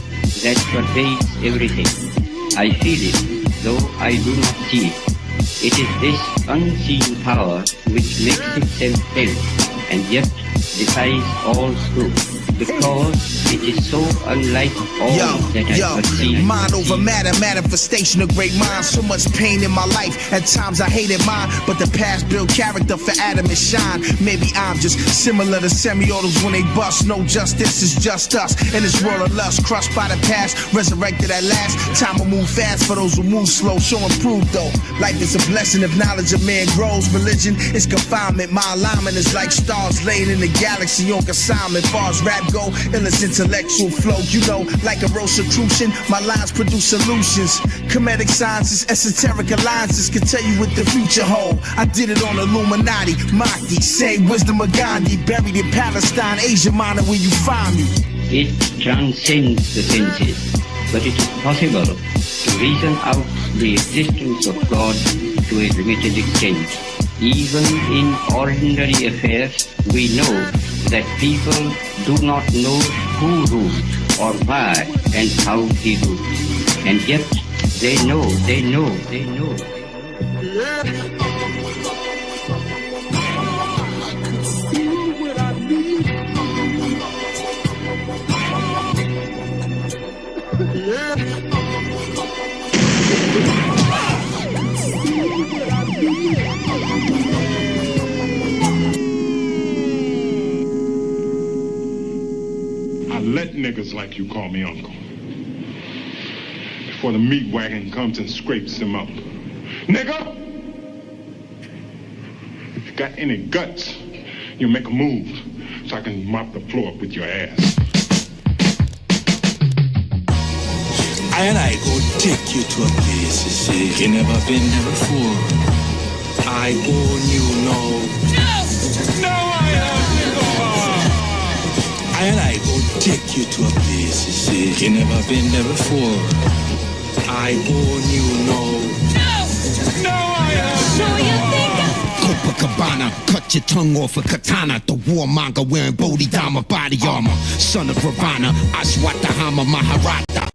that pervades everything. I feel it, though I do not see it. It is this unseen power which makes itself felt and yet defies all scrutiny. Because it is so unlike all that I perceive. Mind over matter, manifestation of great minds. So much pain in my life, at times I hated mine. But the past built character for Adam and shine. Maybe I'm just similar to semi-autos when they bust. No justice is just us. In this world of lust, crushed by the past, resurrected at last. Time will move fast for those who move slow. Show and prove though. Life is a blessing if knowledge of man grows. Religion is confinement. My alignment is like stars laid in the galaxy on consignment. Far as rap go, illness intellectual flow, you know, like a Rosicrucian, my lines produce solutions. Comedic sciences, esoteric alliances can tell you what the future hold. I did it on Illuminati, Mahdi, same wisdom of Gandhi, buried in Palestine, Asia Minor, where you find me. It transcends the senses, but it is possible to reason out the existence of God to a limited extent. Even in ordinary affairs, we know that people do not know who rules or why and how he rules. And yet they know. Let niggas like you call me uncle before the meat wagon comes and scrapes them up. Nigga! If you got any guts, you make a move so I can mop the floor up with your ass. And I go take you to a place you say you never been there before. I own you now. No, I have and I go take you to a place you say you never been there before. I own you now. No, I have Copacabana, cut your tongue off a katana. The warmonger wearing Bodhidharma body armor. Son of Ravana, Ashwatthama Maharata.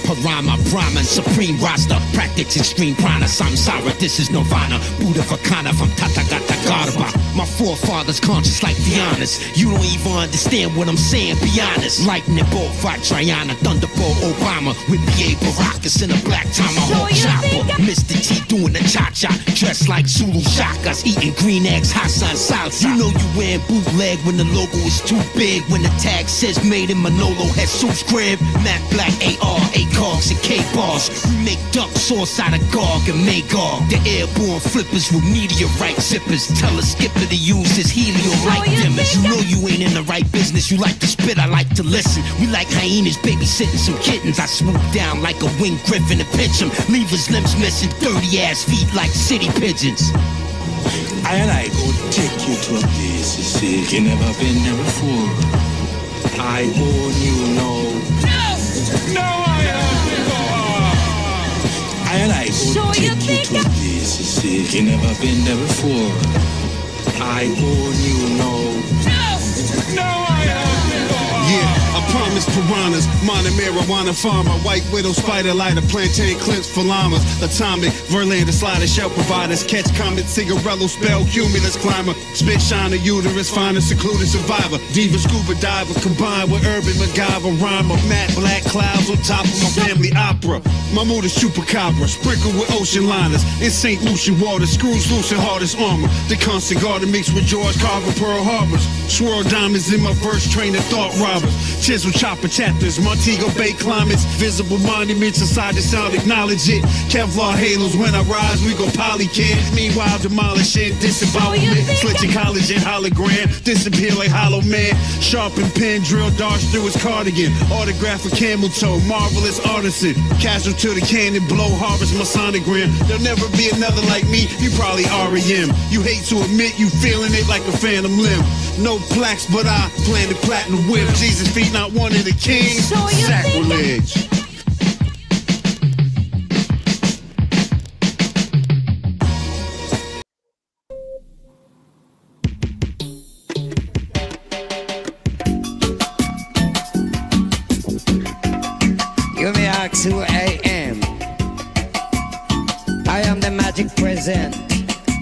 Parama, Brahman, Supreme Rasta. Practice extreme prana, samsara, this is Nirvana. Buddha Vakana from Tathagata Garbha. My forefathers conscious like the honest. You don't even understand what I'm saying, be honest. Lightning bolt, fight Triana, Thunderbolt, Obama. With B.A. Baracus in a black tomahawk chopper. Mr. T doing the cha-cha, dressed like Zulu shakas, eating green eggs, Hassan salsa. You know you wearing bootleg when the logo is too big. When the tag says made in Manolo, Jesus crib. Matte Black AR, ACOGs and K-bars. We make duck sauce out of Gog and Magog. The airborne flippers with meteorite zippers. Tell a skipper to use his helio light dimmers. You know you ain't in the right business. You like to spit, I like to listen. We like hyenas babysitting some kittens. I swoop down like a winged griffin and pitch him. Leave his limbs missing, dirty ass feet like city pigeons. I and I go take you to a place you see you never been there before. I own you now. No, I have. I and I go take you to a place you see you never been there before. I own you now. No, I have. Yeah, I promise piranhas, minor marijuana farmer, white widow, spider lighter, plantain clips for llamas, atomic, Verlander slider, shell providers, catch comet, cigarello, spell, cumulus climber, spit shiner, uterus, finder, secluded survivor, diva, scuba diver, combined with urban MacGyver, rhymer, matte black clouds on top of my family opera. My mood is chupacabra, sprinkled with ocean liners, in St. Lucian water, screws loose and hardest armor, the constant garden mixed with George Carver, Pearl Harbors, swirl diamonds in my verse, train of thought robbers, chisel chopper chapters, Montego Bay climates, visible monuments inside the sound, acknowledge it, Kevlar halos, when I rise, we go polycan, meanwhile demolishing, disembowelment, sledging college and hologram, disappear like hollow man, sharpened pen, drill darts through his cardigan, autograph a camel toe, marvelous artisan, casual to the cannon, blow, harvest my sonogram, there'll never be another like me, you probably REM, you hate to admit you feeling it like a phantom limb, no plaques but I plan the platinum whip, Jesus feet not one of the kings, sacrilege. You may ask who I am. I am the magic present.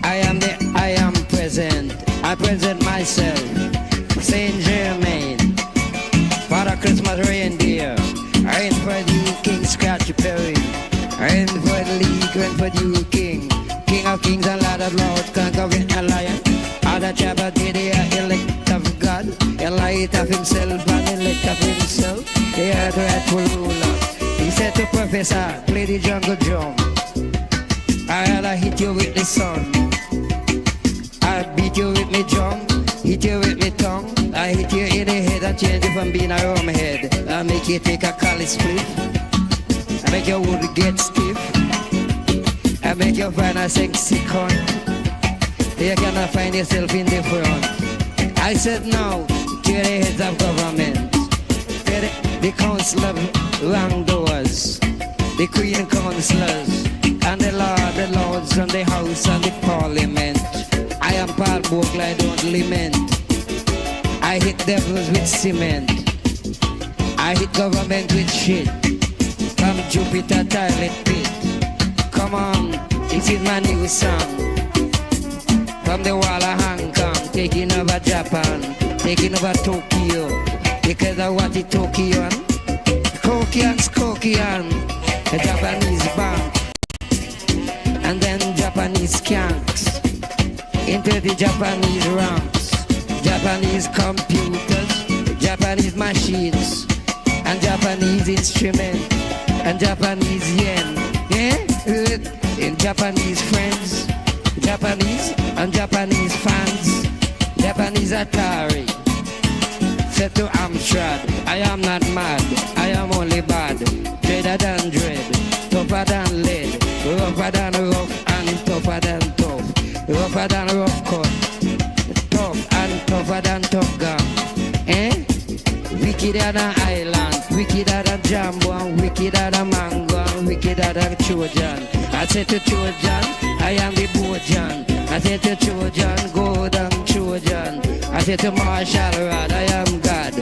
I am present. I present myself. Saint Germain. Father Christmas reindeer. I ain't for you, King Scratchy Perry. I ain't for the league, I ain't for you, King. King of kings and Lord of lords, conquering a lion. Other chapter did the elect of God. A light of himself and elect of himself. The earth rightful ruler. He said to Professor, play the jungle drum. I'll hit you with the sun. I beat you with me drum, hit you with me tongue. I hit you in the head and change you from being a rum head. I make you take a college split. I make your wood get stiff. I make you find a sexy cunt. You cannot find yourself in the front. I said no to the heads of government, the council of wrongdoers, the queen councillors, and the lords, and the house, and the parliament. I am Paul Bogle, I don't lament. I hit devils with cement. I hit government with shit. From Jupiter toilet pit. Come on, this is my new song. From the wall of Hong Kong, taking over Japan, taking over Tokyo. Because I want it Tokyo. Kokian, a Japanese bank, and then Japanese skanks into the Japanese ranks, Japanese computers, Japanese machines, and Japanese instruments, and Japanese yen, in Japanese friends, Japanese and Japanese fans, Japanese Atari. Said to Amstrad, I am not mad, I am only bad. Dreader than dread, tougher than lead, rougher than rough and tougher than tough, rougher than rough cut, tough and tougher than tough gun. Wickeder than Island, wickeder than Jambo, and wickeder than Mango, and wickeder than Trojan. I said to Trojan, I am the Bojan. I said to Trojan, go down Trojan. I said to Marshall Rod, I am God.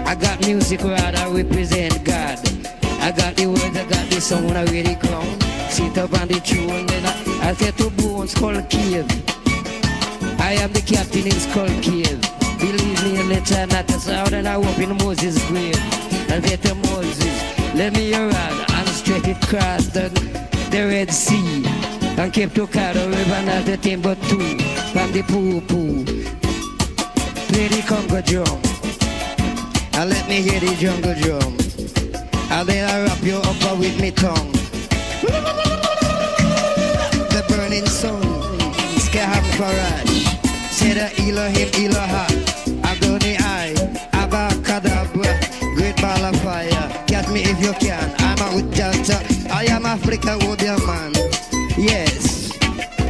I got music rod, I represent God. I got the words, I got the sound, I wear the crown. Sit up on the throne, then I said to Bones, Skull Cave. I am the captain in Skull Cave. Believe me, in the time not a sound, and I walk in Moses' grave. And say to Moses, let me your rod and straight it across the Red Sea. And keep to Caro River, not the thing but two from the poo-poo. Play the conga drum, and let me hear the jungle drum. And then I wrap you up with me tongue. The burning sun, Skaham Farage. Say the Elohim, Eloha, Agoni I, Abacadabra, great ball of fire. Catch me if you can, I'm a Ujjata, I am African Obeah man. Yes,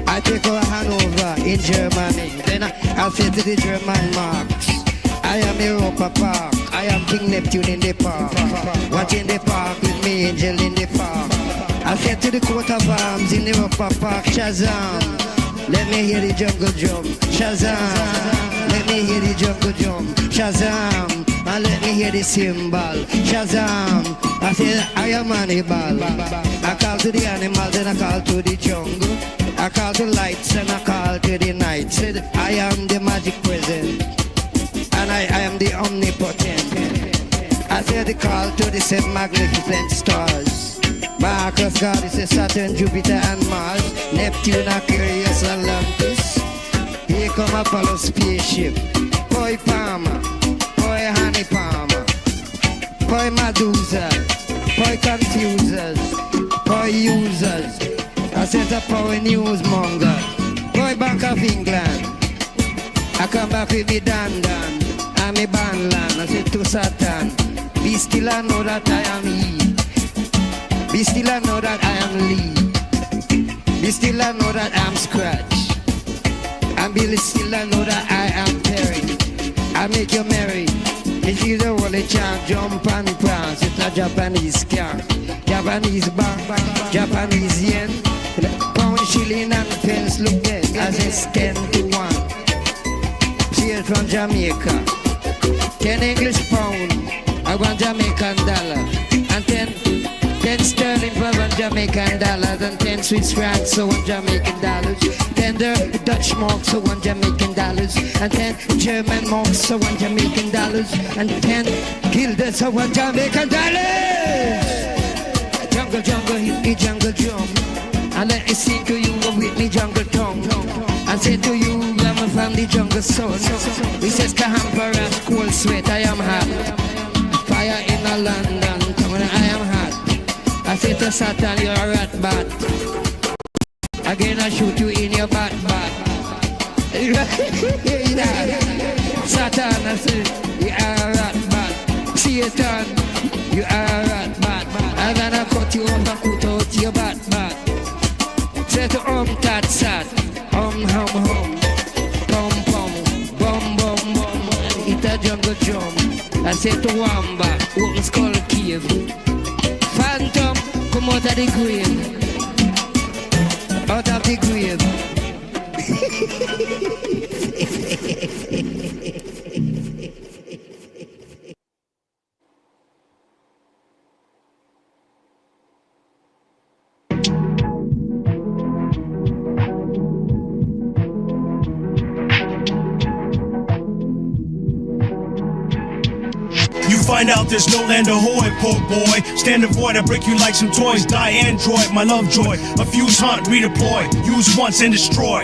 I take over Hanover in Germany. Then I'll say to the German marks, I am Europa Park, I am King Neptune in the park. Watching the park with me, angel in the park. I said to the coat of arms in Europa Park, Shazam. Let me hear the jungle drum, Shazam. Let me hear the jungle drum, Shazam. And let me hear the cymbal, Shazam. I said I am Hannibal. I call to the animals and I call to the jungle. I call to lights and I call to the night. Said I am the magic present, and I am the omnipotent. I said the call to the 7 magnificent stars. Marcus, God is Saturn, Jupiter and Mars, Neptune, Aquarius, Atlantis. Here come Apollo spaceship. Boy Palmer, boy Honey Palmer, boy Medusa, boy Confusers, boy Users. I said a power newsmonger, boy Bank of England. I come back with me Dan and me Banland. I said to Satan, be still and know that I am he. Be still and know that I am Lee. Be still and know that I am Scratch. And be still and know that I am Perry. I make you merry. If you the holy chant, jump and prance. It's a Japanese can, Japanese bank, Japanese yen. Pound, shilling and pence look dead as it's 10 to 1. Straight from Jamaica. 10 English pound, I want Jamaican dollar. And 10 sterling for $1 Jamaican dollars, and 10 Swiss francs so $1 Jamaican dollars, 10 Dutch marks so $1 Jamaican dollars, and 10 German marks so $1 Jamaican dollars, and 10 guilders so $1 Jamaican dollars. Jungle, jungle, hit the jungle drum, and let me sing to you with me jungle tongue, and say to you, I'm from the jungle sun. He says, Kahampara, cold sweat, I am hot. Fire in a London town, I am hot. I say to Satan, you're a rat bat. Again, I shoot you in your bat. Satan, I say, you are a rat bat. Satan, you are a rat bat. I'm gonna cut you off and cut out your bat. Say to tat sat, hum, pum, bum, and hit a jungle drum. I say to Wamba, open Skull Cave. Phantom, come out of the grave. Out of the grave. Find out there's no land ahoy, poor boy. Stand avoid, I break you like some toys. Die android, my love joy. A fuse hunt, redeploy. Use once and destroy.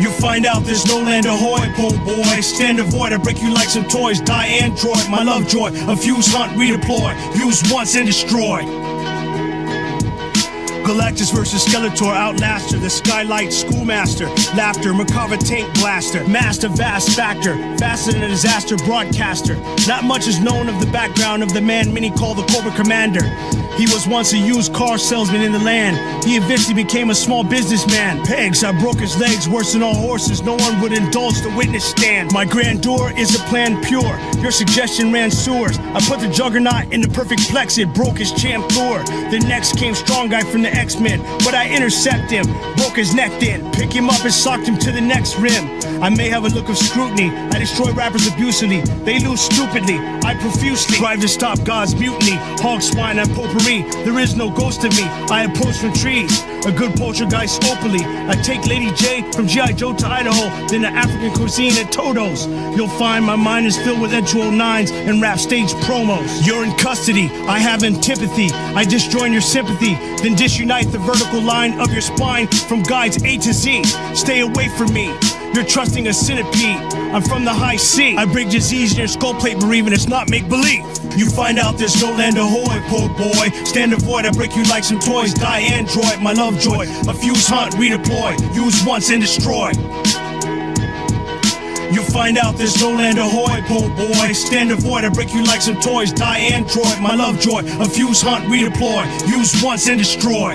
You find out there's no land ahoy, poor boy. Stand avoid, I break you like some toys. Die android, my love joy. A fuse hunt, redeploy. Use once and destroy. Galactus versus Skeletor, Outlaster, the Skylight Schoolmaster, Laughter, Macabre Tank Blaster, Master Vast Factor, Faster than a Disaster Broadcaster. Not much is known of the background of the man many call the Cobra Commander. He was once a used car salesman in the land. He eventually became a small businessman. Pegs, I broke his legs worse than all horses. No one would indulge the witness stand. My grandeur is a plan pure. Your suggestion ran sewers. I put the juggernaut in the perfect plex. It broke his champ Thor. The next came strong guy from the X-Men, but I intercept him, broke his neck then, pick him up and socked him to the next rim. I may have a look of scrutiny. I destroy rappers abusively. They lose stupidly. I profusely strive to stop God's mutiny. Hog swine and potpourri mystery. There is no ghost in me. I approach from trees. A good poltergeist openly. I take Lady J from G.I. Joe to Idaho, then to African cuisine at Toto's. You'll find my mind is filled with N209s and rap stage promos. You're in custody. I have antipathy. I disjoin your sympathy, then disunite the vertical line of your spine from guides A to Z. Stay away from me. You're trusting a centipede. I'm from the high C. I break disease in your skull plate, believing it's not make-believe. You find out there's no land ahoy, poor boy. Stand avoid, I break you like some toys. Die android, my love joy. A fuse hunt, redeploy. Use once and destroy. You find out there's no land ahoy, poor boy. Stand avoid, I break you like some toys. Die android, my love joy. A fuse hunt, redeploy. Use once and destroy.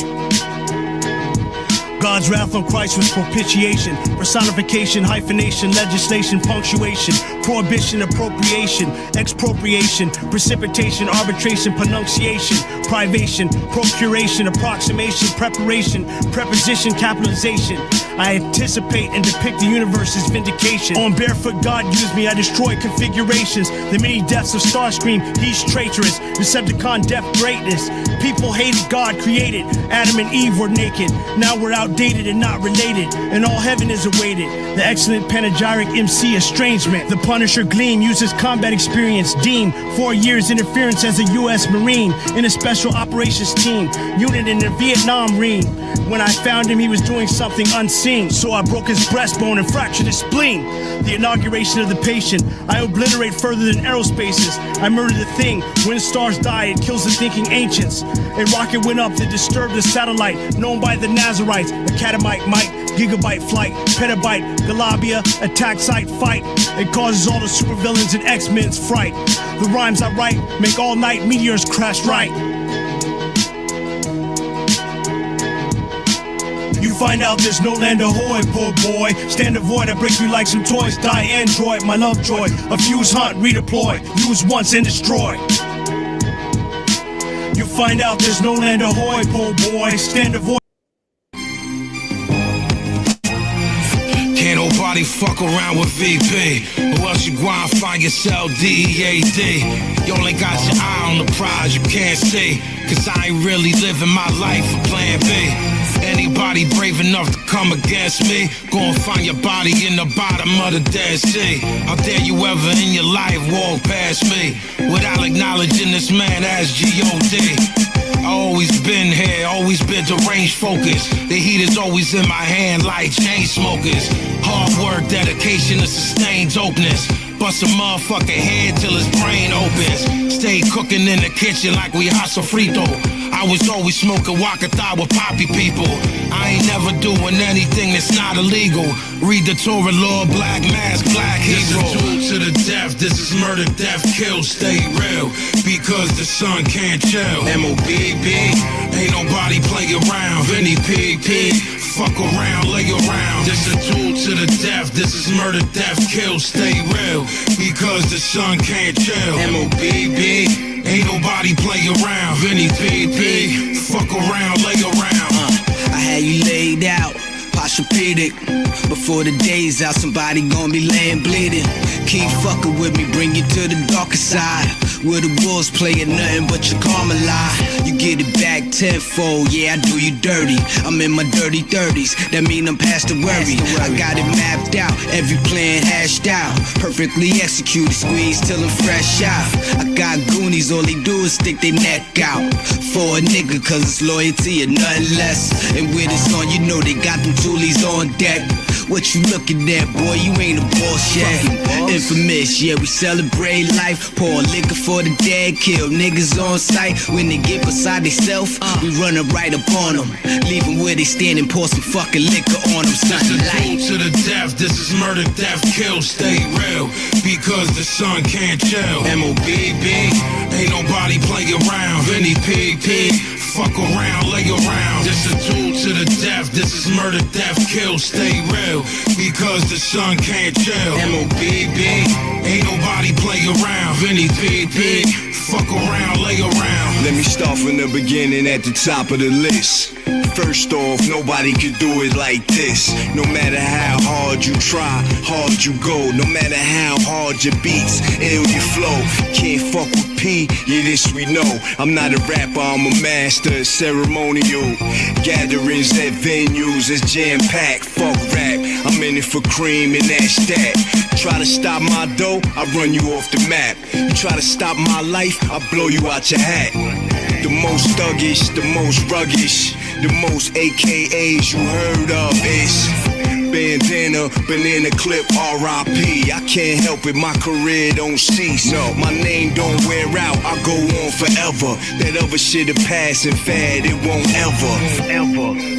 God's wrath on Christ was propitiation, personification, hyphenation, legislation, punctuation, prohibition, appropriation, expropriation, precipitation, arbitration, pronunciation, privation, procuration, approximation, preparation, preposition, capitalization. I anticipate and depict the universe's vindication. On barefoot, God used me, I destroy configurations. The many deaths of Starscream, he's traitorous. Decepticon death greatness. People hated God created. Adam and Eve were naked. Now we're outdated and not related. And all heaven is awaited. The excellent panegyric MC estrangement. The Punisher Gleam uses combat experience. Deem 4 years interference as a U.S. Marine in a special operations team. Unit in the Vietnam Marine. When I found him, he was doing something unseen. So I broke his breastbone and fractured his spleen. The inauguration of the patient. I obliterate further than aerospaces. I murder the thing. When stars die, it kills the thinking ancients. A rocket went up that disturbed the satellite, known by the Nazarites. A catamite, might, gigabyte flight, petabyte, Galabia, attack site, fight. It causes all the supervillains and X-Men's fright. The rhymes I write make all night meteors crash right. You find out there's no land ahoy, poor boy. Stand avoid, I break you like some toys. Die android, my love joy. A fuse hunt, redeploy. Use once and destroy. You find out there's no land ahoy, poor boy. Stand avoid. Can't nobody fuck around with VP. Who else you go and find yourself DEAD? You only got your eye on the prize you can't see. Cause I ain't really living my life for plan B. Anybody brave enough to come against me, go and find your body in the bottom of the Dead Sea. How dare you ever in your life walk past me without acknowledging this man as G.O.D. I always been here, always been deranged focused. The heat is always in my hand like chain smokers. Hard work, dedication to sustained dopeness. Bust a motherfucker head till his brain opens. Stay cooking in the kitchen like we hot sofrito. I was always smoking Wakata with poppy people. I ain't never doing anything that's not illegal. Read the Torah law, black mask, black hero. This is true to the death, this is murder, death, kill, stay real. Because the sun can't chill. MOBB, ain't nobody play around. Vinny Pig, fuck around, lay around. This is true to the death, this is murder, death, kill, stay real. Because the sun can't chill. MOBB. Ain't nobody play around. Vinny P, fuck around, lay around. I had you laid out, Posturepedic. Before the day's out, somebody gon' be laying bleeding. Keep fucking with me, bring you to the darker side. Where the wolves playing nothing but your karma lie. You get it back tenfold, yeah, I do you dirty. I'm in my dirty 30s, that mean I'm past the worry. I got it mapped out, every plan hashed out. Perfectly executed, squeeze till I'm fresh out. I got goonies, all they do is stick their neck out. For a nigga, cause it's loyalty and nothing less. And with this on, you know they got them toolies on deck. What you looking at, boy? You ain't a boss yet. Infamous, yeah, we celebrate life. Pour liquor for the dead, kill niggas on sight. When they get beside themselves, we run it right up on them. Leave them where they standing, pour some fucking liquor on them. Something light. To the death, this is murder, death, kill, stay real. Because the sun can't chill. MOBB, ain't nobody play around. Vinny Pig, fuck around, lay around. This is true to the death, this is murder, death, kill, stay real. Because the sun can't chill. MOBB, ain't nobody play around. Vinny P, fuck around, lay around. Let me start from the beginning at the top of the list. First off, nobody could do it like this. No matter how hard you try, hard you go. No matter how hard your beats, ill you flow. Can't fuck with P, yeah, this we know. I'm not a rapper, I'm a master, ceremonial. Gatherings at venues is jam-packed. Fuck rap, I'm in it for cream and that's that. Try to stop my dough, I run you off the map. You try to stop my life, I blow you out your hat. The most thuggish, the most ruggish, the most AKAs you heard of is bandana, banana clip, R.I.P. I can't help it, my career don't cease. No, my name don't wear out, I go on forever. That other shit a passing fad, it won't ever.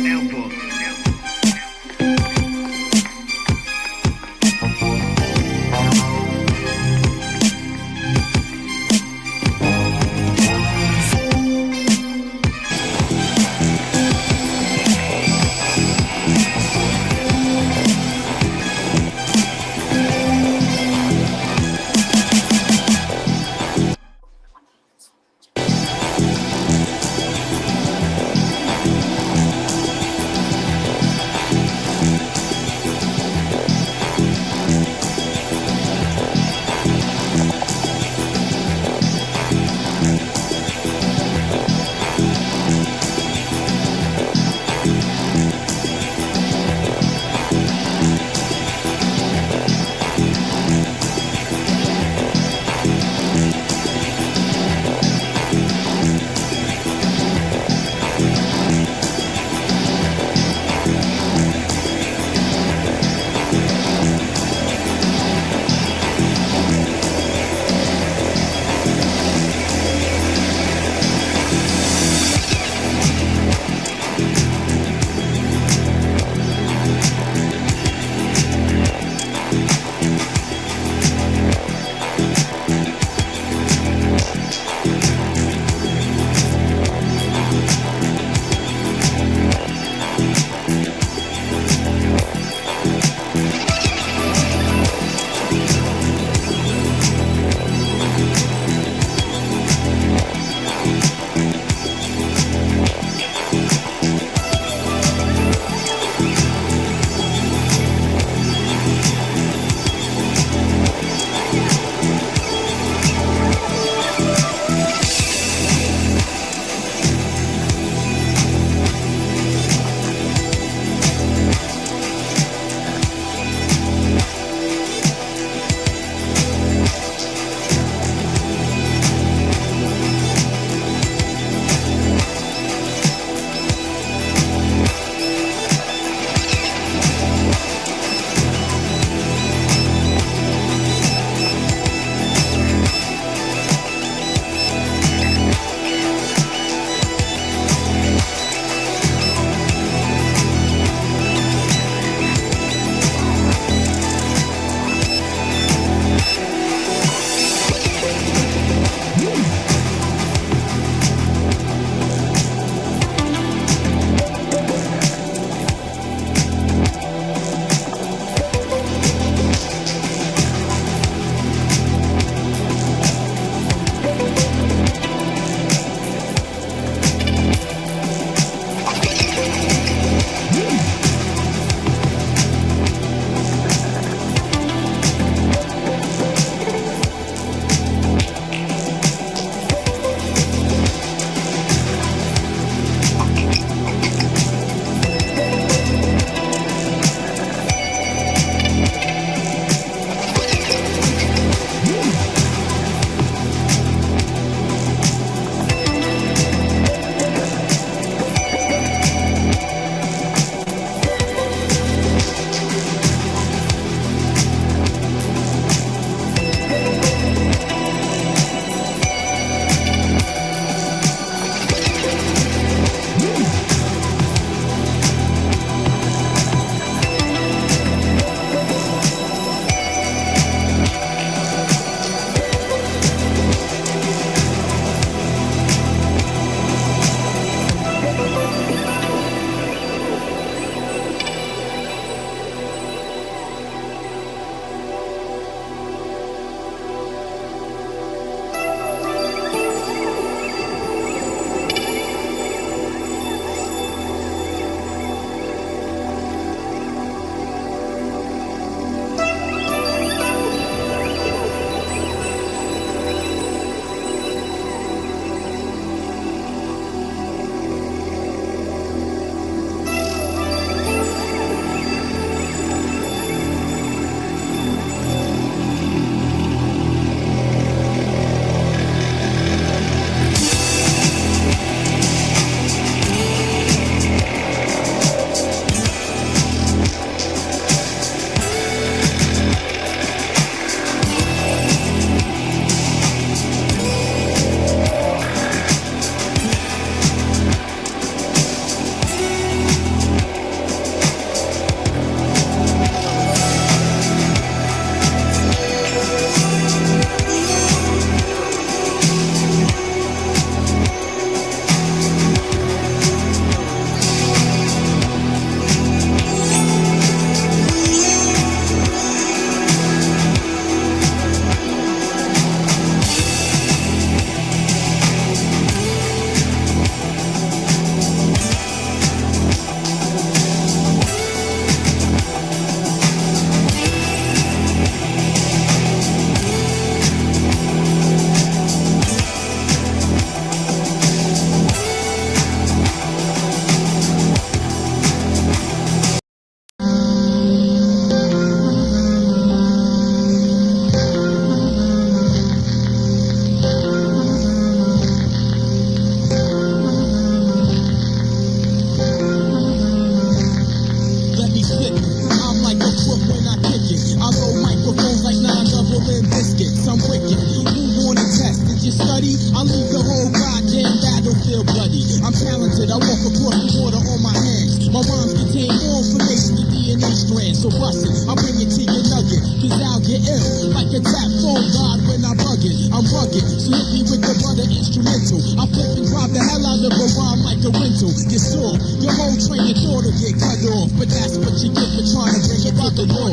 you study, I leave the whole goddamn battlefield bloody. I'm talented, I walk across the water on my hands. My rhymes contain more information than DNA strands. So bust it, I bring it to your nugget, cause I'll get ill like a tap phone god when I'm bugging. I'm rugged, so hit me with the butter instrumental. I flip and drop the hell out of a rhyme like a rental. You saw your whole train of thought will get cut off, but that's what you get for trying to bring it to the law.